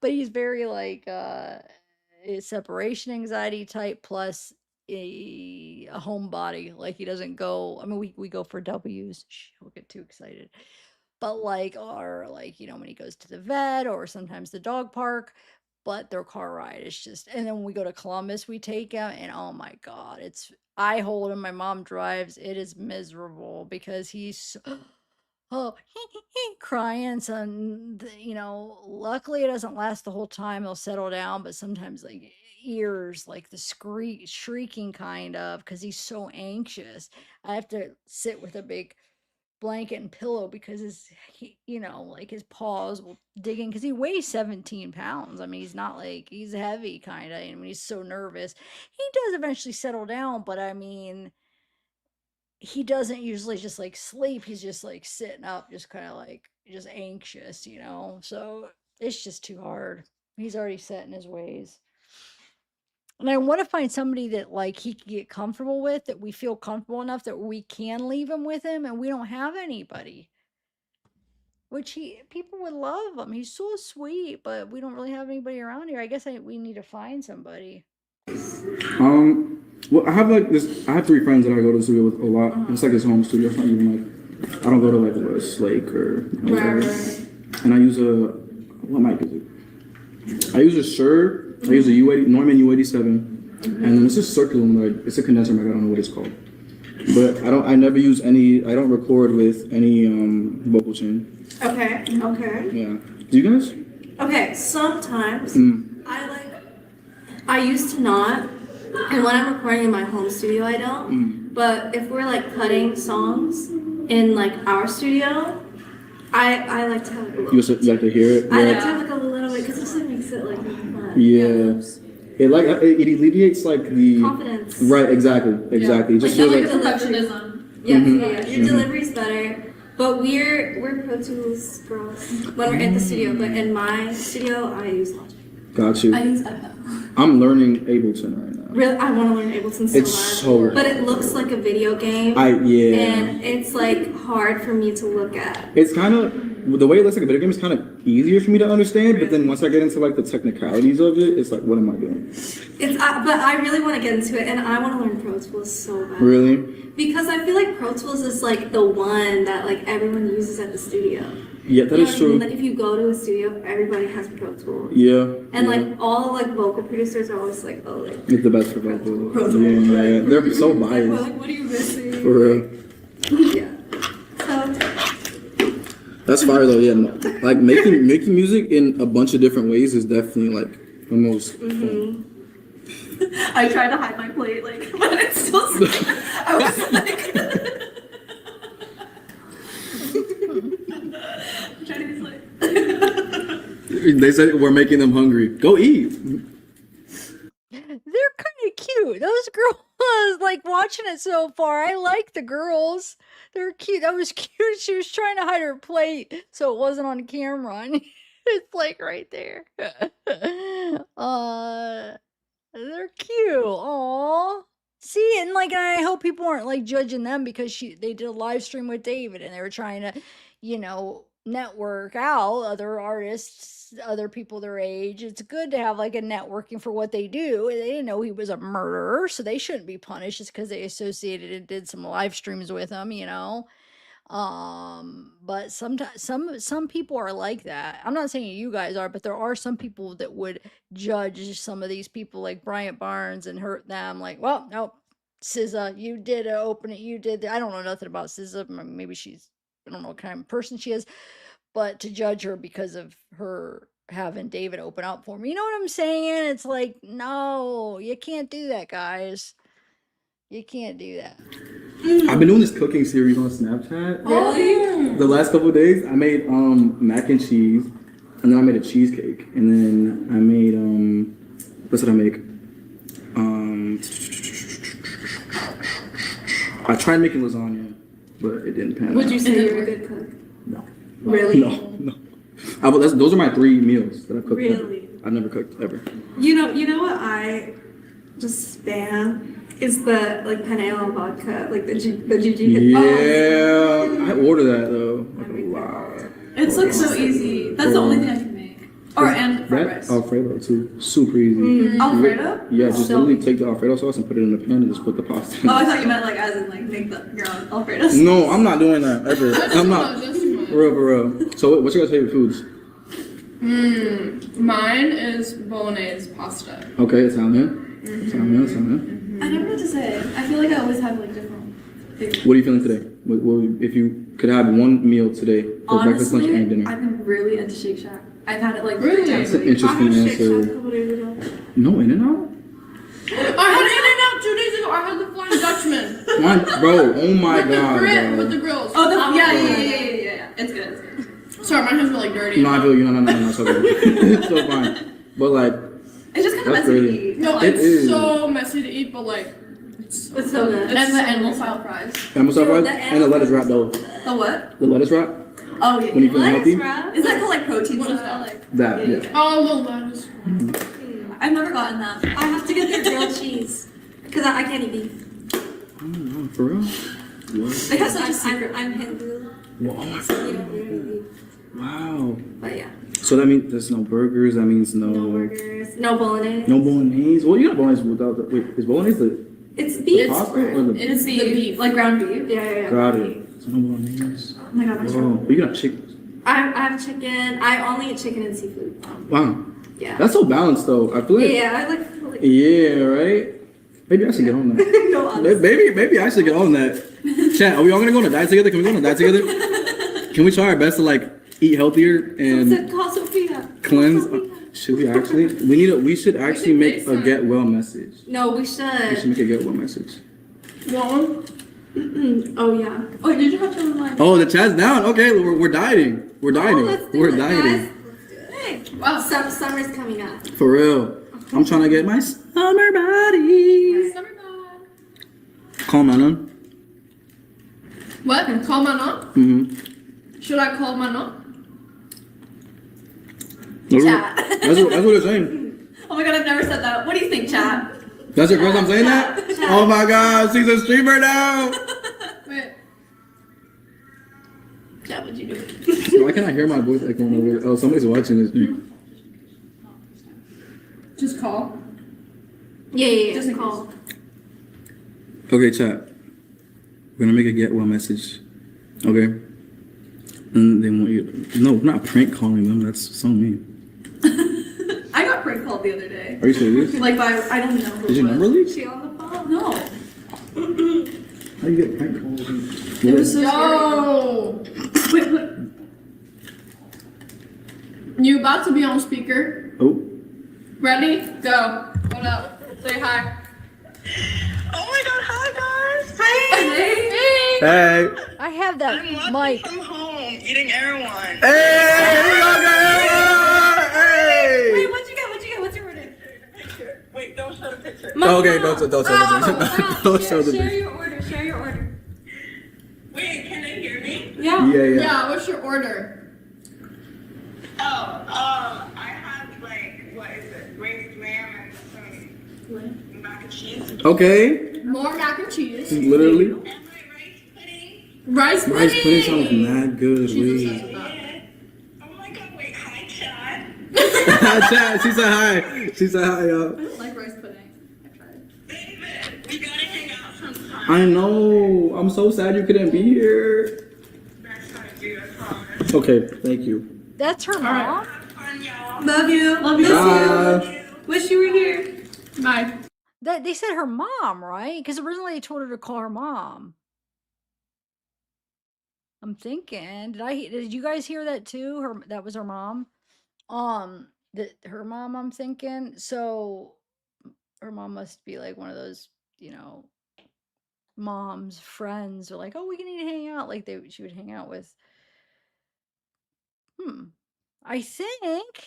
but he's very like separation anxiety type plus a homebody. Like he doesn't go. I mean, we go for W's. We'll get too excited. But like, or like, when he goes to the vet or sometimes the dog park, but their car ride is just, and then when we go to Columbus, we take him, and oh my God, I hold him, my mom drives, it is miserable because he's, oh, crying. So, luckily it doesn't last the whole time. He'll settle down, but sometimes like ears, like the shrieking kind of, because he's so anxious. I have to sit with a big blanket and pillow because like his paws will dig in because he weighs 17 pounds. I mean, he's not like he's heavy kind of, and when he's so nervous, he does eventually settle down, but I mean, he doesn't usually just like sleep. He's just like sitting up, just kind of like just anxious, so it's just too hard. He's already set in his ways. And I want to find somebody that like he can get comfortable with, that we feel comfortable enough that we can leave him with him, and we don't have anybody. Which people would love him. He's so sweet, but we don't really have anybody around here. I guess we need to find somebody. Well, I have this. I have 3 friends that I go to the studio with a lot. It's like his home studio. It's not even like I don't go to like West Lake or whatever. And I use what mic is it? I use a Shure. I use a Neumann U87, and then it's a circular one. It's a condenser mic. I don't know what it's called, but I never use any. I don't record with any vocal chain. Okay. Yeah. Do you guys? Okay. Sometimes I used to not, and when I'm recording in my home studio, I don't. But if we're like cutting songs in like our studio, I like to have like, a little. You like to hear it? I like to have like a little bit because it just like, makes it like fun. Yeah. It like it alleviates like the confidence. Right, exactly. Yeah. Just like, feel like perfectionism. Yes, yeah. Your delivery's better. But we're Pro Tools girls when we're in the studio. But in my studio, I use Logic. Got you. I use FL. I'm learning Ableton right now. Really, I want to learn Ableton so It's bad. so But it looks like a video game. Yeah. And it's like hard for me to look at. It's kind of the way it looks like a video game is kind of easier for me to understand, but then once I get into like the technicalities of it, it's like, what am I doing? It's but I really want to get into it, and I want to learn Pro Tools so bad. Really? Because I feel like Pro Tools is like the one that like everyone uses at the studio. Yeah, that is true. Like if you go to a studio, everybody has Pro Tools. Yeah. And like all like vocal producers are always like, oh, like It's the best for vocal. Pro Tools. Yeah, they're so biased. Like, what are you missing? For real. Yeah. So. That's fire though, yeah. Like making music in a bunch of different ways is definitely like the most fun. I tried to hide my plate, like, but it's still. I was like. I'm trying to be like. They said we're making them hungry. Go eat. They're kind of cute. Those girls, like watching it so far. I like the girls. They're cute. That was cute. She was trying to hide her plate so it wasn't on camera. And it's like right there. They're cute. Aww. See, and like I hope people aren't like judging them because they did a live stream with David and they were trying to, network out other artists, other people their age. It's good to have like a networking for what they do. They didn't know he was a murderer, so they shouldn't be punished just because they associated and did some live streams with him, but sometimes some people are like that. I'm not saying you guys are, but there are some people that would judge some of these people like Bryant Barnes and hurt them like, well, no, SZA, you did open it, you did I don't know nothing about SZA. Maybe I don't know what kind of person she is, but to judge her because of her having David open up for me, you know what I'm saying? It's like, no, you can't do that, guys. You can't do that. I've been doing this cooking series on Snapchat. Really? The last couple of days, I made mac and cheese, and then I made a cheesecake, and then I made what did I make? I tried making lasagna, but it didn't pan out. Would you say you're a good cook? No. Really? No. Those are my 3 meals that I've cooked. Really? I've never cooked ever. You know what I just spam is the like penne and vodka, like the GG. Yeah, I order that though. Wow. It's like so easy. That's the only thing I can make. And fried rice. Alfredo too, super easy. Alfredo? Yeah, just literally take the Alfredo sauce and put it in the pan and just put the pasta in. Oh, I thought you meant like as in like make your own Alfredo sauce. No, I'm not doing that ever. I'm not. For real. So what's your guys' favorite foods? Mine is bolognese pasta. Okay, Italian. Italian. I never know what to say. I feel like I always have like different things. What are you feeling today? What if you could have one meal today for breakfast, lunch, and dinner? I've been really into Shake Shack. I've had it like Really? 3 times. That's an interesting answer. Shake Shack a couple days ago. No In-N-Out? I had In-N-Out 2 days ago. I had the Flying Dutchman. Bro, oh my god. With the grills. Oh, yeah. It's good. Sorry, my hands were like dirty. No, I feel you. No, it's okay. It's so fine. But like, it's just kind of that's messy crazy. to eat. No, It it's is. so messy to eat, but like, it's It's so good. And the animal style fries. Animal style fries the and the lettuce wrap though. The what? The lettuce wrap. Oh yeah. When you feeling healthy? Is that called like protein? What is style? that? Like, That, yeah. Oh, the lettuce. I've never gotten that. I have to get their grilled cheese because I can't eat beef. For real? What? Because such a secret. I'm Hindu. Whoa. So you don't really eat beef. Wow. But yeah. So that means there's no burgers. That means No burgers. No bolognese. No bolognese. Well, you got bolognese without the. Wait, is bolognese the? It's beef. Pasta or the? It's the beef, like ground beef. Yeah. Got it. So no bolognese. Oh my god, that's Whoa. wrong. But you got chicken. I have chicken. I only eat chicken and seafood. Wow. Yeah. That's so balanced though. I feel like. Yeah, I like. Yeah. Right. Maybe I should get on that. No, honestly. Maybe I should get on that. Chat, are we all gonna go on a diet together? Can we go on a diet together? Can we try our best to like eat healthier and Call Sophia. cleanse? Should we actually? We should actually make a get well message. No, we We should should. make a get well message. Want one? Oh yeah. Oh, did you have to remind? Oh, the chat's down. Okay, we're dieting. We're dieting. We're dieting. Wow, summer's coming up. For real. I'm trying to get my summer body. Summer body. Call Manon. What? Call Manon? Mm-hmm. Should I call Manon? That's what they're saying. Oh my god, I've never said that. What do you think, chat? That's your first time saying that? Oh my god, she's a streamer now. Wait. Chat, what'd you do? Why can't I hear my voice echoing over? Oh, somebody's watching this. Just call. Yeah. Just call. Okay, chat. We're gonna make a get well message. Okay? And they want you. No, we're not prank calling them. That's so mean. I got prank called the other day. Are you serious? Like by, I don't know who. Did your number leak? She on the phone? No. How you get prank calls? It was so scary. Wait. You about to be on speaker. Oh. Ready? Go. What up? Say hi. Oh my god, hi guys! Hey. I have that I'm watching mic. from home, eating everyone. Hey! We got everyone! Hey! Wait, what'd you get? What's your order? Wait, don't show the picture. Okay, don't show the picture. Don't show the Share picture. your order. Wait, can they hear me? Yeah. Yeah, what's your order? I have like, what is it? Braised lamb and some mac and cheese. Okay. More mac and cheese. Literally. And my rice pudding. Rice pudding. Rice pudding sounds mad good. She's Wait. obsessed with that. Oh my god, wait, hi Chad. Hi, chat. She said hi. She said hi, y'all. I don't like rice pudding. I tried. David, we gotta hang out sometime. I know. I'm so sad you couldn't be here. That's how I do, I promise. Okay, thank you. That's her mom? Love you. Miss you. Wish you were here. Bye. They said her mom, right? Because originally they told her to call her mom. I'm thinking, did you guys hear that too? That was her mom. Her mom. I'm thinking. So her mom must be like one of those, mom's friends. Or like, oh, we can need to hang out. Like she would hang out with. I think.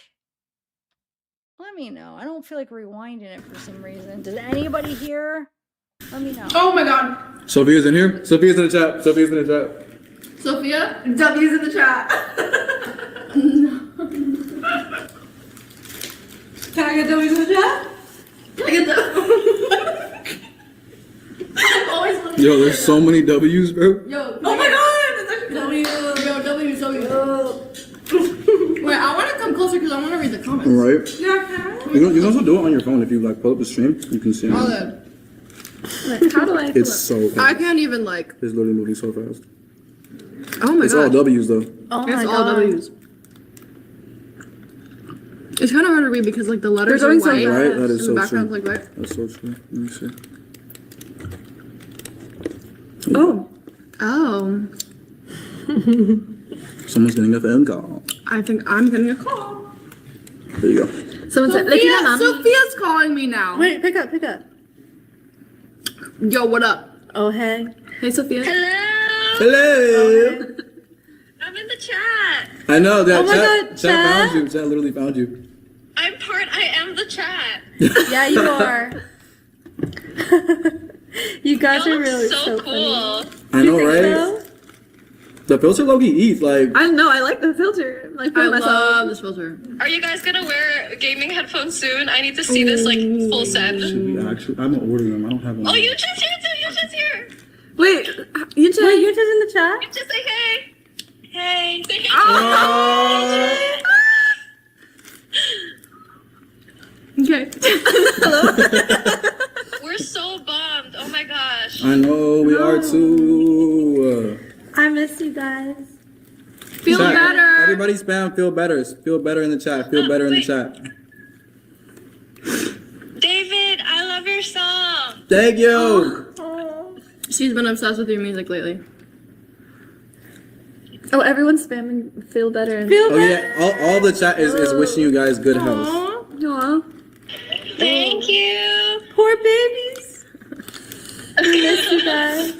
Let me know. I don't feel like rewinding it for some reason. Does anybody hear? Let me know. Oh my god. Sophia's in here. Sophia's in the chat. Sophia's in the chat. Sophia? W's in the chat. Can I get W's in the chat? Can I get them? I'm always looking. Yo, there's so many W's, bro. Yo. Oh my god. It's actually W. Yo, W. Wait, I want to come closer because I want to read the comments. Right. Yeah, can I? You can also do it on your phone if you like pull up the stream. You can see it. Oh, good. Like, how do I? It's so fast. I can't even like. It's literally moving so fast. Oh my It's god. all W's though. Oh my It's god. all W's. It's kind of hard to read because like the letters They're are going so white. Right? That is and so the background's true. like white. That's so true. Let me see. Oh. Oh. Someone's getting a phone call. I think I'm getting a call. There you go. Someone said, "Look at mommy." Sophia's calling me now. Wait, pick up. Yo, what up? Oh, hey. Hey, Sophia. Hello. I'm in the chat. I know that. Oh my God, Chat chat. found you. Chat literally found you. I am the chat. Yeah, you are. You guys Y'all are look really so cool. funny. I know, You think right? so? The filter low-key eats like. I know. I like the filter. Like, I myself. love this filter. Are you guys gonna wear gaming headphones soon? I need to see this like full set. Should be actually. I'm gonna order them. I don't have them. Oh, you just here too. You just here. Wait, you just in the chat? You just say hey. Hey. Say hey. Okay. We're so bummed. Oh my gosh. I know we are too. I miss you guys. Feel Chat. better. Everybody spam feel better. Feel better in the chat. Feel better in the chat. David, I love your song. Thank you. She's been obsessed with your music lately. Oh, everyone's spamming feel better. Oh yeah, all the chat is wishing you guys good health. Aw. Thank you. Poor babies. I miss you guys.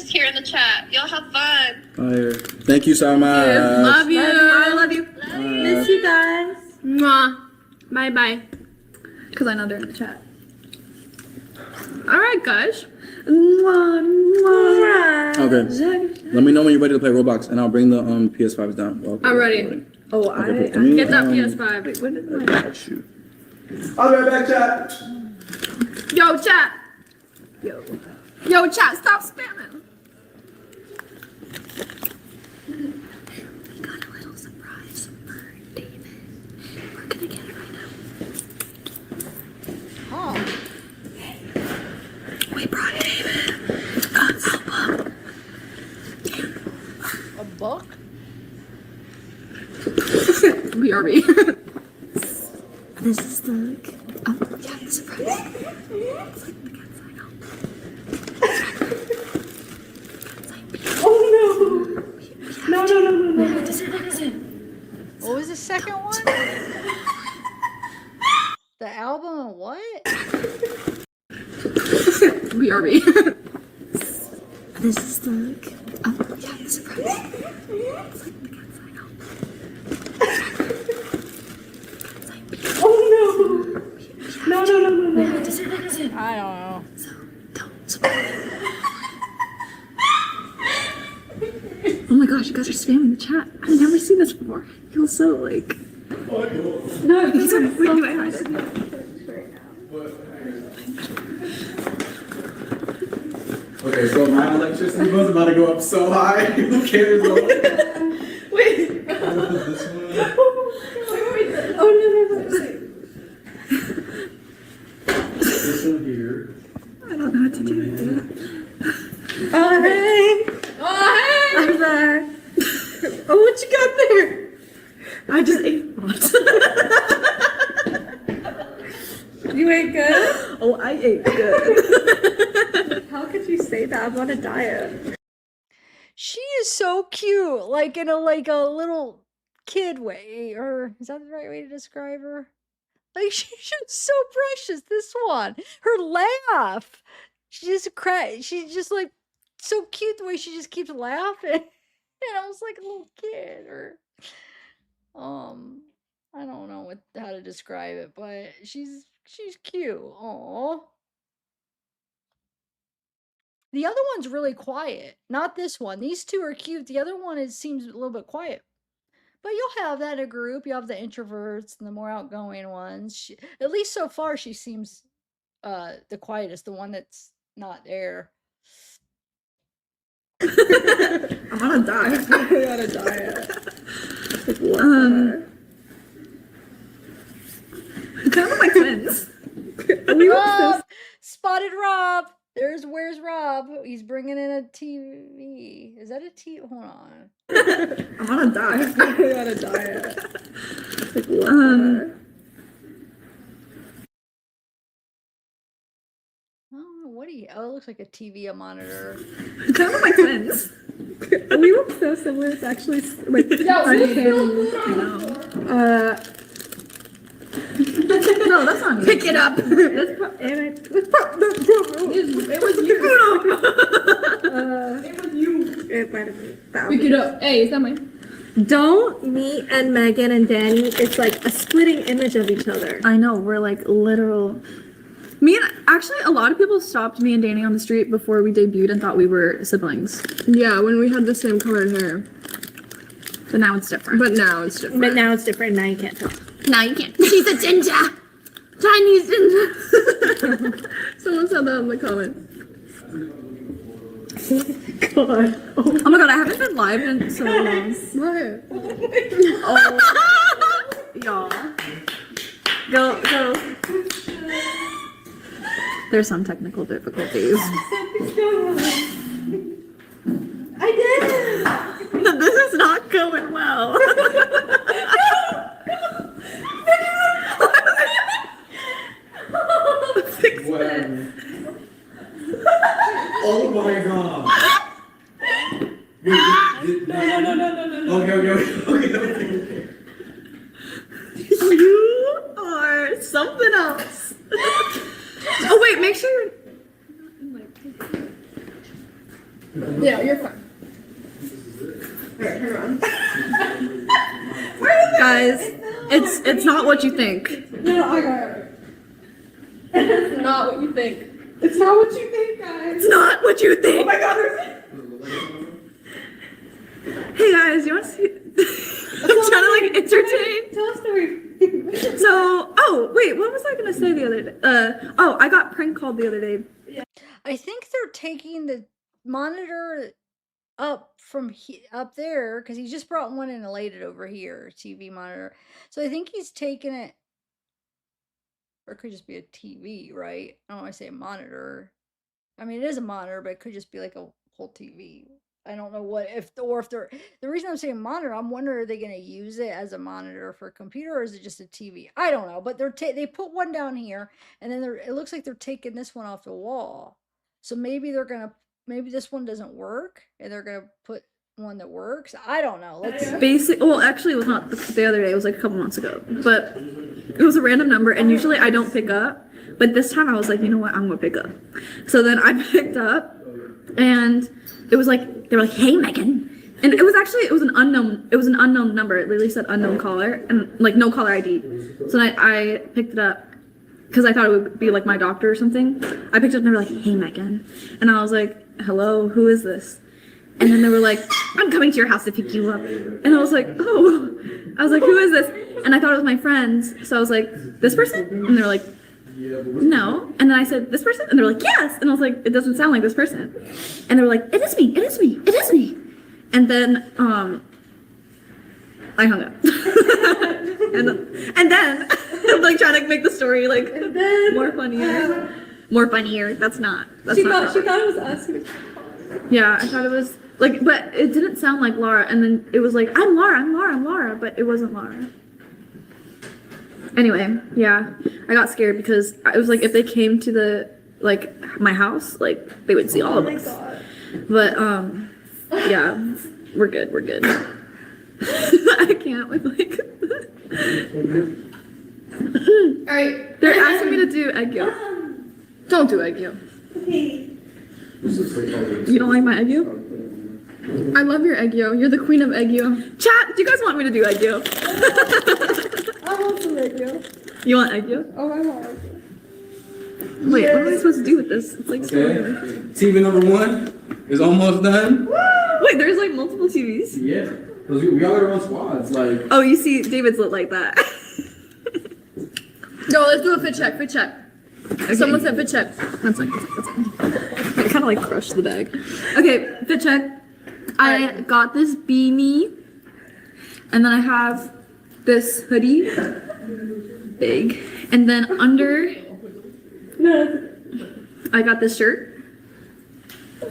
just here in the chat. Y'all have fun. Thank you so much. Love you. I love you. Miss you guys. Mwah. Bye bye. Because I know they're in the chat. All right, guys. Mwah, mwah. Okay. Let me know when you're ready to play Roblox, and I'll bring the PS5s down. Okay, I'm ready. Oh, Okay, Get that PS5. Wait, what is my... I'll be right back, chat. Yo, chat. Yo, chat, stop spamming. We got a little surprise for David. We're gonna get it right now. Oh. We brought David an album. A book? BRB. This is the yeah, the surprise. Oh no! No. What was the second one? The album of what? BRB. This is the yeah, the surprise. Oh no! No. I don't know. Oh my gosh, you guys are spamming the chat. I've never seen this before. I feel so like... No, these are so excited. Okay, so my electricity bill's about to go up so high. Who cares? Wait. Oh no. This one here. I don't know what to do. Oh hey. I'm back. Oh, what you got there? I just ate lots. You ate good? Oh, I ate good. How could you say that? I'm on a diet. She is so cute, like in a little kid way, or is that the right way to describe her? Like she's so precious. This one, her laugh, she's just like so cute the way she just keeps laughing, and I was like a little kid, or I don't know how to describe it, but she's cute. Aww. The other one's really quiet. Not this one. These two are cute. The other one seems a little bit quiet. But you'll have that in a group. You have the introverts and the more outgoing ones. At least so far, she seems the quietest, the one that's not there. I'm on a diet. I'm on a diet. Kind of my twins. Rob! Spotted Rob! Where's Rob? He's bringing in a TV. Is that a TV? Hold on. I'm on a diet. I'm on a diet. Oh, what do you? Oh, it looks like a TV, a monitor. Kind of my twins. We look so similar. It's actually like No, that's not me. Pick it up. It was you. It was you. It might have been. Pick it up. Hey, is that mine? Don't me and Megan and Danny. It's like a splitting image of each other. I know, we're like literal. Actually, a lot of people stopped me and Danny on the street before we debuted and thought we were siblings. Yeah, when we had the same colored hair. But now it's different. Now you can't tell. Now you can't. She's a ginger. Chinese ginger. Someone said that in the comments. God. Oh my god, I haven't been live in so long. What? Oh. Y'all. Go. There's some technical difficulties. I did. This is not going well. Oh my god. No. Okay. You are something else. Oh wait, make sure. Yeah, you're fine. Alright, turn around. Guys, it's not what you think. No, I got it. It's not what you think. It's not what you think, guys. It's not what you think. Oh my god, Hey guys, you want to see? I'm trying to like entertain. Tell a story. So, oh wait, what was I gonna say the other day? Oh, I got prank called the other day. I think they're taking the monitor up from up there because he just brought one and laid it over here, TV monitor. So I think he's taking it, or it could just be a TV, right? I don't want to say a monitor. I mean, it is a monitor, but it could just be like a whole TV. I don't know what if they're the reason I'm saying monitor. I'm wondering, are they going to use it as a monitor for a computer, or is it just a TV? I don't know, but they put one down here, and then it looks like they're taking this one off the wall. So maybe maybe this one doesn't work, and they're gonna put one that works. I don't know. Let's Well, actually, it was not the other day. It was like a couple months ago, but it was a random number, and usually I don't pick up. But this time I was like, you know what, I'm gonna pick up. So then I picked up, and it was like they were like, "Hey, Megan," and it was an unknown number. It literally said unknown caller and like no caller ID. So then I picked it up because I thought it would be like my doctor or something. I picked it up and they were like, "Hey, Megan," and I was like, "Hello, who is this?" And then they were like, "I'm coming to your house to pick you up," and I was like, "Oh," I was like, "Who is this?" And I thought it was my friends, so I was like, "This person?" And they were like, "No." And then I said, "This person?" And they were like, "Yes." And I was like, "It doesn't sound like this person." And they were like, "It is me, it is me, it is me." And then I hung up. and then I'm like trying to make the story like more funnier. That's not She thought it was us. Yeah, I thought it was like, but it didn't sound like Laura. And then it was like, I'm Laura, but it wasn't Laura. Anyway, yeah, I got scared because it was like if they came to my house, like they would see all of us. God. But yeah, we're good. I can't with like. All right, they're asking me to do egg yolk. Don't do egg yolk. You don't like my egg yolk? I love your egg yolk. You're the queen of egg yolk. Chat, do you guys want me to do egg yolk? I want some egg yolk. You want egg yolk? Oh, I want egg yolk. Wait, what am I supposed to do with this? It's like so weird. TV number 1 is almost done. Wait, there's like multiple TVs? Yeah. We all got our own squads. Like. Oh, you see, David's lit like that. No, let's do a fit check. Okay. Someone said fit check. That's like. I kind of like crushed the bag. Okay, fit check. I got this beanie, and then I have this hoodie, big, and then under, I got this shirt,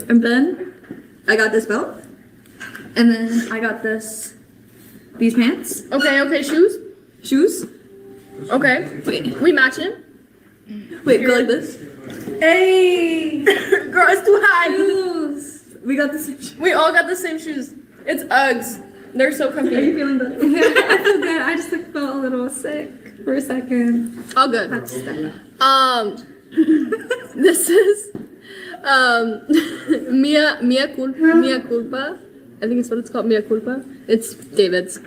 and then I got this belt, and then I got these pants. Okay, shoes. Okay, wait, we matching. Wait, go like this. Hey, girl, it's too high. Shoes. We got the same shoes. We all got the same shoes. It's Uggs. They're so comfy. Are you feeling better? Yeah, I feel good. I just like felt a little sick for a second. All good. That's this is Mia Culpa. I think it's what it's called, Mia Culpa. It's David's.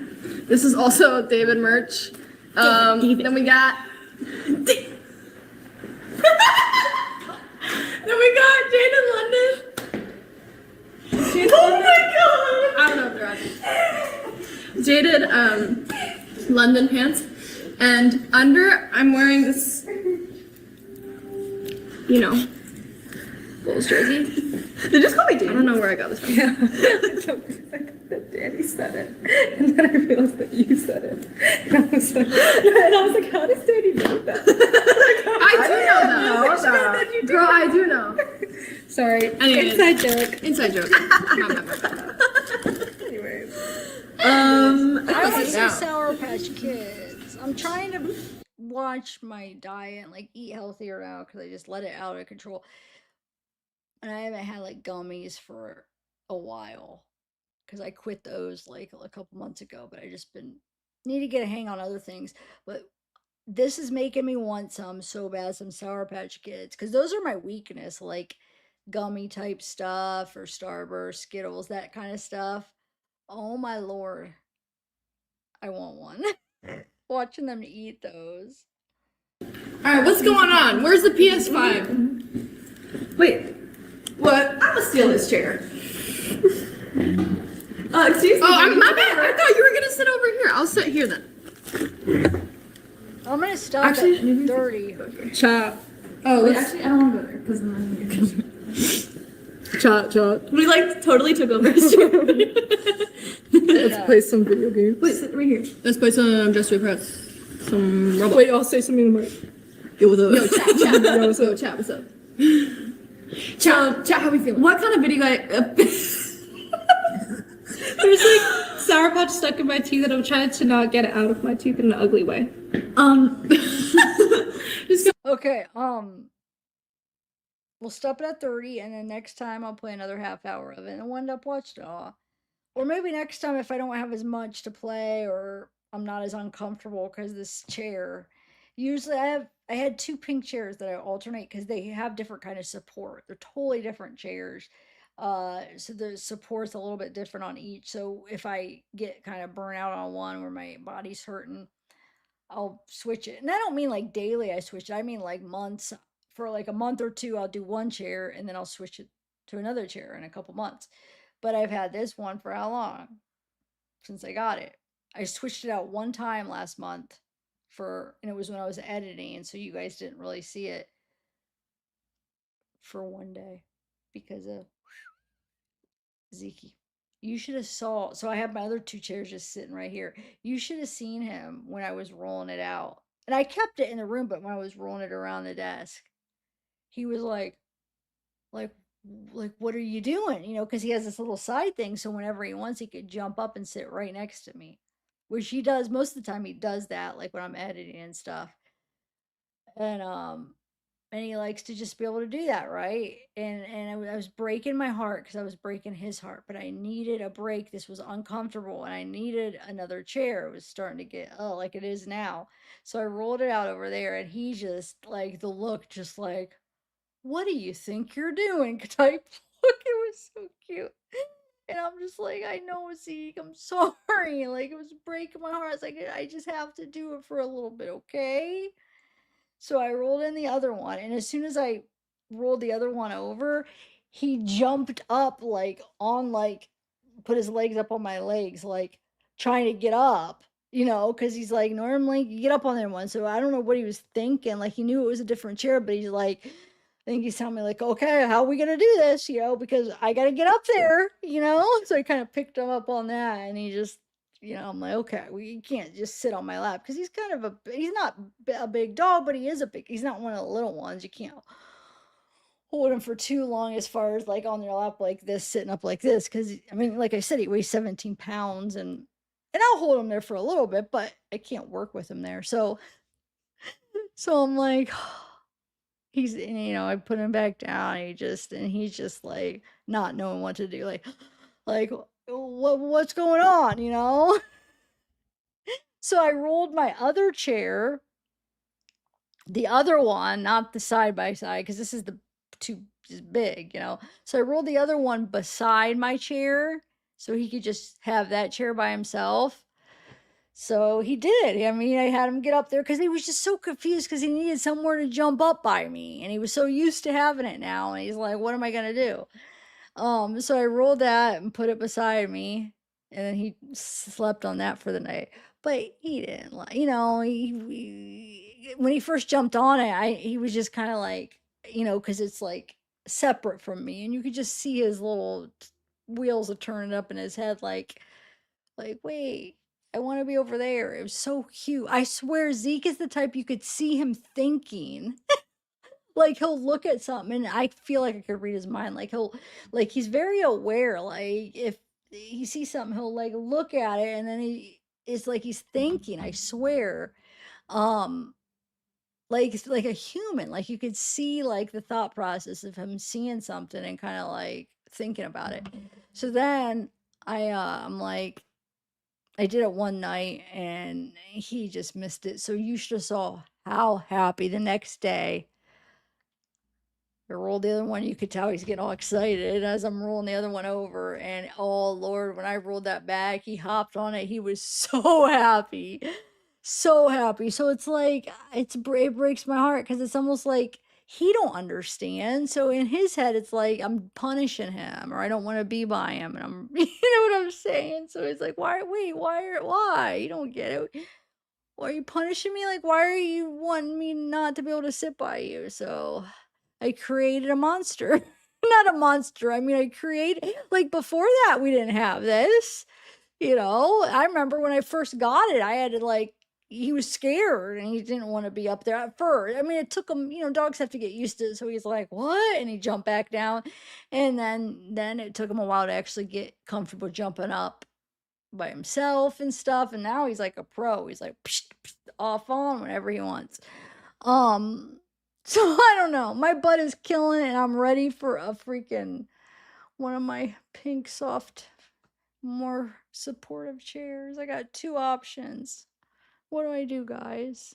This is also David merch. David. Then we got Jaden London. Oh my god! I don't know if they're on. Jaded London pants, and under I'm wearing this, Bulls jersey. They just call me Danny. I don't know where I got this from. Yeah. Danny said it, and then I realized that you said it. And I was like, how does Danny know that? I do know that. Girl, I do know. Sorry. Anyways. Inside joke. Anyways. I I want some Sour Patch Kids. I'm trying to watch my diet and like eat healthier now because I just let it out of control. And I haven't had like gummies for a while because I quit those like a couple months ago, but I just need to get a hang on other things. But this is making me want some so bad, some Sour Patch Kids, because those are my weakness. Like gummy type stuff or Starburst, Skittles, that kind of stuff. Oh my lord. I want one. Watching them eat those. Alright, what's going on? Where's the PS5? Wait. What? I'm gonna steal this chair. Excuse me. Oh, my bad. I thought you were gonna sit over here. I'll sit here then. I'm gonna stop Actually, at 30. Chop. Oh, Wait, actually, I don't want to go there because then I'm Chop. We like totally took over his chair. Let's play some video games. Wait, sit right here. Let's play some Just Press. Some Roblox. Wait, I'll say something in the mic. Yo, what's up? Yo, chat. Yo, what's up? Chat, what's up? Chat, how we feeling? What kind of video There's like Sour Patch stuck in my teeth and I'm trying to not get it out of my teeth in an ugly way. Okay, we'll stop it at 30 and then next time I'll play another half hour of it and we'll end up watching it all. Or maybe next time if I don't have as much to play or I'm not as uncomfortable because this chair. Usually I had 2 pink chairs that I alternate because they have different kind of support. They're totally different chairs. So the support's a little bit different on each. So if I get kind of burnt out on one where my body's hurting, I'll switch it. And I don't mean like daily I switch it. I mean like months. For like a month or 2, I'll do one chair and then I'll switch it to another chair in a couple months. But I've had this one for how long? Since I got it. I switched it out one time last month and it was when I was editing, so you guys didn't really see it for one day because of Zeke. You should have saw. So I have my other 2 chairs just sitting right here. You should have seen him when I was rolling it out. And I kept it in the room, but when I was rolling it around the desk, he was like, what are you doing? You know, because he has this little side thing. So whenever he wants, he could jump up and sit right next to me, which he does most of the time. He does that, like when I'm editing and stuff. And he likes to just be able to do that, right? And I was breaking my heart because I was breaking his heart, but I needed a break. This was uncomfortable, and I needed another chair. It was starting to get like it is now. So I rolled it out over there, and he just like the look, just like, "What do you think you're doing?" type look. It was so cute. And I'm just like, I know, Zeke, I'm sorry. Like, it was breaking my heart. I was like, I just have to do it for a little bit, okay? So I rolled in the other one, and as soon as I rolled the other one over, he jumped up put his legs up on my legs, like trying to get up, because he's like, normally you get up on that one. So I don't know what he was thinking. Like he knew it was a different chair, but he's like, I think he's telling me like, okay, how are we gonna do this? Because I gotta get up there, So I kind of picked him up on that, and he just I'm like, okay, we can't just sit on my lap because he's kind of he's not a big dog, but he's not one of the little ones. You can't hold him for too long as far as like on your lap like this, sitting up like this. Because I mean, like I said, he weighs 17 pounds, and I'll hold him there for a little bit, but I can't work with him there. So I'm like, I put him back down. He's just like not knowing what to do, like what's going on. So I rolled my other chair, the other one, not the side by side, because this is the too big, So I rolled the other one beside my chair so he could just have that chair by himself. So he did. I mean, I had him get up there because he was just so confused because he needed somewhere to jump up by me. And he was so used to having it now. And he's like, what am I going to do? So I rolled that and put it beside me, and then he slept on that for the night. But he didn't like, when he first jumped on it, he was just kind of like, because it's like separate from me, and you could just see his little wheels are turning up in his head, like, wait, I want to be over there. It was so cute. I swear, Zeke is the type you could see him thinking. Like he'll look at something and I feel like I could read his mind. He's very aware. Like if he sees something, he'll like look at it and then it's like he's thinking, I swear. Like a human. Like you could see like the thought process of him seeing something and kind of like thinking about it. So then I'm like, I did it one night and he just missed it. So you should have saw how happy the next day I rolled the other one. You could tell he's getting all excited as I'm rolling the other one over. And oh Lord, when I rolled that back, he hopped on it. He was so happy, so happy. So it's like it breaks my heart because it's almost like he don't understand. So in his head, it's like I'm punishing him or I don't want to be by him, and I'm you know what I'm saying. So it's like why you don't get it. Why are you punishing me? Like, why are you wanting me not to be able to sit by you? So I created a monster. Not a monster. I mean, I created, like, before that, we didn't have this. You know, I remember when I first got it, I had to, like, he was scared and he didn't want to be up there at first. I mean, it took him, you know, dogs have to get used to it. So he's like, what? And he jumped back down. And then it took him a while to actually get comfortable jumping up by himself and stuff. And now he's like a pro. He's like psh, psh, off on whenever he wants. Um, so I don't know. My butt is killing it, and I'm ready for a freaking one of my pink soft, more supportive chairs. I got two options. What do I do, guys?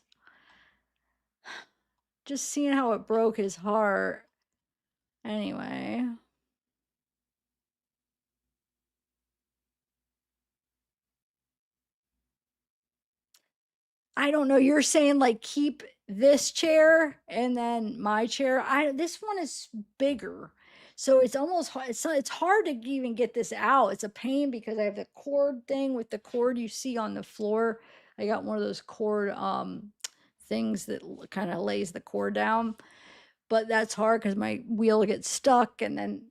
Just seeing how it broke his heart. Anyway. I don't know. You're saying like keep this chair and then my chair. This one is bigger. So it's almost it's hard to even get this out. It's a pain because I have the cord thing with the cord you see on the floor. I got one of those cord things that kind of lays the cord down. But that's hard because my wheel gets stuck and then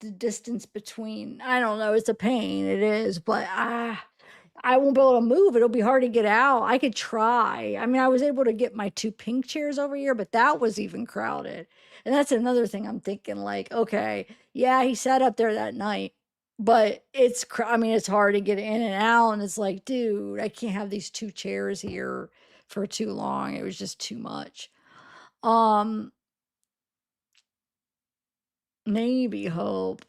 the distance between, I don't know, it's a pain. It is, but I won't be able to move. It'll be hard to get out. I could try. I mean, I was able to get my two pink chairs over here, but that was even crowded. And that's another thing I'm thinking like, okay, yeah, he sat up there that night, but I mean, it's hard to get in and out. And it's like, dude, I can't have these two chairs here for too long. It was just too much. Um, Maybe hope.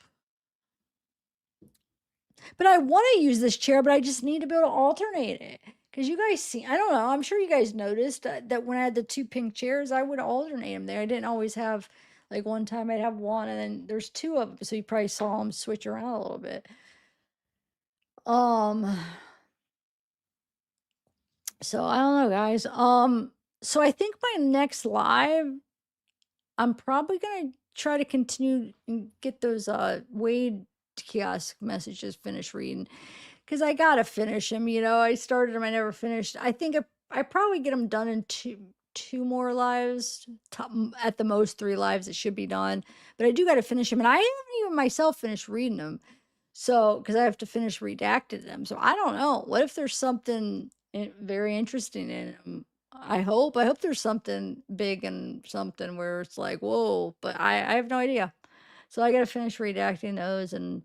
But I want to use this chair, but I just need to be able to alternate it. Because you guys see, I don't know, I'm sure you guys noticed that when I had the two pink chairs, I would alternate them there. I didn't always have, like one time I'd have one and then there's two of them. So you probably saw them switch around a little bit. So I don't know, guys. So I think my next live, I'm probably gonna try to continue and get those Wade kiosk messages finished reading because I gotta finish them. You know, I started them, I never finished. I think I probably get them done in two more lives, at the most 3 lives. It should be done, but I do got to finish them, and I haven't even myself finished reading them. So, because I have to finish redacting them. So I don't know. What if there's something very interesting in them? I hope there's something big and something where it's like, whoa, but I have no idea. So I got to finish redacting those. And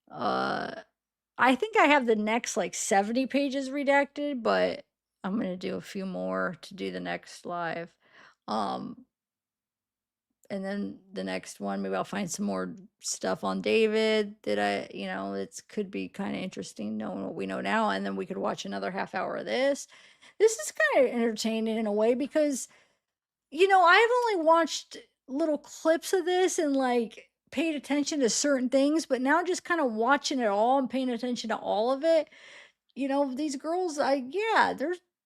I think I have the next like 70 pages redacted, but I'm going to do a few more to do the next live. And then the next one, maybe I'll find some more stuff on David that it could be kind of interesting knowing what we know now. And then we could watch another half hour of this. This is kind of entertaining in a way because, I've only watched little clips of this and like paid attention to certain things, but now just kind of watching it all and paying attention to all of it, these girls,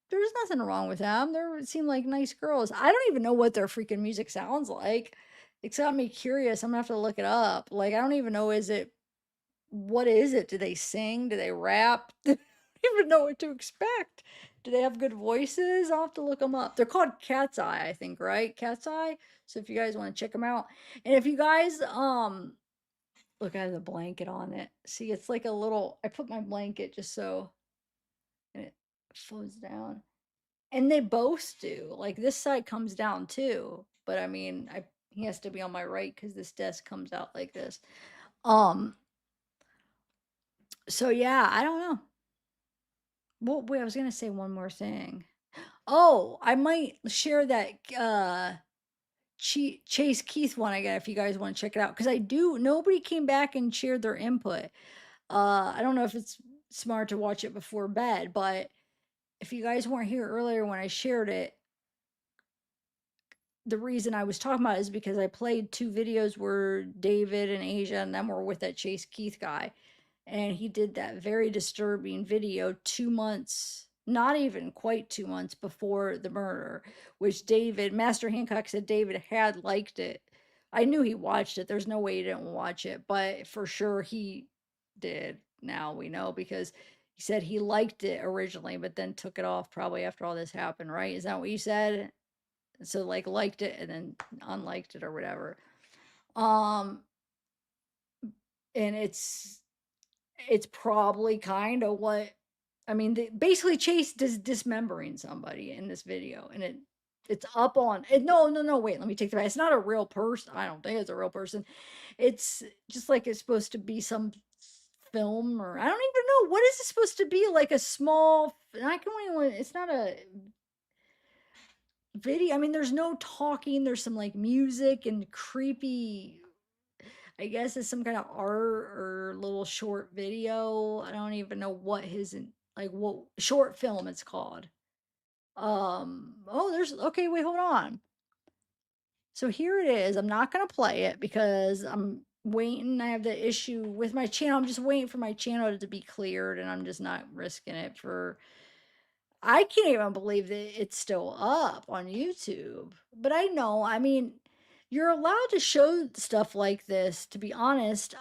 there's nothing wrong with them. They seem like nice girls. I don't even know what their freaking music sounds like. It's got me curious. I'm gonna have to look it up. Like, I don't even know, what is it? Do they sing? Do they rap? I don't even know what to expect. Do they have good voices? I'll have to look them up. They're called Cat's Eye, I think, right? Cat's Eye. So if you guys want to check them out, and if you guys look, I have the blanket on it. See, it's like a little. I put my blanket just so, and it flows down. And they both do. Like this side comes down too. But I mean, he has to be on my right because this desk comes out like this. So yeah, I don't know. Well, wait, I was gonna say one more thing. Oh, I might share that Chase Keith one I got if you guys want to check it out. Because nobody came back and shared their input. I don't know if it's smart to watch it before bed, but if you guys weren't here earlier when I shared it, the reason I was talking about it is because I played 2 videos where David and Asia and them were with that Chase Keith guy. And he did that very disturbing video 2 months, not even quite 2 months before the murder, which Master Hancock said David had liked it. I knew he watched it. There's no way he didn't watch it, but for sure he did. Now we know because he said he liked it originally, but then took it off probably after all this happened, right? Is that what you said? So like liked it and then unliked it or whatever. Um and it's probably kind of what I mean, basically Chase does dismembering somebody in this video and it's up on it. No, wait, let me take that back. It's not a real person. I don't think it's a real person. It's just like it's supposed to be some film or I don't even know what is it supposed to be like a small I can even it's not a video. I mean, there's no talking, there's some like music and creepy I guess it's some kind of art or little short video. I don't even know what like what short film it's called. Oh, there's okay, wait, hold on. So here it is. I'm not gonna play it because I'm waiting. I have the issue with my channel. I'm just waiting for my channel to be cleared and I'm just not risking it for I can't even believe that it's still up on YouTube. But I know, I mean, you're allowed to show stuff like this, to be honest,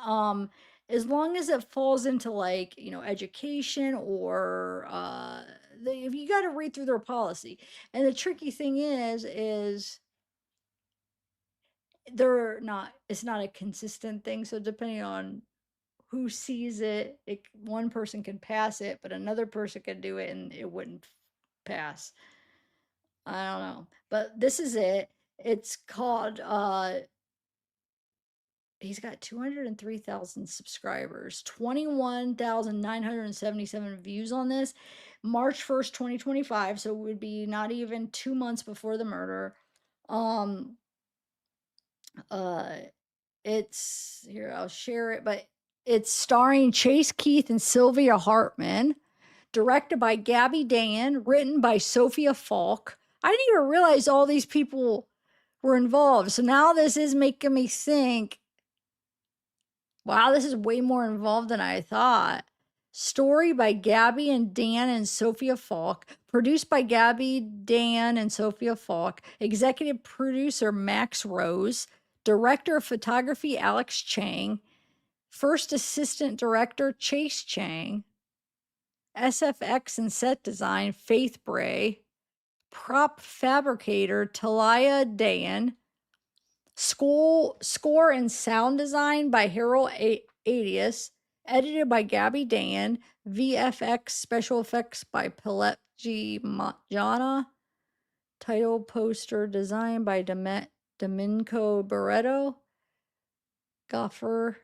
as long as it falls into like, education or if you got to read through their policy. And the tricky thing is it's not a consistent thing. So depending on who sees it, one person can pass it, but another person can do it and it wouldn't pass. I don't know. But this is it. It's called he's got 203,000 subscribers, 21,977 views on this. March 1st, 2025, so it would be not even 2 months before the murder. Um it's here, I'll share it, but it's starring Chase Keith and Sylvia Hartman, directed by Gabby Dan, written by Sophia Falk. I didn't even realize all these people were involved. So now this is making me think, wow, this is way more involved than I thought. Story by Gabby and Dan and Sophia Falk. Produced by Gabby, Dan, and Sophia Falk. Executive producer Max Rose. Director of photography Alex Chang. First assistant director Chase Chang. SFX and set design Faith Bray. Prop fabricator Talia Dayan. Score and sound design by Harold Adius. Edited by Gabby Dan. VFX special effects by Piletji Majana. Title poster design by Domenico Barreto. Gaffer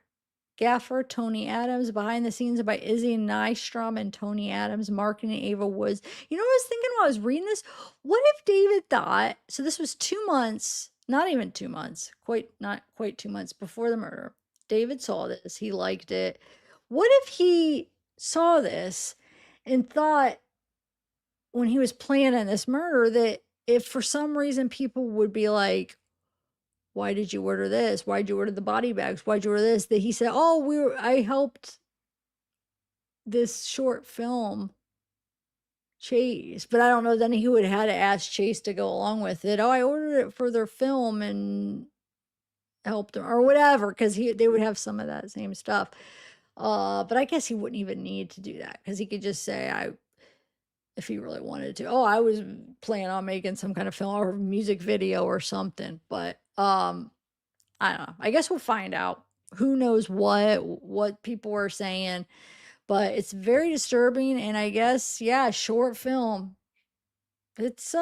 Tony Adams. Behind the scenes by Izzy Nystrom and Tony Adams. Marketing Ava Woods. You know what I was thinking while I was reading this? What if David thought, so this was 2 months, not even 2 months, not quite 2 months before the murder. David saw this. He liked it. What if he saw this and thought when he was planning this murder that if for some reason people would be like, why did you order this? Why'd you order the body bags? Why'd you order this? That he said, oh, I helped this short film Chase. But I don't know, then he would have had to ask Chase to go along with it. Oh, I ordered it for their film and helped them or whatever, because they would have some of that same stuff. But I guess he wouldn't even need to do that because he could just say, if he really wanted to, I was planning on making some kind of film or music video or something. But I don't know. I guess we'll find out. Who knows what people are saying, but it's very disturbing. And I guess, yeah, short film. It's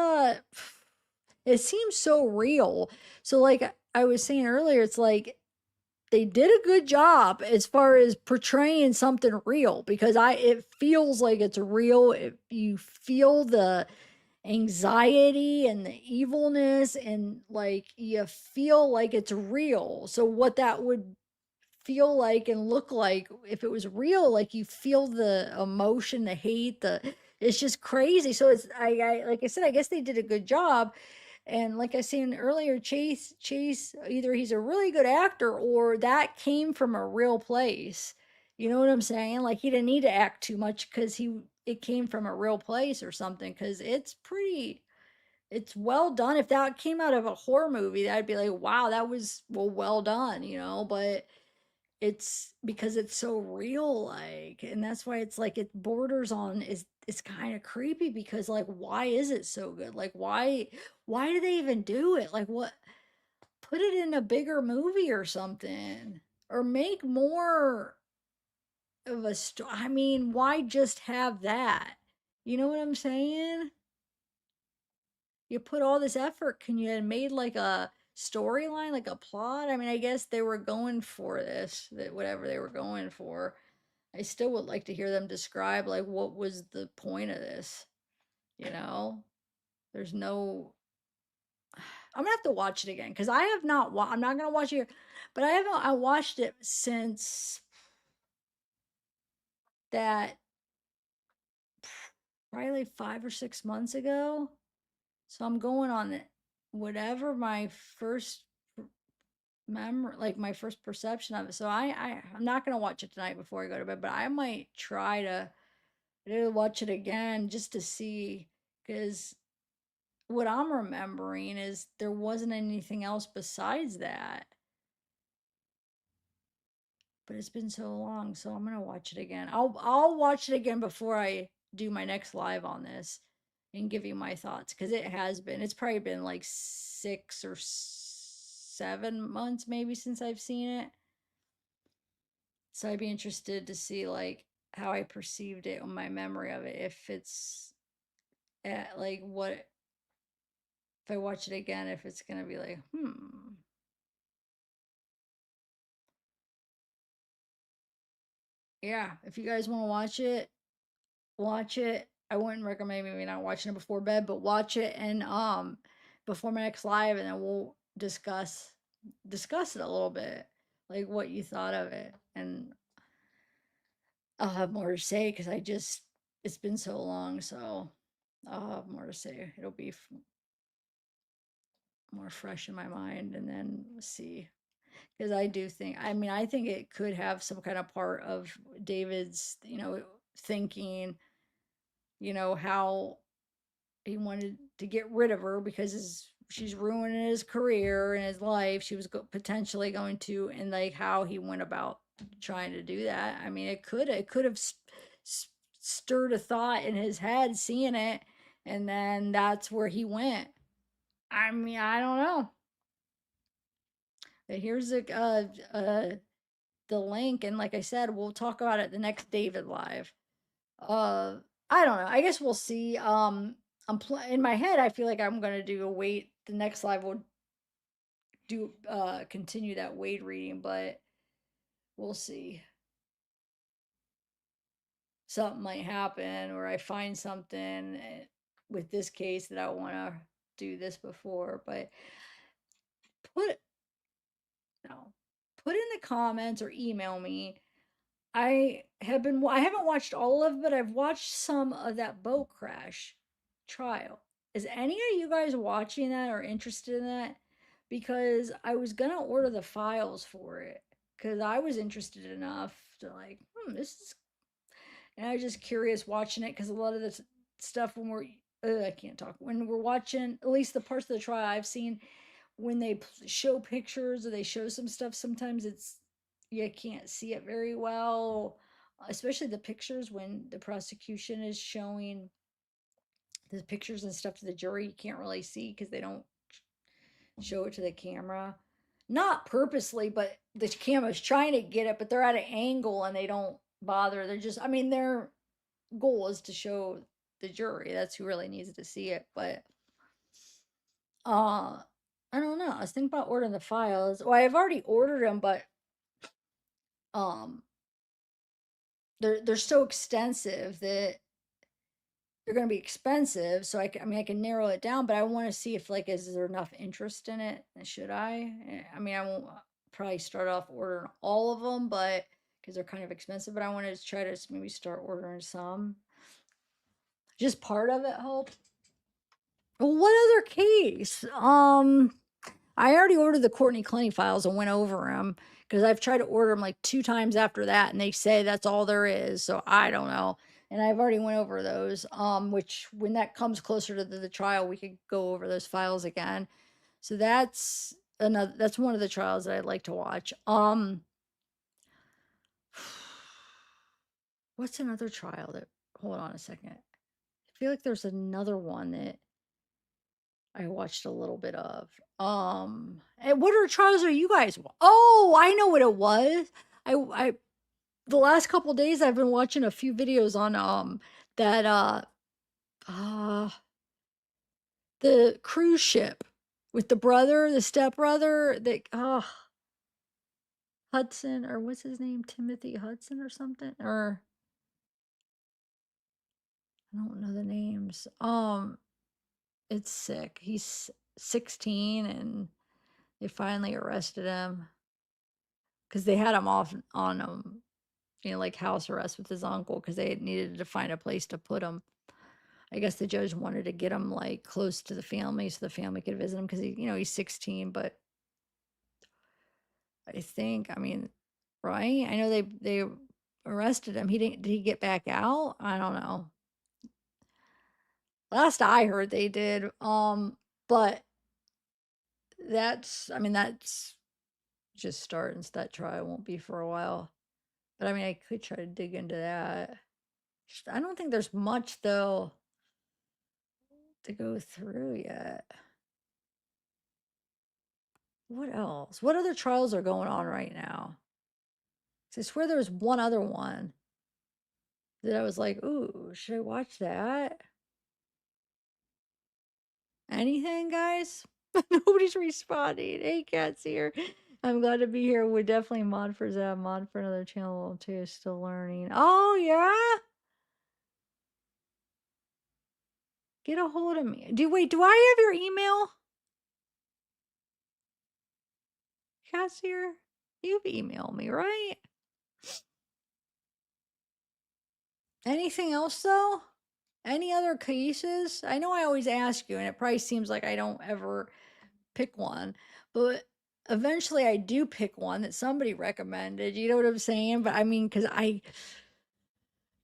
it seems so real. So like I was saying earlier, it's like they did a good job as far as portraying something real because it feels like it's real. You feel the anxiety and the evilness and like you feel like it's real. So what that would feel like and look like if it was real, like you feel the emotion, the hate, it's just crazy. So it's I like I said, I guess they did a good job. And like I said earlier, Chase, either he's a really good actor or that came from a real place. You know what I'm saying? Like he didn't need to act too much because it came from a real place or something. Because it's well done. If that came out of a horror movie, I'd be like, wow, that was well done, you know. But it's because it's so real, like, and that's why it's like it borders on is it's kind of creepy because like why is it so good? Like why do they even do it? Like what put it in a bigger movie or something or make more of a story. I mean, why just have that? You know what I'm saying? You put all this effort, can you have made like a storyline, like a plot? I mean, I guess they were going for this, that whatever they were going for. I still would like to hear them describe like what was the point of this, you know? There's no I'm gonna have to watch it again because I have not I'm not gonna watch it, but I watched it since that probably like 5 or 6 months ago. So I'm going on it. Whatever my first memory, like my first perception of it. So I'm not gonna watch it tonight before I go to bed, but I might try to watch it again just to see because what I'm remembering is there wasn't anything else besides that. But it's been so long, so I'm gonna watch it again. I'll watch it again before I do my next live on this and give you my thoughts because it has been. It's probably been like 6 or 7 months maybe since I've seen it. So I'd be interested to see like how I perceived it on my memory of it. If it's at like what if I watch it again, if it's gonna be like, yeah, if you guys want to watch it. I wouldn't recommend maybe not watching it before bed, but watch it and before my next live, and then we'll discuss it a little bit, like what you thought of it, and I'll have more to say because it's been so long, so I'll have more to say. It'll be more fresh in my mind, and then see because I do think I think it could have some kind of part of David's thinking how he wanted to get rid of her because she's ruining his career and his life. She was potentially going to, and like how he went about trying to do that. I mean, it could have stirred a thought in his head, seeing it, and then that's where he went. I mean, I don't know. But here's the link, and like I said, we'll talk about it the next David live. Uh, I don't know. I guess we'll see. In my head. I feel like I'm gonna do a wait. The next live will do continue that Wade reading, but we'll see. Something might happen, or I find something with this case that I want to do this before. But put no, put in the comments or email me. I haven't watched all of it, but I've watched some of that boat crash trial. Is any of you guys watching that or interested in that? Because I was gonna order the files for it because I was interested enough to like, this is, and I was just curious watching it because a lot of this stuff when I can't talk when we're watching at least the parts of the trial I've seen when they show pictures or they show some stuff, sometimes you can't see it very well, especially the pictures when the prosecution is showing the pictures and stuff to the jury. You can't really see because they don't show it to the camera. Not purposely, but the camera's trying to get it, but they're at an angle and they don't bother. They're just, their goal is to show the jury. That's who really needs to see it. But I don't know. I was thinking about ordering the files. Well, I've already ordered them, but um, they're so extensive that they're going to be expensive. So I can narrow it down, but I want to see if like is there enough interest in it? Should I? I won't probably start off ordering all of them, but because they're kind of expensive. But I want to try to maybe start ordering some. Just part of it, hope. What other case? I already ordered the Courtney Clenny files and went over them because I've tried to order them like 2 times after that, and they say that's all there is. So I don't know. And I've already went over those. Which when that comes closer to the trial, we could go over those files again. So that's another. That's one of the trials that I'd like to watch. What's another trial that? Hold on a second. I feel like there's another one that I watched a little bit of. And what trials are you guys? Oh, I know what it was. I the last couple days I've been watching a few videos on that uh the cruise ship with the stepbrother, that Hudson, or what's his name? Timothy Hudson or something, or I don't know the names. It's sick. He's 16 and they finally arrested him because they had him off on like house arrest with his uncle because they needed to find a place to put him. I guess the judge wanted to get him like close to the family so the family could visit him because he's 16. But I mean, right? I know they arrested him. Did he get back out? I don't know. Last I heard they did. But that's just starting. So that trial won't be for a while. But I mean, I could try to dig into that. I don't think there's much though to go through yet. What else? What other trials are going on right now? I swear there was one other one that I was like, ooh, should I watch that? Anything, guys? Nobody's responding. Hey, Cat's here. I'm glad to be here. Would definitely mod for Zab, mod for another channel too. Still learning. Oh, yeah? Get a hold of me. Do I have your email? Cat's here. You've emailed me, right? Anything else though? Any other cases? I know I always ask you, and it probably seems like I don't ever pick one, but eventually I do pick one that somebody recommended. You know what I'm saying? But I mean, because I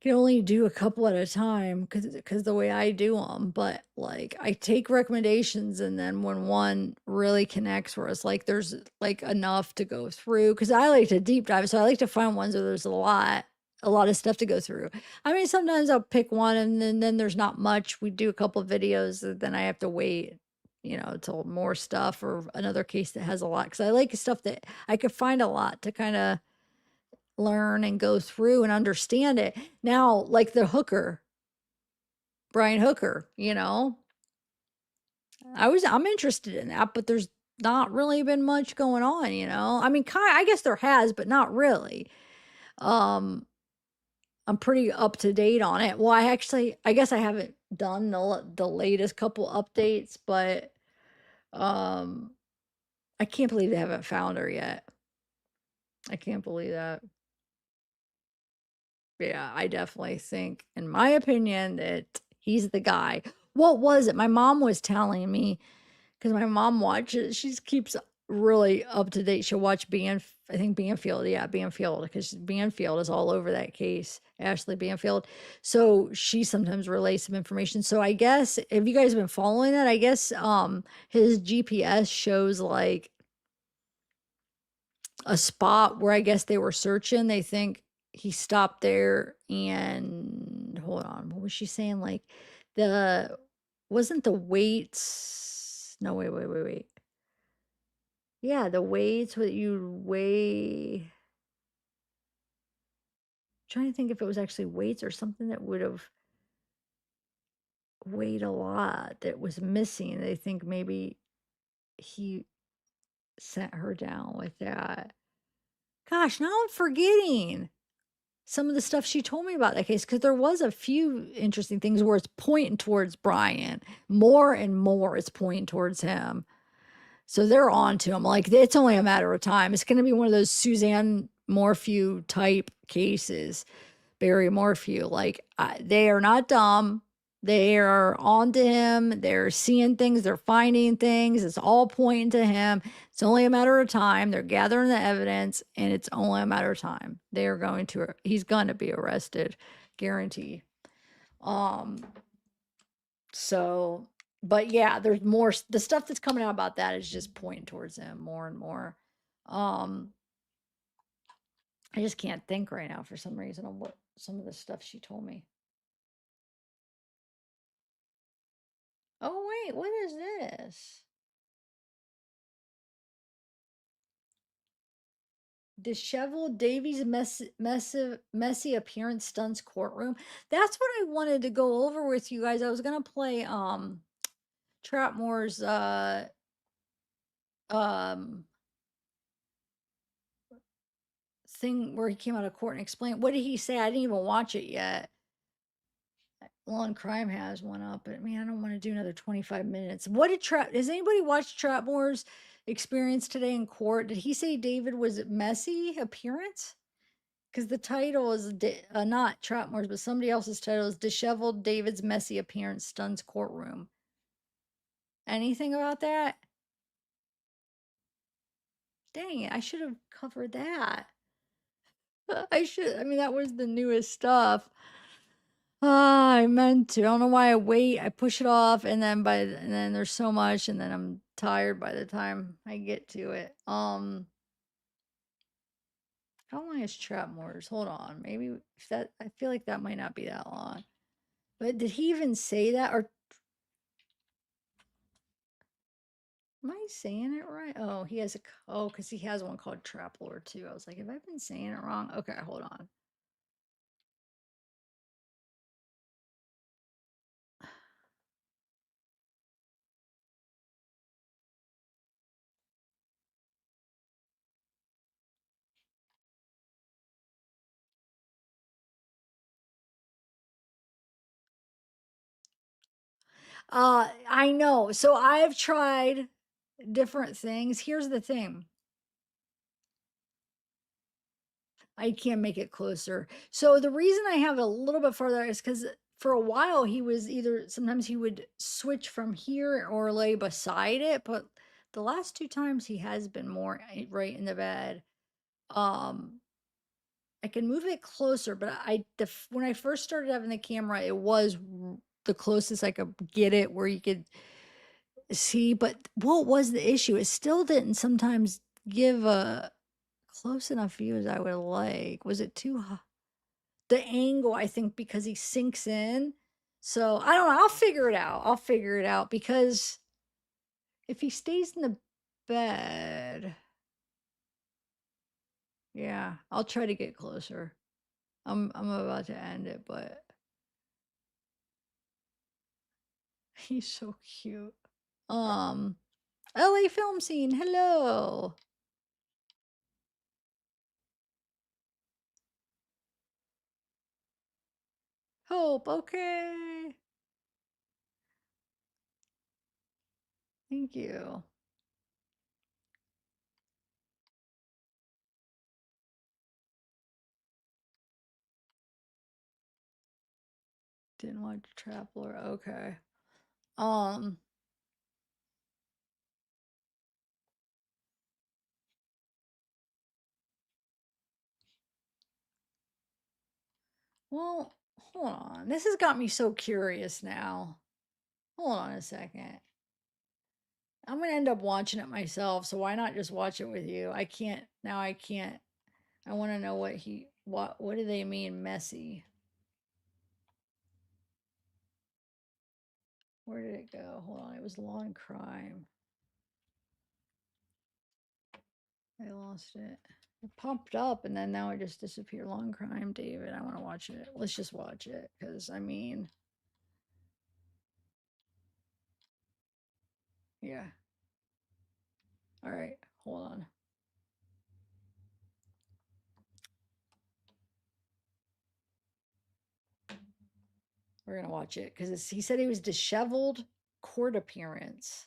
can only do a couple at a time because the way I do them. But like I take recommendations, and then when one really connects, where it's like there's like enough to go through, because I like to deep dive, so I like to find ones where there's a lot of stuff to go through. I mean, sometimes I'll pick one, and then there's not much. We do a couple of videos, and then I have to wait, till more stuff or another case that has a lot, because I like stuff that I could find a lot to kind of learn and go through and understand it. Now, like the Hooker, Brian Hooker, I'm interested in that, but there's not really been much going on, I mean, I guess there has, but not really. I'm pretty up to date on it. Well, I guess I haven't done the latest couple updates, but I can't believe they haven't found her yet. I can't believe that. Yeah, I definitely think, in my opinion, that he's the guy. What was it? My mom was telling me, because my mom watches, she keeps really up to date. She'll watch I think Banfield, yeah, Banfield, because Banfield is all over that case, Ashley Banfield. So she sometimes relays some information. So I guess, have you guys been following that? I guess his GPS shows like a spot where I guess they were searching. They think he stopped there, and hold on, what was she saying? Like wasn't the weights? No, wait. Yeah, the weights, what you weigh. Trying to think if it was actually weights or something that would have weighed a lot that was missing. They think maybe he sent her down with that. Gosh, now I'm forgetting some of the stuff she told me about that case, because there was a few interesting things where it's pointing towards Brian. More and more it's pointing towards him. So they're on to him. Like, it's only a matter of time. It's going to be one of those Suzanne Morphew type cases. Barry Morphew. Like, they are not dumb. They are on to him. They're seeing things. They're finding things. It's all pointing to him. It's only a matter of time. They're gathering the evidence, and it's only a matter of time. They are going to. He's going to be arrested, guarantee. So, but yeah, there's more. The stuff that's coming out about that is just pointing towards him more and more. Um, I just can't think right now for some reason on what some of the stuff she told me. Oh wait, what is this? Disheveled Davies messy appearance stunts courtroom. That's what I wanted to go over with you guys. I was gonna play Trapmore's um thing where he came out of court and explained what did he say? I didn't even watch it yet. Law and Crime has one up, but man, I don't want to do another 25 minutes. What did has anybody watched Trapmore's experience today in court? Did he say David was messy appearance? Because the title is not Trapmore's, but somebody else's title is Disheveled David's Messy Appearance Stuns Courtroom. Anything about that? Dang it, I should have covered that. I mean, that was the newest stuff. Ah, I meant to. I don't know why I wait. I push it off, and then there's so much, and then I'm tired by the time I get to it. How long is Trapmore's? Hold on. Maybe if that, I feel like that might not be that long. But did he even say that? Or am I saying it right? Oh, he has oh, because he has one called Trap Lore too. I was like, have I been saying it wrong? Okay, hold on. I know. So I've tried different things. Here's the thing. I can't make it closer. So the reason I have it a little bit farther is because for a while he was either sometimes he would switch from here or lay beside it, but the last two times he has been more right in the bed. I can move it closer, but when I first started having the camera, it was the closest I could get it where you could see. But what was the issue? It still didn't sometimes give a close enough view as I would like. Was it too high? The angle, I think, because he sinks in. So I don't know. I'll figure it out. I'll figure it out because if he stays in the bed, yeah, I'll try to get closer. I'm about to end it, but he's so cute. LA film scene. Hello. Hope. Okay. Thank you. Didn't watch Trap Lore. Okay. Um. Well, hold on. This has got me so curious now. Hold on a second. I'm gonna end up watching it myself, so why not just watch it with you? I can't now. I can't. I want to know what do they mean messy? Where did it go? Hold on. It was Law and Crime. I lost it. It popped up and then now it just disappeared. Law and Crime, David. I want to watch it. Let's just watch it because I mean, yeah. All right. Hold on. We're gonna watch it because he said he was disheveled court appearance.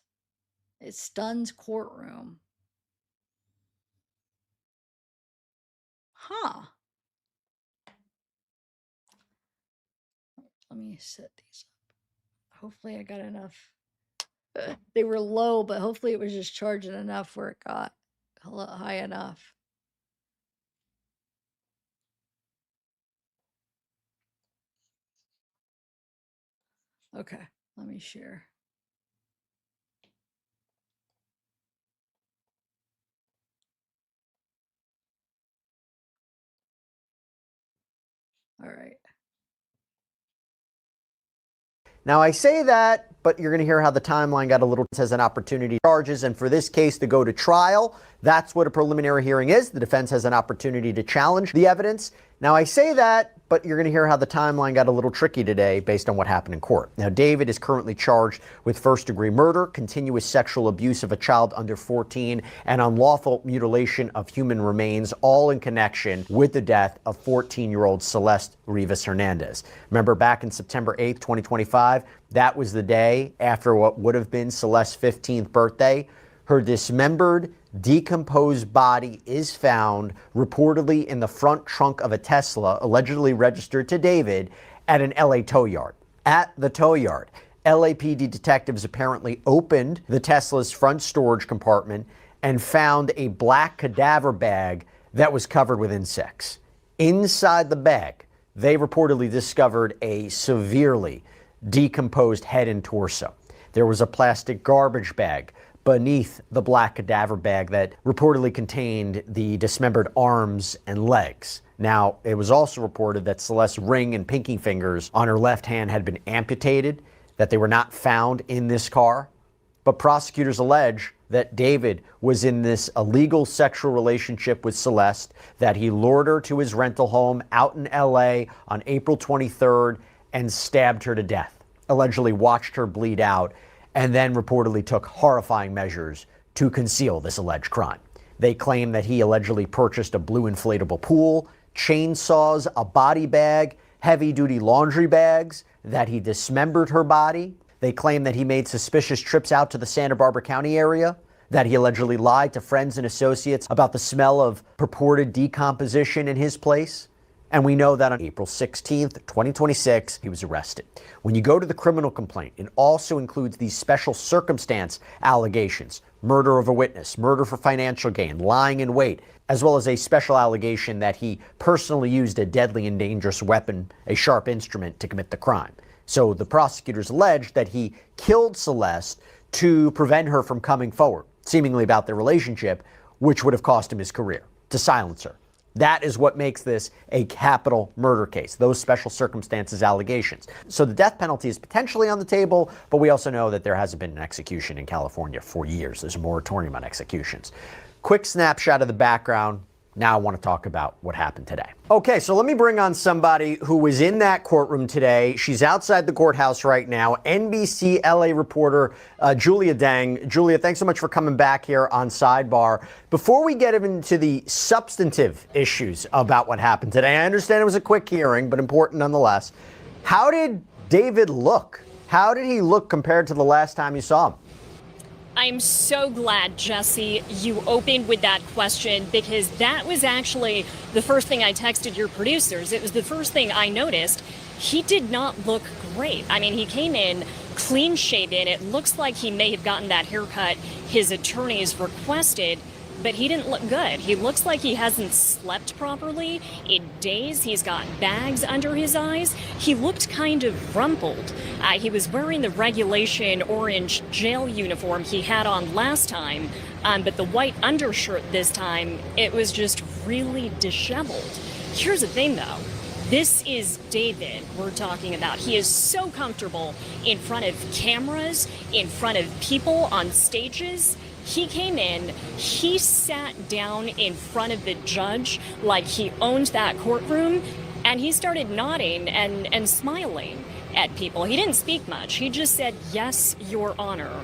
It stuns courtroom. Huh. Let me set these up. Hopefully I got enough. They were low, but hopefully it was just charging enough where it got high enough. Okay, let me share. All right. Now, I say that, but you're going to hear how the timeline got a little as an opportunity charges. And for this case to go to trial, that's what a preliminary hearing is. The defense has an opportunity to challenge the evidence. Now, I say that, but you're going to hear how the timeline got a little tricky today based on what happened in court. Now, David is currently charged with first-degree murder, continuous sexual abuse of a child under 14, and unlawful mutilation of human remains, all in connection with the death of 14-year-old Celeste Rivas Hernandez. Remember, back in September 8th, 2025, that was the day after what would have been Celeste's 15th birthday. Her dismembered, decomposed body is found reportedly in the front trunk of a Tesla, allegedly registered to David, at an LA tow yard. At the tow yard, LAPD detectives apparently opened the Tesla's front storage compartment and found a black cadaver bag that was covered with insects. Inside the bag, they reportedly discovered a severely decomposed head and torso. There was a plastic garbage bag beneath the black cadaver bag that reportedly contained the dismembered arms and legs. Now, it was also reported that Celeste's ring and pinky fingers on her left hand had been amputated, that they were not found in this car. But prosecutors allege that David was in this illegal sexual relationship with Celeste, that he lured her to his rental home out in LA on April 23rd and stabbed her to death, allegedly watched her bleed out, and then reportedly took horrifying measures to conceal this alleged crime. They claim that he allegedly purchased a blue inflatable pool, chainsaws, a body bag, heavy-duty laundry bags, that he dismembered her body. They claim that he made suspicious trips out to the Santa Barbara County area, that he allegedly lied to friends and associates about the smell of purported decomposition in his place. And we know that on April 16th, 2026, he was arrested. When you go to the criminal complaint, it also includes these special circumstance allegations: murder of a witness, murder for financial gain, lying in wait, as well as a special allegation that he personally used a deadly and dangerous weapon, a sharp instrument, to commit the crime. So the prosecutors allege that he killed Celeste to prevent her from coming forward, seemingly about their relationship, which would have cost him his career, to silence her. That is what makes this a capital murder case, those special circumstances allegations. So the death penalty is potentially on the table, but we also know that there hasn't been an execution in California for years. There's a moratorium on executions. Quick snapshot of the background. Now I want to talk about what happened today. Okay, so let me bring on somebody who was in that courtroom today. She's outside the courthouse right now. NBC LA reporter Julia Deng. Julia, thanks so much for coming back here on Sidebar. Before we get into the substantive issues about what happened today, I understand it was a quick hearing, but important nonetheless. How did David look? How did he look compared to the last time you saw him? I'm so glad, Jesse, you opened with that question, because that was actually the first thing I texted your producers. It was the first thing I noticed. He did not look great. I mean, he came in clean shaven. It looks like he may have gotten that haircut his attorneys requested, but he didn't look good. He looks like he hasn't slept properly in days. He's got bags under his eyes. He looked kind of rumpled. He was wearing the regulation orange jail uniform he had on last time, but the white undershirt this time, it was just really disheveled. Here's the thing, though. This is David we're talking about. He is so comfortable in front of cameras, in front of people on stages. He came in, he sat down in front of the judge like he owned that courtroom, and he started nodding and smiling at people. He didn't speak much. He just said, "Yes, Your Honor,"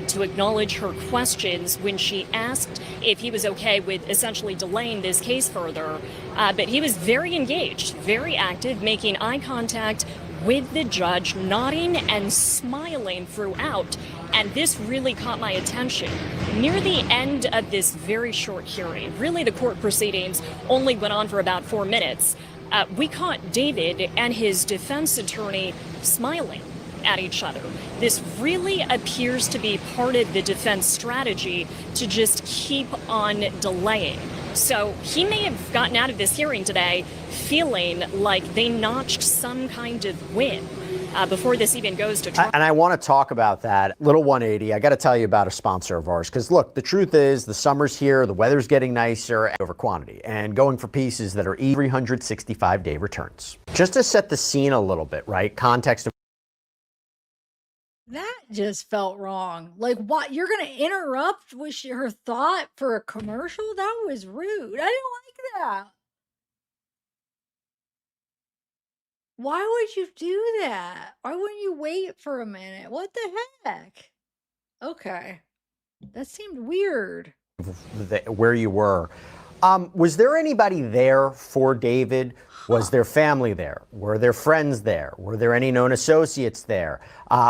to acknowledge her questions when she asked if he was okay with essentially delaying this case further. But he was very engaged, very active, making eye contact with the judge, nodding and smiling throughout. And this really caught my attention. Near the end of this very short hearing, really the court proceedings only went on for about 4 minutes, we caught David and his defense attorney smiling. at each other. This really appears to be part of the defense strategy to just keep on delaying. So he may have gotten out of this hearing today feeling like they notched some kind of win before this even goes to trial. And I want to talk about that. Little 180, I got to tell you about a sponsor of ours. Because look, the truth is the summer's here, the weather's getting nicer over quantity and going for pieces that are 365-day returns. Just to set the scene a little bit, right? Context of That just felt wrong. Like, what? You're going to interrupt with her thought for a commercial? That was rude. I didn't like that. Why would you do that? Why wouldn't you wait for a minute? What the heck? Okay. That seemed weird. where you were. Was there anybody there for David? Was there family there? Were there friends there? Were there any known associates there?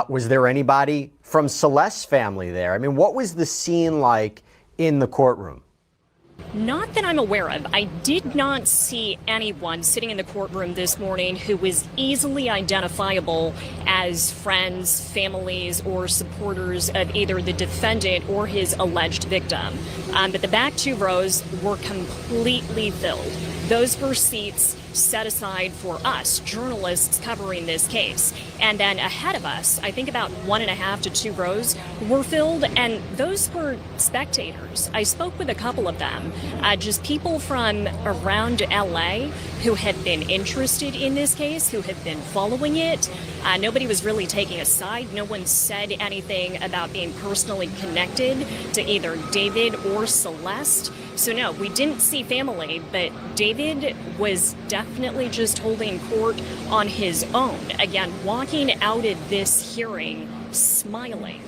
Was there anybody from Celeste's family there? I mean, what was the scene like in the courtroom? Not that I'm aware of. I did not see anyone sitting in the courtroom this morning who was easily identifiable as friends, families, or supporters of either the defendant or his alleged victim. But the back two rows were completely filled. Those were seats set aside for us, journalists covering this case. And then ahead of us, I think about 1.5 to 2 rows were filled, and those were spectators. I spoke with a couple of them, just people from around LA who have been interested in this case, who have been following it. Nobody was really taking a side. No one said anything about being personally connected to either David or Celeste. So no, we didn't see family, but David was definitely just holding court on his own. Again, walking out of this hearing smiling.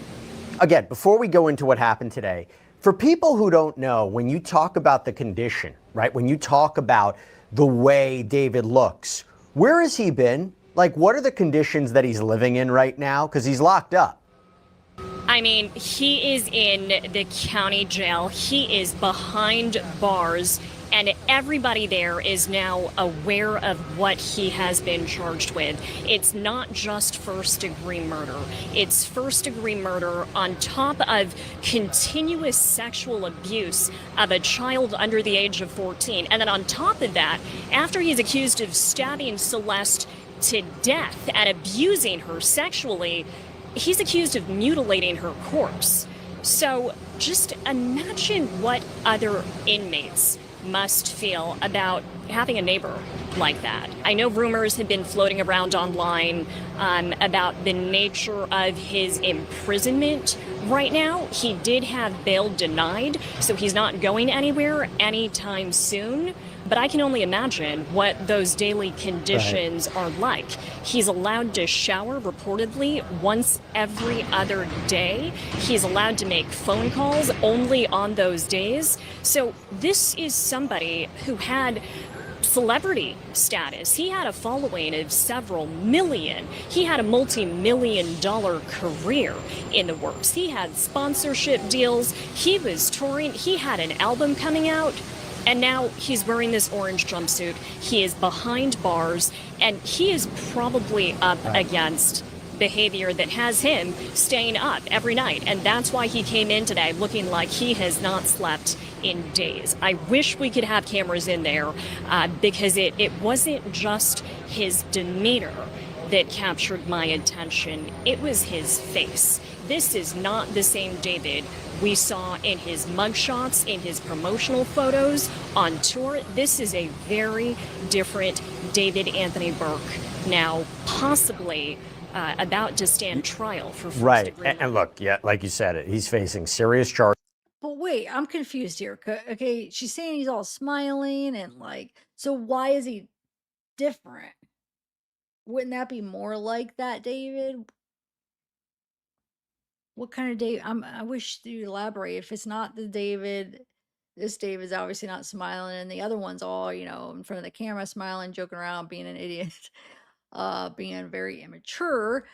Again, before we go into what happened today, for people who don't know, when you talk about the condition, right, when you talk about the way David looks, where has he been? Like, what are the conditions that he's living in right now? Because he's locked up. I mean, he is in the county jail. He is behind bars, and everybody there is now aware of what he has been charged with. It's not just first-degree murder. It's first-degree murder on top of continuous sexual abuse of a child under the age of 14. And then on top of that, after he's accused of stabbing Celeste to death and abusing her sexually, he's accused of mutilating her corpse. So just imagine what other inmates must feel about having a neighbor like that. I know rumors have been floating around online about the nature of his imprisonment right now. He did have bail denied, so he's not going anywhere anytime soon. But I can only imagine what those daily conditions are like. He's allowed to shower reportedly once every other day. He's allowed to make phone calls only on those days. So this is somebody who had celebrity status. He had a following of several million. He had a multi-million-dollar career in the works. He had sponsorship deals. He was touring. He had an album coming out. And now he's wearing this orange jumpsuit. He is behind bars, and he is probably up against behavior that has him staying up every night. And that's why he came in today looking like he has not slept in days. I wish we could have cameras in there because it wasn't just his demeanor that captured my attention. It was his face. This is not the same David we saw in his mugshots, in his promotional photos, on tour. This is a very different David Anthony Burke, now possibly about to stand trial for first degree. And look, yeah, like you said, he's facing serious charges. But wait, I'm confused here. Okay, she's saying he's all smiling and like, so why is he different? Wouldn't that be more like that, David? What kind of David? I wish you elaborate. If it's not the David, this David's obviously not smiling, and the other one's all, you know, in front of the camera, smiling, joking around, being an idiot, being very immature.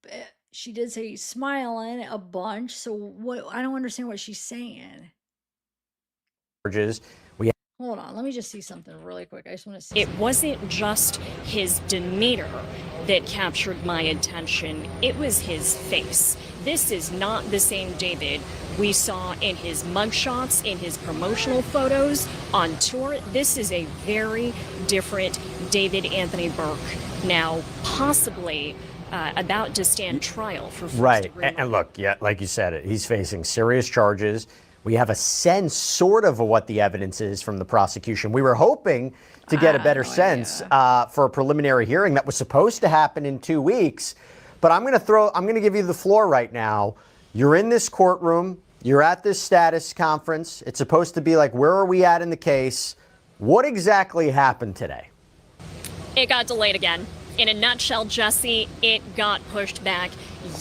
But she did say he's smiling a bunch. So what? I don't understand what she's saying. We Hold on, let me just see something really quick. I just want to see. It wasn't just his demeanor that captured my attention, it was his face. This is not the same David we saw in his mugshots, in his promotional photos, on tour. This is a very different David Anthony Burke, now possibly about to stand trial for first-degree murder. And look, yeah, like you said, he's facing serious charges. We have a sense, sort of what the evidence is from the prosecution. We were hoping to get a better sense for a preliminary hearing that was supposed to happen in 2 weeks. But I'm going to give you the floor right now. You're in this courtroom. You're at this status conference. It's supposed to be like, where are we at in the case? What exactly happened today? It got delayed again. In a nutshell, Jesse, it got pushed back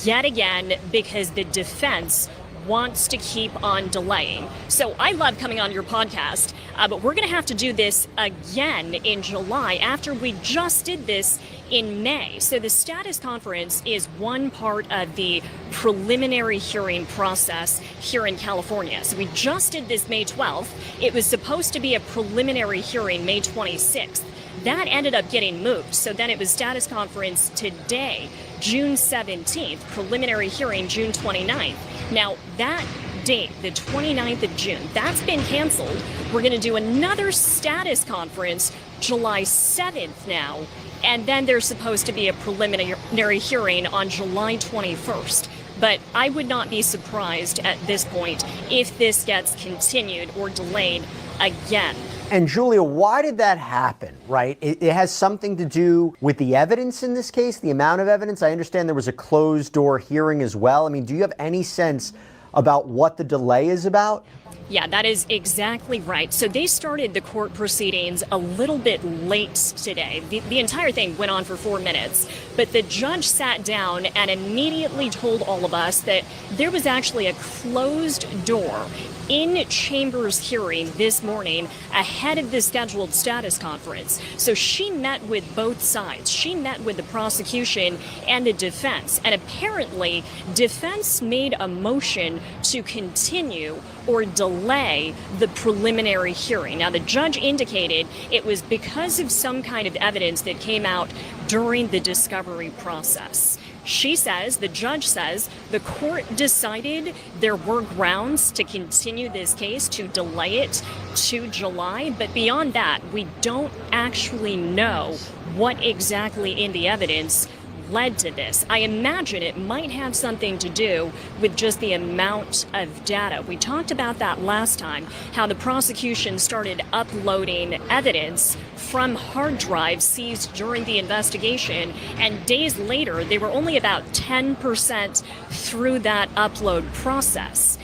yet again because the defense wants to keep on delaying. So I love coming on your podcast, but we're going to have to do this again in July after we just did this in May. So the status conference is one part of the preliminary hearing process here in California. So we just did this May 12th. It was supposed to be a preliminary hearing May 26th. That ended up getting moved. So then it was status conference today, June 17th, preliminary hearing June 29th. Now that date, the 29th of June, that's been canceled. We're going to do another status conference July 7th now, and then there's supposed to be a preliminary hearing on July 21st. But I would not be surprised at this point if this gets continued or delayed again. And Julia, why did that happen, right? It has something to do with the evidence in this case, the amount of evidence. I understand there was a closed door hearing as well. I mean, do you have any sense about what the delay is about? Yeah, that is exactly right. So they started the court proceedings a little bit late today. The entire thing went on for 4 minutes, but the judge sat down and immediately told all of us that there was actually a closed door in chambers hearing this morning ahead of the scheduled status conference. So she met with both sides. She met with the prosecution and the defense. And apparently, defense made a motion to continue or delay the preliminary hearing. Now, the judge indicated it was because of some kind of evidence that came out during the discovery process. She says, the judge says, the court decided there were grounds to continue this case, to delay it to July. But beyond that, we don't actually know what exactly in the evidence led to this. I imagine it might have something to do with just the amount of data. We talked about that last time, how the prosecution started uploading evidence from hard drives seized during the investigation, and days later, they were only about 10% through that upload process.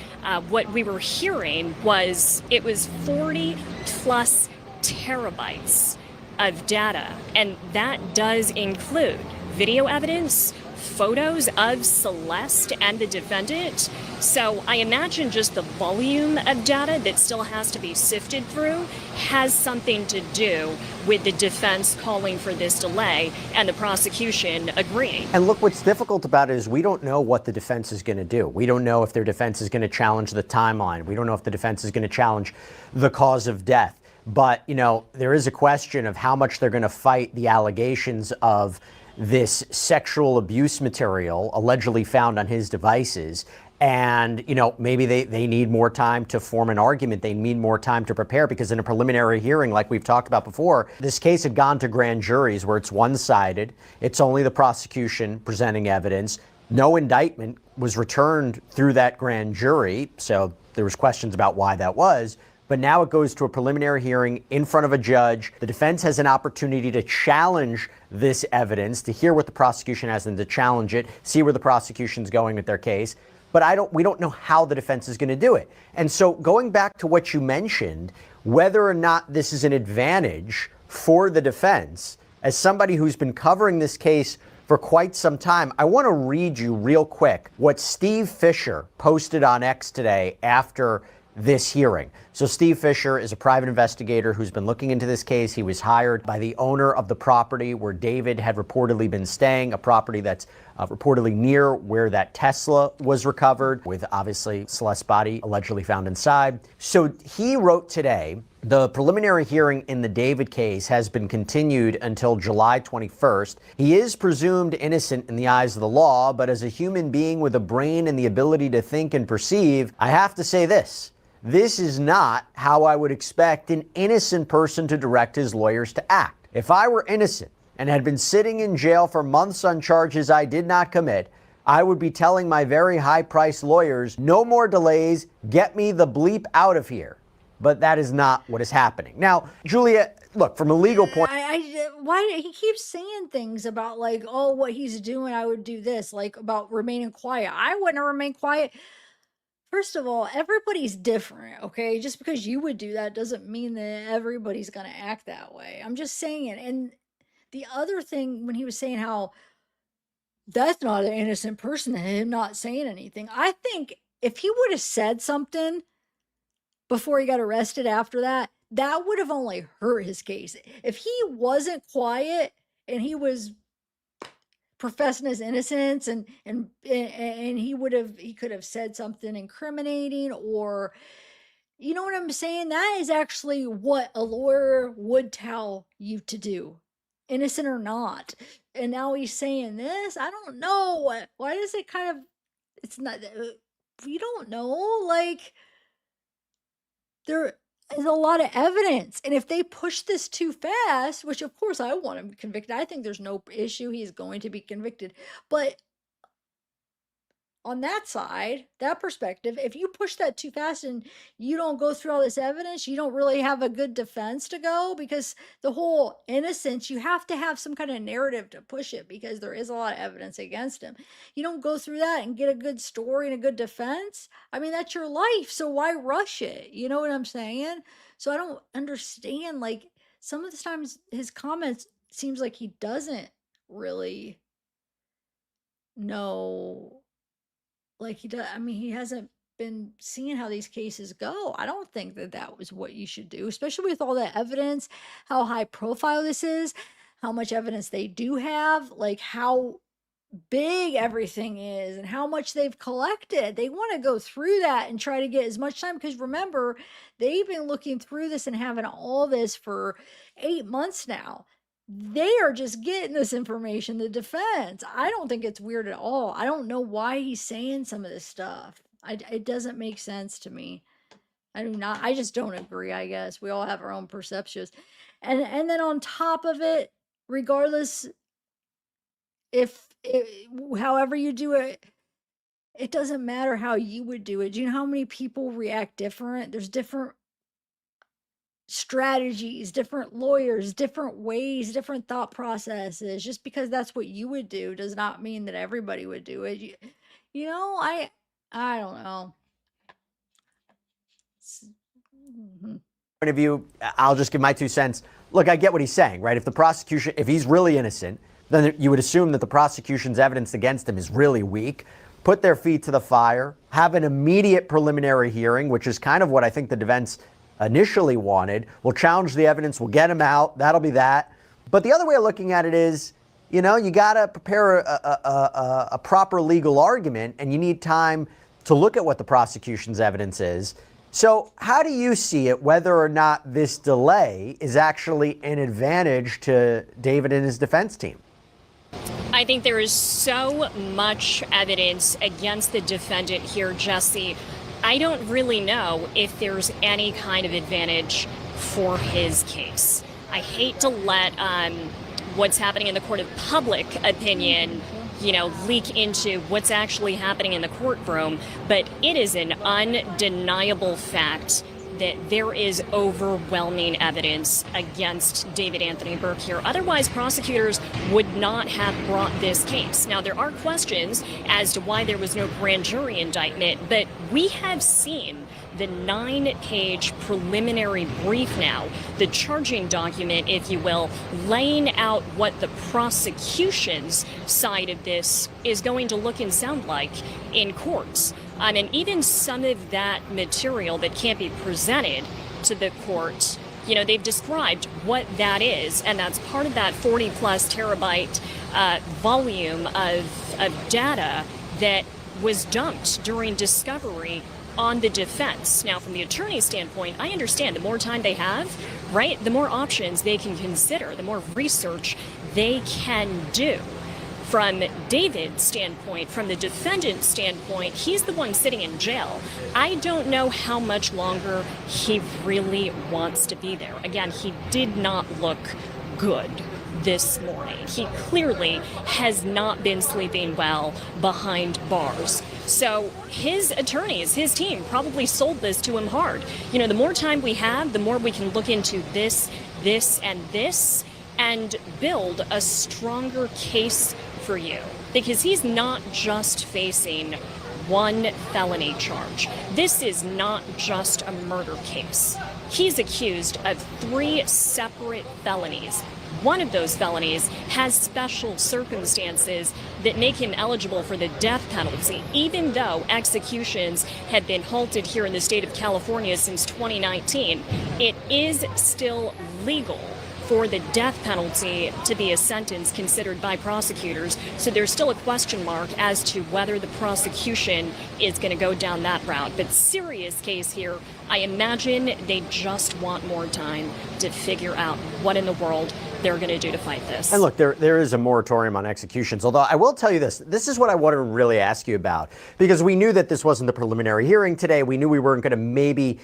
What we were hearing was it was 40 plus terabytes of data, and that does include video evidence, photos of Celeste and the defendant. So I imagine just the volume of data that still has to be sifted through has something to do with the defense calling for this delay and the prosecution agreeing. And look, what's difficult about it is we don't know what the defense is going to do. We don't know if their defense is going to challenge the timeline. We don't know if the defense is going to challenge the cause of death. But, you know, there is a question of how much they're going to fight the allegations of this sexual abuse material allegedly found on his devices. And, you know, maybe they need more time to form an argument. They need more time to prepare, because in a preliminary hearing, like we've talked about before, this case had gone to grand juries where it's one-sided. It's only the prosecution presenting evidence. No indictment was returned through that grand jury. So there was questions about why that was. But now it goes to a preliminary hearing in front of a judge. The defense has an opportunity to challenge this evidence, to hear what the prosecution has and to challenge it, see where the prosecution's going with their case. But we don't know how the defense is going to do it. And so going back to what you mentioned, whether or not this is an advantage for the defense, as somebody who's been covering this case for quite some time, I want to read you real quick what Steve Fisher posted on X today after this hearing. So Steve Fisher is a private investigator who's been looking into this case. He was hired by the owner of the property where David had reportedly been staying, a property that's reportedly near where that Tesla was recovered, with obviously Celeste's body allegedly found inside. So he wrote today The preliminary hearing in the David case has been continued until July 21st. He is presumed innocent in the eyes of the law, but as a human being with a brain and the ability to think and perceive, I have to say this. This is not how I would expect an innocent person to direct his lawyers to act. If I were innocent and had been sitting in jail for months on charges I did not commit, I would be telling my very high-priced lawyers, no more delays, get me the bleep out of here. But that is not what is happening. Now, Julia, look, from a legal point... Why he keeps saying things about like, oh, what he's doing, I would do this, like about remaining quiet. I wouldn't remain quiet. First of all, everybody's different, okay? Just because you would do that doesn't mean that everybody's going to act that way. I'm just saying it. And the other thing, when he was saying how that's not an innocent person, him not saying anything, I think if he would have said something before he got arrested after that, that would have only hurt his case. If he wasn't quiet and he was professing his innocence and he could have said something incriminating, or you know what I'm saying? That is actually what a lawyer would tell you to do, innocent or not. And now he's saying this. I don't know. Why does it kind of, it's not, we don't know, like, there is a lot of evidence. And if they push this too fast, which of course I want him convicted, I think there's no issue. He's going to be convicted. But on that side, that perspective, if you push that too fast and you don't go through all this evidence, you don't really have a good defense to go, because the whole innocence, you have to have some kind of narrative to push it because there is a lot of evidence against him. You don't go through that and get a good story and a good defense. I mean, that's your life. So why rush it? You know what I'm saying? So I don't understand, like, some of the times his comments seems like he doesn't really know. Like he does, I mean, he hasn't been seeing how these cases go. I don't think that that was what you should do, especially with all that evidence, how high profile this is, how much evidence they do have, like how big everything is and how much they've collected. They want to go through that and try to get as much time, because remember, they've been looking through this and having all this for 8 months now. They are just getting this information, the defense. I don't think it's weird at all. I don't know why he's saying some of this stuff. It doesn't make sense to me. I just don't agree, I guess. We all have our own perceptions. And then on top of it, regardless however you do it, it doesn't matter how you would do it. Do you know how many people react different? There's different strategies, different lawyers, different ways, different thought processes. Just because that's what you would do does not mean that everybody would do it. You know, I don't know. Point of view, I'll just give my 2 cents. Look, I get what he's saying, right? If the prosecution, if he's really innocent, then you would assume that the prosecution's evidence against him is really weak. Put their feet to the fire, have an immediate preliminary hearing, which is kind of what I think the defense initially wanted. We'll challenge the evidence, we'll get him out, that'll be that. But the other way of looking at it is, you know, you got to prepare a proper legal argument, and you need time to look at what the prosecution's evidence is. So how do you see it, whether or not this delay is actually an advantage to David and his defense team? I think there is so much evidence against the defendant here, Jesse. I don't really know if there's any kind of advantage for his case. I hate to let what's happening in the court of public opinion, you know, leak into what's actually happening in the courtroom, but it is an undeniable fact that there is overwhelming evidence against David Anthony Burke here. Otherwise, prosecutors would not have brought this case. Now, there are questions as to why there was no grand jury indictment, but we have seen the 9-page preliminary brief now, the charging document, if you will, laying out what the prosecution's side of this is going to look and sound like in courts. And even some of that material that can't be presented to the court, you know, they've described what that is, and that's part of that 40-plus terabyte volume of data that was dumped during discovery on the defense. Now, from the attorney's standpoint, I understand the more time they have, right, the more options they can consider, the more research they can do. From David's standpoint, from the defendant's standpoint, he's the one sitting in jail. I don't know how much longer he really wants to be there. Again, he did not look good this morning. He clearly has not been sleeping well behind bars. So his attorneys, his team probably sold this to him hard. You know, the more time we have, the more we can look into this, and build a stronger case for you. Because he's not just facing one felony charge. This is not just a murder case. He's accused of 3 separate felonies. One of those felonies has special circumstances that make him eligible for the death penalty, even though executions have been halted here in the state of California since 2019. It is still legal for the death penalty to be a sentence considered by prosecutors. So there's still a question mark as to whether the prosecution is going to go down that route. But serious case here, I imagine they just want more time to figure out what in the world they're going to do to fight this. And look, there is a moratorium on executions, although I will tell you this. This is what I want to really ask you about, because we knew that this wasn't the preliminary hearing today. We knew we weren't going to maybe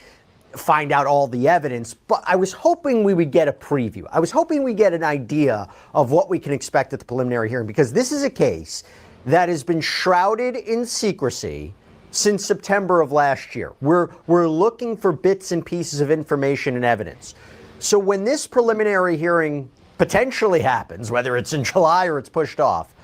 find out all the evidence, but I was hoping we would get a preview. I was hoping we'd get an idea of what we can expect at the preliminary hearing, because this is a case that has been shrouded in secrecy since September of last year. We're looking for bits and pieces of information and evidence. So when this preliminary hearing potentially happens, whether it's in July or it's pushed off,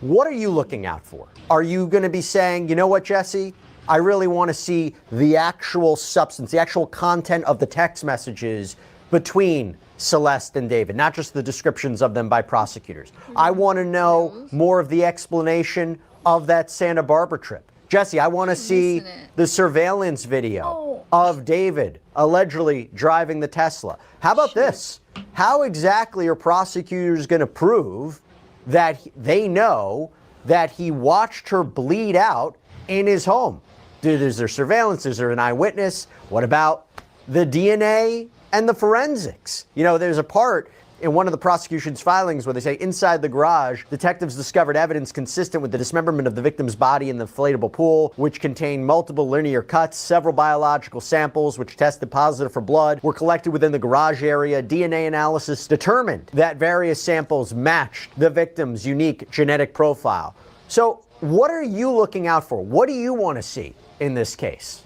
what are you looking out for? Are you going to be saying, you know what, Jesse? I really want to see the actual substance, the actual content of the text messages between Celeste and David, not just the descriptions of them by prosecutors. I want to know more of the explanation of that Santa Barbara trip. Jesse, I want to see the surveillance video of David allegedly driving the Tesla. How about this? How exactly are prosecutors going to prove that they know that he watched her bleed out in his home? Is there surveillance? Is there an eyewitness? What about the DNA and the forensics? You know, there's a part in one of the prosecution's filings where they say inside the garage, detectives discovered evidence consistent with the dismemberment of the victim's body in the inflatable pool, which contained multiple linear cuts. Several biological samples, which tested positive for blood, were collected within the garage area. DNA analysis determined that various samples matched the victim's unique genetic profile. So what are you looking out for? What do you want to see in this case?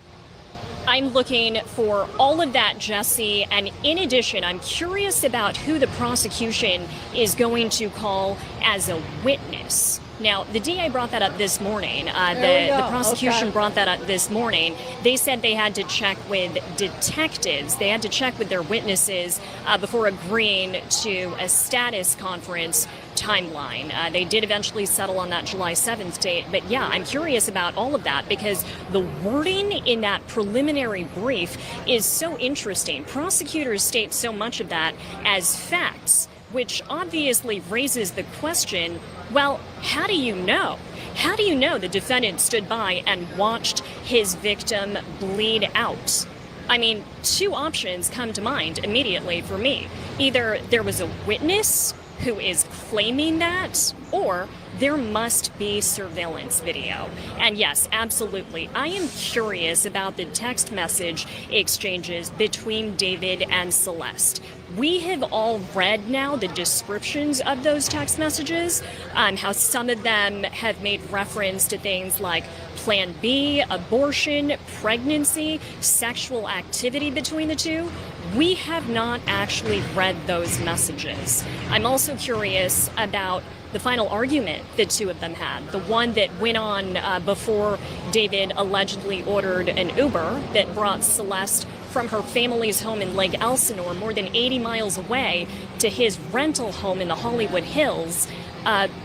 I'm looking for all of that, Jesse, and in addition, I'm curious about who the prosecution is going to call as a witness. Now, the DA brought that up this morning. The prosecution brought that up this morning. They said they had to check with detectives. They had to check with their witnesses before agreeing to a status conference timeline. They did eventually settle on that July 7th date. But yeah, I'm curious about all of that because the wording in that preliminary brief is so interesting. Prosecutors state so much of that as facts, which obviously raises the question, well, how do you know? How do you know the defendant stood by and watched his victim bleed out? I mean, 2 options come to mind immediately for me. Either there was a witness who is claiming that, or there must be surveillance video. And yes, absolutely, I am curious about the text message exchanges between David and Celeste. We have all read now the descriptions of those text messages, how some of them have made reference to things like Plan B, abortion, pregnancy, sexual activity between the two. We have not actually read those messages. I'm also curious about the final argument the 2 of them had, the one that went on before David allegedly ordered an Uber that brought Celeste from her family's home in Lake Elsinore, more than 80 miles away, to his rental home in the Hollywood Hills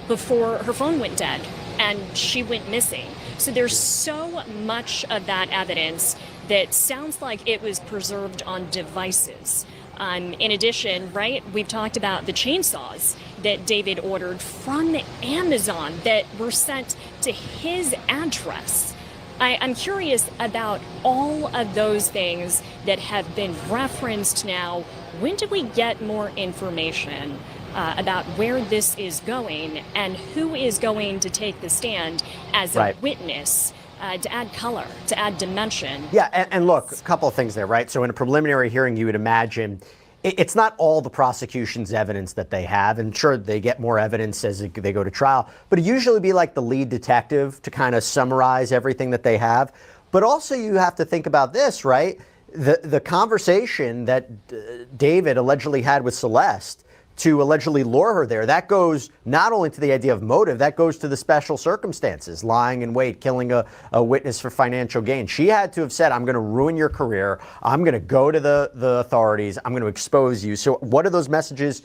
before her phone went dead and she went missing. So there's so much of that evidence that sounds like it was preserved on devices. In addition, right, we've talked about the chainsaws that David ordered from Amazon that were sent to his address. I'm curious about all of those things that have been referenced now. When do we get more information about where this is going and who is going to take the stand as a Right. witness to add color, to add dimension? Yeah, and look, a couple of things there, right? So in a preliminary hearing, you would imagine it's not all the prosecution's evidence that they have, and sure, they get more evidence as they go to trial, but it usually be like the lead detective to kind of summarize everything that they have. But also you have to think about this, right? The conversation that David allegedly had with Celeste to allegedly lure her there, that goes not only to the idea of motive, that goes to the special circumstances, lying in wait, killing a witness for financial gain. She had to have said, I'm going to ruin your career. I'm going to go to the authorities. I'm going to expose you. So what do those messages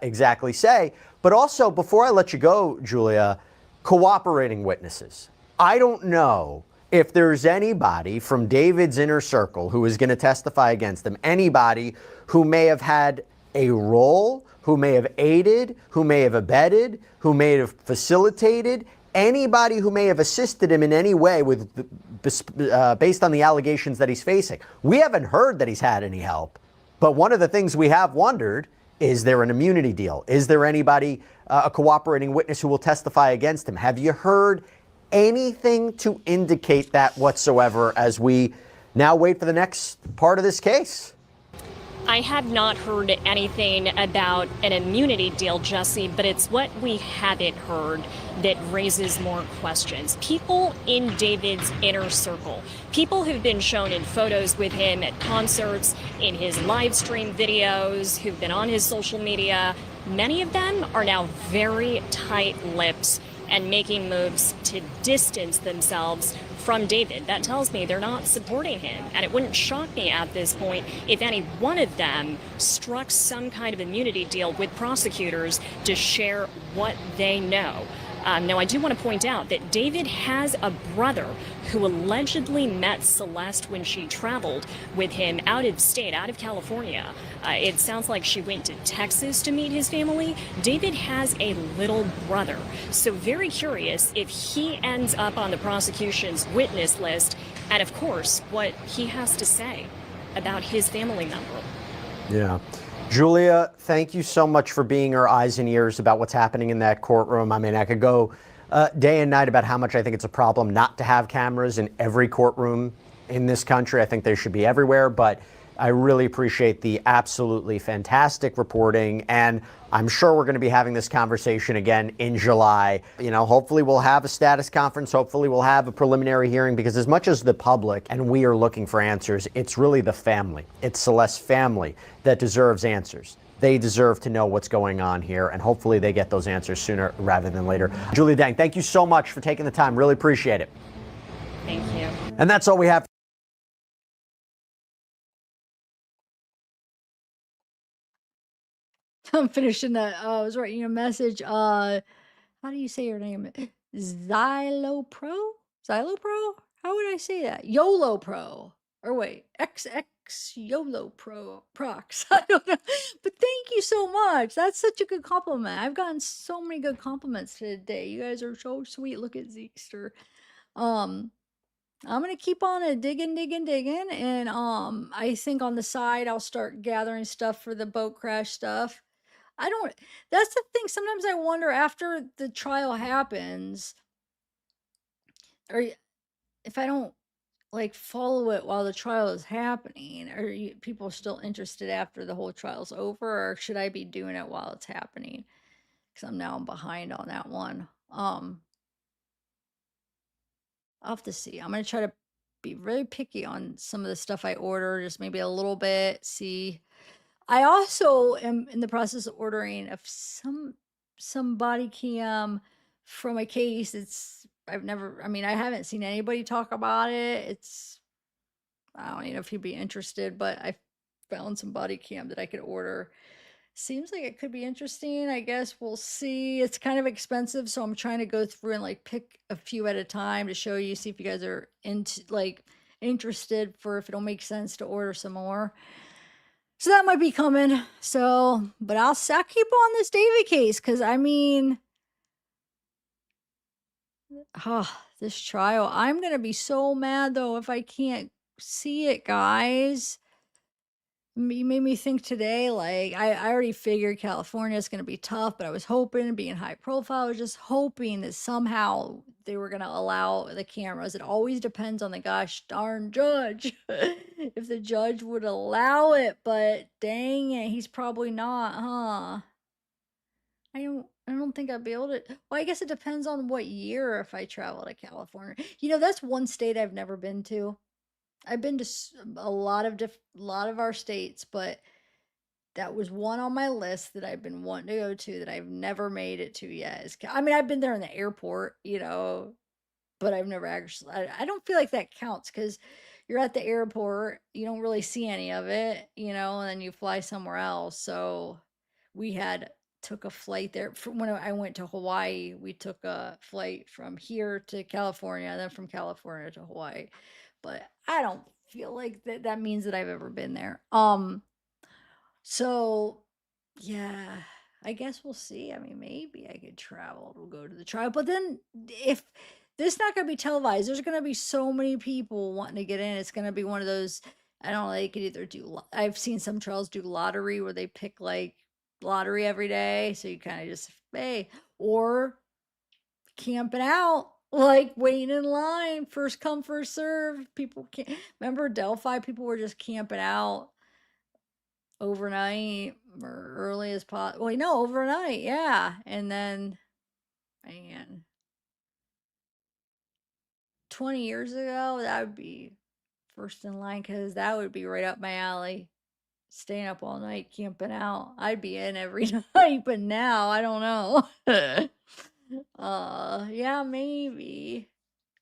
exactly say? But also, before I let you go, Julia, cooperating witnesses. I don't know if there's anybody from David's inner circle who is going to testify against him, anybody who may have had a role, who may have aided, who may have abetted, who may have facilitated, anybody who may have assisted him in any way with based on the allegations that he's facing. We haven't heard that he's had any help, but one of the things we have wondered, is there an immunity deal? Is there anybody, a cooperating witness who will testify against him? Have you heard anything to indicate that whatsoever as we now wait for the next part of this case? I have not heard anything about an immunity deal, Jesse, but it's what we haven't heard that raises more questions. People in David's inner circle, people who've been shown in photos with him at concerts, in his live stream videos, who've been on his social media, many of them are now very tight-lipped and making moves to distance themselves from David. That tells me they're not supporting him. And it wouldn't shock me at this point if any one of them struck some kind of immunity deal with prosecutors to share what they know. Now, I do want to point out that David has a brother who allegedly met Celeste when she traveled with him out of state, out of California. It sounds like she went to Texas to meet his family. David has a little brother. So very curious if he ends up on the prosecution's witness list, and of course, what he has to say about his family member. Yeah. Julia, thank you so much for being our eyes and ears about what's happening in that courtroom. I mean, I could go day and night about how much I think it's a problem not to have cameras in every courtroom in this country. I think they should be everywhere, but I really appreciate the absolutely fantastic reporting, and I'm sure we're going to be having this conversation again in July. You know, hopefully we'll have a status conference. Hopefully we'll have a preliminary hearing, because as much as the public and we are looking for answers, it's really the family. It's Celeste's family that deserves answers. They deserve to know what's going on here, and hopefully they get those answers sooner rather than later. Julia Dang, thank you so much for taking the time. Really appreciate it. Thank you. And that's all we have. I'm finishing that. I was writing a message. How do you say your name? Xylopro? Xylopro? How would I say that? YOLO Pro. Or wait, XX YOLO Pro Prox. I don't know. But thank you so much. That's such a good compliment. I've gotten so many good compliments today. You guys are so sweet. Look at Zeekster. I'm gonna keep on digging, and I think on the side I'll start gathering stuff for the boat crash stuff. I don't. That's the thing. Sometimes I wonder after the trial happens, or if I don't like follow it while the trial is happening, are people still interested after the whole trial's over, or should I be doing it while it's happening? Because I'm behind on that one. I'll have to see. I'm gonna try to be really picky on some of the stuff I order, just maybe a little bit. See, I also am in the process of ordering of some body cam from a case. I haven't seen anybody talk about it. I don't even know if you'd be interested, but I found some body cam that I could order. Seems like it could be interesting. I guess we'll see. It's kind of expensive, so I'm trying to go through and like pick a few at a time to show you, see if you guys are interested, for if it'll make sense to order some more. So that might be coming. So, but I'll keep on this David case, because I mean, This trial. I'm gonna be so mad though if I can't see it, guys. You made me think today, like, I already figured California is going to be tough, but I was hoping, being high profile, I was just hoping that somehow they were going to allow the cameras. It always depends on the gosh darn judge, if the judge would allow it, but dang it, he's probably not, huh? I don't think I'd be able to. Well, I guess it depends on what year if I travel to California. You know, that's one state I've never been to. I've been to a lot of our states, but that was one on my list that I've been wanting to go to that I've never made it to yet. I mean, I've been there in the airport, you know, but I've never actually, I don't feel like that counts because you're at the airport, you don't really see any of it, you know, and then you fly somewhere else. So we took a flight there. When I went to Hawaii, we took a flight from here to California, and then from California to Hawaii. But I don't feel like that means that I've ever been there. So, yeah, I guess we'll see. I mean, maybe I could travel to go to the trial, but then if this not going to be televised, there's going to be so many people wanting to get in. It's going to be one of those. I don't know. They could either do. I've seen some trials do lottery where they pick like lottery every day, so you kind of just hey, or camping out. Like waiting in line, first come, first serve. People can't remember Delphi. People were just camping out overnight or early as possible. Well, no, overnight, yeah. And then, man, 20 years ago, that would be first in line because that would be right up my alley. Staying up all night, camping out. I'd be in every night, but now I don't know. Yeah, maybe.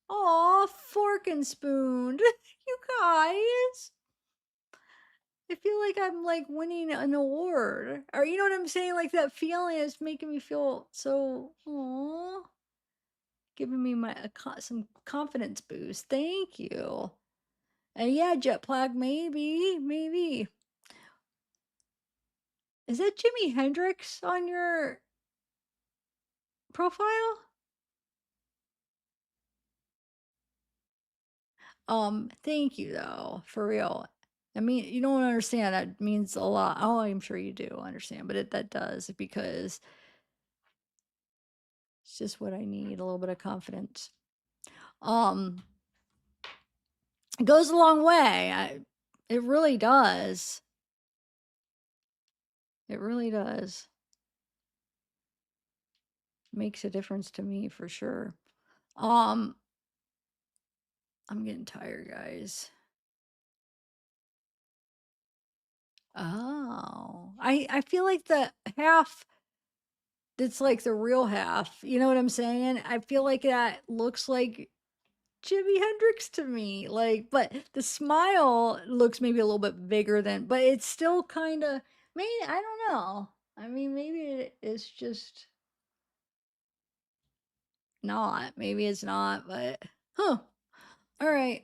Aw, fork and spoon. You guys. I feel like I'm like winning an award. Or you know what I'm saying? Like that feeling is making me feel so aww. Giving me some confidence boost. Thank you. And yeah, jet plague, maybe. Is that Jimi Hendrix on your profile? Thank you though, for real. I mean, you don't understand. That means a lot. Oh, I'm sure you do understand, but that does because it's just what I need, a little bit of confidence. Um, it goes a long way. It really does. It really does. Makes a difference to me for sure. I'm getting tired, guys. Oh, I feel like the half that's like the real half. You know what I'm saying? I feel like that looks like Jimi Hendrix to me. Like, but the smile looks maybe a little bit bigger than, but it's still kind of, maybe, I don't know. I mean, maybe it's just not. Maybe it's not, but huh. All right.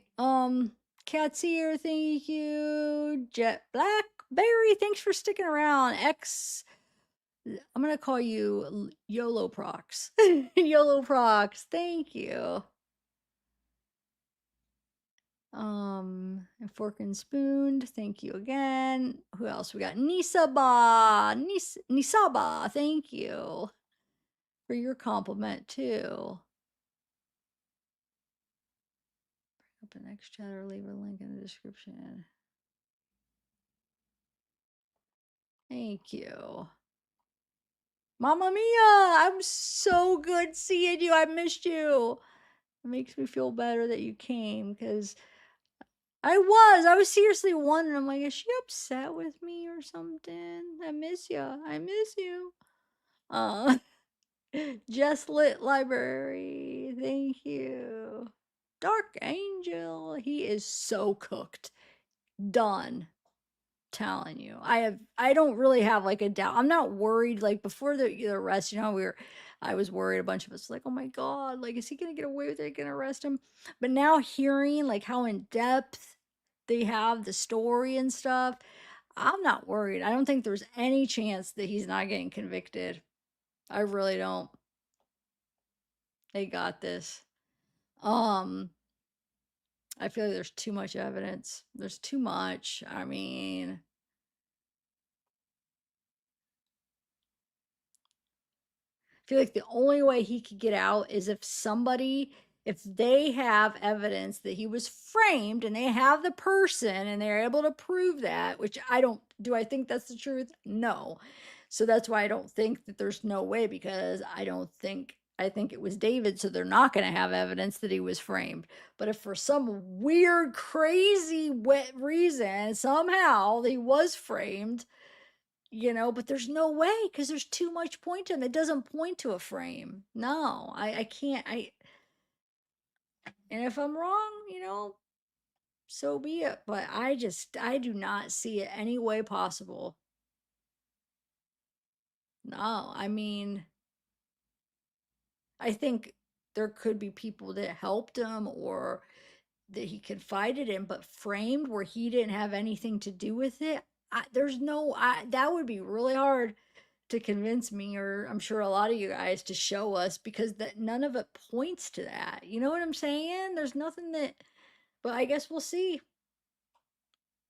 Cat's here, thank you. Jet Blackberry, thanks for sticking around. I'm gonna call you YOLO Prox. YOLO Prox, thank you. And Fork and Spooned, thank you again. Who else? We got Nisaba, thank you for your compliment too. Bring up the next chat or leave a link in the description. Thank you. Mamma Mia! I'm so good seeing you. I missed you. It makes me feel better that you came because I was seriously wondering. I'm like, is she upset with me or something? I miss you. I miss you. Uh, Just Lit Library. Thank you. Dark Angel. He is so cooked. Done. Telling you, I don't really have like a doubt. I'm not worried. Like before the arrest, you know, I was worried. A bunch of us like, oh my god, like is he gonna get away with it? Gonna arrest him? But now hearing like how in depth they have the story and stuff, I'm not worried. I don't think there's any chance that he's not getting convicted. I really don't. They got this. I feel like there's too much evidence. There's too much. I mean, I feel like the only way he could get out is if they have evidence that he was framed and they have the person and they're able to prove that, which do I think that's the truth? No. So that's why I don't think that there's no way, because I think it was David, so they're not going to have evidence that he was framed. But if for some weird, crazy, wet reason, somehow he was framed, but there's no way, because there's too much point to him. It doesn't point to a frame. No, I can't. And if I'm wrong, so be it. But I do not see it any way possible. No, I mean, I think there could be people that helped him or that he confided in, but framed where he didn't have anything to do with it. That would be really hard to convince me, or I'm sure a lot of you guys, to show us, because that none of it points to that. You know what I'm saying? There's nothing but I guess we'll see.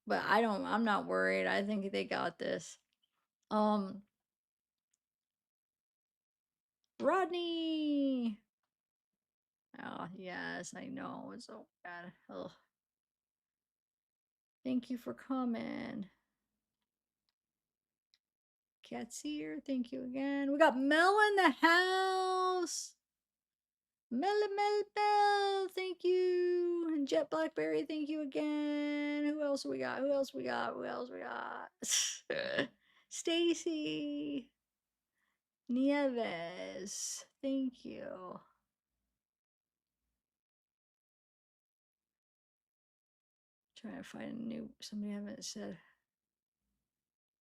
But I'm not worried. I think they got this. Rodney. Oh, yes, I know. It's so bad. Ugh. Thank you for coming. Cat's here. Thank you again. We got Mel in the house. Mel, thank you. And Jet Blackberry, thank you again. Who else we got? Stacy. Nieves, thank you. Trying to find somebody I haven't said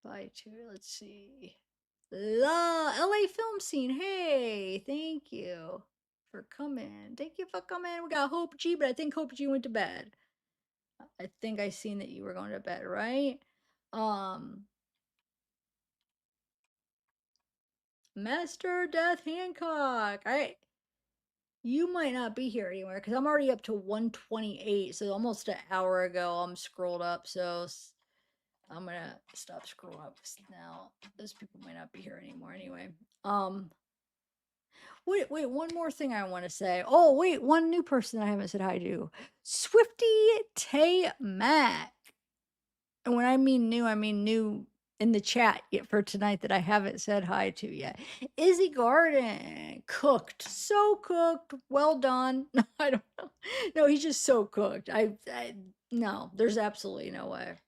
bye to. Let's see. LA film scene. Hey, thank you for coming. Thank you for coming. We got Hope G, but I think Hope G went to bed. I think I seen that you were going to bed, right? Master Death Hancock. You might not be here anywhere, because I'm already up to 128, so almost an hour ago I'm scrolled up, so I'm gonna stop scrolling up now. Those people might not be here anymore anyway. Wait, one more thing I want to say. Oh, wait, one new person I haven't said hi to. Swifty Tay Mac. And when I mean new in the chat yet for tonight that I haven't said hi to yet. Izzy Garden, cooked, so cooked, well done. No, I don't know. No, he's just so cooked. No, there's absolutely no way.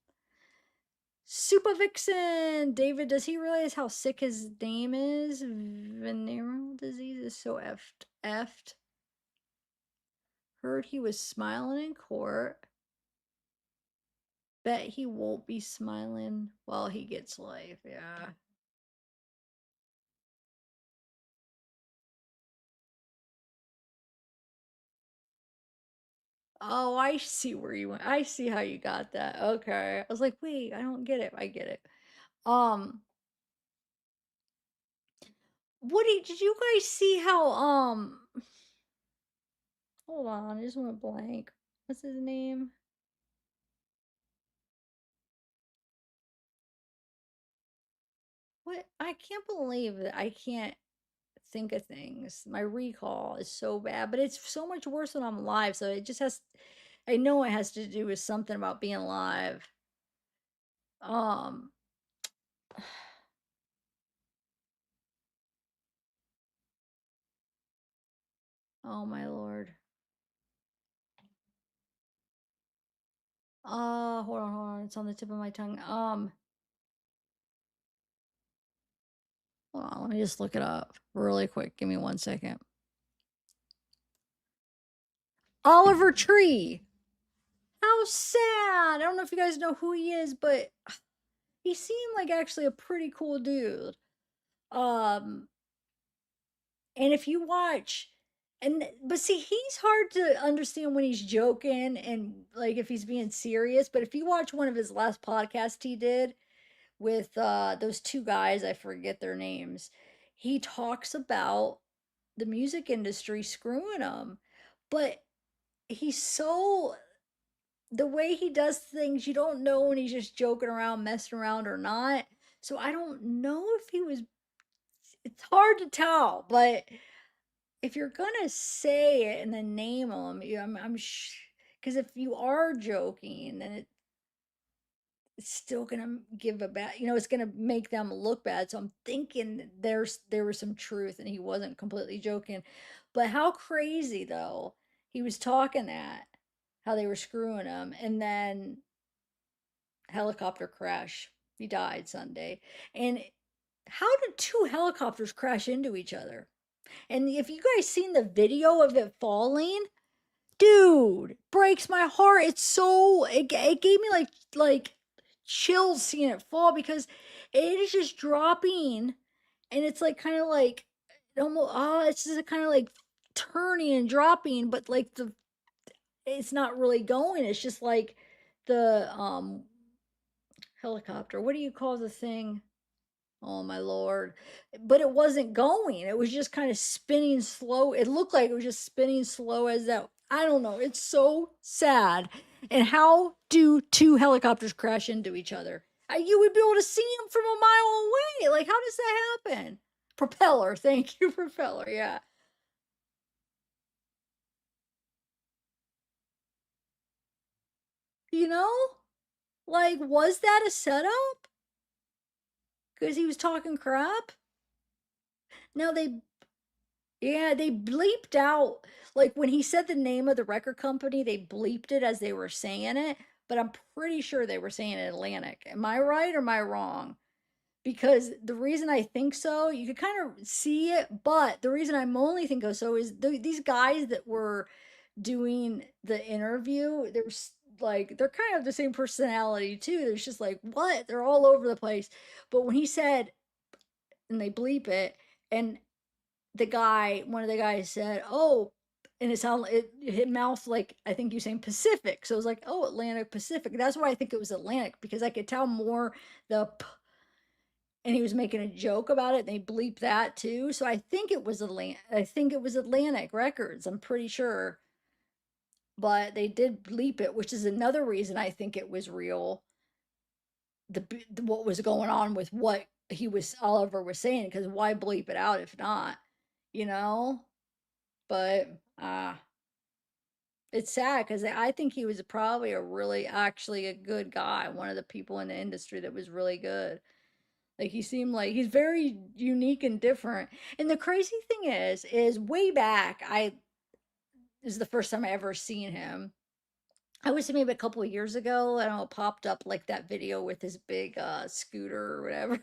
Super Vixen, David, does he realize how sick his name is? Venereal disease is so effed. Heard he was smiling in court. Bet he won't be smiling while he gets life. Yeah. Oh, I see where you went. I see how you got that. Okay. I was like, wait, I don't get it. I get it. Did you guys see how hold on, I just went blank. What's his name? What? I can't believe that I can't think of things. My recall is so bad, but it's so much worse when I'm live. So it just I know it has to do with something about being live. Um, oh my lord. Hold on. It's on the tip of my tongue. Hold on, let me just look it up really quick. Give me 1 second. Oliver Tree. How sad. I don't know if you guys know who he is, but he seemed like actually a pretty cool dude. And if you watch, but see, he's hard to understand when he's joking and like if he's being serious. But if you watch one of his last podcasts he did with those two guys, I forget their names, he talks about the music industry screwing him. But he's so, the way he does things, you don't know when he's just joking around, messing around or not. So I don't know if he was, it's hard to tell, but if you're gonna say it and then name him, because if you are joking, then it's still gonna give a bad, it's gonna make them look bad. So I'm thinking there was some truth and he wasn't completely joking. But how crazy though, he was talking that, how they were screwing him, and then helicopter crash. He died Sunday. And how did two helicopters crash into each other? And if you guys seen the video of it falling, dude, breaks my heart. It's so, it gave me like chills seeing it fall, because it is just dropping, and it's like kind of like almost, it's just kind of like turning and dropping, but like it's not really going. It's just like the helicopter. What do you call the thing? Oh my lord. But it wasn't going. It was just kind of spinning slow. It looked like it was just spinning slow as that. I don't know. It's so sad. And how do two helicopters crash into each other? You would be able to see them from a mile away. Like, how does that happen? Propeller. Thank you, propeller. Yeah. You know? Like, was that a setup? Because he was talking crap? Now yeah, they bleeped out, like when he said the name of the record company, they bleeped it as they were saying it, but I'm pretty sure they were saying Atlantic. Am I right or am I wrong? Because the reason I think so, you could kind of see it, but the reason I'm only thinking so is these guys that were doing the interview, like they're kind of the same personality too. There's just like, what? They're all over the place. But when he said, and they bleep it, and one of the guys said, "Oh," and it hit mouth like, I think you saying Pacific. So it was like, "Oh, Atlantic Pacific." That's why I think it was Atlantic, because I could tell more the p, and he was making a joke about it. And they bleeped that too. So I think it was Atlantic. I think it was Atlantic Records. I'm pretty sure, but they did bleep it, which is another reason I think it was real. What was going on with what Oliver was saying, because why bleep it out if not, you know? But it's sad because I think he was probably actually a good guy, one of the people in the industry that was really good. Like he seemed like he's very unique and different. And the crazy thing is way back, this is the first time I ever seen him. I was maybe a couple of years ago. I don't know, it popped up like that video with his big scooter or whatever.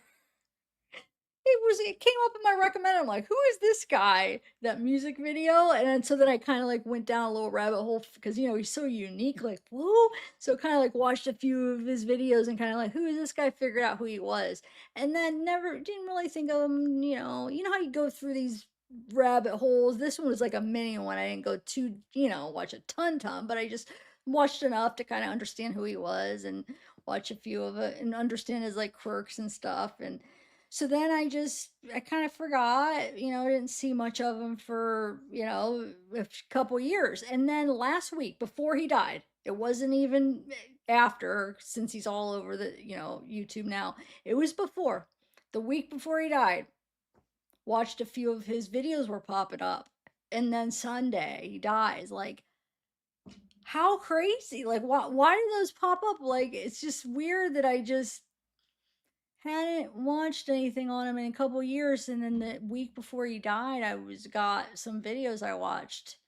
It came up in my recommend. I'm like, who is this guy? That music video. And then so then I kind of like went down a little rabbit hole because he's so unique, like, whoa. So kind of like watched a few of his videos and kind of like, who is this guy? Figured out who he was. And then never didn't really think of him, you know how you go through these rabbit holes. This one was like a mini one. I didn't go too, watch a ton, but I just watched enough to kind of understand who he was and watch a few of it and understand his like quirks and stuff. And so then I kind of forgot, I didn't see much of him for, a couple years. And then last week, before he died, it wasn't even after, since he's all over the, YouTube now. It was before, the week before he died, watched a few of his videos were popping up. And then Sunday, he dies. Like, how crazy. Like, why do those pop up? Like, it's just weird that I just hadn't watched anything on him in a couple years, and then the week before he died, got some videos I watched,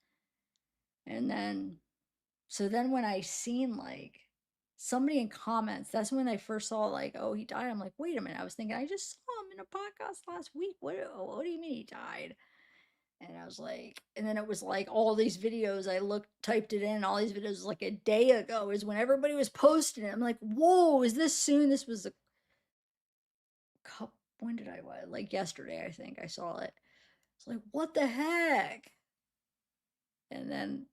and then when I seen like somebody in comments, that's when I first saw like, oh, he died. I'm like, wait a minute. I was thinking I just saw him in a podcast last week. What do you mean he died? And I was like, and then it was like all these videos. I typed it in. All these videos like a day ago is when everybody was posting it. I'm like, whoa, is this soon? This was when did I watch? Like yesterday, I think I saw it. It's like, what the heck? And then,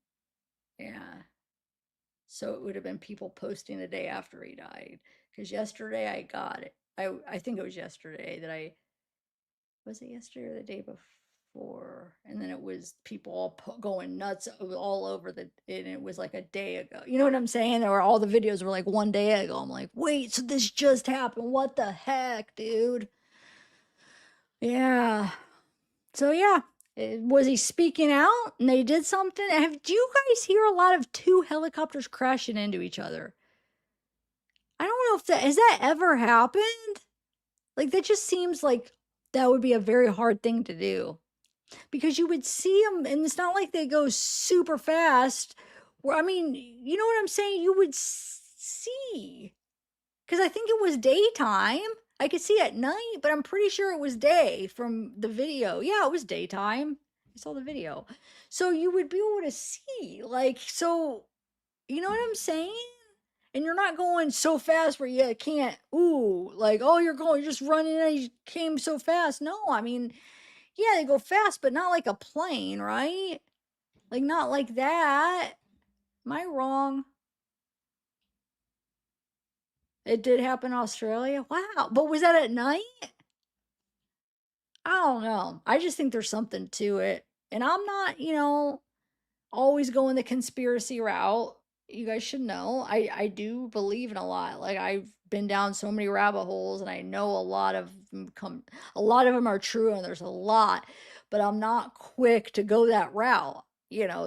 yeah. So it would have been people posting the day after he died. Because yesterday I got it. I think it was yesterday that was it yesterday or the day before? before, and then it was people all going nuts all over and it was like a day ago. You know what I'm saying? Or all the videos were like one day ago. I'm like, wait, so this just happened? What the heck, dude? Yeah. So yeah, was he speaking out and they did something? Do you guys hear a lot of two helicopters crashing into each other? I don't know if has that ever happened? Like that just seems like that would be a very hard thing to do. Because you would see them, and it's not like they go super fast. Where I mean, you know what I'm saying? You would see, because I think it was daytime. I could see at night, but I'm pretty sure it was day from the video. Yeah, it was daytime. I saw the video, so you would be able to see, like, so you know what I'm saying? And you're not going so fast where you can't. Ooh, like, oh, you're just running and you came so fast. No, I mean, yeah, they go fast, but not like a plane, right? Like, not like that. Am I wrong? It did happen in Australia? Wow. But was that at night? I don't know. I just think there's something to it. And I'm not, always going the conspiracy route. You guys should know. I do believe in a lot. Like, I've been down so many rabbit holes and I know a lot of them are true and there's a lot, but I'm not quick to go that route,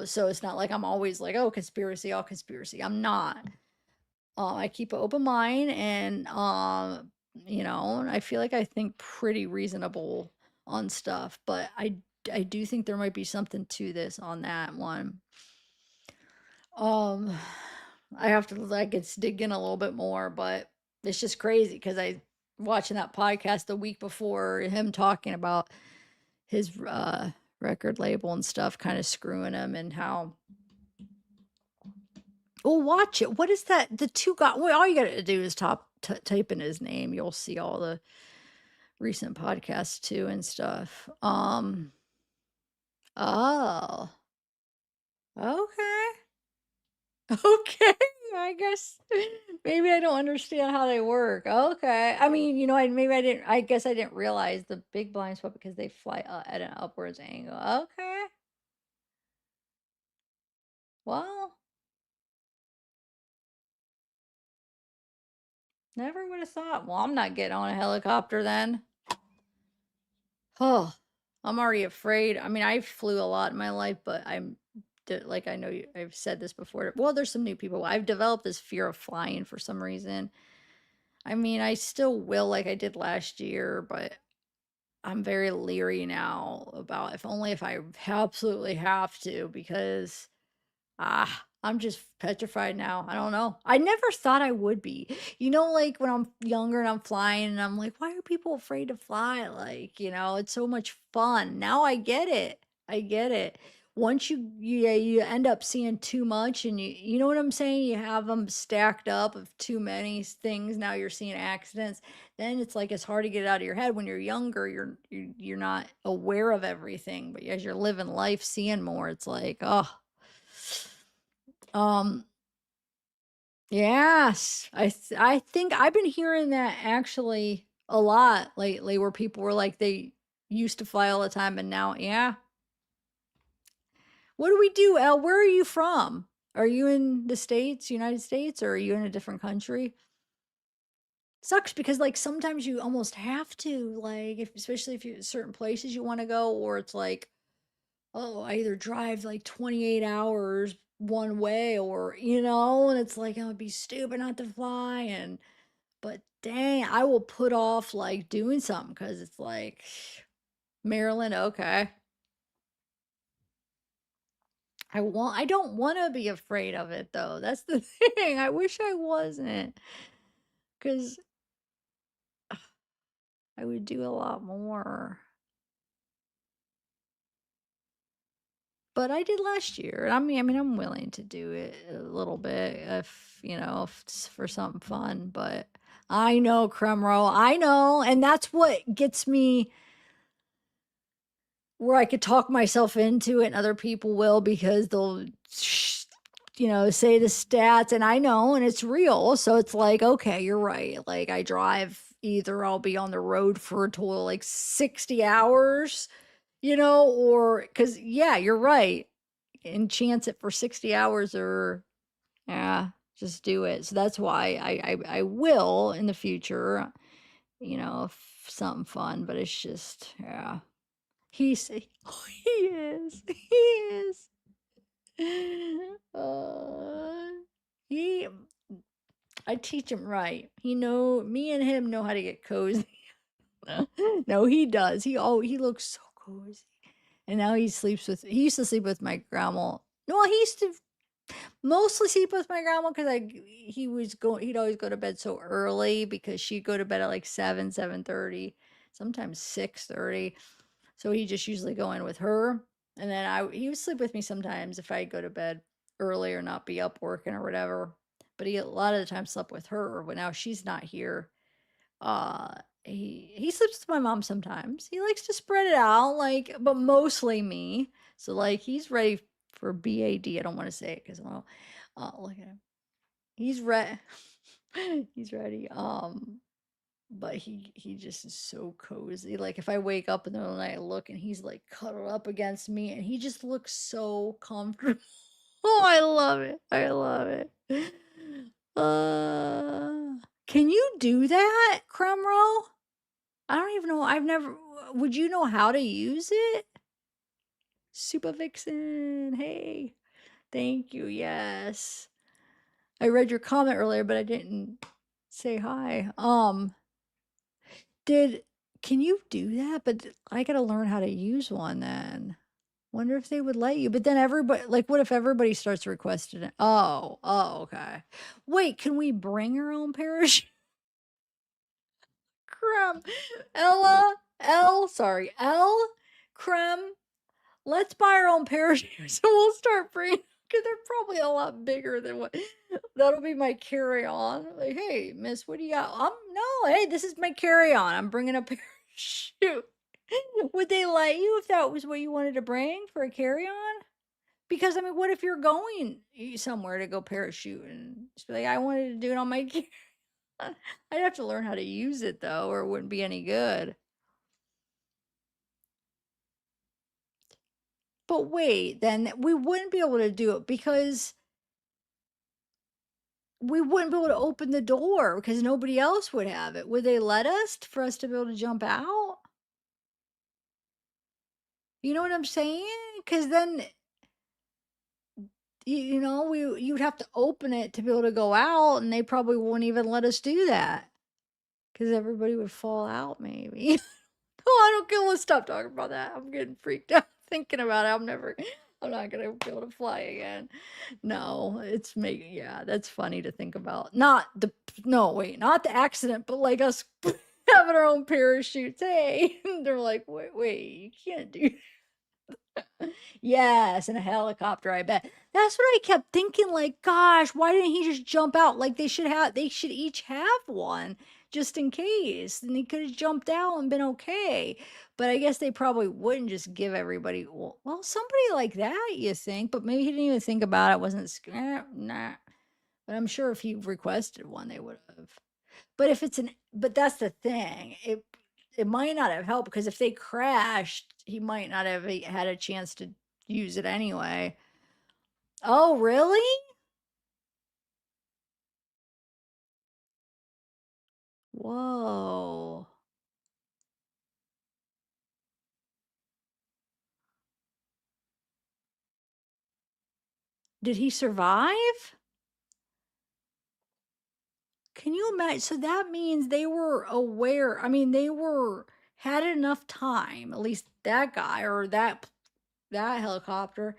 so it's not like I'm always like, oh, conspiracy, all conspiracy. I'm not. I keep an open mind and I feel like I think pretty reasonable on stuff, but I do think there might be something to this on that one. Um, I have to dig in a little bit more, but it's just crazy because I watching that podcast the week before him talking about his record label and stuff kind of screwing him and how. Oh, watch it. What is that? The two got. Well, all you got to do is type in his name. You'll see all the recent podcasts too and stuff. Oh. Okay. Okay. I guess maybe I don't understand how they work. Okay. I mean, I guess I didn't realize the big blind spot because they fly at an upwards angle. Okay. Well, never would have thought. Well, I'm not getting on a helicopter then. Oh, I'm already afraid. I mean, I flew a lot in my life, but like, I know I've said this before. Well, there's some new people. I've developed this fear of flying for some reason. I mean, I still will like I did last year, but I'm very leery now about if I absolutely have to because I'm just petrified now. I don't know. I never thought I would be. Like when I'm younger and I'm flying and I'm like, why are people afraid to fly? Like, it's so much fun. Now I get it. I get it. Once you end up seeing too much and you know what I'm saying? You have them stacked up of too many things. Now you're seeing accidents. Then it's like it's hard to get it out of your head. When you're younger, you're not aware of everything. But as you're living life, seeing more, it's like, oh. Yes, I think I've been hearing that actually a lot lately where people were like they used to fly all the time and now, yeah. What do we do, Elle? Where are you from? Are you in the States, United States, or are you in a different country? Sucks because like sometimes you almost have to, like, especially if you certain places you want to go, or it's like, oh, I either drive like 28 hours one way or, and it's like, it would be stupid not to fly. But dang, I will put off like doing something because it's like, Maryland, okay. I don't want to be afraid of it though. That's the thing. I wish I wasn't because I would do a lot more. But I did last year. I mean, I'm willing to do it a little bit if it's for something fun. But I know, Crumrow, I know, and that's what gets me where I could talk myself into it, and other people will because they'll, say the stats, and I know, and it's real. So it's like, okay, you're right. Like I drive, either I'll be on the road for a total like 60 hours. or because, yeah, you're right. And chance it for 60 hours or, yeah, just do it. So that's why I will in the future, if something fun, but it's just, yeah. He's, he is, he is. Uh, he, I teach him right. Me and him know how to get cozy. No, he does. He looks so cozy. And now he used to sleep with my grandma. No, he used to mostly sleep with my grandma because he'd always go to bed so early because she'd go to bed at like 7:30, sometimes 6:30. So he just usually go in with her. And then he would sleep with me sometimes if I'd go to bed early or not be up working or whatever. But he a lot of the time slept with her. But now she's not here. Uh, he sleeps with my mom sometimes. He likes to spread it out, like, but mostly me. So like he's ready for BAD. I don't want to say it because well, look at him. He's ready. He's ready. But he just is so cozy. Like if I wake up in the middle of the night, I look and he's like cuddled up against me, and he just looks so comfortable. Oh, I love it. I love it. Can you do that, Crumrow? I don't even know. I've never. Would you know how to use it? Super Vixen. Hey, thank you. Yes, I read your comment earlier, but I didn't say hi. Did can you do that? But I gotta learn how to use one then. Wonder if they would let you. But then everybody, like, what if everybody starts requesting it? Oh, okay. Wait, can we bring our own parachute? Crumb. L, Crumb. Let's buy our own parachutes and we'll start bringing because they're probably a lot bigger than what that'll be my carry-on. Like, hey, miss, what do you got? No, hey, this is my carry-on. I'm bringing a parachute. Would they let you if that was what you wanted to bring for a carry-on? Because I mean, what if you're going somewhere to go parachute and just be like, I wanted to do it on my I'd have to learn how to use it though, or it wouldn't be any good. But wait, then we wouldn't be able to do it because we wouldn't be able to open the door because nobody else would have it. Would they let us for us to be able to jump out? You know what I'm saying? Because then you'd have to open it to be able to go out, and they probably won't even let us do that because everybody would fall out. Maybe. Oh, I don't care. Let's stop talking about that. I'm getting freaked out thinking about it. I'm not gonna be able to fly again. No, yeah, that's funny to think about. No, wait, not the accident, but like us having our own parachutes. Hey, they're like, wait, you can't do. Yes, in a helicopter, I bet. That's what I kept thinking, like, gosh, why didn't he just jump out? Like they should each have one just in case. And he could have jumped out and been okay. But I guess they probably wouldn't just give everybody somebody like that, you think, but maybe he didn't even think about it, wasn't scared. Nah. But I'm sure if he requested one, they would have. But that's the thing. It might not have helped because if they crashed, he might not have had a chance to use it anyway. Oh, really? Whoa. Did he survive? Can you imagine? So that means they were aware. I mean, had enough time, at least that guy or that helicopter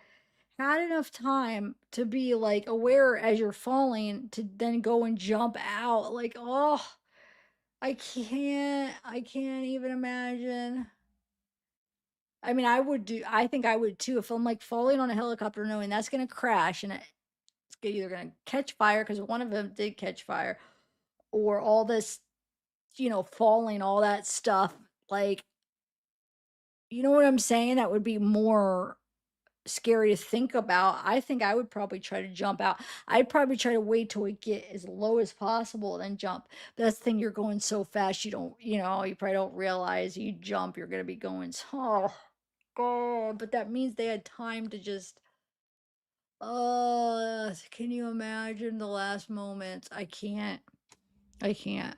had enough time to be like aware as you're falling to then go and jump out. Like, oh, I can't even imagine. I mean, I think I would too if I'm like falling on a helicopter knowing that's going to crash and it's either going to catch fire because one of them did catch fire or all this, falling, all that stuff. Like, you know what I'm saying? That would be more scary to think about. I think I would probably try to jump out. I'd probably try to wait till we get as low as possible, then jump. That's the thing, you're going so fast, you don't, you probably don't realize you jump, you're going to be going so. God, but that means they had time to just, can you imagine the last moments? I can't. I can't.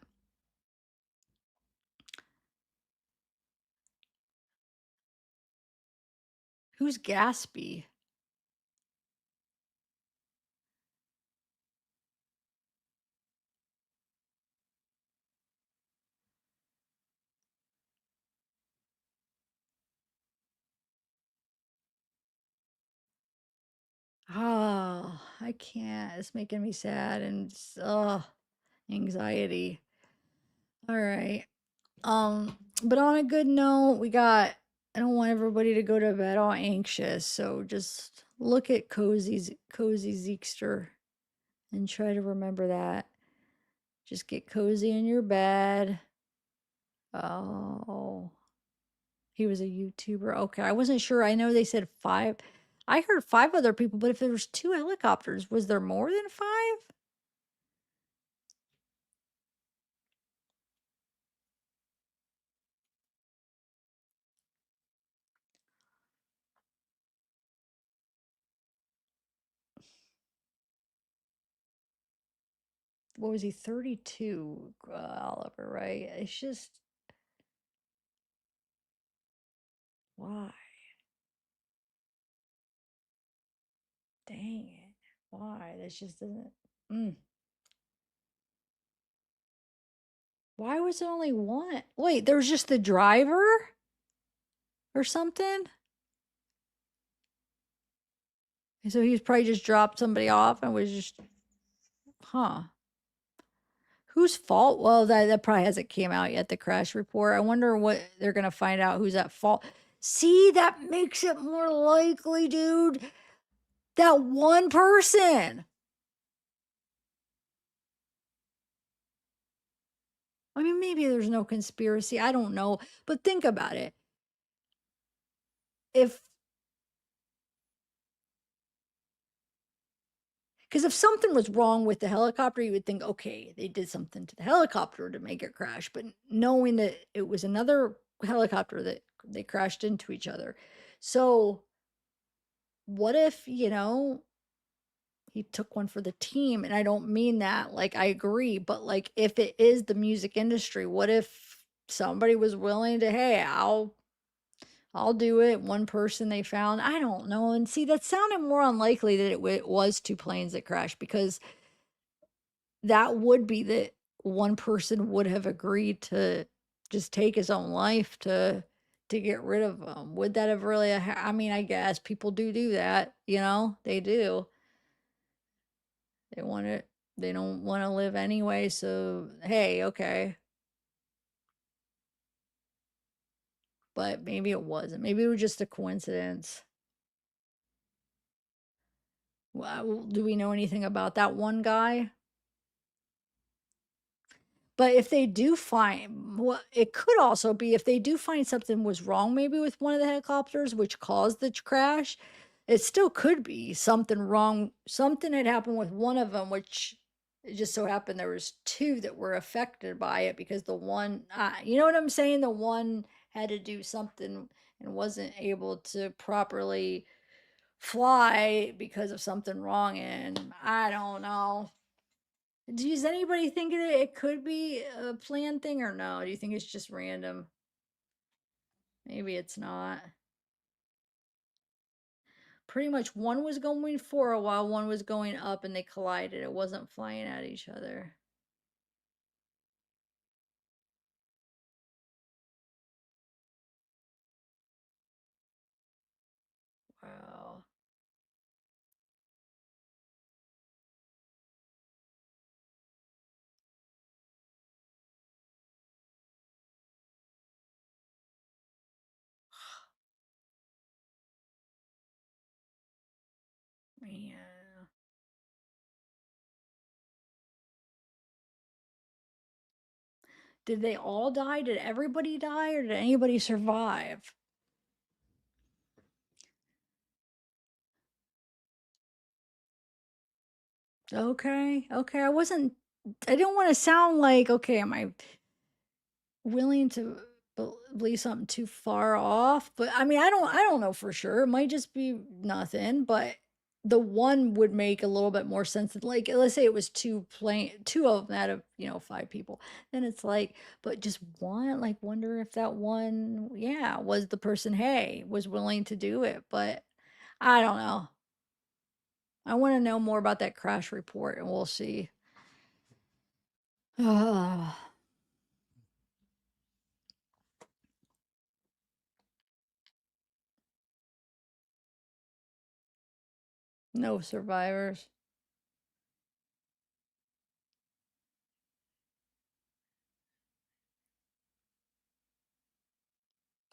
Who's Gatsby? Oh, I can't. It's making me sad and anxiety. All right. But on a good note, I don't want everybody to go to bed all anxious, so just look at Cozy Zeekster and try to remember that. Just get cozy in your bed. Oh, he was a YouTuber. Okay, I wasn't sure. I know they said 5. I heard 5 other people, but if there was 2 helicopters, was there more than 5? What was he, 32, Oliver, right? It's just, why? Dang it. Why? This just doesn't. Mm. Why was it only one? Wait, there was just the driver or something? And so he's probably just dropped somebody off and was just, huh? Whose fault? Well, that probably hasn't came out yet, the crash report. I wonder what they're gonna find out who's at fault. See, that makes it more likely, dude. That one person. I mean, maybe there's no conspiracy. I don't know. But think about it. If Because if something was wrong with the helicopter, you would think, okay, they did something to the helicopter to make it crash. But knowing that it was another helicopter that they crashed into each other. So what if, he took one for the team? And I don't mean that, like, I agree, but like, if it is the music industry, what if somebody was willing to, hey, I'll do it. One person they found. I don't know. And see, that sounded more unlikely that it was 2 planes that crashed, because that would be that one person would have agreed to just take his own life to get rid of them. Would that have really I mean, I guess people do that, they do. They want to they don't want to live anyway, so hey, okay. But maybe it wasn't. Maybe it was just a coincidence. Well, do we know anything about that one guy? But if they do find, well, it could also be if they do find something was wrong, maybe with one of the helicopters, which caused the crash, it still could be something wrong. Something had happened with one of them, which it just so happened there was 2 that were affected by it, because the one, you know what I'm saying? The one had to do something and wasn't able to properly fly because of something wrong. And I don't know. Does anybody think that it could be a planned thing or no? Do you think it's just random? Maybe it's not. Pretty much one was going forward while one was going up and they collided. It wasn't flying at each other. Wow. Yeah. Did they all die? Did everybody die, or did anybody survive? Okay. Okay. I don't want to sound like, okay, am I willing to believe something too far off. But I mean, I don't know for sure. It might just be nothing, but the one would make a little bit more sense. Like, let's say it was two of them out of, 5 people. Then it's like, but just one, like, wonder if that one, yeah, was the person, hey, was willing to do it. But I don't know. I want to know more about that crash report, and we'll see. No survivors.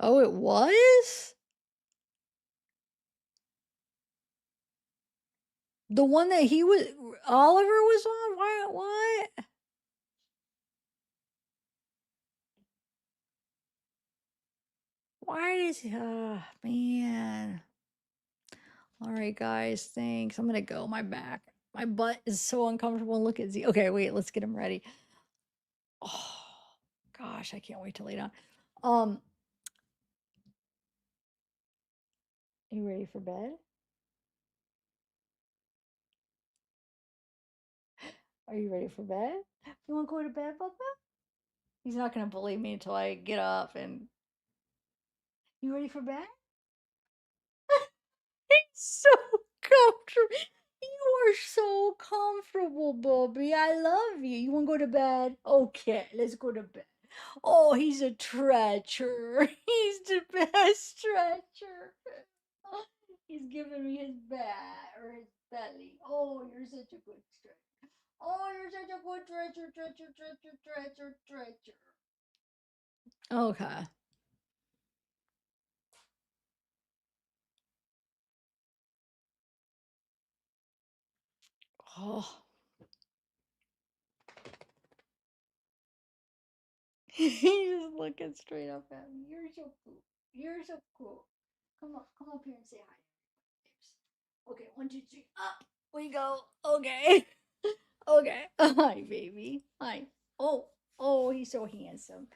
Oh, it was? The one that Oliver was on? Why, what? Why does, man. All right, guys, thanks. I'm gonna go. My back, my butt is so uncomfortable. Look at Z. Okay, wait, let's get him ready. Oh, gosh, I can't wait to lay down. Um, you ready for bed? Are you ready for bed? You want to go to bed, Papa? He's not gonna believe me until I get up and. You ready for bed? He's so comfortable. You are so comfortable, Bobby. I love you. You want to go to bed? Okay, let's go to bed. Oh, he's a treasure. He's the best treasure. He's giving me his bat or his belly. Oh, you're such a good treasure. Oh, you're such a good treasure, treasure, treasure, treasure, treasure. Okay. Oh. He's just looking straight up at me. You're so cool. You're so cool. Come up here and say hi. Okay, 1, 2, 3, up we go. Okay. Okay. Hi, baby. Hi. Oh, oh, he's so handsome.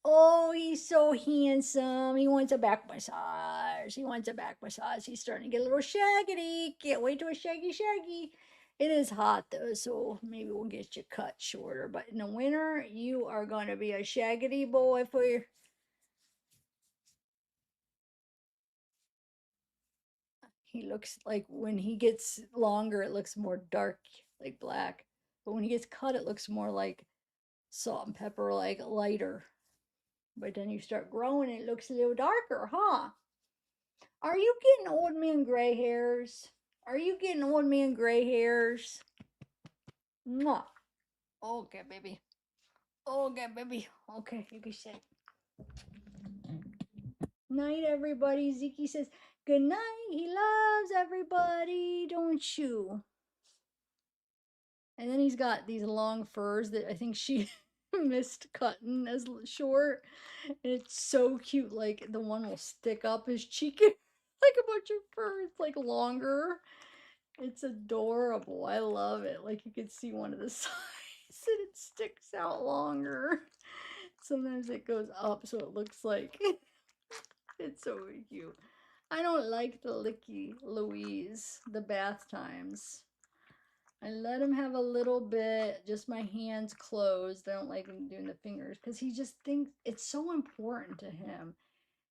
Oh, he's so handsome. He wants a back massage. He wants a back massage. He's starting to get a little shaggy. Can't wait to a shaggy shaggy. It is hot though, so maybe we'll get you cut shorter. But in the winter, you are going to be a shaggy boy for your. He looks like when he gets longer, it looks more dark, like black. But when he gets cut, it looks more like salt and pepper, like lighter. But then you start growing, it looks a little darker, huh? Are you getting old man gray hairs? Are you getting old man gray hairs? Mwah. Okay, baby. Okay, baby. Okay, you can sit. Night, everybody. Ziki says, good night. He loves everybody, don't you? And then he's got these long furs that I think she missed cutting as short. And it's so cute. Like the one will stick up his cheek like a bunch of fur. It's like longer. It's adorable. I love it. Like you could see one of the sides and it sticks out longer. Sometimes it goes up so it looks like it's so cute. I don't like the licky Louise, the bath times. I let him have a little bit, just my hands closed. I don't like him doing the fingers because he just thinks it's so important to him.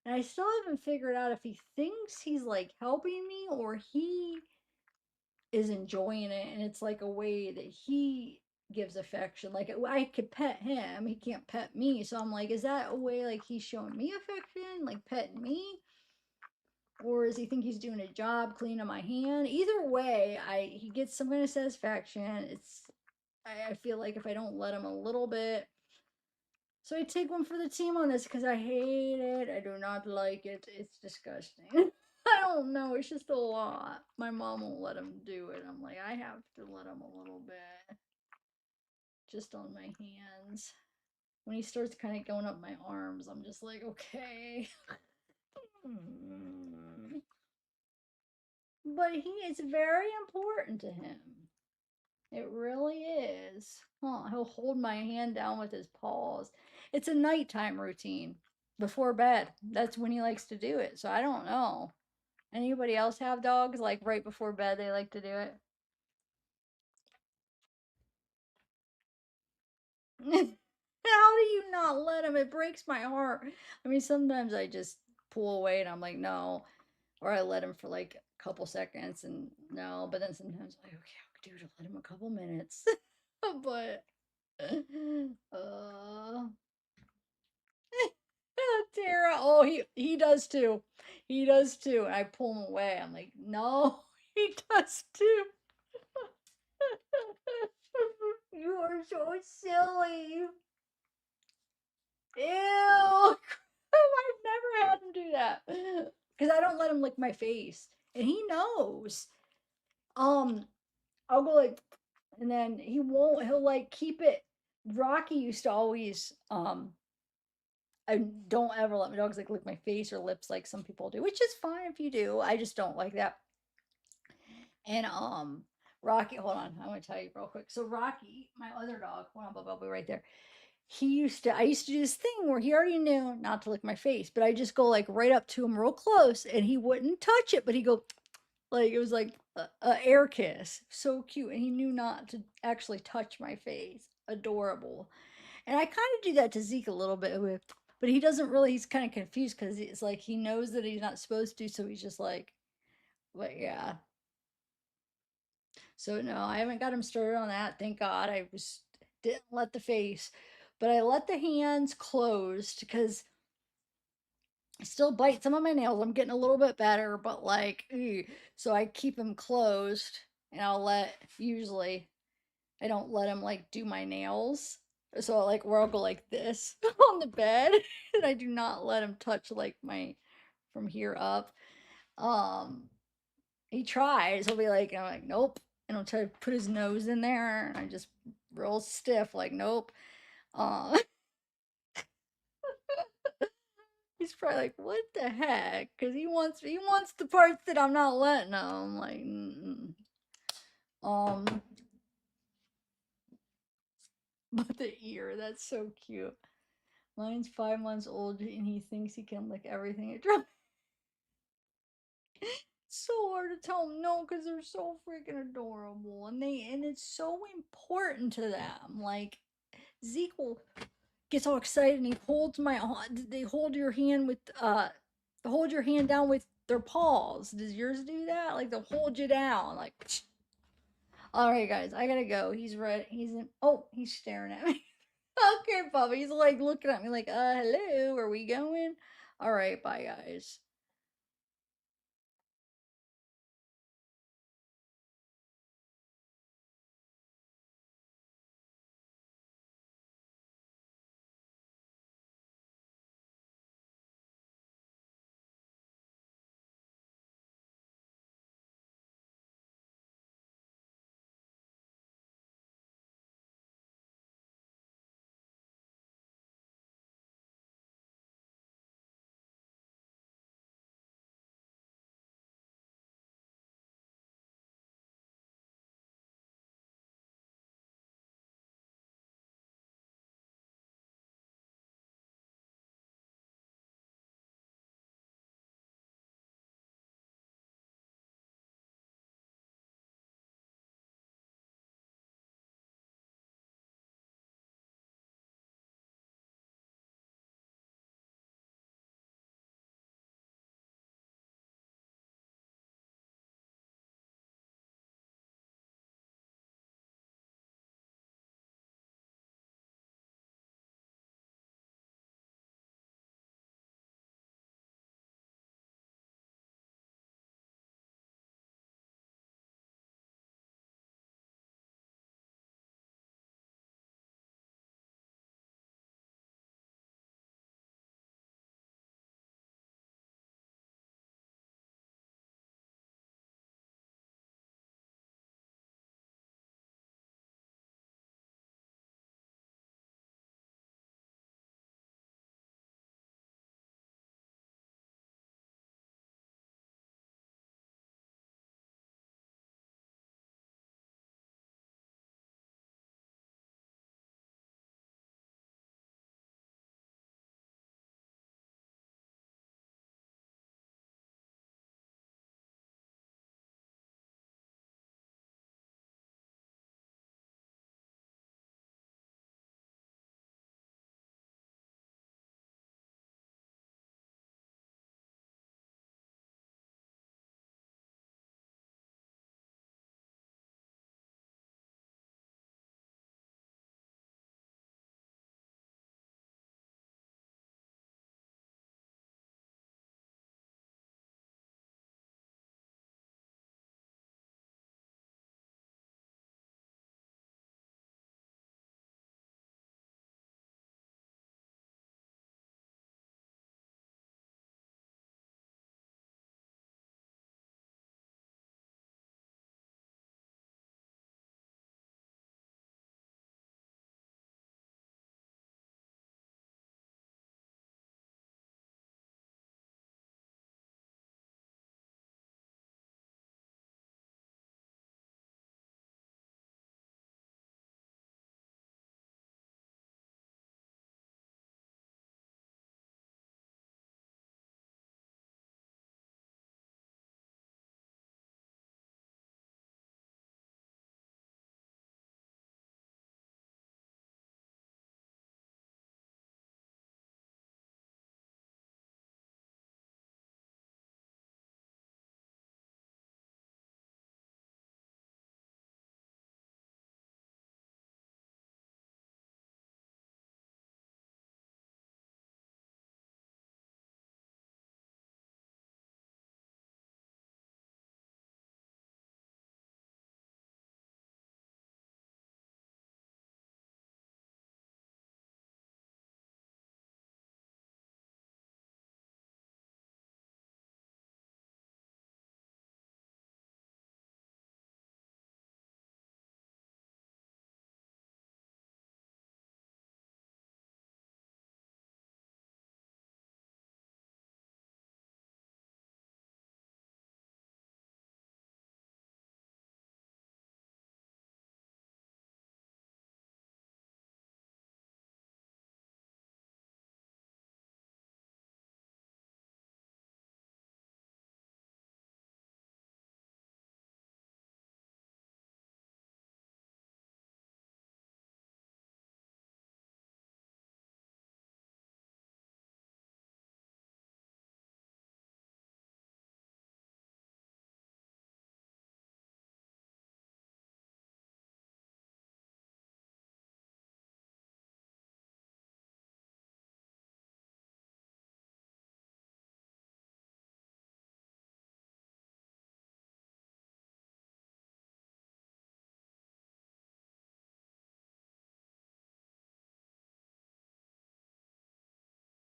And I still haven't figured out if he thinks he's like helping me or he is enjoying it and it's like a way that he gives affection. Like I could pet him, he can't pet me. So I'm like, is that a way like he's showing me affection, like petting me? Or does he think he's doing a job cleaning my hand? Either way, he gets some kind of satisfaction. I feel like if I don't let him a little bit. So I take one for the team on this because I hate it. I do not like it. It's disgusting. I don't know. It's just a lot. My mom won't let him do it. I'm like, I have to let him a little bit. Just on my hands. When he starts kind of going up my arms, I'm just like, okay. But it's very important to him. It really is. Huh, he'll hold my hand down with his paws. It's a nighttime routine. before bed. That's when he likes to do it. So I don't know. Anybody else have dogs like right before bed they like to do it? How do you not let him? It breaks my heart. I mean, sometimes I just pull away and I'm like, no. Or I let him for like a couple seconds and no. But then sometimes I'm like, okay, I'll do to let him a couple minutes. But, uh, Tara, oh, he does too. He does too. And I pull him away. I'm like, no, he does too. You are so silly. Ew. I've never had him do that. Because I don't let him lick my face. And he knows. I'll go like, and then he won't, he'll like keep it. Rocky used to always, I don't ever let my dogs like lick my face or lips like some people do, which is fine if you do. I just don't like that. And Rocky, hold on, I want to tell you real quick. So Rocky, my other dog, hold on, I'll be right there. I used to do this thing where he already knew not to lick my face, but I just go like right up to him real close and he wouldn't touch it, but he'd go like, it was like a air kiss. So cute. And he knew not to actually touch my face. Adorable. And I kind of do that to Zeke a little bit with, but he doesn't really, he's kind of confused because it's like he knows that he's not supposed to, so he's just like, but yeah. So no, I haven't got him started on that. Thank God. I was didn't let the face, but I let the hands closed because I still bite some of my nails. I'm getting a little bit better, but like, so I keep them closed, and I'll let usually I don't let him like do my nails. So like where I'll go like this on the bed, and I do not let him touch like my from here up. Um, he tries. He'll be like, I'm like, nope. And he'll try to put his nose in there, and I just real stiff, like, nope. Uh, he's probably like, what the heck? Because he wants the parts that I'm not letting him. I'm like, but the ear, that's so cute. Mine's 5 months old, and he thinks he can lick everything it drops. So hard to tell them no because they're so freaking adorable, and it's so important to them. Like Zeke will gets all excited and he holds they hold your hand with hold your hand down with their paws. Does yours do that? Like they'll hold you down like. All right, guys, I gotta go. He's ready. He's staring at me. Okay, Papa. He's like looking at me like, hello, are we going? All right, bye, guys.